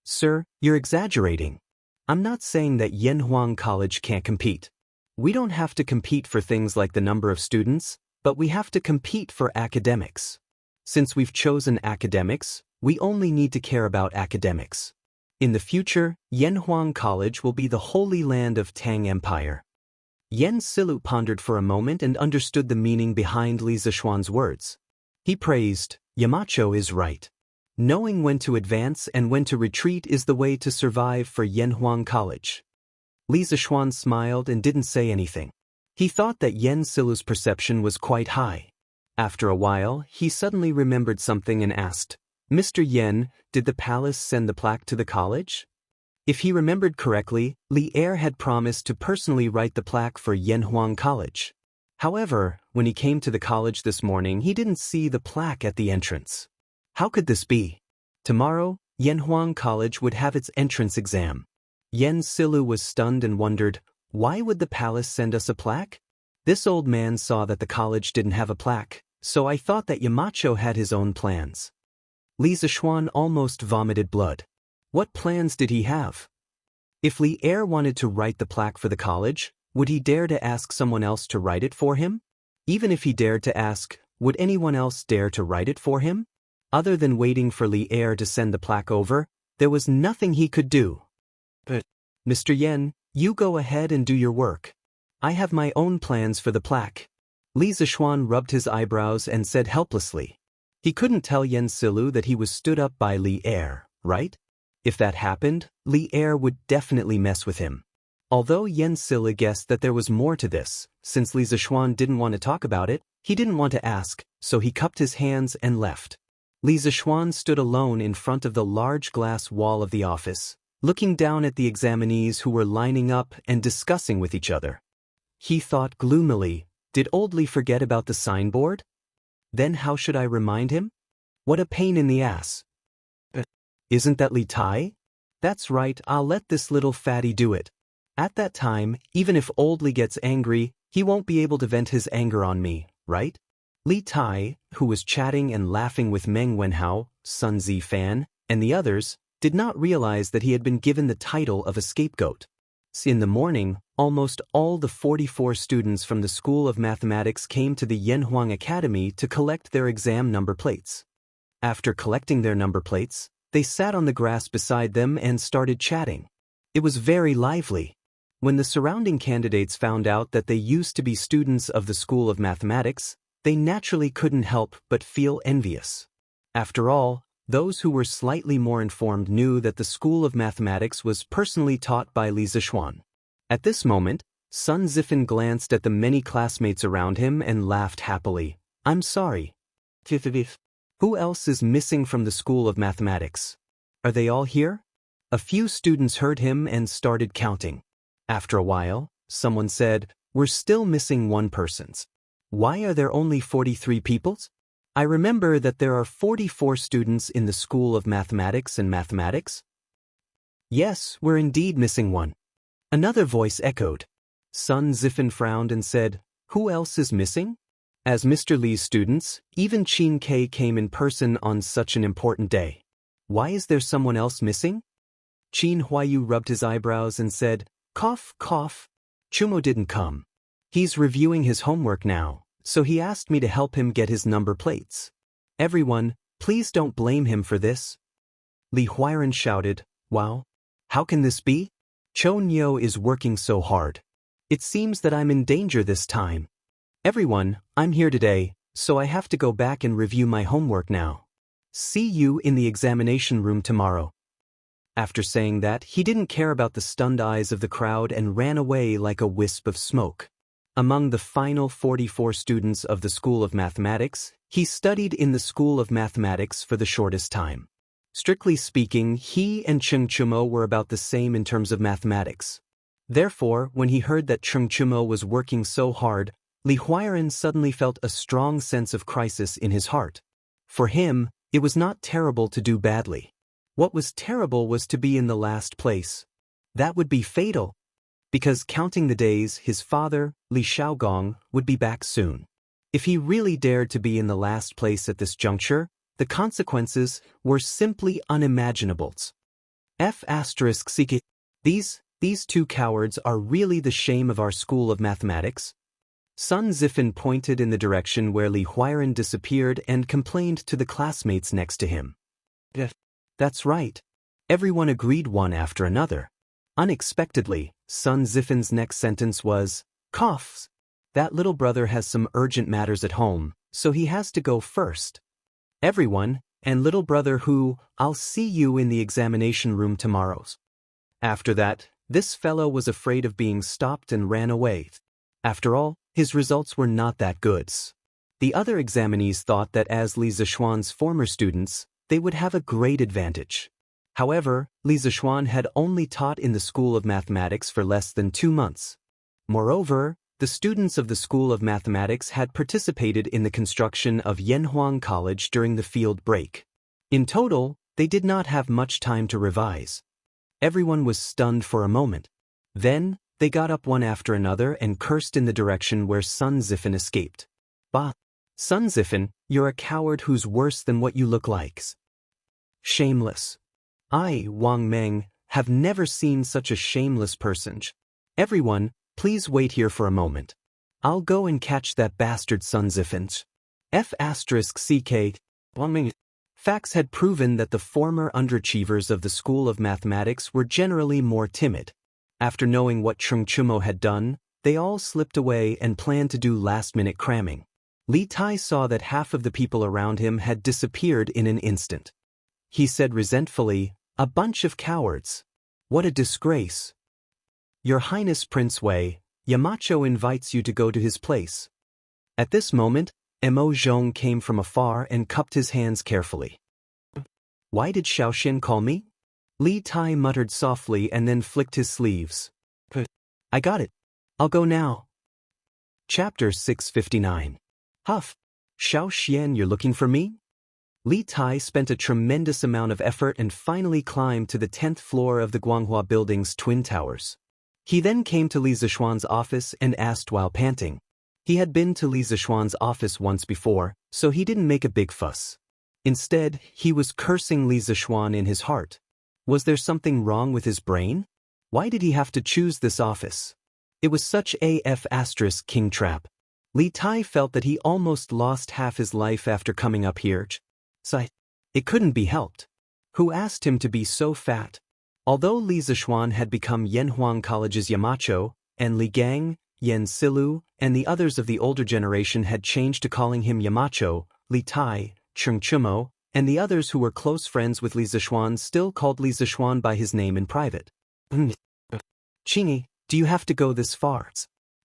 [SPEAKER 1] Sir, you're exaggerating. I'm not saying that Yanhuang College can't compete. We don't have to compete for things like the number of students, but we have to compete for academics. Since we've chosen academics, we only need to care about academics. In the future, Yanhuang College will be the holy land of Tang Empire. Yen Silu pondered for a moment and understood the meaning behind Li Zishuan's words. He praised, Yamacho is right. Knowing when to advance and when to retreat is the way to survive for Yanhuang College. Li Zishuan smiled and didn't say anything. He thought that Yen Silu's perception was quite high. After a while, he suddenly remembered something and asked, Mr. Yen, did the palace send the plaque to the college? If he remembered correctly, Li Er had promised to personally write the plaque for Yanhuang College. However, when he came to the college this morning, he didn't see the plaque at the entrance. How could this be? Tomorrow, Yanhuang College would have its entrance exam. Yen Silu was stunned and wondered, why would the palace send us a plaque? This old man saw that the college didn't have a plaque, so I thought that Yamacho had his own plans. Li Zishuan almost vomited blood. What plans did he have? If Li Er wanted to write the plaque for the college, would he dare to ask someone else to write it for him? Even if he dared to ask, would anyone else dare to write it for him? Other than waiting for Li Er to send the plaque over, there was nothing he could do. But, Mr. Yen, you go ahead and do your work. I have my own plans for the plaque. Li Zishuan rubbed his eyebrows and said helplessly. He couldn't tell Yen Silu that he was stood up by Li Er, right? If that happened, Li Er would definitely mess with him. Although Yen Silu guessed that there was more to this, since Li Zishuan didn't want to talk about it, he didn't want to ask, so he cupped his hands and left. Li Zishuan stood alone in front of the large glass wall of the office, looking down at the examinees who were lining up and discussing with each other. He thought gloomily, did old Li forget about the signboard? Then how should I remind him? What a pain in the ass. Isn't that Li Tai? That's right, I'll let this little fatty do it. At that time, even if old Li gets angry, he won't be able to vent his anger on me, right? Li Tai, who was chatting and laughing with Meng Wenhao, Sun Zifan, and the others, did not realize that he had been given the title of a scapegoat. In the morning, almost all the 44 students from the School of Mathematics came to the Yanhuang Academy to collect their exam number plates. After collecting their number plates, they sat on the grass beside them and started chatting. It was very lively. When the surrounding candidates found out that they used to be students of the School of Mathematics, they naturally couldn't help but feel envious. After all, those who were slightly more informed knew that the School of Mathematics was personally taught by Li Zishuan. At this moment, Sun Zifan glanced at the many classmates around him and laughed happily. I'm sorry. Who else is missing from the School of Mathematics? Are they all here? A few students heard him and started counting. After a while, someone said, we're still missing one person. Why are there only 43 people? I remember that there are 44 students in the School of Mathematics and Mathematics. Yes, we're indeed missing one. Another voice echoed. Sun Zifan frowned and said, who else is missing? As Mr. Li's students, even Qin K came in person on such an important day. Why is there someone else missing? Qin Huayu rubbed his eyebrows and said, cough, cough. Chumo didn't come. He's reviewing his homework now, so he asked me to help him get his number plates. Everyone, please don't blame him for this. Li Huiran shouted, wow. How can this be? Cho Nyo is working so hard. It seems that I'm in danger this time. Everyone, I'm here today, so I have to go back and review my homework now. See you in the examination room tomorrow. After saying that, he didn't care about the stunned eyes of the crowd and ran away like a wisp of smoke. Among the final 44 students of the School of Mathematics, he studied in the School of Mathematics for the shortest time. Strictly speaking, he and Cheng Chumo were about the same in terms of mathematics. Therefore, when he heard that Cheng Chumo was working so hard, Li Huiran suddenly felt a strong sense of crisis in his heart. For him, it was not terrible to do badly. What was terrible was to be in the last place. That would be fatal. Because counting the days, his father, Li Shaogong, would be back soon. If he really dared to be in the last place at this juncture, the consequences were simply unimaginable. These two cowards are really the shame of our School of Mathematics. Sun Zifan pointed in the direction where Li Huiran disappeared and complained to the classmates next to him. That's right. Everyone agreed one after another. Unexpectedly, Sun Zifan's next sentence was, coughs. That little brother has some urgent matters at home, so he has to go first. Everyone, and little brother who, I'll see you in the examination room tomorrow. After that, this fellow was afraid of being stopped and ran away. After all, his results were not that good. The other examinees thought that as Li Zishuan's former students, they would have a great advantage. However, Li Zishuan had only taught in the School of Mathematics for less than 2 months. Moreover, the students of the School of Mathematics had participated in the construction of Yanhuang College during the field break. In total, they did not have much time to revise. Everyone was stunned for a moment. Then, they got up one after another and cursed in the direction where Sun Zifen escaped. Bah! Sun Zifen, you're a coward who's worse than what you look like. Shameless. I, Wang Meng, have never seen such a shameless person. Everyone, please wait here for a moment. I'll go and catch that bastard Sun Zifen. F***ck. Facts had proven that the former underachievers of the School of Mathematics were generally more timid. After knowing what Chung Chumo had done, they all slipped away and planned to do last-minute cramming. Li Tai saw that half of the people around him had disappeared in an instant. He said resentfully, "A bunch of cowards. What a disgrace. Your Highness Prince Wei, Yamacho invites you to go to his place." At this moment, Mo Zhong came from afar and cupped his hands carefully. "Why did Xiaoxin call me?" Li Tai muttered softly and then flicked his sleeves. "I got it. I'll go now." Chapter 659. Huff. Xiaoxian, you're looking for me? Li Tai spent a tremendous amount of effort and finally climbed to the 10th floor of the Guanghua Building's twin towers. He then came to Li Zishuan's office and asked while panting. He had been to Li Zishuan's office once before, so he didn't make a big fuss. Instead, he was cursing Li Zishuan in his heart. Was there something wrong with his brain? Why did he have to choose this office? It was such a king trap. Li Tai felt that he almost lost half his life after coming up here. It couldn't be helped. Who asked him to be so fat? Although Li Zishuan had become Yanhuang College's Yamacho, and Li Gang, Yan Silu, and the others of the older generation had changed to calling him Yamacho, Li Tai, Chung Chumo, and the others who were close friends with Li Zishuan still called Li Zishuan by his name in private. Chingy, do you have to go this far?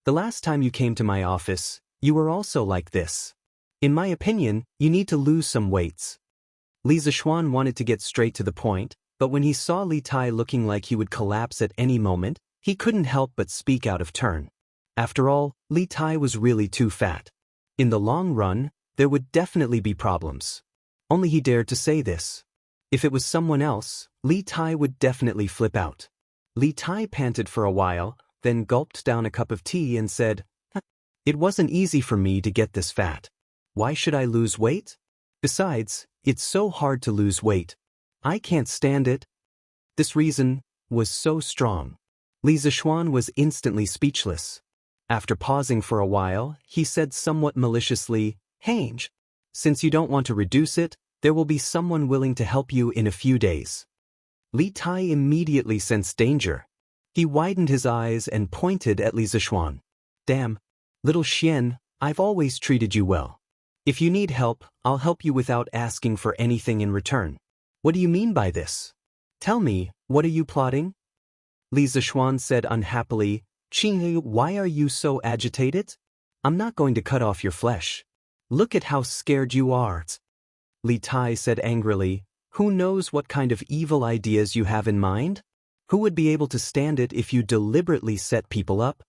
[SPEAKER 1] The last time you came to my office, you were also like this. In my opinion, you need to lose some weights. Li Zishuan wanted to get straight to the point, but when he saw Li Tai looking like he would collapse at any moment, he couldn't help but speak out of turn. After all, Li Tai was really too fat. In the long run, there would definitely be problems. Only he dared to say this. If it was someone else, Li Tai would definitely flip out. Li Tai panted for a while, then gulped down a cup of tea and said, "It wasn't easy for me to get this fat. Why should I lose weight? Besides, it's so hard to lose weight. I can't stand it." This reason was so strong. Li Zishuan was instantly speechless. After pausing for a while, he said somewhat maliciously, "Hange, since you don't want to reduce it, there will be someone willing to help you in a few days." Li Tai immediately sensed danger. He widened his eyes and pointed at Li Zishuan. "Damn, little Xian, I've always treated you well. If you need help, I'll help you without asking for anything in return. What do you mean by this? Tell me, what are you plotting?" Li Zishuan said unhappily, "Qinghe, why are you so agitated? I'm not going to cut off your flesh. Look at how scared you are." Li Tai said angrily, "Who knows what kind of evil ideas you have in mind? Who would be able to stand it if you deliberately set people up?"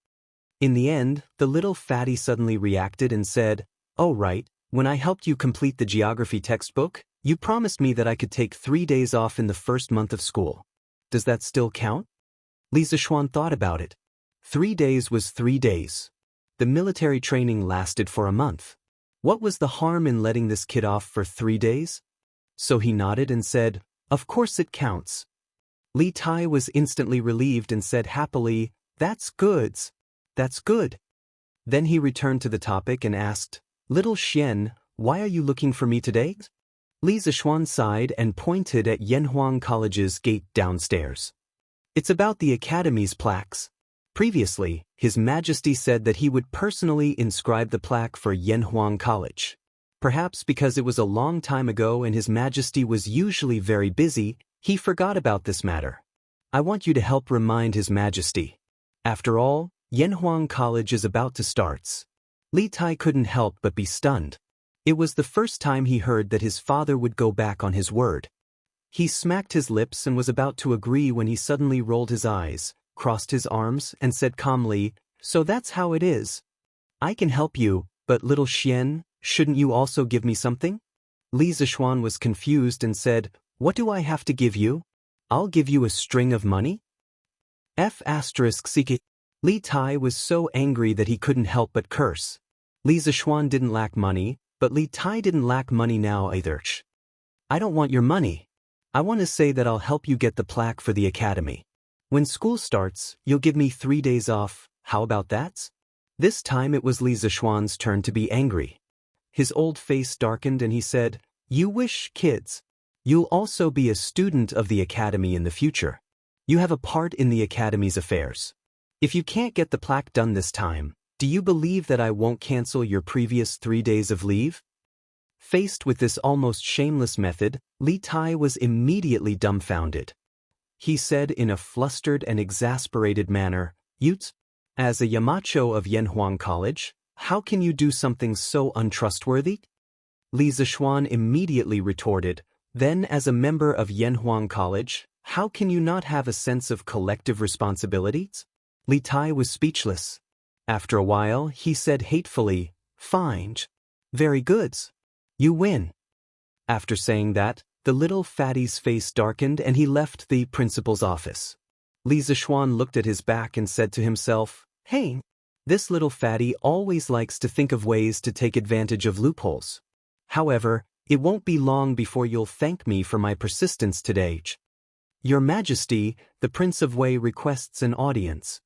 [SPEAKER 1] In the end, the little fatty suddenly reacted and said, "Oh right, when I helped you complete the geography textbook, you promised me that I could take 3 days off in the first month of school. Does that still count?" Li Zishuan thought about it. 3 days was 3 days. The military training lasted for a month. What was the harm in letting this kid off for 3 days? So he nodded and said, "Of course it counts." Li Tai was instantly relieved and said happily, "That's good. That's good." Then he returned to the topic and asked, "Little Xian, why are you looking for me today?" Li Zishuan sighed and pointed at Yanhuang College's gate downstairs. "It's about the academy's plaques. Previously, His Majesty said that he would personally inscribe the plaque for Yanhuang College. Perhaps because it was a long time ago and His Majesty was usually very busy, he forgot about this matter. I want you to help remind His Majesty. After all, Yanhuang College is about to start." Li Tai couldn't help but be stunned. It was the first time he heard that his father would go back on his word. He smacked his lips and was about to agree when he suddenly rolled his eyes, crossed his arms, and said calmly, "So that's how it is. I can help you, but little Xian, shouldn't you also give me something?" Li Zishuan was confused and said, "What do I have to give you?" I'll give you a string of money? F***ck. Li Tai was so angry that he couldn't help but curse. Li Zishuan didn't lack money, but Li Tai didn't lack money now either. I don't want your money. I want to say that I'll help you get the plaque for the academy. When school starts, you'll give me 3 days off, how about that? This time it was Li Zishuan's turn to be angry. His old face darkened and he said, You wish, kids. You'll also be a student of the academy in the future. You have a part in the academy's affairs. If you can't get the plaque done this time, do you believe that I won't cancel your previous 3 days of leave? Faced with this almost shameless method, Li Tai was immediately dumbfounded. He said in a flustered and exasperated manner, Utes, as a Yamacho of Yanhuang College, how can you do something so untrustworthy? Li Zishuan immediately retorted, Then as a member of Yanhuang College, how can you not have a sense of collective responsibilities? Li Tai was speechless. After a while, he said hatefully, Fine. Very good. You win. After saying that, the little fatty's face darkened and he left the principal's office. Li Zishuan looked at his back and said to himself, Hey, this little fatty always likes to think of ways to take advantage of loopholes. However, it won't be long before you'll thank me for my persistence today. Your Majesty, the Prince of Wei requests an audience.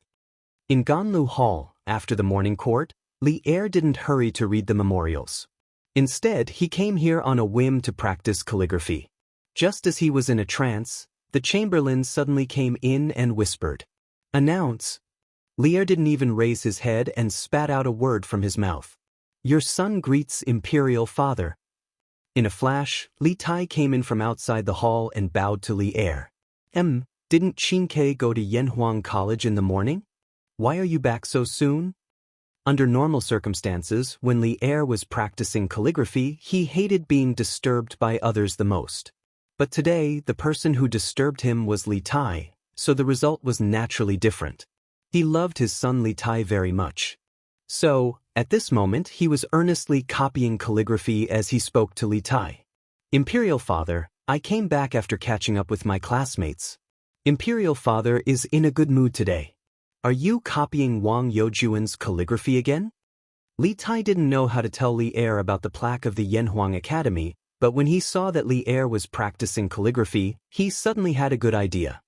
[SPEAKER 1] In Ganlu Hall, after the morning court, Li Er didn't hurry to read the memorials. Instead, he came here on a whim to practice calligraphy. Just as he was in a trance, the chamberlain suddenly came in and whispered, Announce. Li Er didn't even raise his head and spat out a word from his mouth. Your son greets Imperial Father. In a flash, Li Tai came in from outside the hall and bowed to Li Er. Didn't Qingke go to Yanhuang College in the morning? Why are you back so soon? Under normal circumstances, when Li Er was practicing calligraphy, he hated being disturbed by others the most. But today, the person who disturbed him was Li Tai, so the result was naturally different. He loved his son Li Tai very much. So, at this moment, he was earnestly copying calligraphy as he spoke to Li Tai. Imperial Father, I came back after catching up with my classmates. Imperial Father is in a good mood today. Are you copying Wang Youjuan's calligraphy again? Li Tai didn't know how to tell Li Er about the plaque of the Yanhuang Academy, but when he saw that Li Er was practicing calligraphy, he suddenly had a good idea.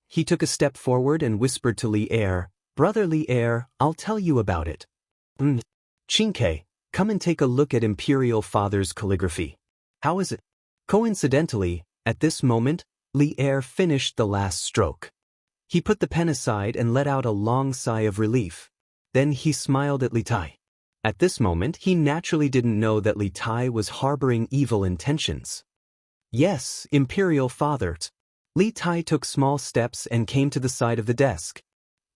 [SPEAKER 1] He took a step forward and whispered to Li Er, Brother Li Er, I'll tell you about it. Qingke, come and take a look at Imperial Father's calligraphy. How is it? Coincidentally, at this moment, Li Er finished the last stroke. He put the pen aside and let out a long sigh of relief. Then he smiled at Li Tai. At this moment, he naturally didn't know that Li Tai was harboring evil intentions. Yes, Imperial Father. Li Tai took small steps and came to the side of the desk.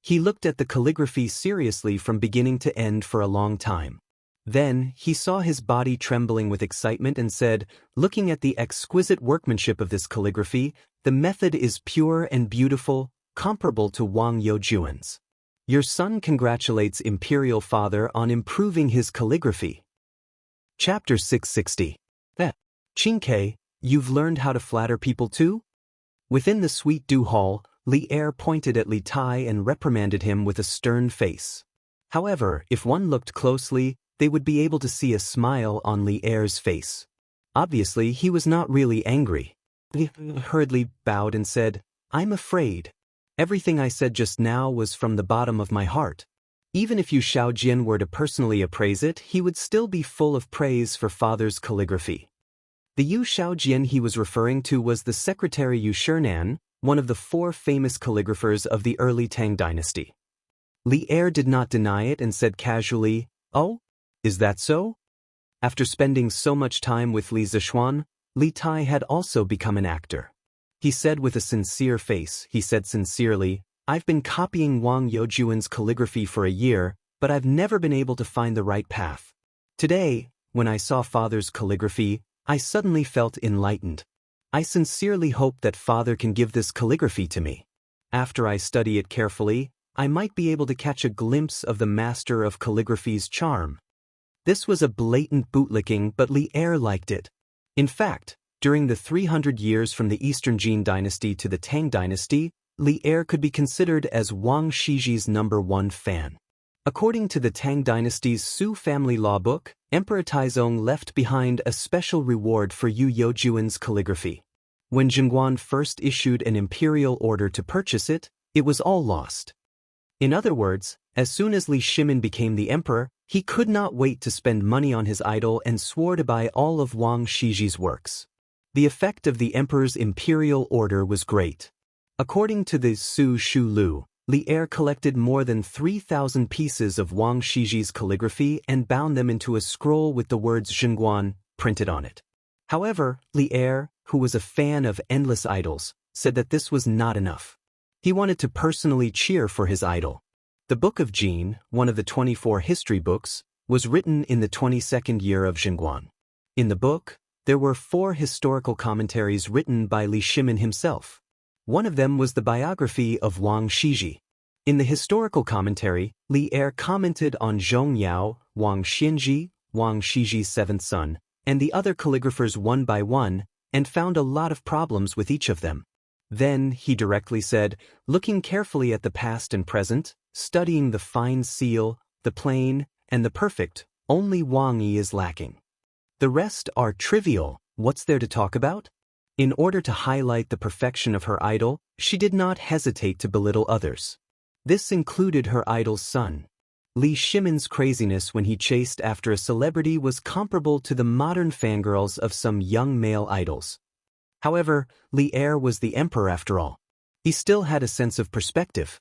[SPEAKER 1] He looked at the calligraphy seriously from beginning to end for a long time. Then, he saw his body trembling with excitement and said, Looking at the exquisite workmanship of this calligraphy, the method is pure and beautiful, comparable to Wang Youjuan's. Your son congratulates Imperial Father on improving his calligraphy. Chapter 660. Qingke, you've learned how to flatter people too? Within the Sweet Dew Hall, Li Er pointed at Li Tai and reprimanded him with a stern face. However, if one looked closely, they would be able to see a smile on Li Er's face. Obviously, he was not really angry. He hurriedly bowed and said, I'm afraid. Everything I said just now was from the bottom of my heart. Even if Yu Shaojian were to personally appraise it, he would still be full of praise for Father's calligraphy. The Yu Shaojian he was referring to was the secretary Yu Shernan, one of the 4 famous calligraphers of the early Tang dynasty. Li Er did not deny it and said casually, Oh, is that so? After spending so much time with Li Zishuan, Li Tai had also become an actor. He said with a sincere face, he said sincerely, I've been copying Wang Youjuan's calligraphy for a year, but I've never been able to find the right path. Today, when I saw Father's calligraphy, I suddenly felt enlightened. I sincerely hope that Father can give this calligraphy to me. After I study it carefully, I might be able to catch a glimpse of the master of calligraphy's charm. This was a blatant bootlicking, but Li Er liked it. In fact, During the 300 years from the Eastern Jin dynasty to the Tang dynasty, Li Er could be considered as Wang Shiji's #1 fan. According to the Tang dynasty's Su family law book, Emperor Taizong left behind a special reward for Yu Youjuan's calligraphy. When Jingguan first issued an imperial order to purchase it, it was all lost. In other words, as soon as Li Shimin became the emperor, he could not wait to spend money on his idol and swore to buy all of Wang Shiji's works. The effect of the emperor's imperial order was great. According to the Su Shu Lu, Li Er collected more than 3,000 pieces of Wang Shiji's calligraphy and bound them into a scroll with the words Jingguan printed on it. However, Li Er, who was a fan of endless idols, said that this was not enough. He wanted to personally cheer for his idol. The Book of Jin, one of the 24 history books, was written in the 22nd year of Jingguan. In the book, there were 4 historical commentaries written by Li Shimin himself. One of them was the biography of Wang Shiji. In the historical commentary, Li Er commented on Zhong Yao, Wang Xianji, Wang Shiji's 7th son, and the other calligraphers one by one, and found a lot of problems with each of them. Then, he directly said, looking carefully at the past and present, studying the fine seal, the plain, and the perfect, only Wang Yi is lacking. The rest are trivial. What's there to talk about? In order to highlight the perfection of her idol, she did not hesitate to belittle others. This included her idol's son. Li Shimin's craziness when he chased after a celebrity was comparable to the modern fangirls of some young male idols. However, Li Er was the emperor after all. He still had a sense of perspective.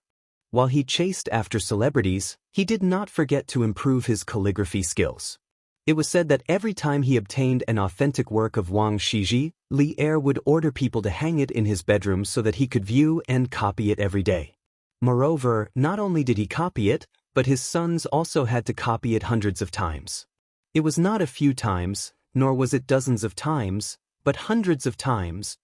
[SPEAKER 1] While he chased after celebrities, he did not forget to improve his calligraphy skills. It was said that every time he obtained an authentic work of Wang Shiji, Li Er would order people to hang it in his bedroom so that he could view and copy it every day. Moreover, not only did he copy it, but his sons also had to copy it hundreds of times. It was not a few times, nor was it dozens of times, but hundreds of times.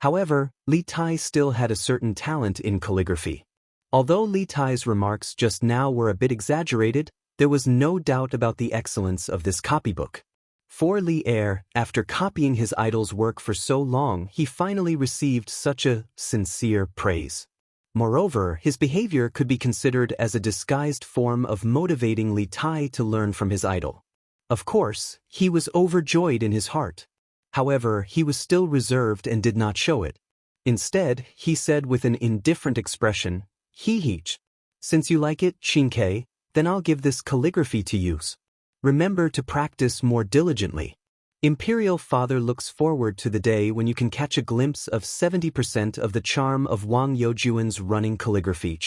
[SPEAKER 1] However, Li Tai still had a certain talent in calligraphy. Although Li Tai's remarks just now were a bit exaggerated, there was no doubt about the excellence of this copybook. For Li Er, after copying his idol's work for so long, he finally received such a sincere praise. Moreover, his behavior could be considered as a disguised form of motivating Li Tai to learn from his idol. Of course, he was overjoyed in his heart. However, he was still reserved and did not show it. Instead, he said with an indifferent expression, "Heech. Since you like it, Shinkei, then I'll give this calligraphy to use. Remember to practice more diligently." Imperial Father looks forward to the day when you can catch a glimpse of 70% of the charm of Wang Youjuan's running calligraphy.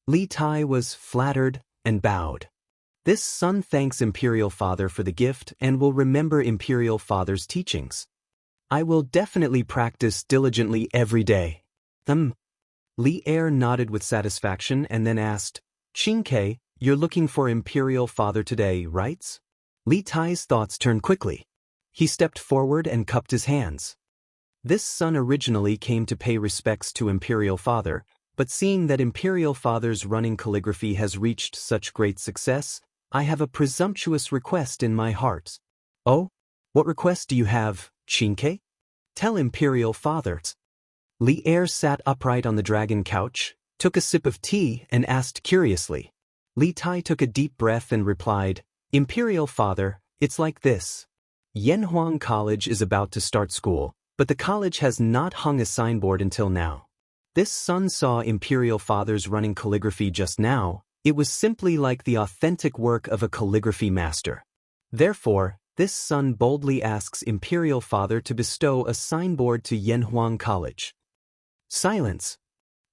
[SPEAKER 1] Li Tai was flattered and bowed. This son thanks Imperial Father for the gift and will remember Imperial Father's teachings. "I will definitely practice diligently every day." Li Er nodded with satisfaction and then asked, "Shinkei, you're looking for Imperial Father today, right?" Li Tai's thoughts turned quickly. He stepped forward and cupped his hands. This son originally came to pay respects to Imperial Father, but seeing that Imperial Father's running calligraphy has reached such great success, I have a presumptuous request in my heart. "Oh? What request do you have, Shinkei?" "Tell Imperial Father." Li Er sat upright on the dragon couch, took a sip of tea, and asked curiously. Li Tai took a deep breath and replied, "Imperial Father, it's like this. Yanhuang College is about to start school, but the college has not hung a signboard until now. This son saw Imperial Father's running calligraphy just now. It was simply like the authentic work of a calligraphy master. Therefore, this son boldly asks Imperial Father to bestow a signboard to Yanhuang College." Silence.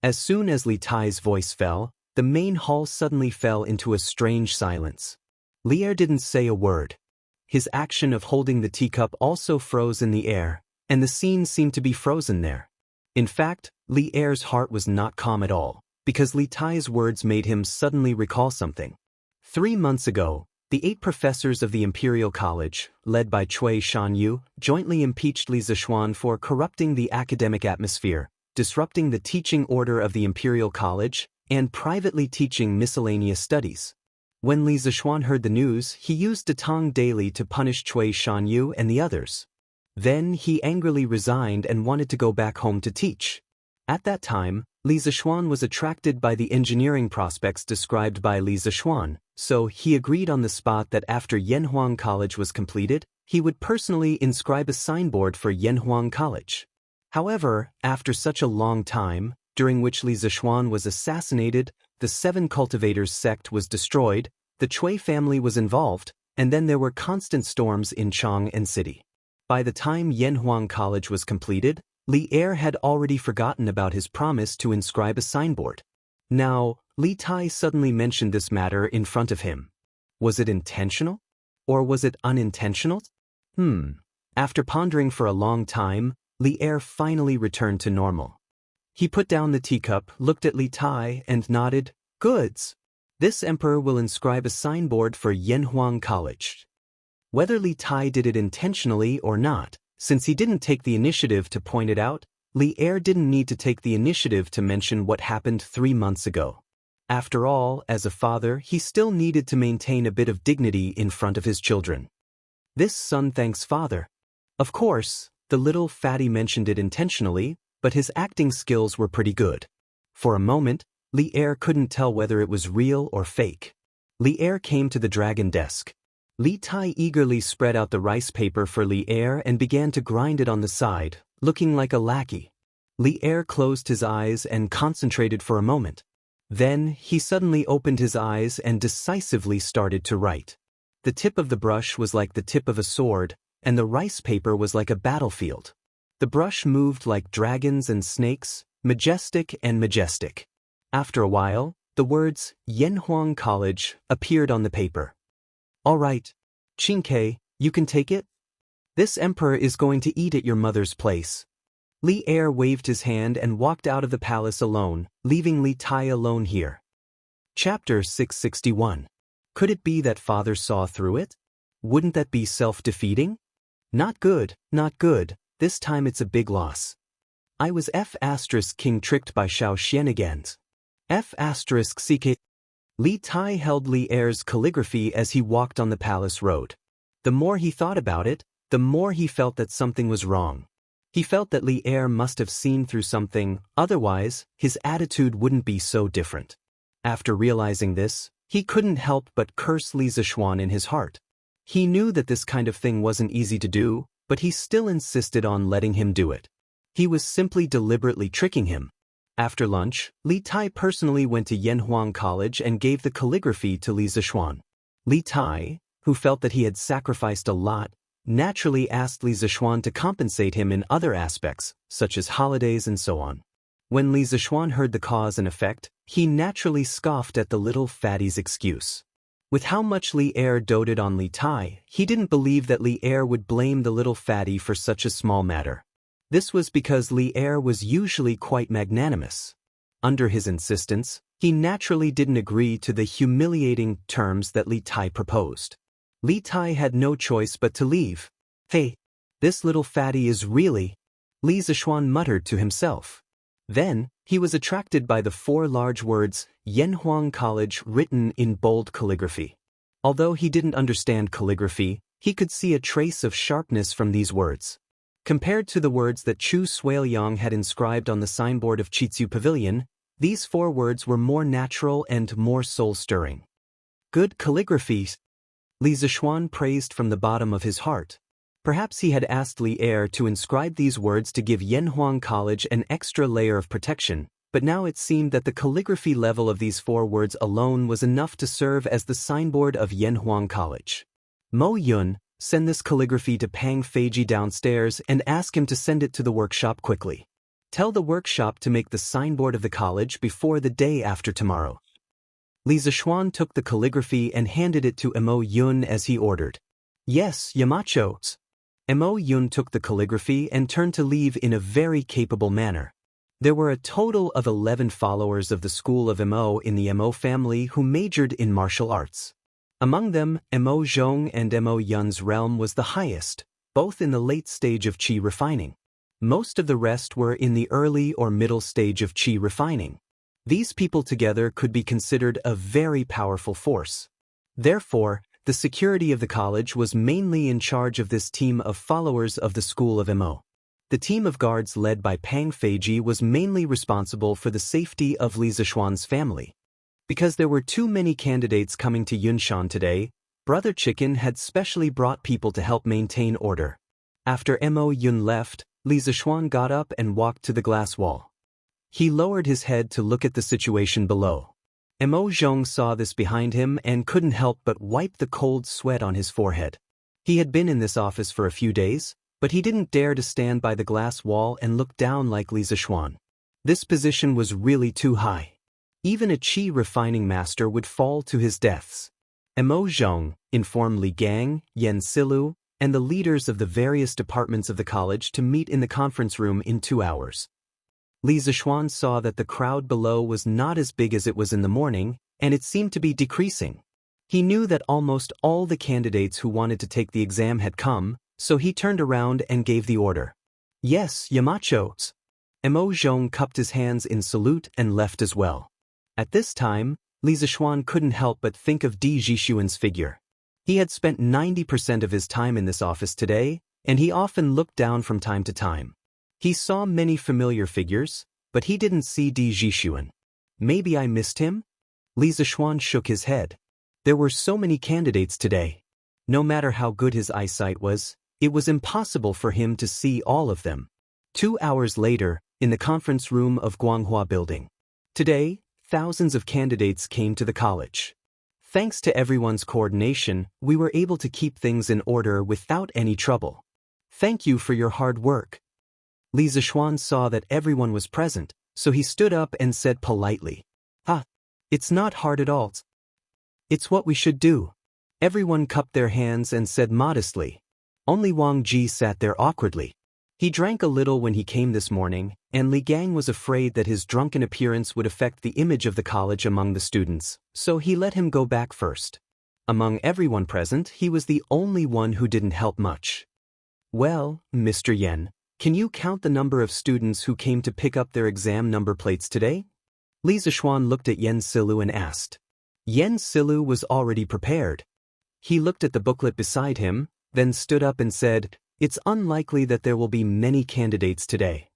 [SPEAKER 1] As soon as Li Tai's voice fell, the main hall suddenly fell into a strange silence. Li Er didn't say a word. His action of holding the teacup also froze in the air, and the scene seemed to be frozen there. In fact, Li Er's heart was not calm at all, because Li Tai's words made him suddenly recall something. 3 months ago, the 8 professors of the Imperial College, led by Cui Shanyu, jointly impeached Li Zishuan for corrupting the academic atmosphere, disrupting the teaching order of the Imperial College, and privately teaching miscellaneous studies. When Li Zishuan heard the news, he used Datang daily to punish Cui Shanyu and the others. Then he angrily resigned and wanted to go back home to teach. At that time, Li Zixuan was attracted by the engineering prospects described by Li Zixuan, so he agreed on the spot that after Yanhuang College was completed, he would personally inscribe a signboard for Yanhuang College. However, after such a long time, during which Li Zixuan was assassinated, the Seven Cultivators sect was destroyed, the Cui family was involved, and then there were constant storms in Chang'an City. By the time Yanhuang College was completed, Li Er had already forgotten about his promise to inscribe a signboard. Now, Li Tai suddenly mentioned this matter in front of him. Was it intentional? Or was it unintentional? After pondering for a long time, Li Er finally returned to normal. He put down the teacup, looked at Li Tai, and nodded, "Goods. This emperor will inscribe a signboard for Yanhuang College." Whether Li Tai did it intentionally or not, since he didn't take the initiative to point it out, Li Er didn't need to take the initiative to mention what happened 3 months ago. After all, as a father, he still needed to maintain a bit of dignity in front of his children. This son thanks father. Of course, the little fatty mentioned it intentionally, but his acting skills were pretty good. For a moment, Li Er couldn't tell whether it was real or fake. Li Er came to the dragon desk. Li Tai eagerly spread out the rice paper for Li Er and began to grind it on the side, looking like a lackey. Li Er closed his eyes and concentrated for a moment. Then, he suddenly opened his eyes and decisively started to write. The tip of the brush was like the tip of a sword, and the rice paper was like a battlefield. The brush moved like dragons and snakes, majestic and majestic. After a while, the words, Yanhuang College, appeared on the paper. "All right, Qingke, you can take it? This emperor is going to eat at your mother's place." Li Er waved his hand and walked out of the palace alone, leaving Li Tai alone here. Chapter 661. Could it be that father saw through it? Wouldn't that be self-defeating? Not good, not good, this time it's a big loss. I was King tricked by Xiao Xianigans. CK. Li Tai held Li Er's calligraphy as he walked on the palace road. The more he thought about it, the more he felt that something was wrong. He felt that Li Er must have seen through something, otherwise, his attitude wouldn't be so different. After realizing this, he couldn't help but curse Li Zixuan in his heart. He knew that this kind of thing wasn't easy to do, but he still insisted on letting him do it. He was simply deliberately tricking him. After lunch, Li Tai personally went to Yanhuang College and gave the calligraphy to Li Zixuan. Li Tai, who felt that he had sacrificed a lot, naturally asked Li Zixuan to compensate him in other aspects, such as holidays and so on. When Li Zixuan heard the cause and effect, he naturally scoffed at the little fatty's excuse. With how much Li Er doted on Li Tai, he didn't believe that Li Er would blame the little fatty for such a small matter. This was because Li Er was usually quite magnanimous. Under his insistence, he naturally didn't agree to the humiliating terms that Li Tai proposed. Li Tai had no choice but to leave. "Hey, this little fatty is really," Li Zixuan muttered to himself. Then, he was attracted by the 4 large words, Yanhuang College, written in bold calligraphy. Although he didn't understand calligraphy, he could see a trace of sharpness from these words. Compared to the words that Chu Suiliang had inscribed on the signboard of Chitsu Pavilion, these 4 words were more natural and more soul-stirring. "Good calligraphy," Li Zixuan praised from the bottom of his heart. Perhaps he had asked Li Er to inscribe these words to give Yanhuang College an extra layer of protection, but now it seemed that the calligraphy level of these 4 words alone was enough to serve as the signboard of Yanhuang College. "Mo Yun, send this calligraphy to Pang Feiji downstairs and ask him to send it to the workshop quickly. Tell the workshop to make the signboard of the college before the day after tomorrow." Li Zixuan took the calligraphy and handed it to Mo Yun as he ordered. "Yes, Yamacho." Mo Yun took the calligraphy and turned to leave in a very capable manner. There were a total of 11 followers of the school of Mo in the Mo family who majored in martial arts. Among them, Mo Zhong and Mo Yun's realm was the highest, both in the late stage of qi refining. Most of the rest were in the early or middle stage of qi refining. These people together could be considered a very powerful force. Therefore, the security of the college was mainly in charge of this team of followers of the school of Mo. The team of guards led by Pang Feiji was mainly responsible for the safety of Li Zishuan's family. Because there were too many candidates coming to Yunshan today, Brother Chicken had specially brought people to help maintain order. After Mo Yun left, Li Zishuan got up and walked to the glass wall. He lowered his head to look at the situation below. Mo Zhong saw this behind him and couldn't help but wipe the cold sweat on his forehead. He had been in this office for a few days, but he didn't dare to stand by the glass wall and look down like Li Zishuan. This position was really too high. Even a qi refining master would fall to his deaths. Mo Zhong informed Li Gang, Yen Silu, and the leaders of the various departments of the college to meet in the conference room in 2 hours. Li Zishuan saw that the crowd below was not as big as it was in the morning, and it seemed to be decreasing. He knew that almost all the candidates who wanted to take the exam had come, so he turned around and gave the order. Yes, Yamachos. Mo Zhong cupped his hands in salute and left as well. At this time, Li Zishuan couldn't help but think of Di Jishuan's figure. He had spent 90% of his time in this office today, and he often looked down from time to time. He saw many familiar figures, but he didn't see Di Jishuan. Maybe I missed him? Li Zishuan shook his head. There were so many candidates today. No matter how good his eyesight was, it was impossible for him to see all of them. 2 hours later, in the conference room of Guanghua Building. Today, thousands of candidates came to the college. Thanks to everyone's coordination, we were able to keep things in order without any trouble. Thank you for your hard work. Li Zishuan saw that everyone was present, so he stood up and said politely, it's not hard at all. It's what we should do. Everyone cupped their hands and said modestly. Only Wang Ji sat there awkwardly. He drank a little when he came this morning, and Li Gang was afraid that his drunken appearance would affect the image of the college among the students, so he let him go back first. Among everyone present, he was the only one who didn't help much. Well, Mr. Yen, can you count the number of students who came to pick up their exam number plates today? Li Zishuan looked at Yen Silu and asked. Yen Silu was already prepared. He looked at the booklet beside him, then stood up and said, it's unlikely that there will be many candidates today.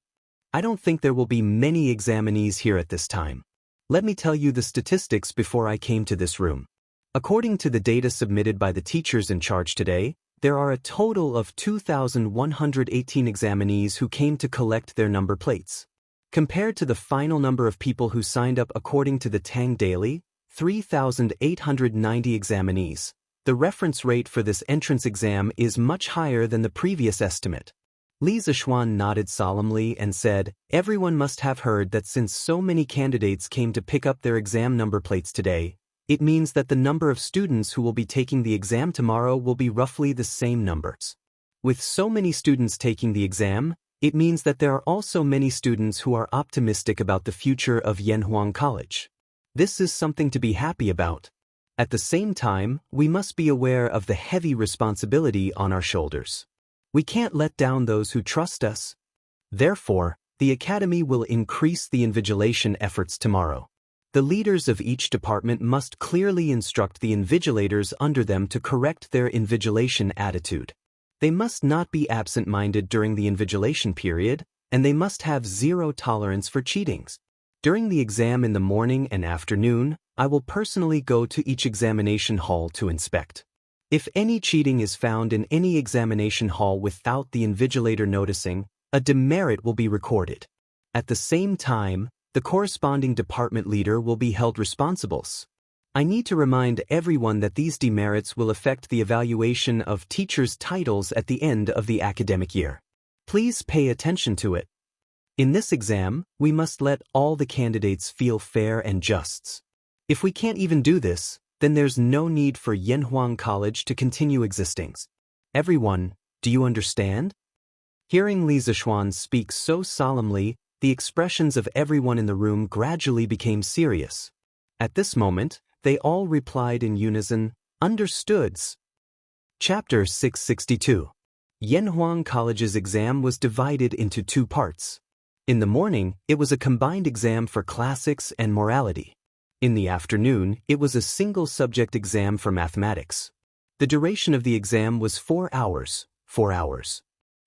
[SPEAKER 1] I don't think there will be many examinees here at this time. Let me tell you the statistics before I came to this room. According to the data submitted by the teachers in charge today, there are a total of 2,118 examinees who came to collect their number plates. Compared to the final number of people who signed up according to the Tang Daily, 3,890 examinees, the reference rate for this entrance exam is much higher than the previous estimate. Li Zishuan nodded solemnly and said, everyone must have heard that since so many candidates came to pick up their exam number plates today, it means that the number of students who will be taking the exam tomorrow will be roughly the same numbers. With so many students taking the exam, it means that there are also many students who are optimistic about the future of Yanhuang College. This is something to be happy about. At the same time, we must be aware of the heavy responsibility on our shoulders. We can't let down those who trust us. Therefore, the Academy will increase the invigilation efforts tomorrow. The leaders of each department must clearly instruct the invigilators under them to correct their invigilation attitude. They must not be absent-minded during the invigilation period, and they must have zero tolerance for cheatings. During the exam in the morning and afternoon, I will personally go to each examination hall to inspect. If any cheating is found in any examination hall without the invigilator noticing, a demerit will be recorded. At the same time, the corresponding department leader will be held responsible. I need to remind everyone that these demerits will affect the evaluation of teachers' titles at the end of the academic year. Please pay attention to it. In this exam, we must let all the candidates feel fair and just. If we can't even do this, then there's no need for Yanhuang College to continue existing. Everyone, do you understand? Hearing Li Zishuan speak so solemnly, the expressions of everyone in the room gradually became serious. At this moment, they all replied in unison, understood. Chapter 662. Yanhuang College's exam was divided into 2 parts. In the morning, it was a combined exam for classics and morality. In the afternoon, it was a single-subject exam for mathematics. The duration of the exam was 4 hours. 4 hours.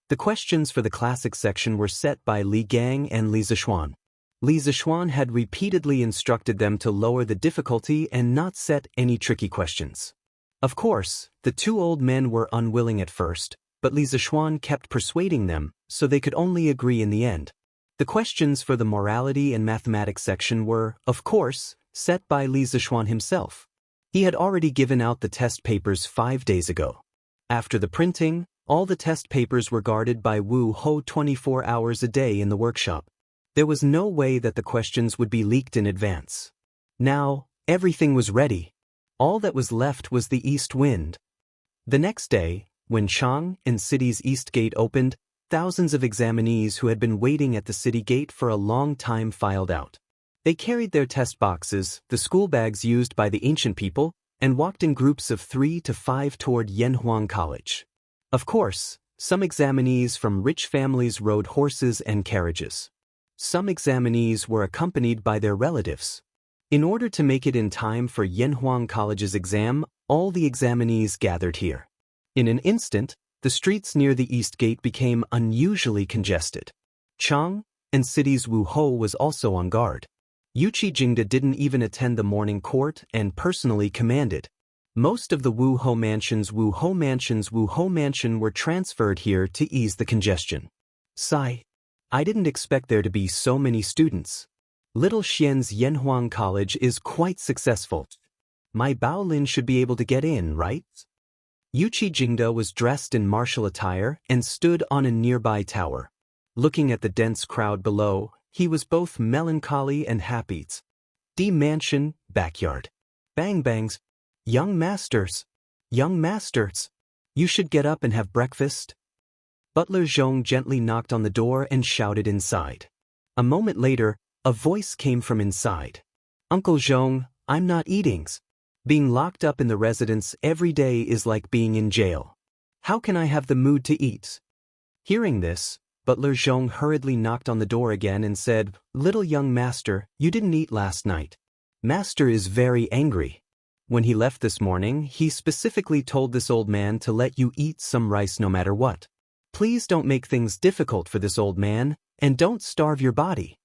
[SPEAKER 1] The questions for the classic section were set by Li Gang and Li Zixuan. Li Zixuan had repeatedly instructed them to lower the difficulty and not set any tricky questions. Of course, the two old men were unwilling at first, but Li Zixuan kept persuading them, so they could only agree in the end. The questions for the morality and mathematics section were, of course, set by Li Zixuan himself. He had already given out the test papers 5 days ago. After the printing, all the test papers were guarded by Wu Ho 24 hours a day in the workshop. There was no way that the questions would be leaked in advance. Now, everything was ready. All that was left was the east wind. The next day, when Chang and city's east gate opened, thousands of examinees who had been waiting at the city gate for a long time filed out. They carried their test boxes, the school bags used by the ancient people, and walked in groups of 3 to 5 toward Yanhuang College. Of course, some examinees from rich families rode horses and carriages. Some examinees were accompanied by their relatives. In order to make it in time for Yanhuang College's exam, all the examinees gathered here. In an instant, the streets near the east gate became unusually congested. Chang and city's Wu Ho was also on guard. Yuqi Jingda didn't even attend the morning court and personally commanded. Most of the Wu Ho Mansion were transferred here to ease the congestion. Sigh. I didn't expect there to be so many students. Little Xian's Yanhuang College is quite successful. My Baolin should be able to get in, right? Yuqi Jingda was dressed in martial attire and stood on a nearby tower. Looking at the dense crowd below, he was both melancholy and happy. D mansion, backyard. Bang bangs. Young masters. Young masters. You should get up and have breakfast. Butler Zhong gently knocked on the door and shouted inside. A moment later, a voice came from inside. Uncle Zhong, I'm not eating. Being locked up in the residence every day is like being in jail. How can I have the mood to eat? Hearing this, Butler Zhong hurriedly knocked on the door again and said, Little young master, you didn't eat last night. Master is very angry. When he left this morning, he specifically told this old man to let you eat some rice no matter what. Please don't make things difficult for this old man, and don't starve your body.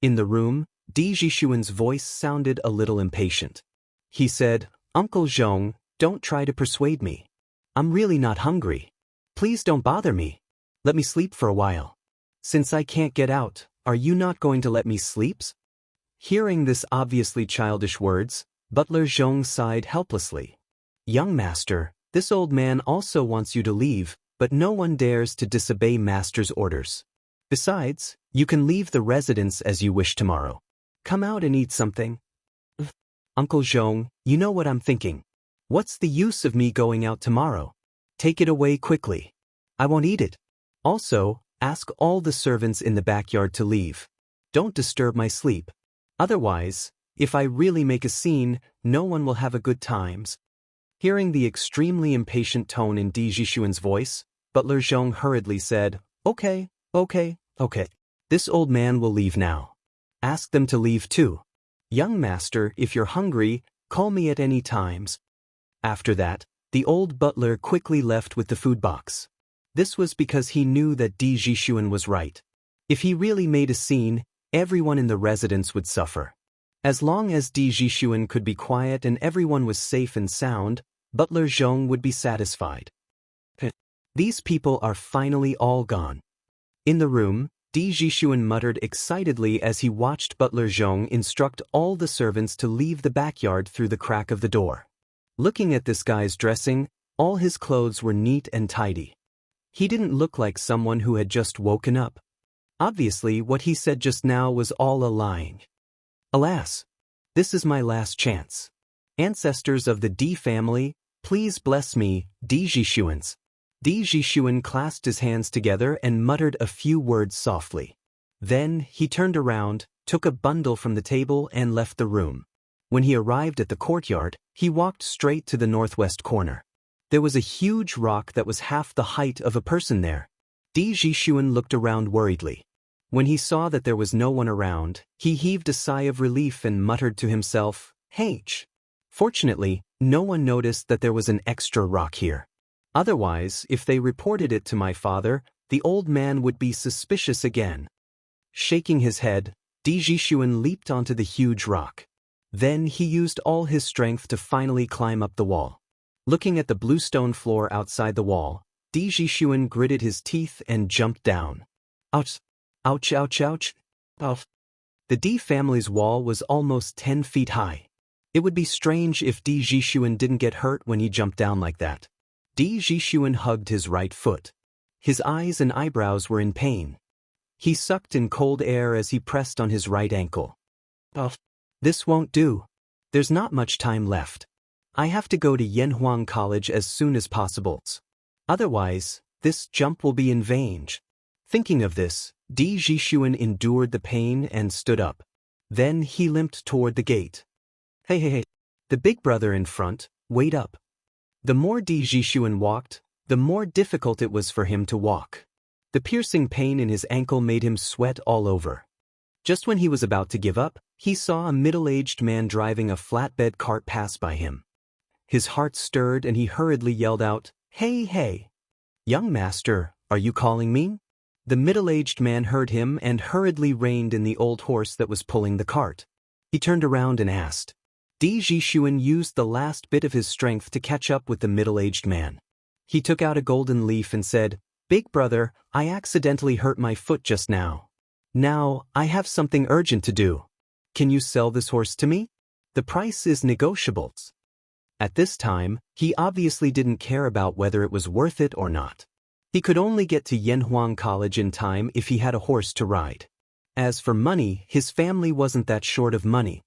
[SPEAKER 1] In the room, Di Jishuan's voice sounded a little impatient. He said, Uncle Zhong, don't try to persuade me. I'm really not hungry. Please don't bother me. Let me sleep for a while. Since I can't get out, are you not going to let me sleep? Hearing this obviously childish words, Butler Zhong sighed helplessly. Young master, this old man also wants you to leave, but no one dares to disobey master's orders. Besides, you can leave the residence as you wish tomorrow. Come out and eat something. Uncle Zhong, you know what I'm thinking. What's the use of me going out tomorrow? Take it away quickly. I won't eat it. Also, ask all the servants in the backyard to leave. Don't disturb my sleep. Otherwise, if I really make a scene, no one will have a good time. Hearing the extremely impatient tone in Di Jishuan's voice, Butler Zhong hurriedly said, Okay. This old man will leave now. Ask them to leave too. Young master, if you're hungry, call me at any times. After that, the old butler quickly left with the food box. This was because he knew that Di Jishuan was right. If he really made a scene, everyone in the residence would suffer. As long as Di Jishuan could be quiet and everyone was safe and sound, Butler Zhong would be satisfied. These people are finally all gone. In the room, Di Jishuan muttered excitedly as he watched Butler Zhong instruct all the servants to leave the backyard through the crack of the door. Looking at this guy's dressing, all his clothes were neat and tidy. He didn't look like someone who had just woken up. Obviously, what he said just now was all a lying. Alas, this is my last chance. Ancestors of the Di family, please bless me, Di Jishuans. Di Jishuan clasped his hands together and muttered a few words softly. Then, he turned around, took a bundle from the table and left the room. When he arrived at the courtyard, he walked straight to the northwest corner. There was a huge rock that was half the height of a person there. Di Jishuan looked around worriedly. When he saw that there was no one around, he heaved a sigh of relief and muttered to himself, H. Fortunately, no one noticed that there was an extra rock here. Otherwise, if they reported it to my father, the old man would be suspicious again. Shaking his head, Di Jixuan leaped onto the huge rock. Then he used all his strength to finally climb up the wall. Looking at the blue stone floor outside the wall, Di Jixuan gritted his teeth and jumped down. Ouch! Ouch! Ouch! Ouch! Ouch! The Di family's wall was almost 10 feet high. It would be strange if Di Jixuan didn't get hurt when he jumped down like that. Di Jixuan hugged his right foot. His eyes and eyebrows were in pain. He sucked in cold air as he pressed on his right ankle. Oh, this won't do. There's not much time left. I have to go to Yanhuang College as soon as possible. Otherwise, this jump will be in vain. Thinking of this, Di Jixuan endured the pain and stood up. Then he limped toward the gate. Hey. The big brother in front, wait up. The more Di Jixuan walked, the more difficult it was for him to walk. The piercing pain in his ankle made him sweat all over. Just when he was about to give up, he saw a middle-aged man driving a flatbed cart pass by him. His heart stirred and he hurriedly yelled out, Hey! Young master, are you calling me? The middle-aged man heard him and hurriedly reined in the old horse that was pulling the cart. He turned around and asked. Di Jixuan used the last bit of his strength to catch up with the middle-aged man. He took out a golden leaf and said, Big brother, I accidentally hurt my foot just now. Now, I have something urgent to do. Can you sell this horse to me? The price is negotiable. At this time, he obviously didn't care about whether it was worth it or not. He could only get to Yanhuang College in time if he had a horse to ride. As for money, his family wasn't that short of money.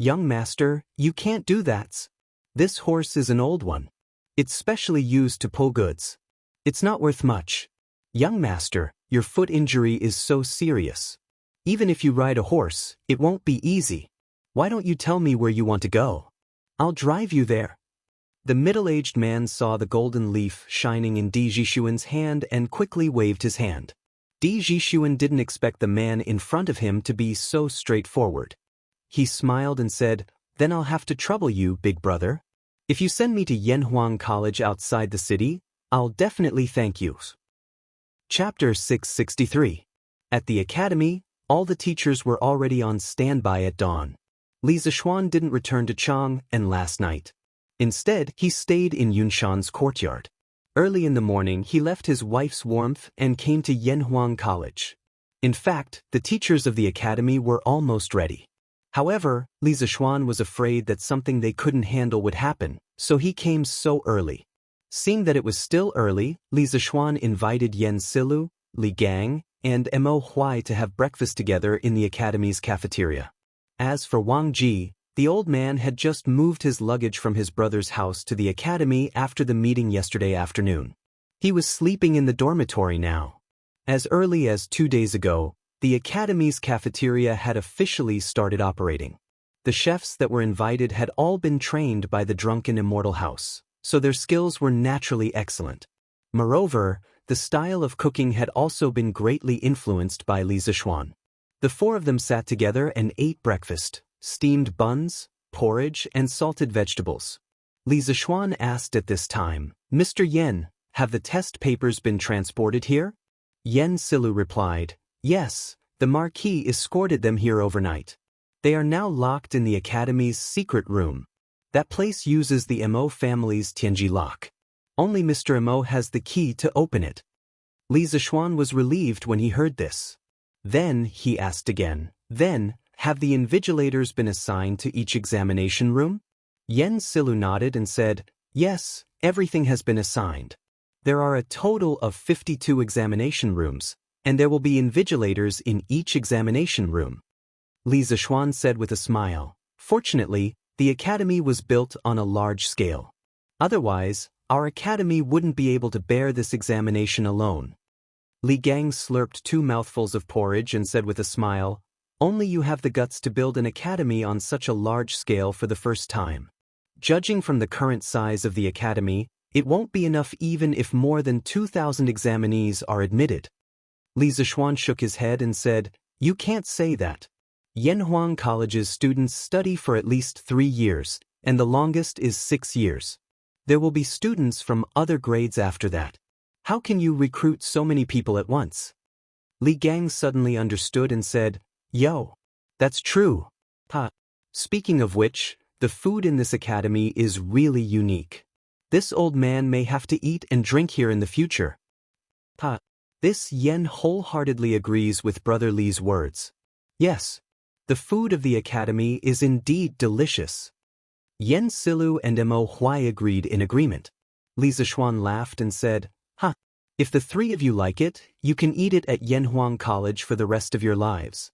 [SPEAKER 1] Young master, you can't do that. This horse is an old one. It's specially used to pull goods. It's not worth much. Young master, your foot injury is so serious. Even if you ride a horse, it won't be easy. Why don't you tell me where you want to go? I'll drive you there. The middle-aged man saw the golden leaf shining in Di Jixuan's hand and quickly waved his hand. Di Jixuan didn't expect the man in front of him to be so straightforward. He smiled and said, Then I'll have to trouble you, big brother. If you send me to Yanhuang College outside the city, I'll definitely thank you. Chapter 663. At the academy, all the teachers were already on standby at dawn. Li Zishuan didn't return to Chang'an last night. Instead, he stayed in Yunshan's courtyard. Early in the morning, he left his wife's warmth and came to Yanhuang College. In fact, the teachers of the academy were almost ready. However, Li Zishuan was afraid that something they couldn't handle would happen, so he came so early. Seeing that it was still early, Li Zishuan invited Yan Silu, Li Gang, and Mo Huai to have breakfast together in the academy's cafeteria. As for Wang Ji, the old man had just moved his luggage from his brother's house to the academy after the meeting yesterday afternoon. He was sleeping in the dormitory now. As early as 2 days ago, the academy's cafeteria had officially started operating. The chefs that were invited had all been trained by the drunken immortal house, so their skills were naturally excellent. Moreover, the style of cooking had also been greatly influenced by Li Zishuan. The four of them sat together and ate breakfast, steamed buns, porridge, and salted vegetables. Li Zishuan asked at this time, Mr. Yen, have the test papers been transported here? Yen Silu replied, Yes, the Marquis escorted them here overnight. They are now locked in the Academy's secret room. That place uses the Mo family's Tianji lock. Only Mr. Mo has the key to open it. Li Zishuan was relieved when he heard this. Then, he asked again, have the invigilators been assigned to each examination room? Yen Silu nodded and said, Yes, everything has been assigned. There are a total of 52 examination rooms, and there will be invigilators in each examination room. Li Zishuan said with a smile, Fortunately, the academy was built on a large scale. Otherwise, our academy wouldn't be able to bear this examination alone. Li Gang slurped 2 mouthfuls of porridge and said with a smile, Only you have the guts to build an academy on such a large scale for the first time. Judging from the current size of the academy, it won't be enough even if more than 2,000 examinees are admitted. Li Zishuan shook his head and said, You can't say that. Yanhuang College's students study for at least 3 years, and the longest is 6 years. There will be students from other grades after that. How can you recruit so many people at once? Li Gang suddenly understood and said, Yo, that's true. Ha. Speaking of which, the food in this academy is really unique. This old man may have to eat and drink here in the future. Ha. This Yen wholeheartedly agrees with Brother Li's words. Yes, the food of the academy is indeed delicious. Yen Silu and Mo Huai agreed in agreement. Li Zishuan laughed and said, Ha, if the 3 of you like it, you can eat it at Yanhuang College for the rest of your lives.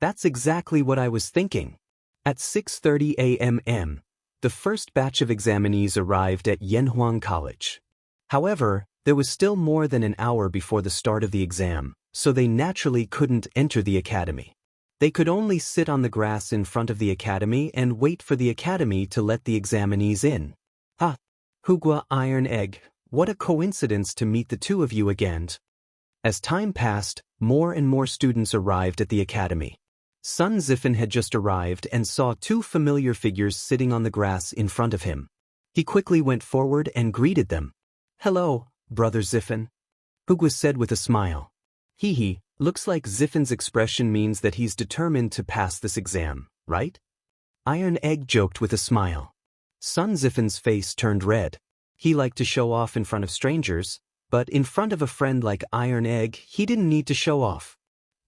[SPEAKER 1] That's exactly what I was thinking. At 6:30 a.m., the first batch of examinees arrived at Yanhuang College. However, there was still more than an hour before the start of the exam, so they naturally couldn't enter the academy. They could only sit on the grass in front of the academy and wait for the academy to let the examinees in. Ha! Hugua Iron Egg, what a coincidence to meet the 2 of you again. As time passed, more and more students arrived at the academy. Sun Zifen had just arrived and saw 2 familiar figures sitting on the grass in front of him. He quickly went forward and greeted them. Hello, Brother Zifen. Hugua said with a smile. Hee, looks like Zifen's expression means that he's determined to pass this exam, right? Iron Egg joked with a smile. Sun Zifen's face turned red. He liked to show off in front of strangers, but in front of a friend like Iron Egg, he didn't need to show off.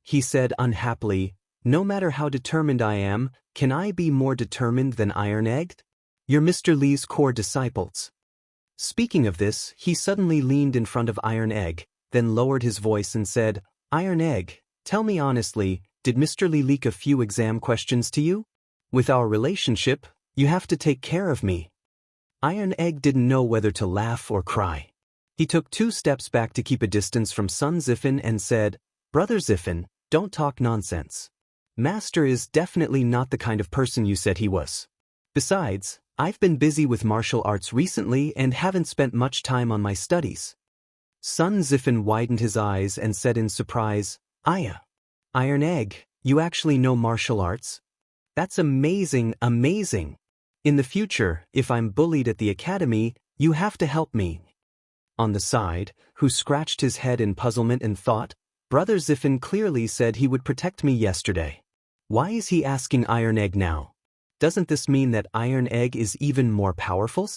[SPEAKER 1] He said unhappily, No matter how determined I am, can I be more determined than Iron Egg? You're Mr. Li's core disciples. Speaking of this, he suddenly leaned in front of Iron Egg, then lowered his voice and said, Iron Egg, tell me honestly, did Mr. Li leak a few exam questions to you? With our relationship, you have to take care of me. Iron Egg didn't know whether to laugh or cry. He took 2 steps back to keep a distance from Sun Zifen and said, Brother Zifen, don't talk nonsense. Master is definitely not the kind of person you said he was. Besides, I've been busy with martial arts recently and haven't spent much time on my studies. Sun Zifen widened his eyes and said in surprise, Aya. Iron Egg, you actually know martial arts? That's amazing, amazing. In the future, if I'm bullied at the academy, you have to help me. On the side, who scratched his head in puzzlement and thought, Brother Zifen clearly said he would protect me yesterday. Why is he asking Iron Egg now? Doesn't this mean that Iron Egg is even more powerful?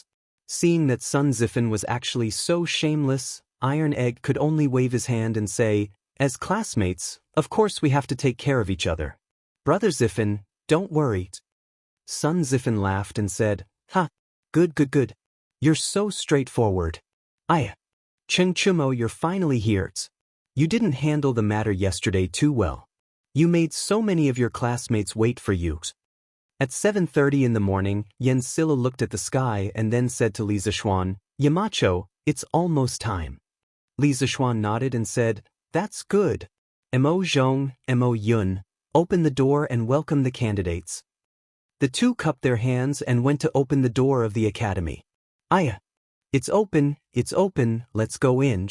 [SPEAKER 1] Seeing that Sun Zifen was actually so shameless, Iron Egg could only wave his hand and say, As classmates, of course we have to take care of each other. Brother Zifen, don't worry. Sun Zifen laughed and said, Ha, good. You're so straightforward. Aya. Chen Chumo, you're finally here. You didn't handle the matter yesterday too well. You made so many of your classmates wait for you. At 7:30 in the morning, Yen Silla looked at the sky and then said to Li Zishuan, Yamacho, it's almost time. Li Zishuan nodded and said, That's good. Mo Zhong, Mo Yun, open the door and welcome the candidates. The 2 cupped their hands and went to open the door of the academy. Aya. It's open, let's go in.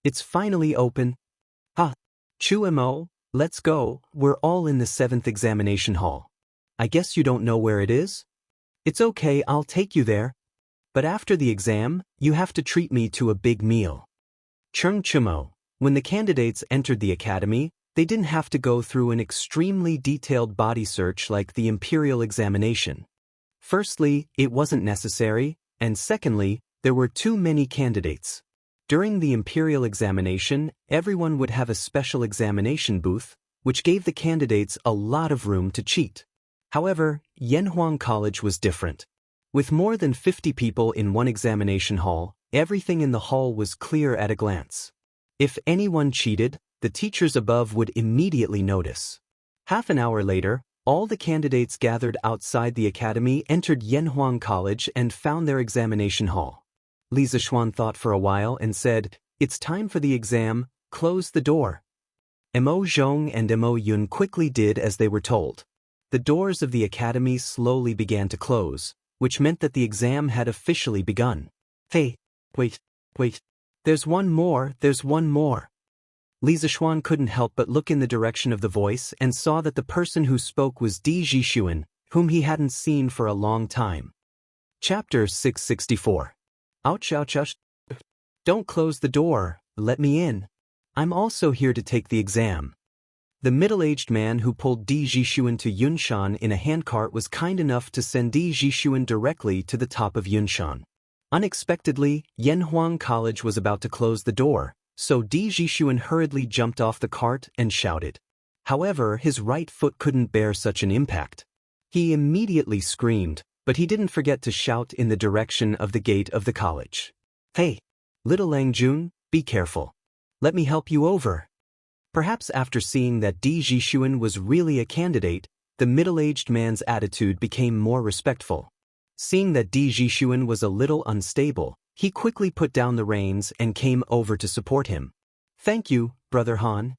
[SPEAKER 1] It's finally open. Ha. Chu Mo, let's go, we're all in the 7th examination hall. I guess you don't know where it is? It's okay, I'll take you there. But after the exam, you have to treat me to a big meal. Chung Chumo, when the candidates entered the academy, they didn't have to go through an extremely detailed body search like the imperial examination. Firstly, it wasn't necessary, and secondly, there were too many candidates. During the imperial examination, everyone would have a special examination booth, which gave the candidates a lot of room to cheat. However, Yanhuang College was different. With more than 50 people in one examination hall, everything in the hall was clear at a glance. If anyone cheated, the teachers above would immediately notice. Half an hour later, all the candidates gathered outside the academy entered Yanhuang College and found their examination hall. Li Zishuan thought for a while and said, It's time for the exam, close the door. Mo Zhong and Mo Yun quickly did as they were told. The doors of the academy slowly began to close, which meant that the exam had officially begun. Hey, wait. There's one more. Li Zishuan couldn't help but look in the direction of the voice and saw that the person who spoke was Di Zhishuan, whom he hadn't seen for a long time. Chapter 664. Ouch, ouch, ouch. Don't close the door, let me in. I'm also here to take the exam. The middle-aged man who pulled Di Zhishuan to Yunshan in a handcart was kind enough to send Di Zhishuan directly to the top of Yunshan. Unexpectedly, Yanhuang College was about to close the door, so Di Zhishuan hurriedly jumped off the cart and shouted. However, his right foot couldn't bear such an impact. He immediately screamed, but he didn't forget to shout in the direction of the gate of the college. Hey, little Langjun, be careful. Let me help you over. Perhaps after seeing that Di Zhishuan was really a candidate, the middle-aged man's attitude became more respectful. Seeing that Di Zhishuan was a little unstable, he quickly put down the reins and came over to support him. Thank you, Brother Han.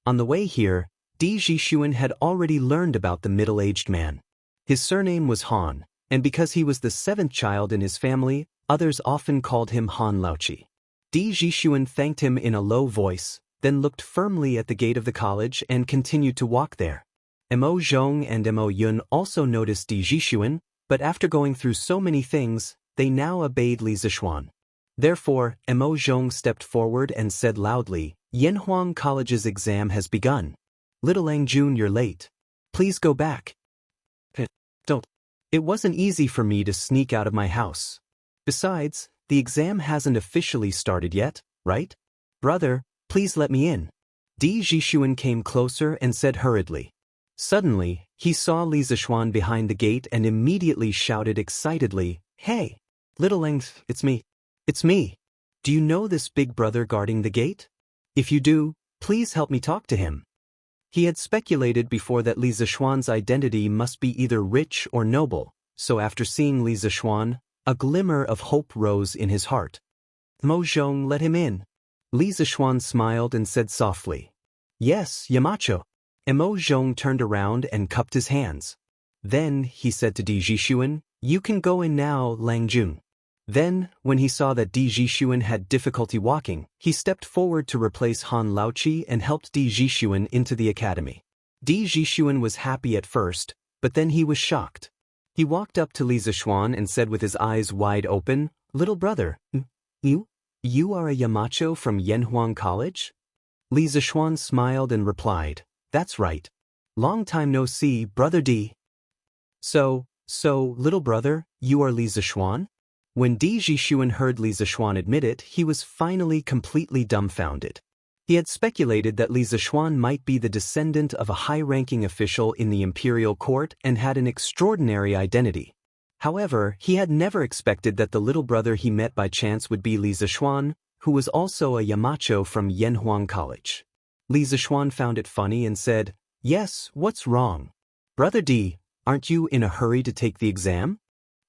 [SPEAKER 1] On the way here, Di Zhishuan had already learned about the middle-aged man. His surname was Han, and because he was the seventh child in his family, others often called him Han Laochi. Di Zhishuan thanked him in a low voice, then looked firmly at the gate of the college and continued to walk there. Mo Zhong and Mo Yun also noticed Di Zhishuan, but after going through so many things, they now obeyed Li Zishuan. Therefore, Mo Zhong stepped forward and said loudly, Yanhuang College's exam has begun. Little Langjun, you're late. Please go back. Don't. It wasn't easy for me to sneak out of my house. Besides, the exam hasn't officially started yet, right? Brother, please let me in. Di Zhishuan came closer and said hurriedly. Suddenly, he saw Li Zishuan behind the gate and immediately shouted excitedly, Hey, little Lang, it's me. It's me. Do you know this big brother guarding the gate? If you do, please help me talk to him. He had speculated before that Li Zishuan's identity must be either rich or noble, so after seeing Li Zishuan, a glimmer of hope rose in his heart. Mo Zhong let him in. Li Zishuan smiled and said softly, Yes, Yamacho. Mo Zhong turned around and cupped his hands. Then, he said to Di Zhishuan, You can go in now, Langjun. Then, when he saw that Di Zhishuan had difficulty walking, he stepped forward to replace Han Laochi and helped Di Zhishuan into the academy. Di Zhishuan was happy at first, but then he was shocked. He walked up to Li Zishuan and said with his eyes wide open, Little brother, you are a Yamacho from Yanhuang College? Li Zishuan smiled and replied, That's right. Long time no see, Brother Di. So, little brother, you are Li Zishuan? When Di Zhishuan heard Li Zishuan admit it, he was finally completely dumbfounded. He had speculated that Li Zishuan might be the descendant of a high-ranking official in the imperial court and had an extraordinary identity. However, he had never expected that the little brother he met by chance would be Li Zishuan, who was also a Yamacho from Yanhuang College. Li Zishuan found it funny and said, Yes, what's wrong? Brother Di, aren't you in a hurry to take the exam?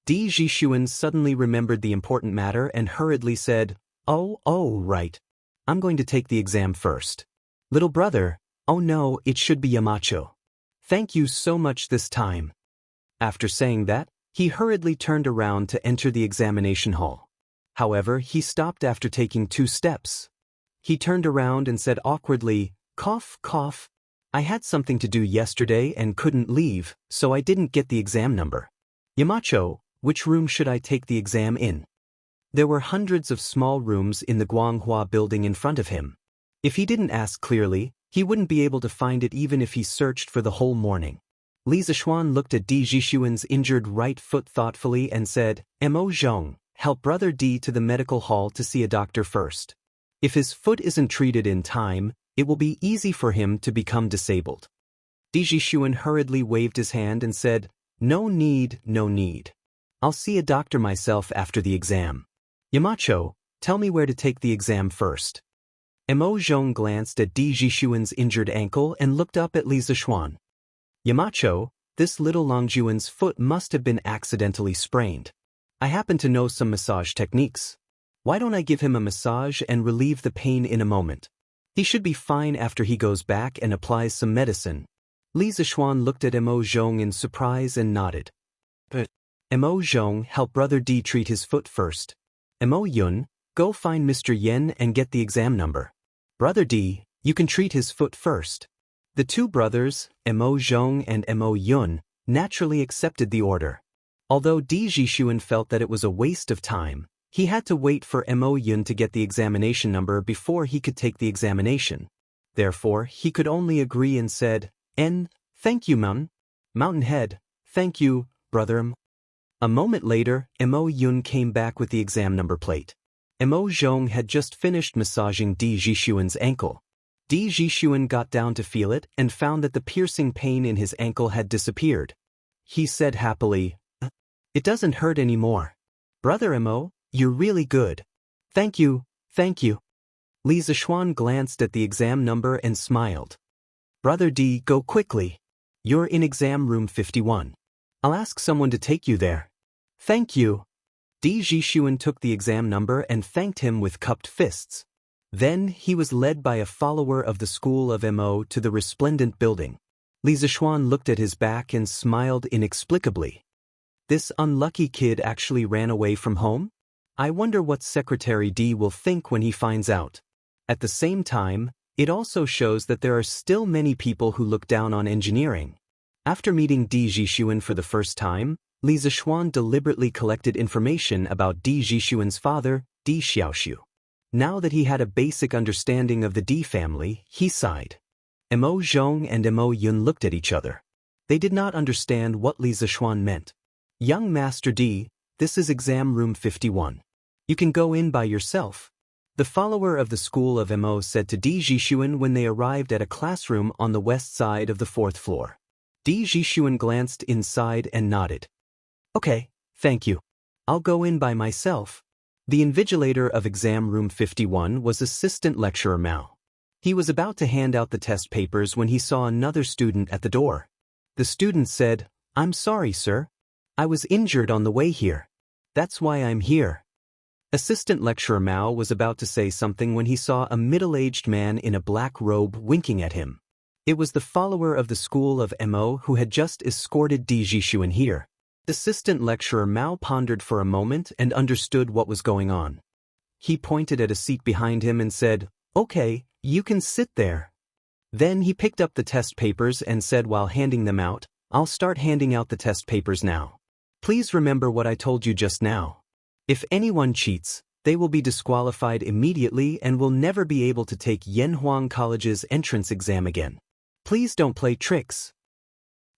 [SPEAKER 1] Di Zhishuan suddenly remembered the important matter and hurriedly said, Oh, right. I'm going to take the exam first. Little brother, oh no, it should be Yamacho. Thank you so much this time. After saying that, he hurriedly turned around to enter the examination hall. However, he stopped after taking 2 steps. He turned around and said awkwardly, Cough, cough. I had something to do yesterday and couldn't leave, so I didn't get the exam number. Yamacho, which room should I take the exam in? There were hundreds of small rooms in the Guanghua building in front of him. If he didn't ask clearly, he wouldn't be able to find it even if he searched for the whole morning. Li Zishuan looked at Di Zhishuan's injured right foot thoughtfully and said, Mo Zhong, help Brother Di to the medical hall to see a doctor first. If his foot isn't treated in time, it will be easy for him to become disabled. Di Zhishuan hurriedly waved his hand and said, No need, no need. I'll see a doctor myself after the exam. Yamacho, tell me where to take the exam first. Mo Zhong glanced at Di Zhishuan's injured ankle and looked up at Li Zishuan. Yamacho, this little Langjuan's foot must have been accidentally sprained. I happen to know some massage techniques. Why don't I give him a massage and relieve the pain in a moment? He should be fine after he goes back and applies some medicine. Li Zishuan looked at Mo Zhong in surprise and nodded. But Mo Zhong, help Brother Di treat his foot first. Mo Yun, go find Mr. Yen and get the exam number. Brother Di, You can treat his foot first. The two brothers, Mo Zhong and Mo Yun, naturally accepted the order. Although Di Jixuan felt that it was a waste of time, he had to wait for Mo Yun to get the examination number before he could take the examination. Therefore, he could only agree and said, Thank you, Mountainhead. Thank you, brother M. A moment later, Mo Yun came back with the exam number plate. Mo Zhong had just finished massaging Di Jixuan's ankle. Di Jixuan got down to feel it and found that the piercing pain in his ankle had disappeared. He said happily, It doesn't hurt anymore. Brother Mo, you're really good. Thank you, thank you. Li Zishuan glanced at the exam number and smiled. Brother Di, go quickly. You're in exam room 51. I'll ask someone to take you there. Thank you. Di Jixuan took the exam number and thanked him with cupped fists. Then he was led by a follower of the school of Mo to the resplendent building. Li Zishuan looked at his back and smiled inexplicably. This unlucky kid actually ran away from home? I wonder what Secretary Di will think when he finds out. At the same time, it also shows that there are still many people who look down on engineering. After meeting Di Jixuan for the first time, Li Zishuan deliberately collected information about Di Jixuan's father, Di Xiaoxiu. Now that he had a basic understanding of the Di family, he sighed. Mo Zhong and Mo Yun looked at each other. They did not understand what Li Zishuan meant. Young Master Di, this is exam room 51. You can go in by yourself. The follower of the school of Mo said to Di Jixuan when they arrived at a classroom on the west side of the 4th floor. Di Jixuan glanced inside and nodded. Okay, thank you. I'll go in by myself. The invigilator of exam room 51 was Assistant Lecturer Mao. He was about to hand out the test papers when he saw another student at the door. The student said, I'm sorry, sir. I was injured on the way here. That's why I'm here. Assistant Lecturer Mao was about to say something when he saw a middle-aged man in a black robe winking at him. It was the follower of the school of Mo who had just escorted Di Jixuan here. Assistant Lecturer Mao pondered for a moment and understood what was going on. He pointed at a seat behind him and said, Okay, you can sit there. Then he picked up the test papers and said while handing them out, I'll start handing out the test papers now. Please remember what I told you just now. If anyone cheats, they will be disqualified immediately and will never be able to take Yanhuang College's entrance exam again. Please don't play tricks.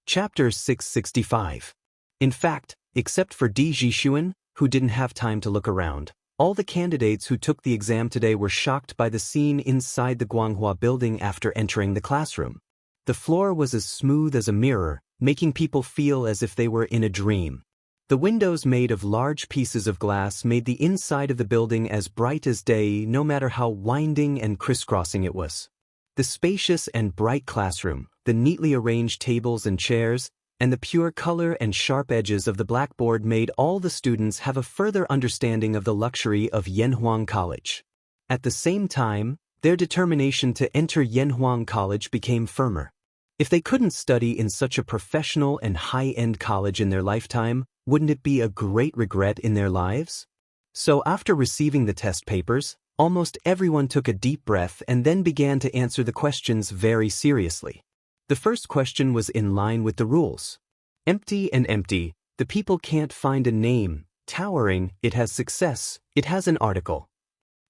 [SPEAKER 1] Chapter 665. In fact, except for Di Jixuan, who didn't have time to look around, all the candidates who took the exam today were shocked by the scene inside the Guanghua building after entering the classroom. The floor was as smooth as a mirror, making people feel as if they were in a dream. The windows made of large pieces of glass made the inside of the building as bright as day, no matter how winding and crisscrossing it was. The spacious and bright classroom, the neatly arranged tables and chairs, and the pure color and sharp edges of the blackboard made all the students have a further understanding of the luxury of Yanhuang College. At the same time, their determination to enter Yanhuang College became firmer. If they couldn't study in such a professional and high-end college in their lifetime, wouldn't it be a great regret in their lives? So after receiving the test papers, almost everyone took a deep breath and then began to answer the questions very seriously. The first question was in line with the rules. Empty and empty, the people can't find a name. Towering, it has success, it has an article.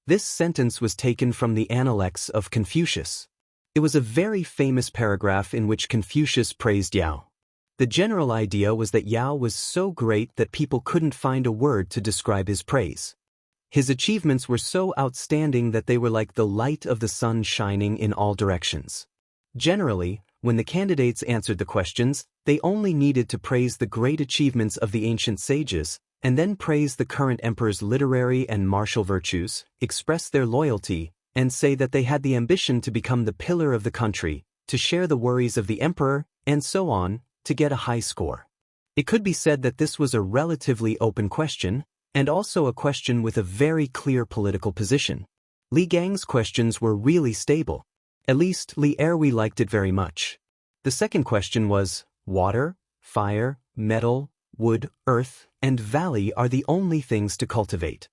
[SPEAKER 1] This sentence was taken from the Analects of Confucius. It was a very famous paragraph in which Confucius praised Yao. The general idea was that Yao was so great that people couldn't find a word to describe his praise. His achievements were so outstanding that they were like the light of the sun shining in all directions. Generally, when the candidates answered the questions, they only needed to praise the great achievements of the ancient sages, and then praise the current emperor's literary and martial virtues, express their loyalty, and say that they had the ambition to become the pillar of the country, to share the worries of the emperor, and so on, to get a high score. It could be said that this was a relatively open question, and also a question with a very clear political position. Li Gang's questions were really stable. At least Li Erwi liked it very much. The second question was, water, fire, metal, wood, earth, and valley are the only things to cultivate.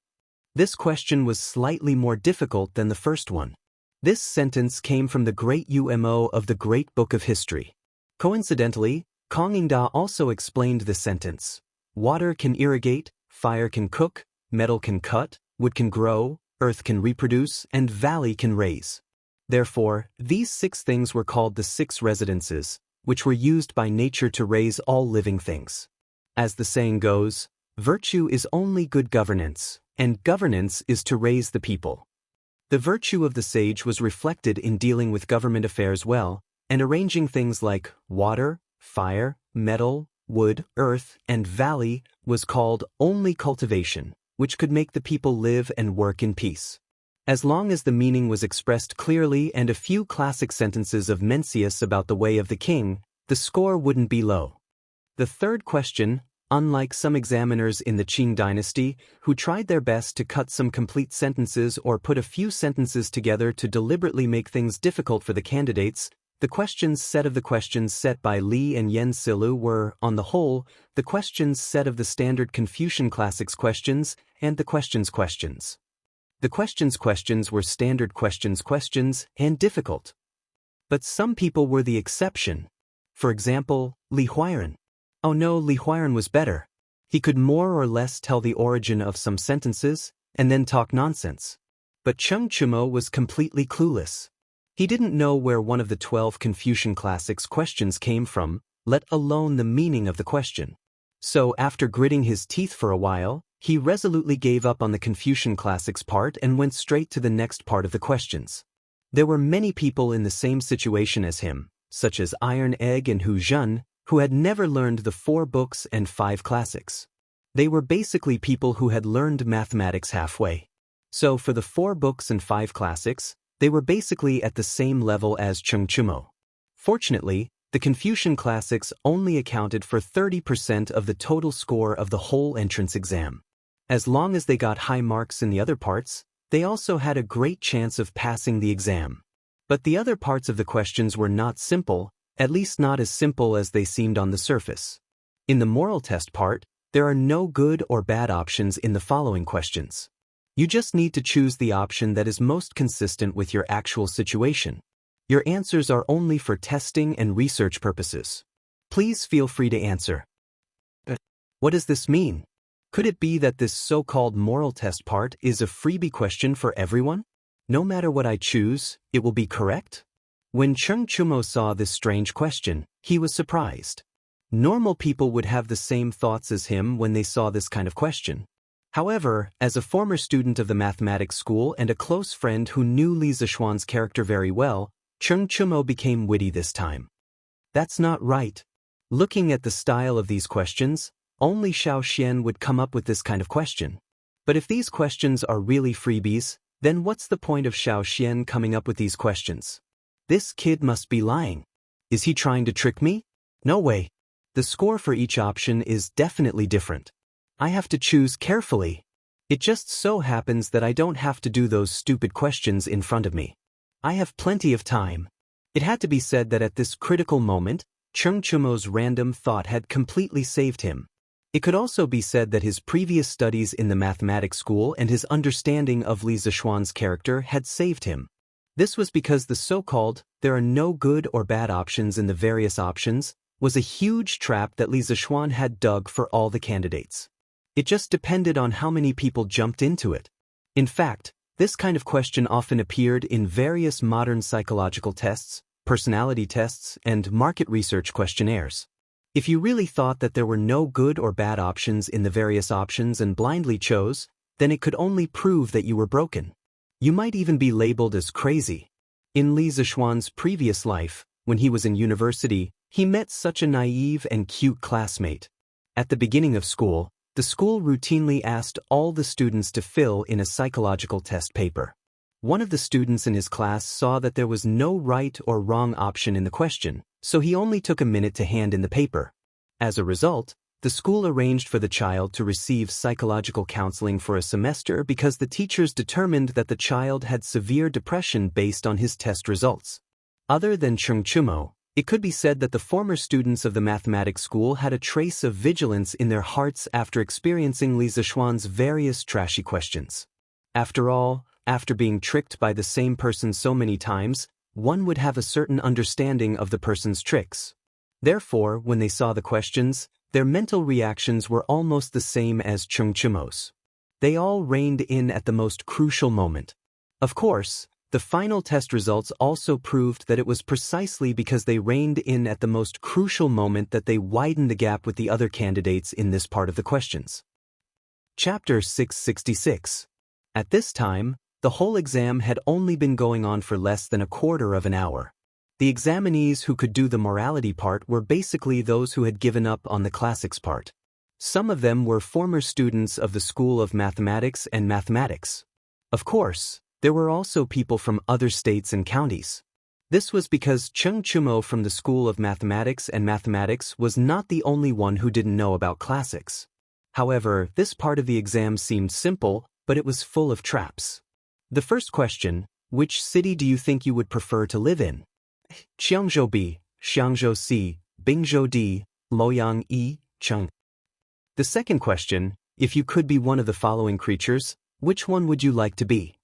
[SPEAKER 1] This question was slightly more difficult than the first one. This sentence came from the great UMO of the Great Book of History. Coincidentally, Kong Ingda also explained the sentence. Water can irrigate, fire can cook, metal can cut, wood can grow, earth can reproduce, and valley can raise. Therefore, these 6 things were called the 6 residences, which were used by nature to raise all living things. As the saying goes, virtue is only good governance, and governance is to raise the people. The virtue of the sage was reflected in dealing with government affairs well, and arranging things like water, fire, metal, wood, earth, and valley was called only cultivation, which could make the people live and work in peace. As long as the meaning was expressed clearly and a few classic sentences of Mencius about the way of the king, the score wouldn't be low. The third question, unlike some examiners in the Qing dynasty who tried their best to cut some complete sentences or put a few sentences together to deliberately make things difficult for the candidates, the questions set by Li and Yen Silu were, on the whole, the questions set of the standard Confucian classics questions and the questions. The questions were standard questions and difficult. But some people were the exception. For example, Li Huairan. Oh no, Li Huairan was better. He could more or less tell the origin of some sentences, and then talk nonsense. But Cheng Chumo was completely clueless. He didn't know where one of the 12 Confucian classics questions came from, let alone the meaning of the question. So after gritting his teeth for a while, he resolutely gave up on the Confucian classics part and went straight to the next part of the questions. There were many people in the same situation as him, such as Iron Egg and Hu Zhen, who had never learned the 4 books and 5 classics. They were basically people who had learned mathematics halfway. So for the 4 books and 5 classics, they were basically at the same level as Cheng Chumo. Fortunately, the Confucian classics only accounted for 30% of the total score of the whole entrance exam. As long as they got high marks in the other parts, they also had a great chance of passing the exam. But the other parts of the questions were not simple, at least not as simple as they seemed on the surface. In the moral test part, there are no good or bad options in the following questions. You just need to choose the option that is most consistent with your actual situation. Your answers are only for testing and research purposes. Please feel free to answer. What does this mean? Could it be that this so-called moral test part is a freebie question for everyone? No matter what I choose, it will be correct? When Cheng Chumo saw this strange question, he was surprised. Normal people would have the same thoughts as him when they saw this kind of question. However, as a former student of the mathematics school and a close friend who knew Li Zishuan's character very well, Cheng Chumo became witty this time. That's not right. Looking at the style of these questions, only Xiao Xian would come up with this kind of question. But if these questions are really freebies, then what's the point of Xiao Xian coming up with these questions? This kid must be lying. Is he trying to trick me? No way. The score for each option is definitely different. I have to choose carefully. It just so happens that I don't have to do those stupid questions in front of me. I have plenty of time. It had to be said that at this critical moment, Cheng Chumo's random thought had completely saved him. It could also be said that his previous studies in the mathematics school and his understanding of Li Zishuan's character had saved him. This was because the so-called, there are no good or bad options in the various options, was a huge trap that Li Zishuan had dug for all the candidates. It just depended on how many people jumped into it. In fact, this kind of question often appeared in various modern psychological tests, personality tests, and market research questionnaires. If you really thought that there were no good or bad options in the various options and blindly chose, then it could only prove that you were broken. You might even be labeled as crazy. In Li Zishuan's previous life, when he was in university, he met such a naive and cute classmate. At the beginning of school, the school routinely asked all the students to fill in a psychological test paper. One of the students in his class saw that there was no right or wrong option in the question, so he only took a minute to hand in the paper. As a result, the school arranged for the child to receive psychological counseling for a semester because the teachers determined that the child had severe depression based on his test results. Other than Cheng Chumo, it could be said that the former students of the mathematics school had a trace of vigilance in their hearts after experiencing Li Zishuan's various trashy questions. After all, After being tricked by the same person so many times, one would have a certain understanding of the person's tricks. Therefore, when they saw the questions, their mental reactions were almost the same as Chungchumo's. They all reined in at the most crucial moment. Of course, the final test results also proved that it was precisely because they reined in at the most crucial moment that they widened the gap with the other candidates in this part of the questions. Chapter 666. At this time, the whole exam had only been going on for less than a quarter of an hour. The examinees who could do the morality part were basically those who had given up on the classics part. Some of them were former students of the School of Mathematics and Mathematics. Of course, there were also people from other states and counties. This was because Chung Chumo from the School of Mathematics and Mathematics was not the only one who didn't know about classics. However, this part of the exam seemed simple, but it was full of traps. The first question, which city do you think you would prefer to live in? Qiangzhou B, Xiangzhou C, Bingzhou D, Luoyang E, Cheng. The second question, if you could be one of the following creatures, which one would you like to be?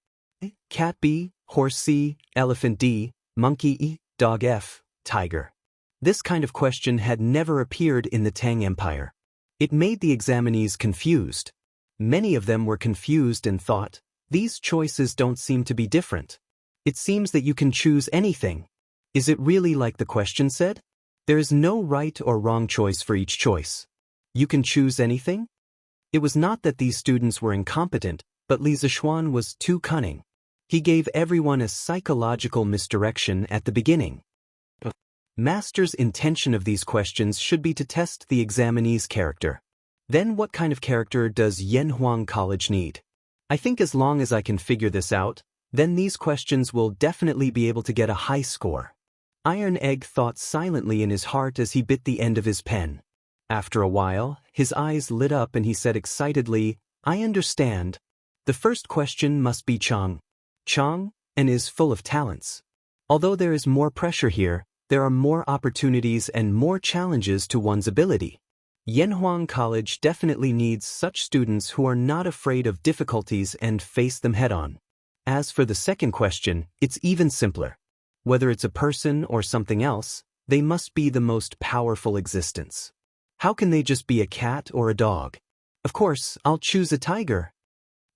[SPEAKER 1] Cat B, Horse C, Elephant D, Monkey E, Dog F, Tiger. This kind of question had never appeared in the Tang Empire. It made the examinees confused. Many of them were confused and thought, these choices don't seem to be different. It seems that you can choose anything. Is it really like the question said? There is no right or wrong choice for each choice. You can choose anything? It was not that these students were incompetent, but Li Zishuan was too cunning. He gave everyone a psychological misdirection at the beginning. Master's intention of these questions should be to test the examinee's character. Then what kind of character does Yanhuang College need? I think as long as I can figure this out, then these questions will definitely be able to get a high score. Iron Egg thought silently in his heart as he bit the end of his pen. After a while, his eyes lit up and he said excitedly, I understand. The first question must be Chang. Chang, and is full of talents. Although there is more pressure here, there are more opportunities and more challenges to one's ability. Yanhuang College definitely needs such students who are not afraid of difficulties and face them head-on. As for the second question, it's even simpler. Whether it's a person or something else, they must be the most powerful existence. How can they just be a cat or a dog? Of course, I'll choose a tiger.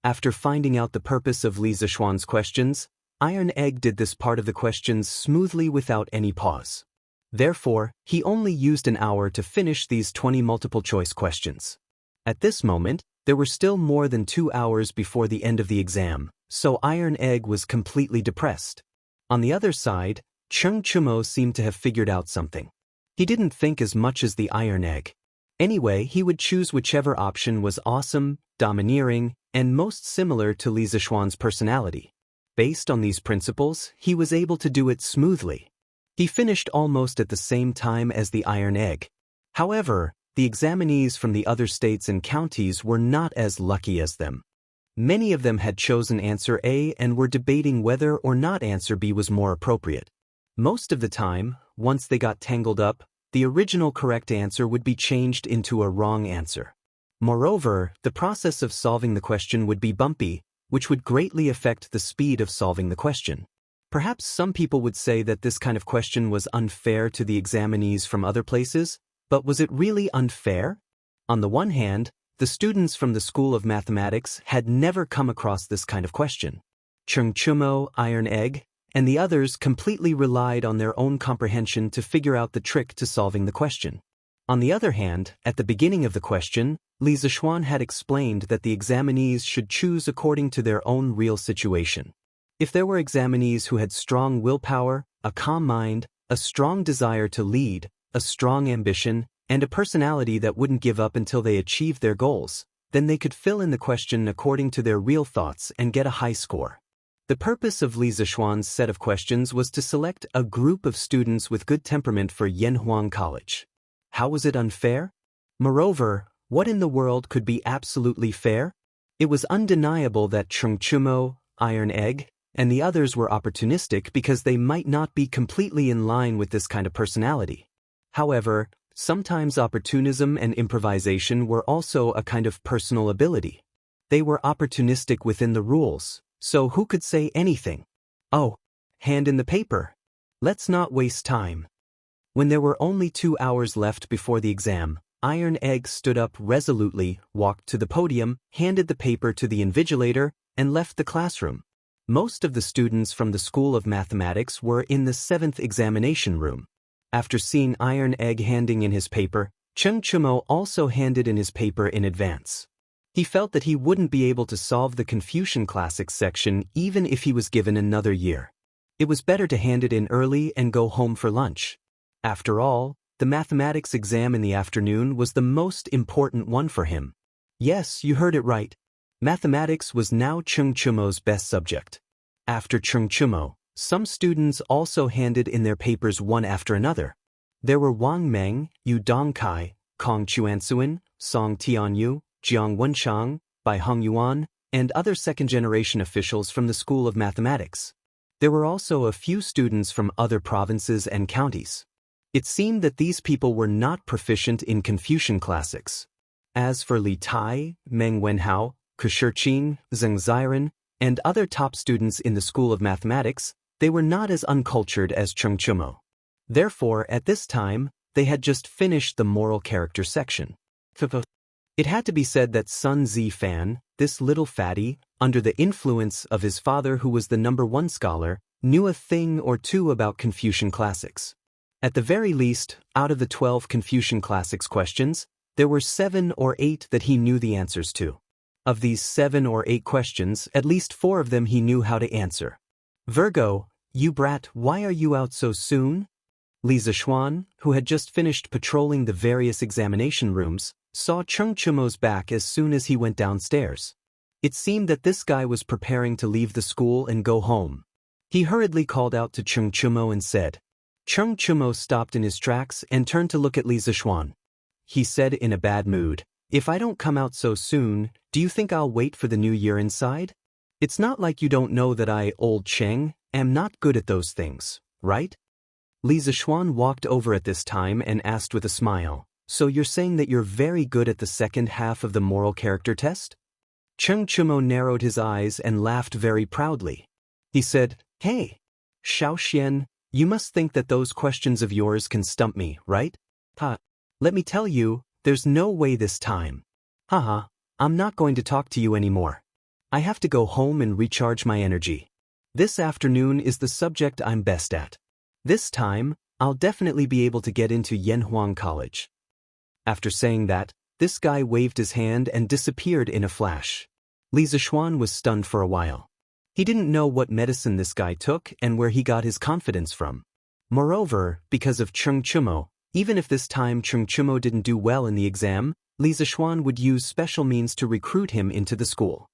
[SPEAKER 1] After finding out the purpose of Li Zishuan's questions, Iron Egg did this part of the questions smoothly without any pause. Therefore, he only used an hour to finish these 20 multiple-choice questions. At this moment, there were still more than 2 hours before the end of the exam, so Iron Egg was completely depressed. On the other side, Chung Chumo seemed to have figured out something. He didn't think as much as the Iron Egg. Anyway, he would choose whichever option was awesome, domineering, and most similar to Li Zishuan's personality. Based on these principles, he was able to do it smoothly. He finished almost at the same time as the Iron Egg. However, the examinees from the other states and counties were not as lucky as them. Many of them had chosen answer A and were debating whether or not answer B was more appropriate. Most of the time, once they got tangled up, the original correct answer would be changed into a wrong answer. Moreover, the process of solving the question would be bumpy, which would greatly affect the speed of solving the question. Perhaps some people would say that this kind of question was unfair to the examinees from other places, but was it really unfair? On the one hand, the students from the School of Mathematics had never come across this kind of question. Chung Chumo, Iron Egg, and the others completely relied on their own comprehension to figure out the trick to solving the question. On the other hand, at the beginning of the question, Li Zishuan had explained that the examinees should choose according to their own real situation. If there were examinees who had strong willpower, a calm mind, a strong desire to lead, a strong ambition, and a personality that wouldn't give up until they achieved their goals, then they could fill in the question according to their real thoughts and get a high score. The purpose of Li Zishuan's set of questions was to select a group of students with good temperament for Yanhuang College. How was it unfair? Moreover, what in the world could be absolutely fair? It was undeniable that Chung Chumo, Iron Egg, and the others were opportunistic because they might not be completely in line with this kind of personality. However, sometimes opportunism and improvisation were also a kind of personal ability. They were opportunistic within the rules, So who could say anything? Oh, hand in the paper. Let's not waste time. When there were only 2 hours left before the exam, Iron Egg stood up resolutely, walked to the podium, handed the paper to the invigilator, and left the classroom. Most of the students from the School of Mathematics were in the 7th examination room. After seeing Iron Egg handing in his paper, Chung Chumo also handed in his paper in advance. He felt that he wouldn't be able to solve the Confucian Classics section even if he was given another year. It was better to hand it in early and go home for lunch. After all, the mathematics exam in the afternoon was the most important one for him. Yes, you heard it right. Mathematics was now Chung Chumo's best subject. After Chung Chumo, some students also handed in their papers one after another. There were Wang Meng, Yu Dongkai, Kong Chuansuan, Song Tianyu, Jiang Wenchang, Bai Hongyuan, and other second-generation officials from the School of Mathematics. There were also a few students from other provinces and counties. It seemed that these people were not proficient in Confucian classics. As for Li Tai, Meng Wenhao, Ke Shiqing, Zheng Ziren, and other top students in the School of Mathematics, they were not as uncultured as Chung Chumo. Therefore, at this time, they had just finished the moral character section. It had to be said that Sun Zifan, this little fatty, under the influence of his father who was the #1 scholar, knew a thing or two about Confucian classics. At the very least, out of the 12 Confucian classics questions, there were 7 or 8 that he knew the answers to. Of these 7 or 8 questions, at least 4 of them he knew how to answer. Virgo, you brat, why are you out so soon? Li Zishuan, who had just finished patrolling the various examination rooms, saw Chung Chumo's back as soon as he went downstairs. It seemed that this guy was preparing to leave the school and go home. He hurriedly called out to Chung Chumo and said. Chung Chumo stopped in his tracks and turned to look at Li Zishuan. He said in a bad mood, if I don't come out so soon, do you think I'll wait for the new year inside? It's not like you don't know that I, old Cheng, am not good at those things, right? Li Zishuan walked over at this time and asked with a smile, so you're saying that you're very good at the second half of the moral character test? Chung Chumo narrowed his eyes and laughed very proudly. He said, hey, Xiao Xian, you must think that those questions of yours can stump me, right? Ha. Let me tell you, there's no way this time. Haha, I'm not going to talk to you anymore. I have to go home and recharge my energy. This afternoon is the subject I'm best at. This time, I'll definitely be able to get into Yanhuang College. After saying that, this guy waved his hand and disappeared in a flash. Li Zishuan was stunned for a while. He didn't know what medicine this guy took and where he got his confidence from. Moreover, because of Chung Chumo, even if this time Chung Chumo didn't do well in the exam, Li Zishuan would use special means to recruit him into the school.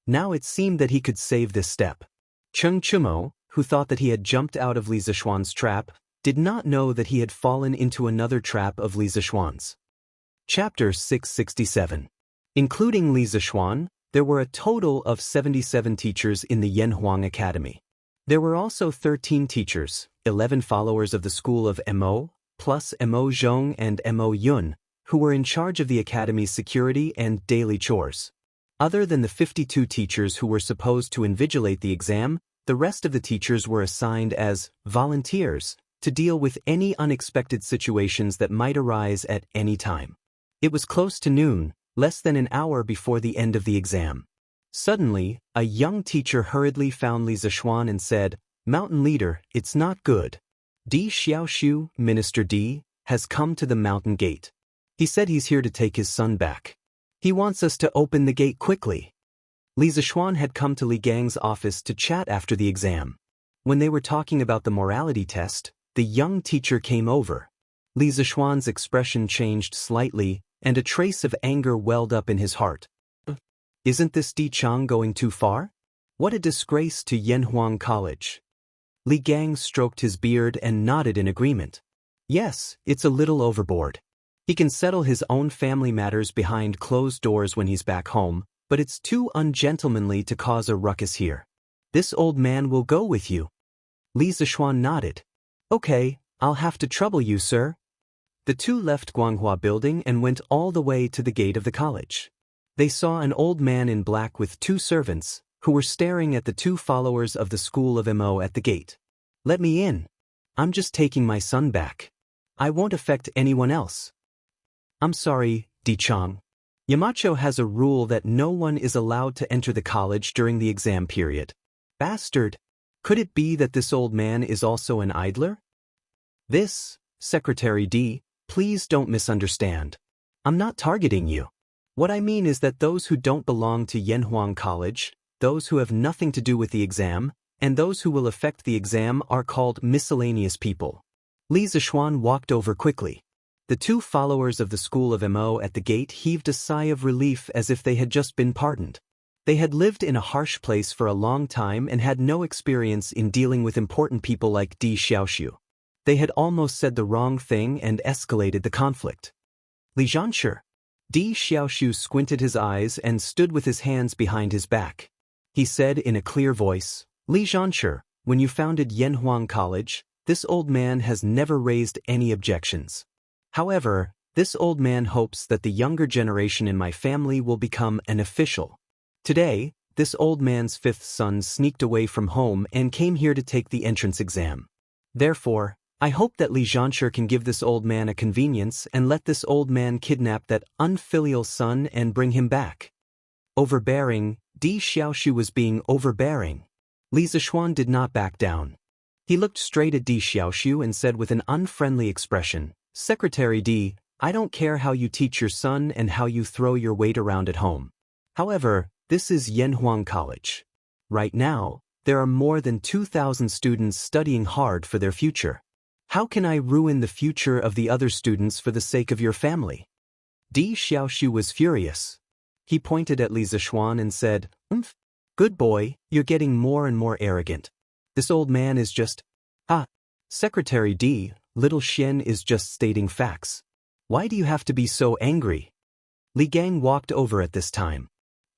[SPEAKER 1] Now it seemed that he could save this step. Chung Chumo, who thought that he had jumped out of Li Zishuan's trap, did not know that he had fallen into another trap of Li Zishuan's. Chapter 667. Including Li Zishuan, there were a total of 77 teachers in the Yanhuang Academy. There were also 13 teachers, 11 followers of the school of Mo, plus Mo Zhong and Mo Yun, who were in charge of the academy's security and daily chores. Other than the 52 teachers who were supposed to invigilate the exam, the rest of the teachers were assigned as volunteers to deal with any unexpected situations that might arise at any time. It was close to noon, less than an hour before the end of the exam. Suddenly, a young teacher hurriedly found Li Zishuan and said, Mountain Leader, it's not good. Di Xiaoshu, Minister Di, has come to the mountain gate. He said he's here to take his son back. He wants us to open the gate quickly. Li Zishuan had come to Li Gang's office to chat after the exam. When they were talking about the morality test, the young teacher came over. Li Zishuan's expression changed slightly, and a trace of anger welled up in his heart. Isn't this Di Chang going too far? What a disgrace to Yanhuang College. Li Gang stroked his beard and nodded in agreement. Yes, it's a little overboard. He can settle his own family matters behind closed doors when he's back home, but it's too ungentlemanly to cause a ruckus here. This old man will go with you. Li Zishuan nodded. Okay, I'll have to trouble you, sir. The two left Guanghua Building and went all the way to the gate of the college. They saw an old man in black with 2 servants, who were staring at the two followers of the school of Mo at the gate. "Let me in. I'm just taking my son back. I won't affect anyone else." "I'm sorry, Di-chang. Yamacho has a rule that no one is allowed to enter the college during the exam period." "Bastard. Could it be that this old man is also an idler?" "This, Secretary D, please don't misunderstand. I'm not targeting you. What I mean is that those who don't belong to Yanhuang College, those who have nothing to do with the exam, and those who will affect the exam are called miscellaneous people." Li Zishuan walked over quickly. The two followers of the school of Mo at the gate heaved a sigh of relief as if they had just been pardoned. They had lived in a harsh place for a long time and had no experience in dealing with important people like Di Xiaoxiu. They had almost said the wrong thing and escalated the conflict. "Li Zhanshi." Di Xiaoxiu squinted his eyes and stood with his hands behind his back. He said in a clear voice, "Li Zhanshi, when you founded Yanhuang College, this old man has never raised any objections. However, this old man hopes that the younger generation in my family will become an official. Today, this old man's fifth son sneaked away from home and came here to take the entrance exam. Therefore, I hope that Li Zhanshi can give this old man a convenience and let this old man kidnap that unfilial son and bring him back." Overbearing, Di Xiaoxiu was being overbearing. Li Zishuan did not back down. He looked straight at Di Xiaoxiu and said with an unfriendly expression, "Secretary D, I don't care how you teach your son and how you throw your weight around at home. However, this is Yanhuang College. Right now, there are more than 2,000 students studying hard for their future. How can I ruin the future of the other students for the sake of your family?" Di Xiaoxiu was furious. He pointed at Li Zishuan and said, "Good boy, you're getting more and more arrogant. This old man is just..." "Ah, Secretary D, little Xian is just stating facts. Why do you have to be so angry?" Li Gang walked over at this time.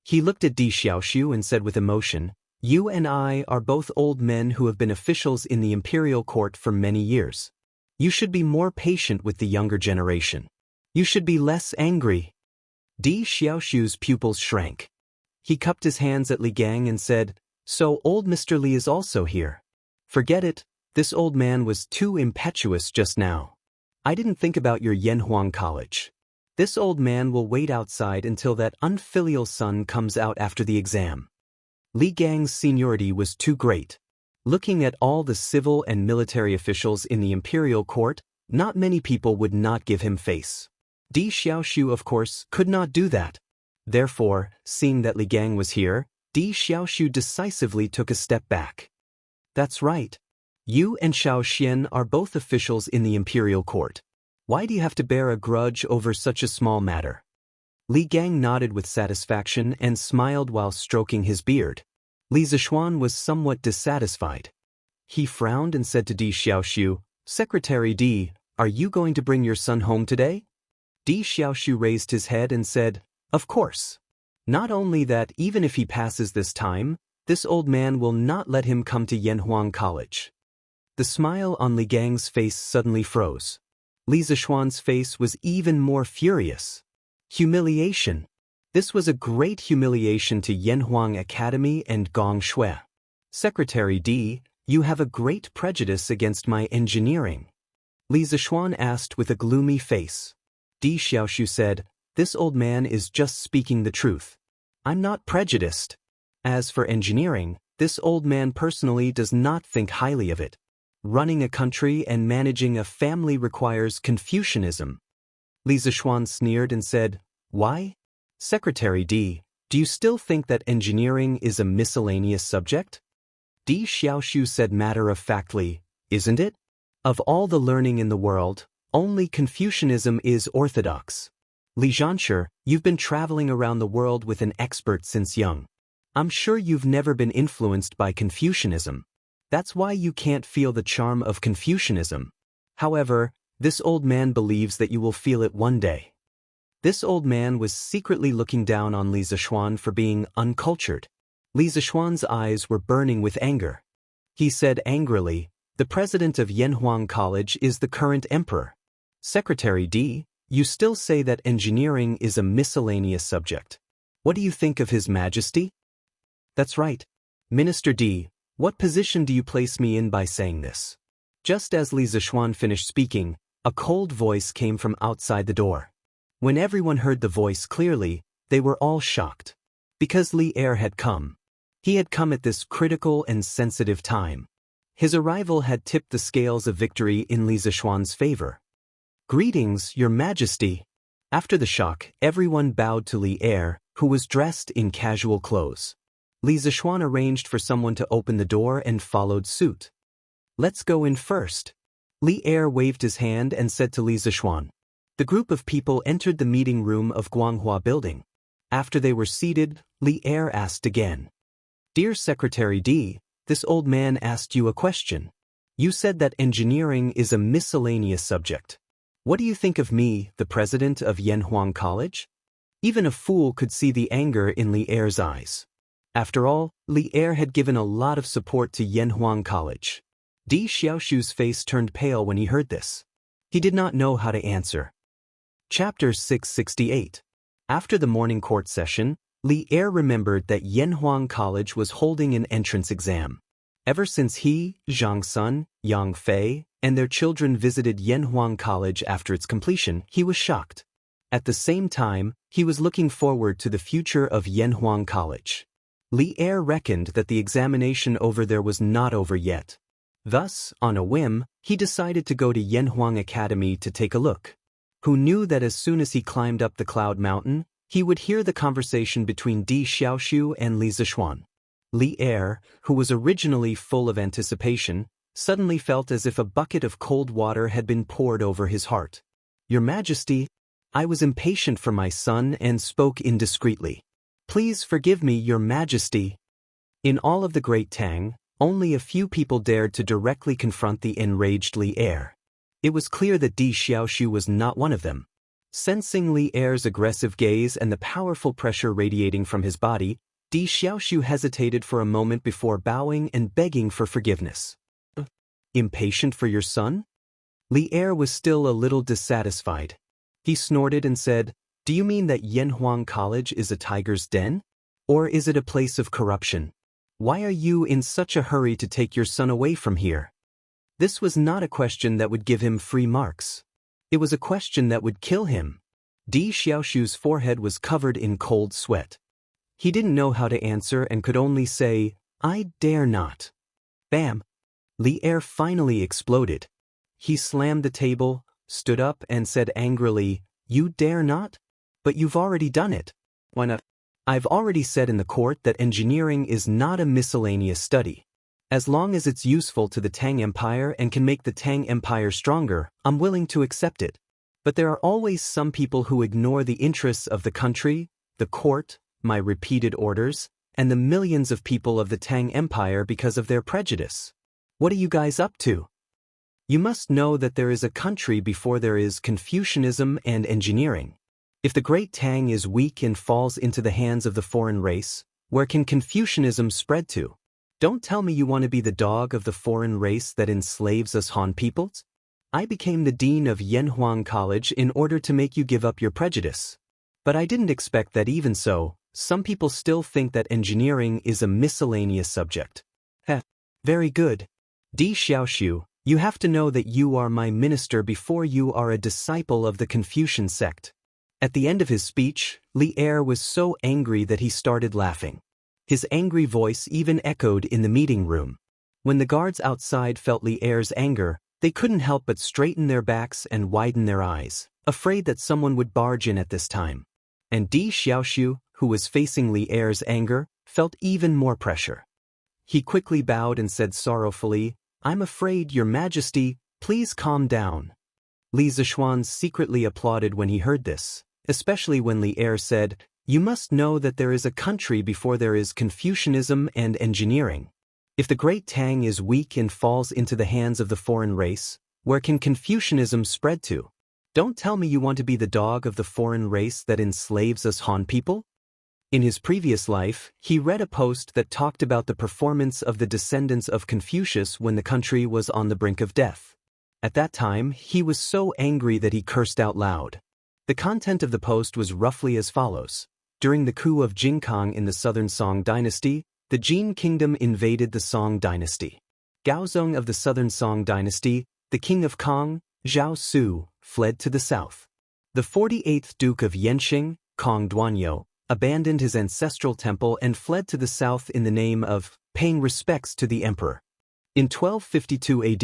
[SPEAKER 1] He looked at Di Xiaoxiu and said with emotion, "You and I are both old men who have been officials in the imperial court for many years. You should be more patient with the younger generation. You should be less angry." Di Xiaoxiu's pupils shrank. He cupped his hands at Li Gang and said, "So old Mr. Li is also here. Forget it, this old man was too impetuous just now. I didn't think about your Yanhuang College. This old man will wait outside until that unfilial son comes out after the exam." Li Gang's seniority was too great. Looking at all the civil and military officials in the imperial court, not many people would not give him face. Di Xiaoxiu, of course, could not do that. Therefore, seeing that Li Gang was here, Di Xiaoxiu decisively took a step back. "That's right. You and Xiao Xian are both officials in the imperial court. Why do you have to bear a grudge over such a small matter?" Li Gang nodded with satisfaction and smiled while stroking his beard. Li Zishuan was somewhat dissatisfied. He frowned and said to Di Xiaoxiu, "Secretary D, are you going to bring your son home today?" Di Xiaoxiu raised his head and said, "Of course. Not only that, even if he passes this time, this old man will not let him come to Yanhuang College." The smile on Li Gang's face suddenly froze. Li Zishuan's face was even more furious. Humiliation. This was a great humiliation to Yanhuang Academy and Gong Shui. "Secretary D, you have a great prejudice against my engineering." Li Zishuan asked with a gloomy face. Di Xiaoxiu said, "This old man is just speaking the truth. I'm not prejudiced. As for engineering, this old man personally does not think highly of it. Running a country and managing a family requires Confucianism." Li Zishuan sneered and said, "Why? Secretary D, do you still think that engineering is a miscellaneous subject?" Di Xiaoxiu said matter-of-factly, "Isn't it? Of all the learning in the world, only Confucianism is orthodox. Li Zhanshi, you've been traveling around the world with an expert since young. I'm sure you've never been influenced by Confucianism. That's why you can't feel the charm of Confucianism. However, this old man believes that you will feel it one day." This old man was secretly looking down on Li Zishuan for being uncultured. Li Zishuan's eyes were burning with anger. He said angrily, "The president of Yanhuang College is the current emperor. Secretary D, you still say that engineering is a miscellaneous subject. What do you think of His Majesty?" That's right. Minister D, what position do you place me in by saying this? Just as Li Zishuan finished speaking, a cold voice came from outside the door. When everyone heard the voice clearly, they were all shocked. Because Li Er had come. He had come at this critical and sensitive time. His arrival had tipped the scales of victory in Li Zishuan's favor. Greetings, Your Majesty. After the shock, everyone bowed to Li Er, who was dressed in casual clothes. Li Zishuan arranged for someone to open the door and followed suit. Let's go in first. Li Er waved his hand and said to Li Zishuan. The group of people entered the meeting room of Guanghua Building. After they were seated, Li Er asked again. Dear Secretary D, this old man asked you a question. You said that engineering is a miscellaneous subject. What do you think of me, the president of Yanhuang College? Even a fool could see the anger in Li Er's eyes. After all, Li Er had given a lot of support to Yanhuang College. Di Xiaoshu's face turned pale when he heard this. He did not know how to answer. Chapter 668. After the morning court session, Li Er remembered that Yanhuang College was holding an entrance exam. Ever since he, Zhang Sun, Yang Fei, and their children visited Yanhuang College after its completion, he was shocked. At the same time, he was looking forward to the future of Yanhuang College. Li Er reckoned that the examination over there was not over yet. Thus, on a whim, he decided to go to Yanhuang Academy to take a look. Who knew that as soon as he climbed up the cloud mountain, he would hear the conversation between Di Xiaoshu and Li Zishuan. Li Er, who was originally full of anticipation, suddenly felt as if a bucket of cold water had been poured over his heart. Your Majesty, I was impatient for my son and spoke indiscreetly. Please forgive me, Your Majesty. In all of the Great Tang, only a few people dared to directly confront the enraged Li Er. It was clear that Di Xiaoshu was not one of them. Sensing Li Er's aggressive gaze and the powerful pressure radiating from his body, Di Xiaoshu hesitated for a moment before bowing and begging for forgiveness. Impatient for your son? Li Er was still a little dissatisfied. He snorted and said, Do you mean that Yanhuang College is a tiger's den? Or is it a place of corruption? Why are you in such a hurry to take your son away from here? This was not a question that would give him free marks. It was a question that would kill him. Di Xiaoshu's forehead was covered in cold sweat. He didn't know how to answer and could only say, I dare not. Bam! Li Er finally exploded. He slammed the table, stood up and said angrily, You dare not? But you've already done it. Why not? I've already said in the court that engineering is not a miscellaneous study. As long as it's useful to the Tang Empire and can make the Tang Empire stronger, I'm willing to accept it. But there are always some people who ignore the interests of the country, the court, my repeated orders, and the millions of people of the Tang Empire because of their prejudice. What are you guys up to? You must know that there is a country before there is Confucianism and engineering. If the great Tang is weak and falls into the hands of the foreign race, where can Confucianism spread to? Don't tell me you want to be the dog of the foreign race that enslaves us Han peoples? I became the dean of Yanhuang College in order to make you give up your prejudice. But I didn't expect that even so, some people still think that engineering is a miscellaneous subject. Heh. Very good. Di Xiaoshu, you have to know that you are my minister before you are a disciple of the Confucian sect. At the end of his speech, Li Er was so angry that he started laughing. His angry voice even echoed in the meeting room. When the guards outside felt Li Er's anger, they couldn't help but straighten their backs and widen their eyes, afraid that someone would barge in at this time. And Di Xiaoshu, who was facing Li Er's anger, felt even more pressure. He quickly bowed and said sorrowfully, I'm afraid, Your Majesty, please calm down. Li Zishuan secretly applauded when he heard this, especially when Li Er said, You must know that there is a country before there is Confucianism and engineering. If the great Tang is weak and falls into the hands of the foreign race, where can Confucianism spread to? Don't tell me you want to be the dog of the foreign race that enslaves us Han people? In his previous life, he read a post that talked about the performance of the descendants of Confucius when the country was on the brink of death. At that time, he was so angry that he cursed out loud. The content of the post was roughly as follows. During the coup of Jingkang in the southern Song dynasty, the Jin kingdom invaded the Song dynasty. Gaozong of the southern Song dynasty, the king of Kong, Zhao Su, fled to the south. The 48th Duke of Yenqing, Kong Duanyo, abandoned his ancestral temple and fled to the south in the name of paying respects to the emperor. In 1252 AD,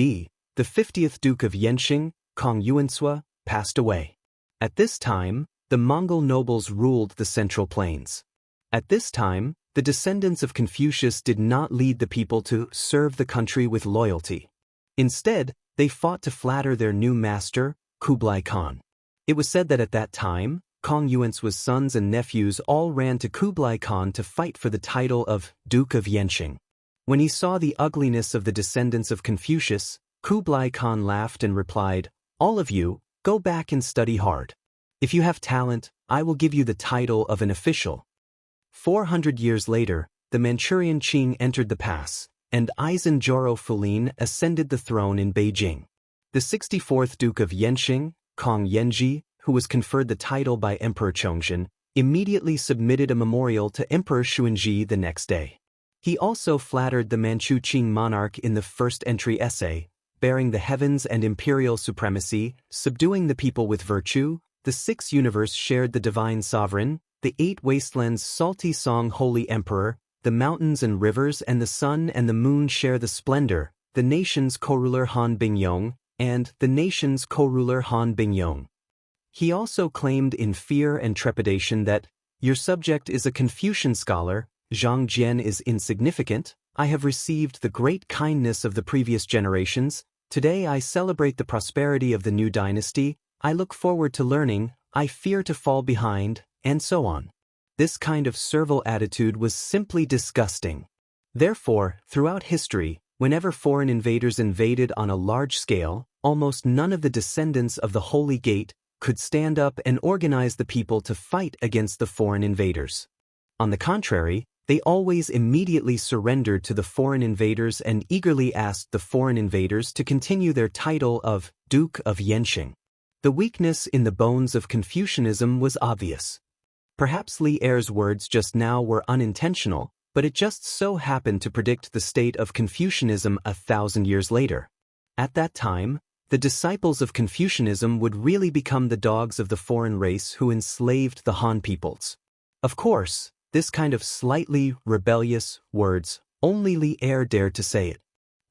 [SPEAKER 1] the 50th Duke of Yenqing, Kong Yuansua, passed away. At this time, the Mongol nobles ruled the Central Plains. At this time, the descendants of Confucius did not lead the people to serve the country with loyalty. Instead, they fought to flatter their new master, Kublai Khan. It was said that at that time, Kong Yuansua's sons and nephews all ran to Kublai Khan to fight for the title of Duke of Yenqing. When he saw the ugliness of the descendants of Confucius, Kublai Khan laughed and replied, "All of you, go back and study hard. If you have talent, I will give you the title of an official." 400 years later, the Manchurian Qing entered the pass, and Aisin Joro Fulin ascended the throne in Beijing. The 64th Duke of Yenqing, Kong Yenji, who was conferred the title by Emperor Chongzhen, immediately submitted a memorial to Emperor Xuanzhi the next day. He also flattered the Manchu Qing monarch in the first entry essay, bearing the heavens and imperial supremacy, subduing the people with virtue, the six universe shared the divine sovereign, the eight wastelands salty song holy emperor, the mountains and rivers and the sun and the moon share the splendor, the nation's co-ruler Han Bingyong, and the nation's co-ruler Han Bingyong. He also claimed in fear and trepidation that, "Your subject is a Confucian scholar, Zhang Jian is insignificant, I have received the great kindness of the previous generations, today I celebrate the prosperity of the new dynasty, I look forward to learning, I fear to fall behind," and so on. This kind of servile attitude was simply disgusting. Therefore, throughout history, whenever foreign invaders invaded on a large scale, almost none of the descendants of the Holy Gate could stand up and organize the people to fight against the foreign invaders. On the contrary, they always immediately surrendered to the foreign invaders and eagerly asked the foreign invaders to continue their title of Duke of Yenqing. The weakness in the bones of Confucianism was obvious. Perhaps Li Er's words just now were unintentional, but it just so happened to predict the state of Confucianism 1,000 years later. At that time, the disciples of Confucianism would really become the dogs of the foreign race who enslaved the Han peoples. Of course, this kind of slightly rebellious words, only Li Er dared to say it.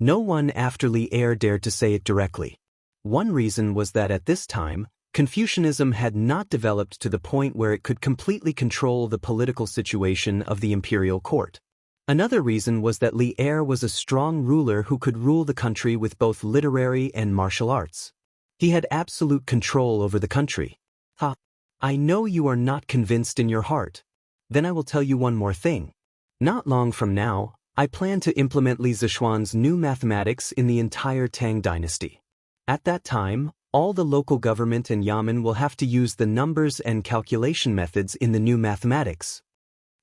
[SPEAKER 1] No one after Li Er dared to say it directly. One reason was that at this time, Confucianism had not developed to the point where it could completely control the political situation of the imperial court. Another reason was that Li Er was a strong ruler who could rule the country with both literary and martial arts. He had absolute control over the country. I know you are not convinced in your heart. Then I will tell you one more thing. Not long from now, I plan to implement Li Zishuan's new mathematics in the entire Tang dynasty. At that time, all the local government and yamen will have to use the numbers and calculation methods in the new mathematics.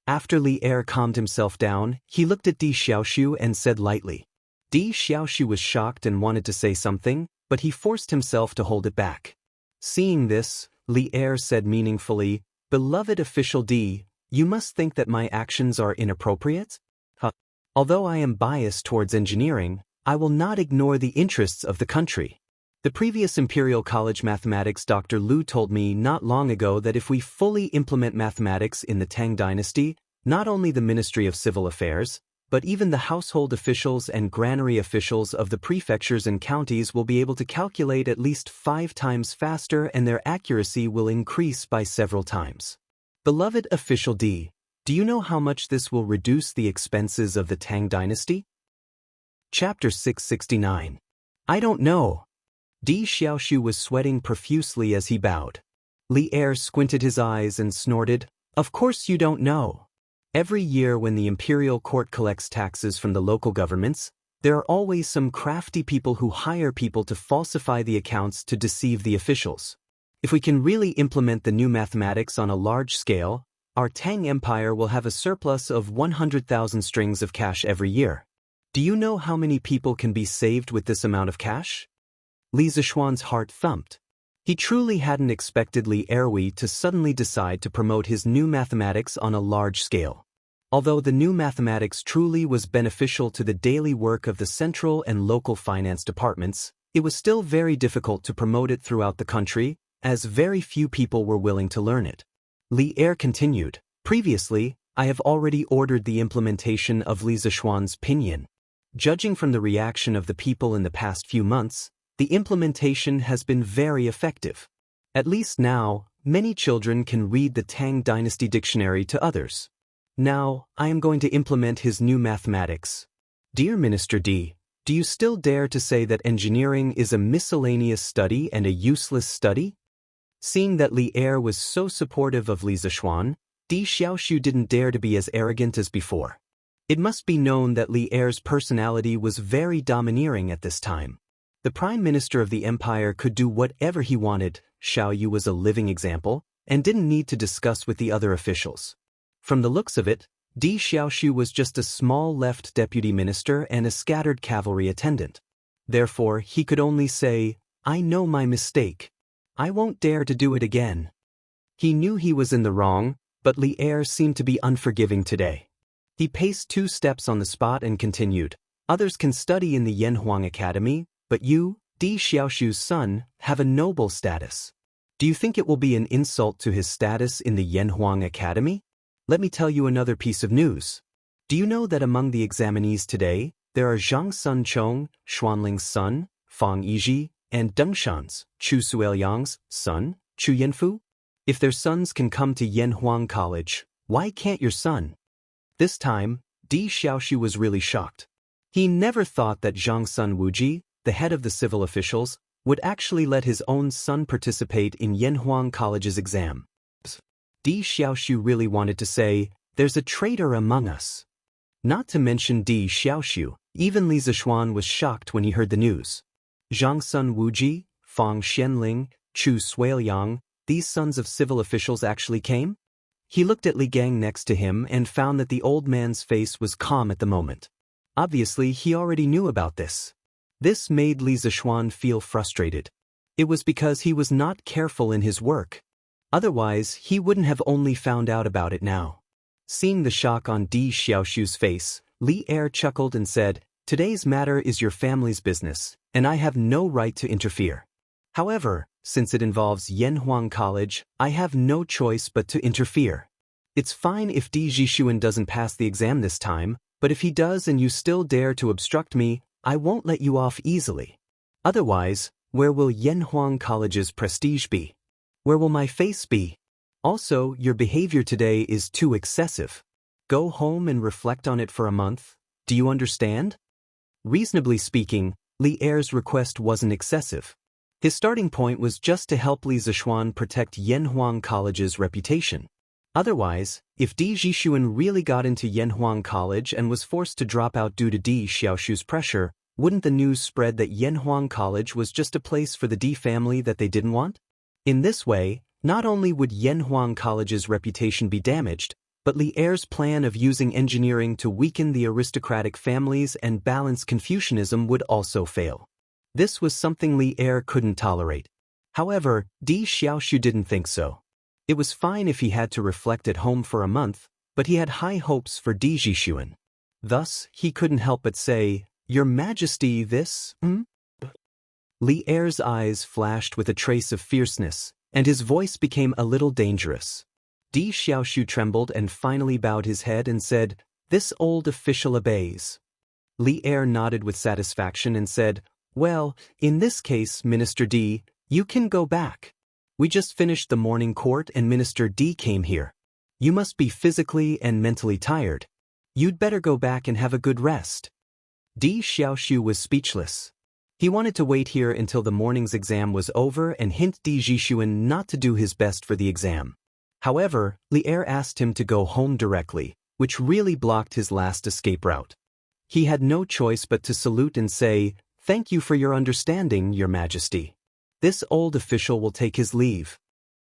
[SPEAKER 1] After Li Er calmed himself down, he looked at Di Xiaoxu and said lightly. Di Xiaoxu was shocked and wanted to say something, but he forced himself to hold it back. Seeing this, Li Er said meaningfully, "Beloved official Di, you must think that my actions are inappropriate? Although I am biased towards engineering, I will not ignore the interests of the country. The previous Imperial College mathematics Dr. Lu told me not long ago that if we fully implement mathematics in the Tang dynasty, not only the Ministry of Civil Affairs, but even the household officials and granary officials of the prefectures and counties will be able to calculate at least 5 times faster and their accuracy will increase by several times. Beloved official D, do you know how much this will reduce the expenses of the Tang dynasty?" Chapter 669. I don't know. Di Xiaoxu was sweating profusely as he bowed. Li Er squinted his eyes and snorted, "Of course you don't know. Every year when the imperial court collects taxes from the local governments, there are always some crafty people who hire people to falsify the accounts to deceive the officials. If we can really implement the new mathematics on a large scale, our Tang Empire will have a surplus of 100,000 strings of cash every year. Do you know how many people can be saved with this amount of cash?" Li Zishuan's heart thumped. He truly hadn't expected Li Erui to suddenly decide to promote his new mathematics on a large scale. Although the new mathematics truly was beneficial to the daily work of the central and local finance departments, it was still very difficult to promote it throughout the country, as very few people were willing to learn it. Li Er continued, "Previously, I have already ordered the implementation of Li Zishuan's pinyin. Judging from the reaction of the people in the past few months, the implementation has been very effective. At least now, many children can read the Tang Dynasty dictionary to others. Now, I am going to implement his new mathematics. Dear Minister D, do you still dare to say that engineering is a miscellaneous study and a useless study?" Seeing that Li Er was so supportive of Li Zishuan, Di Xiaoxu didn't dare to be as arrogant as before. It must be known that Li Er's personality was very domineering at this time. The Prime Minister of the Empire could do whatever he wanted. Xiao Yu was a living example, and didn't need to discuss with the other officials. From the looks of it, Di Xiaoxu was just a small left deputy minister and a scattered cavalry attendant. Therefore, he could only say, "I know my mistake. I won't dare to do it again." He knew he was in the wrong, but Li Er seemed to be unforgiving today. He paced 2 steps on the spot and continued, "Others can study in the Yanhuang Academy, but you, Di Xiaoxu's son, have a noble status. Do you think it will be an insult to his status in the Yanhuang Academy? Let me tell you another piece of news. Do you know that among the examinees today, there are Zhang Sunchong, Xuanling's son, Fang Yizhi, and Dengshan's, Chu Suelyang's, son, Chu Yanfu? If their sons can come to Yanhuang College, why can't your son?" This time, Di Xiaoxu was really shocked. He never thought that Zhang Sun Wuji, the head of the civil officials, would actually let his own son participate in Yanhuang College's exam. Di Xiaoxu really wanted to say, "There's a traitor among us." Not to mention Di Xiaoxu, even Li Zishuan was shocked when he heard the news. Zhang Sun Wuji, Fang Xianling, Chu Suelyang, these sons of civil officials actually came? He looked at Li Gang next to him and found that the old man's face was calm at the moment. Obviously, he already knew about this. This made Li Zishuan feel frustrated. It was because he was not careful in his work. Otherwise, he wouldn't have only found out about it now. Seeing the shock on Di Xiaoxu's face, Li Er chuckled and said, "Today's matter is your family's business, and I have no right to interfere. However, since it involves Yanhuang College, I have no choice but to interfere. It's fine if Di Zhishuan doesn't pass the exam this time, but if he does and you still dare to obstruct me, I won't let you off easily. Otherwise, where will Yanhuang College's prestige be? Where will my face be? Also, your behavior today is too excessive. Go home and reflect on it for a month. Do you understand?" Reasonably speaking, Li Er's request wasn't excessive. His starting point was just to help Li Zishuan protect Yanhuang College's reputation. Otherwise, if Di Zhishuan really got into Yanhuang College and was forced to drop out due to Di Xiaoxu's pressure, wouldn't the news spread that Yanhuang College was just a place for the Di family that they didn't want? In this way, not only would Yanhuang College's reputation be damaged, but Li Er's plan of using engineering to weaken the aristocratic families and balance Confucianism would also fail. This was something Li Er couldn't tolerate. However, Di Xiaoxu didn't think so. It was fine if he had to reflect at home for a month, but he had high hopes for Di Zhishuan. Thus, he couldn't help but say, "Your Majesty, this, Li Er's eyes flashed with a trace of fierceness, and his voice became a little dangerous. Di Xiaoxu trembled and finally bowed his head and said, "This old official obeys." Li Er nodded with satisfaction and said, "Well, in this case, Minister D, you can go back. We just finished the morning court and Minister D came here. You must be physically and mentally tired. You'd better go back and have a good rest." Di Xiaoxu was speechless. He wanted to wait here until the morning's exam was over and hint Di Zhishuan not to do his best for the exam. However, Li Er asked him to go home directly, which really blocked his last escape route. He had no choice but to salute and say, "Thank you for your understanding, Your Majesty. This old official will take his leave."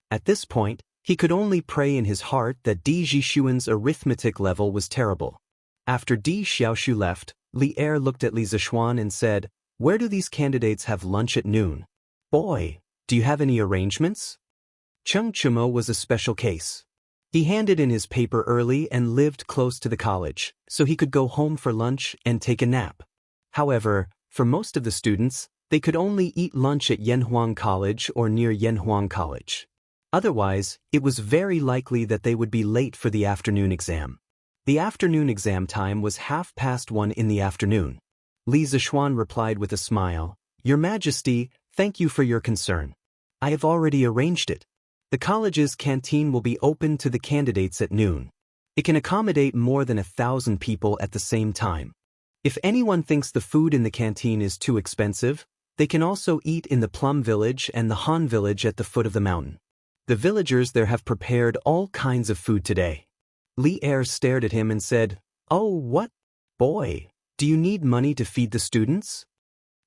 [SPEAKER 1] At this point, he could only pray in his heart that Di Zhishuan's arithmetic level was terrible. After Di Xiaoxu left, Li Er looked at Li Zishuan and said, "Where do these candidates have lunch at noon? Boy, do you have any arrangements?" Cheng Chumo was a special case. He handed in his paper early and lived close to the college, so he could go home for lunch and take a nap. However, for most of the students, they could only eat lunch at Yanhuang College or near Yanhuang College. Otherwise, it was very likely that they would be late for the afternoon exam. The afternoon exam time was 1:30 in the afternoon. Li Zishuan replied with a smile, "Your Majesty, thank you for your concern. I have already arranged it. The college's canteen will be open to the candidates at noon. It can accommodate more than 1,000 people at the same time. If anyone thinks the food in the canteen is too expensive, they can also eat in the Plum Village and the Han Village at the foot of the mountain. The villagers there have prepared all kinds of food today." Li Er stared at him and said, "Oh, what? Boy, do you need money to feed the students?"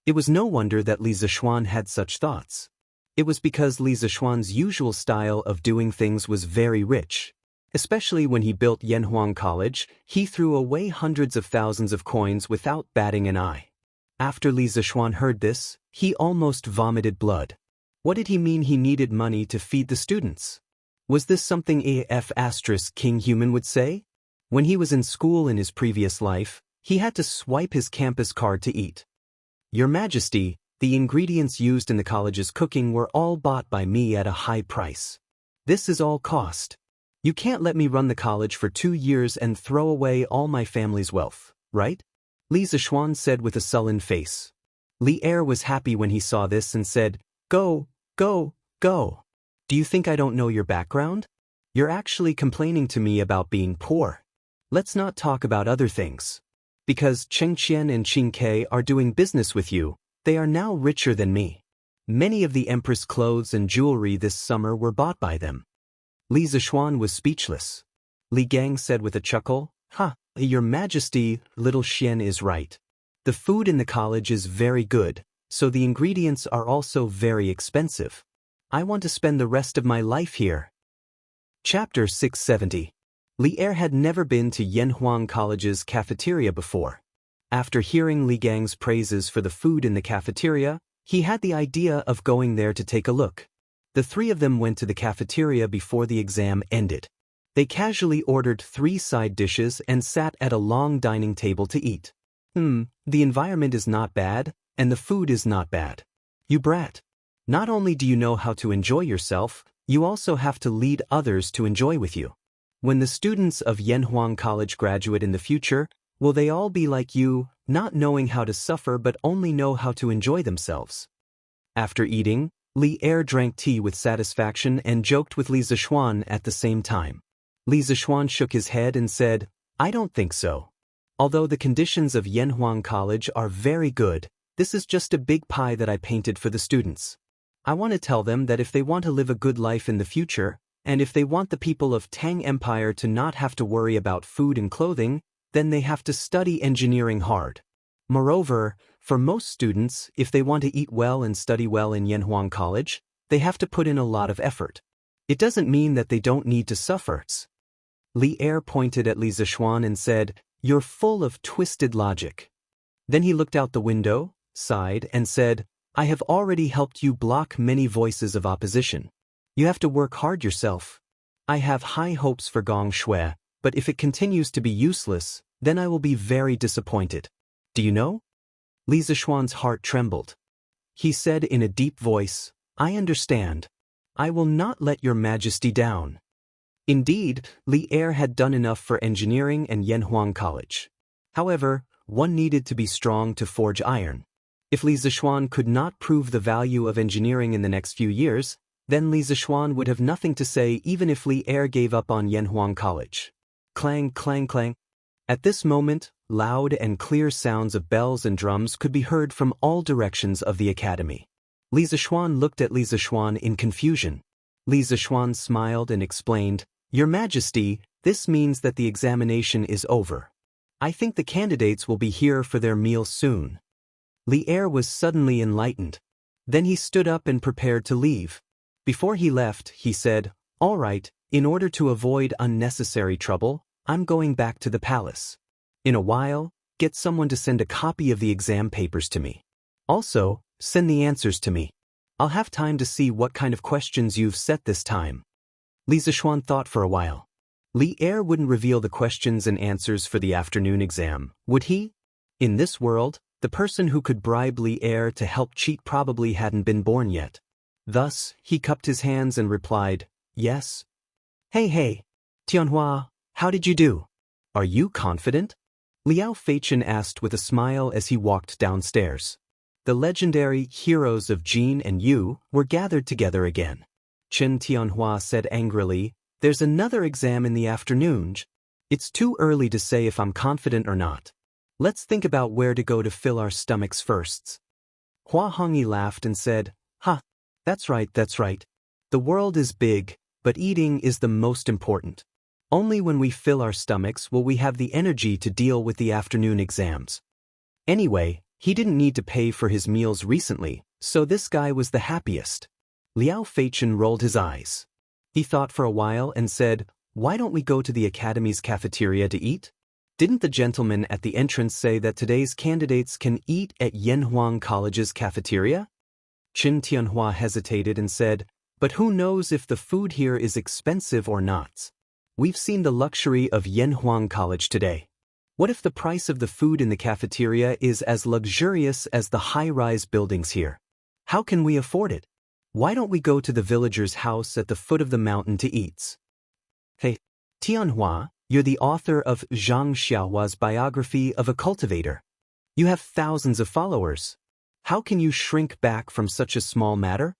[SPEAKER 1] It was no wonder that Li Zishuan had such thoughts. It was because Li Zishuan's usual style of doing things was very rich. Especially when he built Yanhuang College, he threw away hundreds of thousands of coins without batting an eye. After Li Zishuan heard this, he almost vomited blood. What did he mean he needed money to feed the students? Was this something King Human would say? When he was in school in his previous life, he had to swipe his campus card to eat. "Your Majesty, the ingredients used in the college's cooking were all bought by me at a high price. This is all cost. You can't let me run the college for 2 years and throw away all my family's wealth, right?" Li Zishuan said with a sullen face. Li Er was happy when he saw this and said, "Go, go, go. Do you think I don't know your background? You're actually complaining to me about being poor. Let's not talk about other things. Because Cheng Qian and Qing Ke are doing business with you, they are now richer than me. Many of the Empress clothes and jewelry this summer were bought by them." Li Zishuan was speechless. Li Gang said with a chuckle, Your Majesty, little Xian is right. The food in the college is very good, so the ingredients are also very expensive. I want to spend the rest of my life here." Chapter 670. Li Er had never been to Yanhuang College's cafeteria before. After hearing Li Gang's praises for the food in the cafeteria, he had the idea of going there to take a look. The three of them went to the cafeteria before the exam ended. They casually ordered 3 side dishes and sat at a long dining table to eat. The environment is not bad, and the food is not bad. You brat. Not only do you know how to enjoy yourself, you also have to lead others to enjoy with you. When the students of Yanhuang College graduate in the future, will they all be like you, not knowing how to suffer but only know how to enjoy themselves? After eating, Li Er drank tea with satisfaction and joked with Li Zishuan at the same time. Li Zishuan shook his head and said, "I don't think so. Although the conditions of Yanhuang College are very good, this is just a big pie that I painted for the students. I want to tell them that if they want to live a good life in the future, and if they want the people of Tang Empire to not have to worry about food and clothing, then they have to study engineering hard. Moreover, for most students, if they want to eat well and study well in Yanhuang College, they have to put in a lot of effort. It doesn't mean that they don't need to suffer." Li Er pointed at Li Zishuan and said, "You're full of twisted logic." Then he looked out the window, sighed, and said, "I have already helped you block many voices of opposition. You have to work hard yourself. I have high hopes for Gong Shui, but if it continues to be useless, then I will be very disappointed. Do you know?" Li Zishuan's heart trembled. He said in a deep voice, "I understand. I will not let your Majesty down." Indeed, Li Er had done enough for engineering and Yanhuang College. However, one needed to be strong to forge iron. If Li Zishuan could not prove the value of engineering in the next few years, then Li Zishuan would have nothing to say even if Li Er gave up on Yanhuang College. Clang, clang, clang. At this moment, loud and clear sounds of bells and drums could be heard from all directions of the academy. Li Zishuan looked at Li Zishuan in confusion. Li Zishuan smiled and explained, "Your Majesty, this means that the examination is over. I think the candidates will be here for their meal soon." Li Er was suddenly enlightened. Then he stood up and prepared to leave. Before he left, he said, "All right, in order to avoid unnecessary trouble, I'm going back to the palace. In a while, get someone to send a copy of the exam papers to me. Also, send the answers to me. I'll have time to see what kind of questions you've set this time." Li Zishuan thought for a while. Li Er wouldn't reveal the questions and answers for the afternoon exam, would he? In this world, the person who could bribe Li Er to help cheat probably hadn't been born yet. Thus, he cupped his hands and replied, yes. Hey, Tianhua, how did you do? Are you confident? Liao Feichen asked with a smile as he walked downstairs. The legendary heroes of Jin and Yu were gathered together again. Chen Tianhua said angrily, there's another exam in the afternoon. It's too early to say if I'm confident or not. Let's think about where to go to fill our stomachs first. Hua Hongyi laughed and said, that's right. The world is big, but eating is the most important. Only when we fill our stomachs will we have the energy to deal with the afternoon exams. Anyway, he didn't need to pay for his meals recently, so this guy was the happiest. Liao Feichen rolled his eyes. He thought for a while and said, why don't we go to the academy's cafeteria to eat? Didn't the gentleman at the entrance say that today's candidates can eat at Yanhuang College's cafeteria? Qin Tianhua hesitated and said, but who knows if the food here is expensive or not? We've seen the luxury of Yanhuang College today. What if the price of the food in the cafeteria is as luxurious as the high-rise buildings here? How can we afford it? Why don't we go to the villager's house at the foot of the mountain to eat? Hey, Tianhua, you're the author of Zhang Xiaohua's biography of a cultivator. You have thousands of followers. How can you shrink back from such a small matter?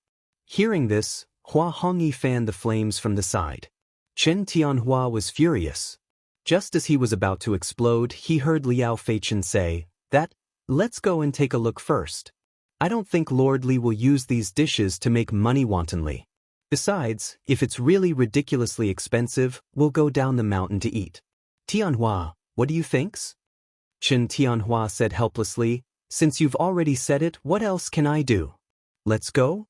[SPEAKER 1] Hearing this, Hua Hongyi fanned the flames from the side. Chen Tianhua was furious. Just as he was about to explode, he heard Liao Feichen say, let's go and take a look first. I don't think Lord Li will use these dishes to make money wantonly. Besides, if it's really ridiculously expensive, we'll go down the mountain to eat. Tianhua, what do you think? Chen Tianhua said helplessly, since you've already said it, what else can I do? Let's go?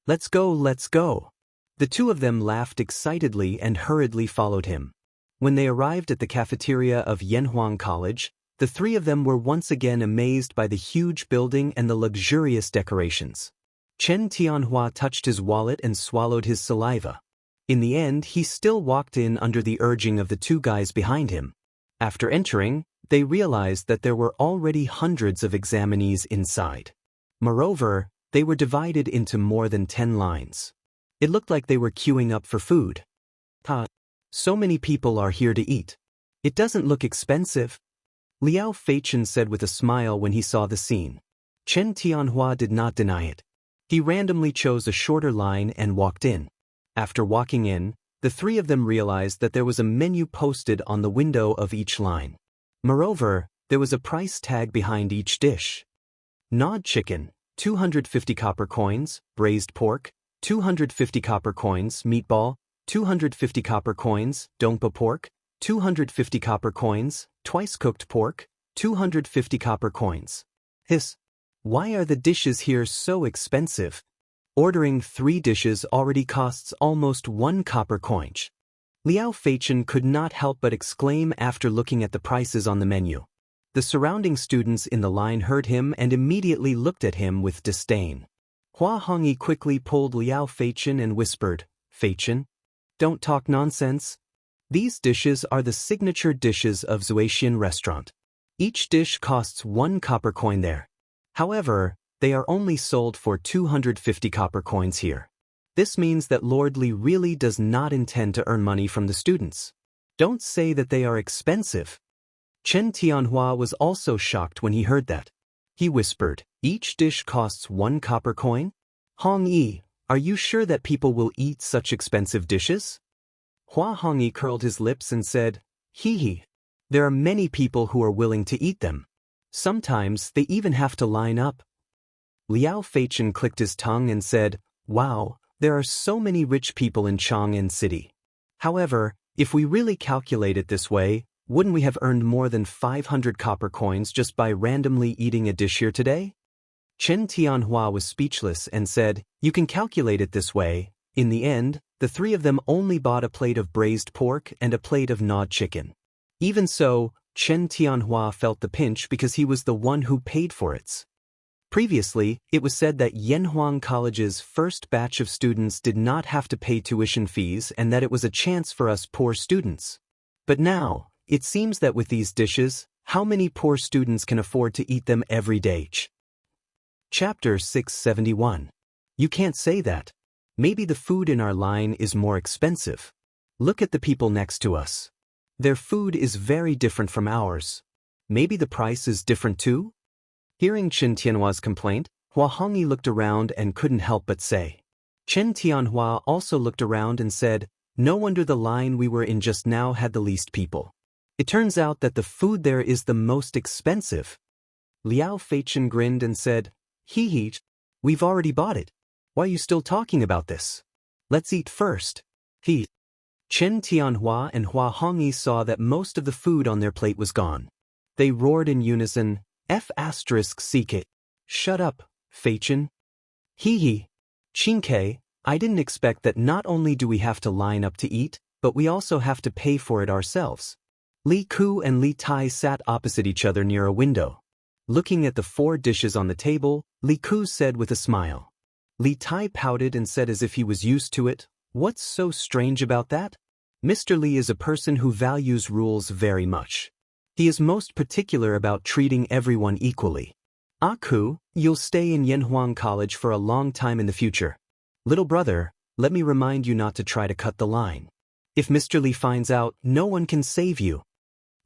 [SPEAKER 1] Let's go. The two of them laughed excitedly and hurriedly followed him. When they arrived at the cafeteria of Yanhuang College, the three of them were once again amazed by the huge building and the luxurious decorations. Chen Tianhua touched his wallet and swallowed his saliva. In the end, he still walked in under the urging of the two guys behind him. After entering, they realized that there were already hundreds of examinees inside. Moreover, they were divided into more than 10 lines. It looked like they were queuing up for food. So many people are here to eat. It doesn't look expensive. Liao Feichen said with a smile when he saw the scene. Chen Tianhua did not deny it. He randomly chose a shorter line and walked in. After walking in, the three of them realized that there was a menu posted on the window of each line. Moreover, there was a price tag behind each dish. Gnawed chicken, 250 copper coins, braised pork, 250 copper coins, meatball, 250 copper coins, dongpa pork, 250 copper coins, twice-cooked pork, 250 copper coins. Why are the dishes here so expensive? Ordering 3 dishes already costs almost 1 copper coin. Liao Feichen could not help but exclaim after looking at the prices on the menu. The surrounding students in the line heard him and immediately looked at him with disdain. Hua Hongyi quickly pulled Liao Feichen and whispered, Feichen, don't talk nonsense. These dishes are the signature dishes of Zuixian restaurant. Each dish costs 1 copper coin there. However, they are only sold for 250 copper coins here. This means that Lord Li really does not intend to earn money from the students. Don't say that they are expensive. Chen Tianhua was also shocked when he heard that. He whispered, each dish costs 1 copper coin? Hongyi, are you sure that people will eat such expensive dishes? Hua Hongyi curled his lips and said, there are many people who are willing to eat them. Sometimes they even have to line up. Liao Feichen clicked his tongue and said, wow, there are so many rich people in Chang'an City. However, if we really calculate it this way, wouldn't we have earned more than 500 copper coins just by randomly eating a dish here today? Chen Tianhua was speechless and said, you can calculate it this way. In the end, the three of them only bought a plate of braised pork and a plate of gnawed chicken. Even so, Chen Tianhua felt the pinch because he was the one who paid for it. Previously, it was said that Yanhuang College's first batch of students did not have to pay tuition fees and that it was a chance for us poor students. But now, it seems that with these dishes, how many poor students can afford to eat them every day? Chapter 671. You can't say that. Maybe the food in our line is more expensive. Look at the people next to us. Their food is very different from ours. Maybe the price is different too? Hearing Chen Tianhua's complaint, Hua Hongyi looked around and couldn't help but say. Chen Tianhua also looked around and said, no wonder the line we were in just now had the least people. It turns out that the food there is the most expensive. Liao Feichen grinned and said, hee hee, we've already bought it. Why are you still talking about this? Let's eat first. He. Chen Tianhua and Hua Hongyi saw that most of the food on their plate was gone. They roared in unison, F***seek it. Shut up, Feichen. Hee hee. Qingke, I didn't expect that not only do we have to line up to eat, but we also have to pay for it ourselves. Li Ku and Li Tai sat opposite each other near a window. Looking at the 4 dishes on the table, Li Ku said with a smile. Li Tai pouted and said as if he was used to it, what's so strange about that? Mr. Li is a person who values rules very much. He is most particular about treating everyone equally. Aku, you'll stay in Yanhuang College for a long time in the future. Little brother, let me remind you not to try to cut the line. If Mr. Li finds out, no one can save you.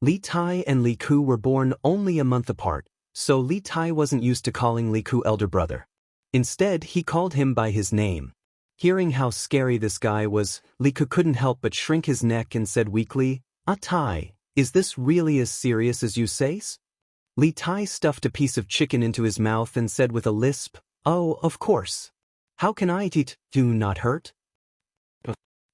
[SPEAKER 1] Li Tai and Li Ku were born only a month apart, so Li Tai wasn't used to calling Li Ku elder brother. Instead, he called him by his name. Hearing how scary this guy was, Li Ku couldn't help but shrink his neck and said weakly, Tai, is this really as serious as you say? Li Tai stuffed a piece of chicken into his mouth and said with a lisp, oh, of course. How can I eat? Do not hurt?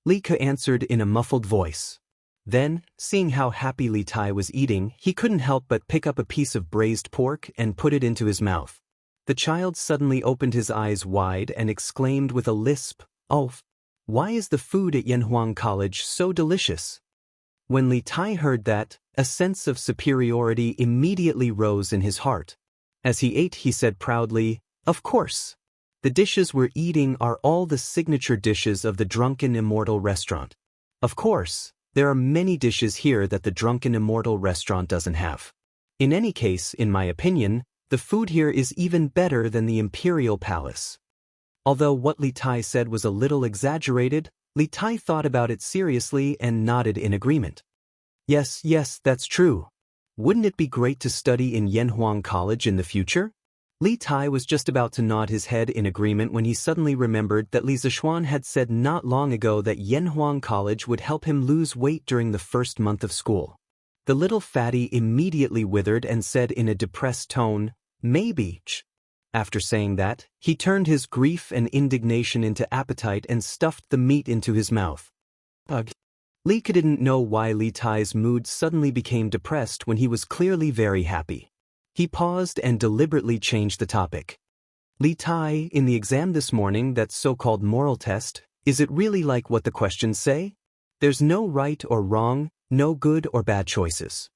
[SPEAKER 1] Li Ku answered in a muffled voice. Then, seeing how happy Li Tai was eating, he couldn't help but pick up a piece of braised pork and put it into his mouth. The child suddenly opened his eyes wide and exclaimed with a lisp, oh, why is the food at Yanhuang College so delicious? When Li Tai heard that, a sense of superiority immediately rose in his heart. As he ate, he said proudly, of course. The dishes we're eating are all the signature dishes of the Drunken Immortal restaurant. Of course, there are many dishes here that the Drunken Immortal restaurant doesn't have. In any case, in my opinion, the food here is even better than the Imperial Palace. Although what Li Tai said was a little exaggerated, Li Tai thought about it seriously and nodded in agreement. Yes, that's true. Wouldn't it be great to study in Yanhuang College in the future? Li Tai was just about to nod his head in agreement when he suddenly remembered that Li Zishuan had said not long ago that Yanhuang College would help him lose weight during the first month of school. The little fatty immediately withered and said in a depressed tone, maybe. After saying that, he turned his grief and indignation into appetite and stuffed the meat into his mouth. Ugh. Li Ku didn't know why Li Tai's mood suddenly became depressed when he was clearly very happy. He paused and deliberately changed the topic. Li Tai, in the exam this morning, that so-called moral test, is it really like what the questions say? There's no right or wrong, no good or bad choices.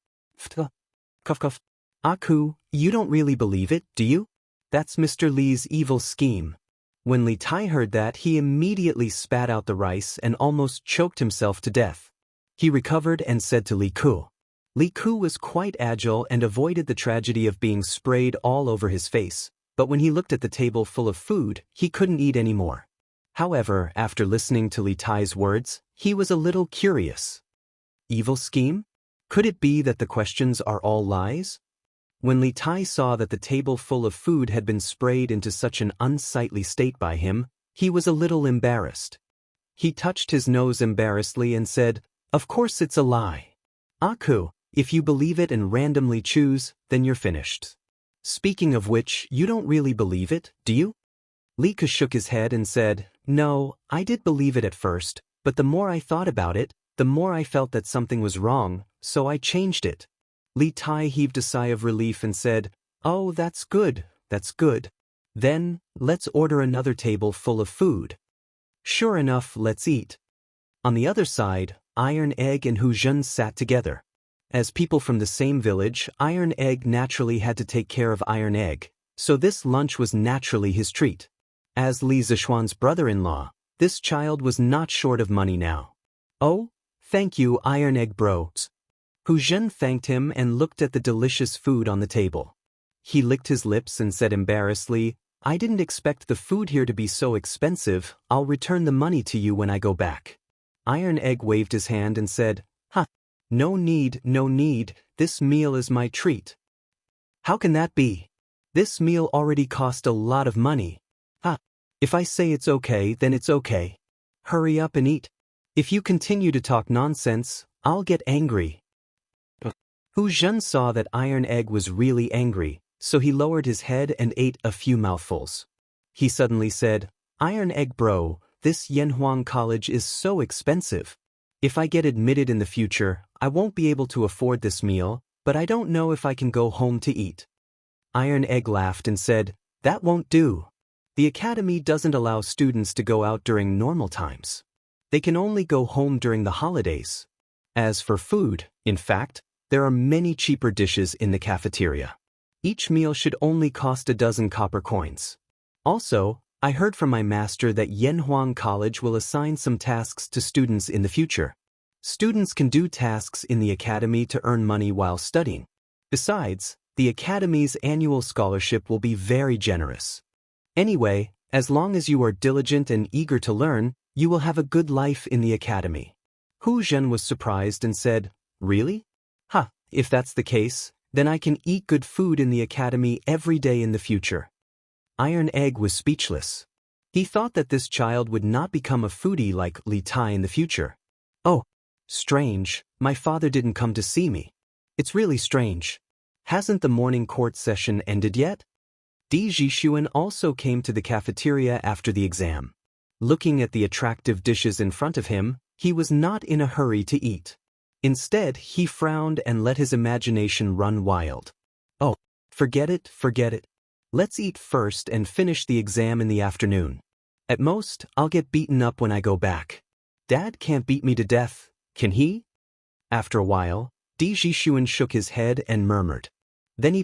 [SPEAKER 1] Cuff. Aku, you don't really believe it, do you? That's Mr. Li's evil scheme. When Li Tai heard that, he immediately spat out the rice and almost choked himself to death. He recovered and said to Li Ku. Li Ku was quite agile and avoided the tragedy of being sprayed all over his face, but when he looked at the table full of food, he couldn't eat any more. However, after listening to Li Tai's words, he was a little curious. Evil scheme? Could it be that the questions are all lies? When Li Tai saw that the table full of food had been sprayed into such an unsightly state by him, he was a little embarrassed. He touched his nose embarrassedly and said, of course it's a lie. Aku, if you believe it and randomly choose, then you're finished. Speaking of which, you don't really believe it, do you? Li Ku shook his head and said, no, I did believe it at first, but the more I thought about it, the more I felt that something was wrong, so I changed it. Li Tai heaved a sigh of relief and said, oh, that's good. Then, let's order another table full of food. Sure enough, let's eat. On the other side, Iron Egg and Hu Zhen sat together. As people from the same village, Iron Egg naturally had to take care of Iron Egg, So this lunch was naturally his treat. As Li Zishuan's brother-in-law, this child was not short of money now. Oh, thank you, Iron Egg Bros. Hu Zhen thanked him and looked at the delicious food on the table. He licked his lips and said embarrassedly, I didn't expect the food here to be so expensive. I'll return the money to you when I go back. Iron Egg waved his hand and said, no need, no need, this meal is my treat. How can that be? This meal already cost a lot of money. If I say it's okay, then it's okay. Hurry up and eat. If you continue to talk nonsense, I'll get angry. Hu Zhen saw that Iron Egg was really angry, so he lowered his head and ate a few mouthfuls. He suddenly said, Iron Egg Bro, this Yanhuang College is so expensive. If I get admitted in the future, I won't be able to afford this meal, but I don't know if I can go home to eat. Iron Egg laughed and said, that won't do. The academy doesn't allow students to go out during normal times. They can only go home during the holidays. As for food, in fact, there are many cheaper dishes in the cafeteria. Each meal should only cost 12 copper coins. Also, I heard from my master that Yanhuang College will assign some tasks to students in the future. Students can do tasks in the academy to earn money while studying. Besides, the academy's annual scholarship will be very generous. Anyway, as long as you are diligent and eager to learn, you will have a good life in the academy. Hu Zhen was surprised and said, really? If that's the case, then I can eat good food in the academy every day in the future. Iron Egg was speechless. He thought that this child would not become a foodie like Li Tai in the future. Oh, strange, my father didn't come to see me. It's really strange. Hasn't the morning court session ended yet? Di Zhishuan also came to the cafeteria after the exam. Looking at the attractive dishes in front of him, he was not in a hurry to eat. Instead, he frowned and let his imagination run wild. Oh, forget it. Let's eat first and finish the exam in the afternoon. At most, I'll get beaten up when I go back. Dad can't beat me to death, can he? After a while, Di Zhishuan shook his head and murmured. Then he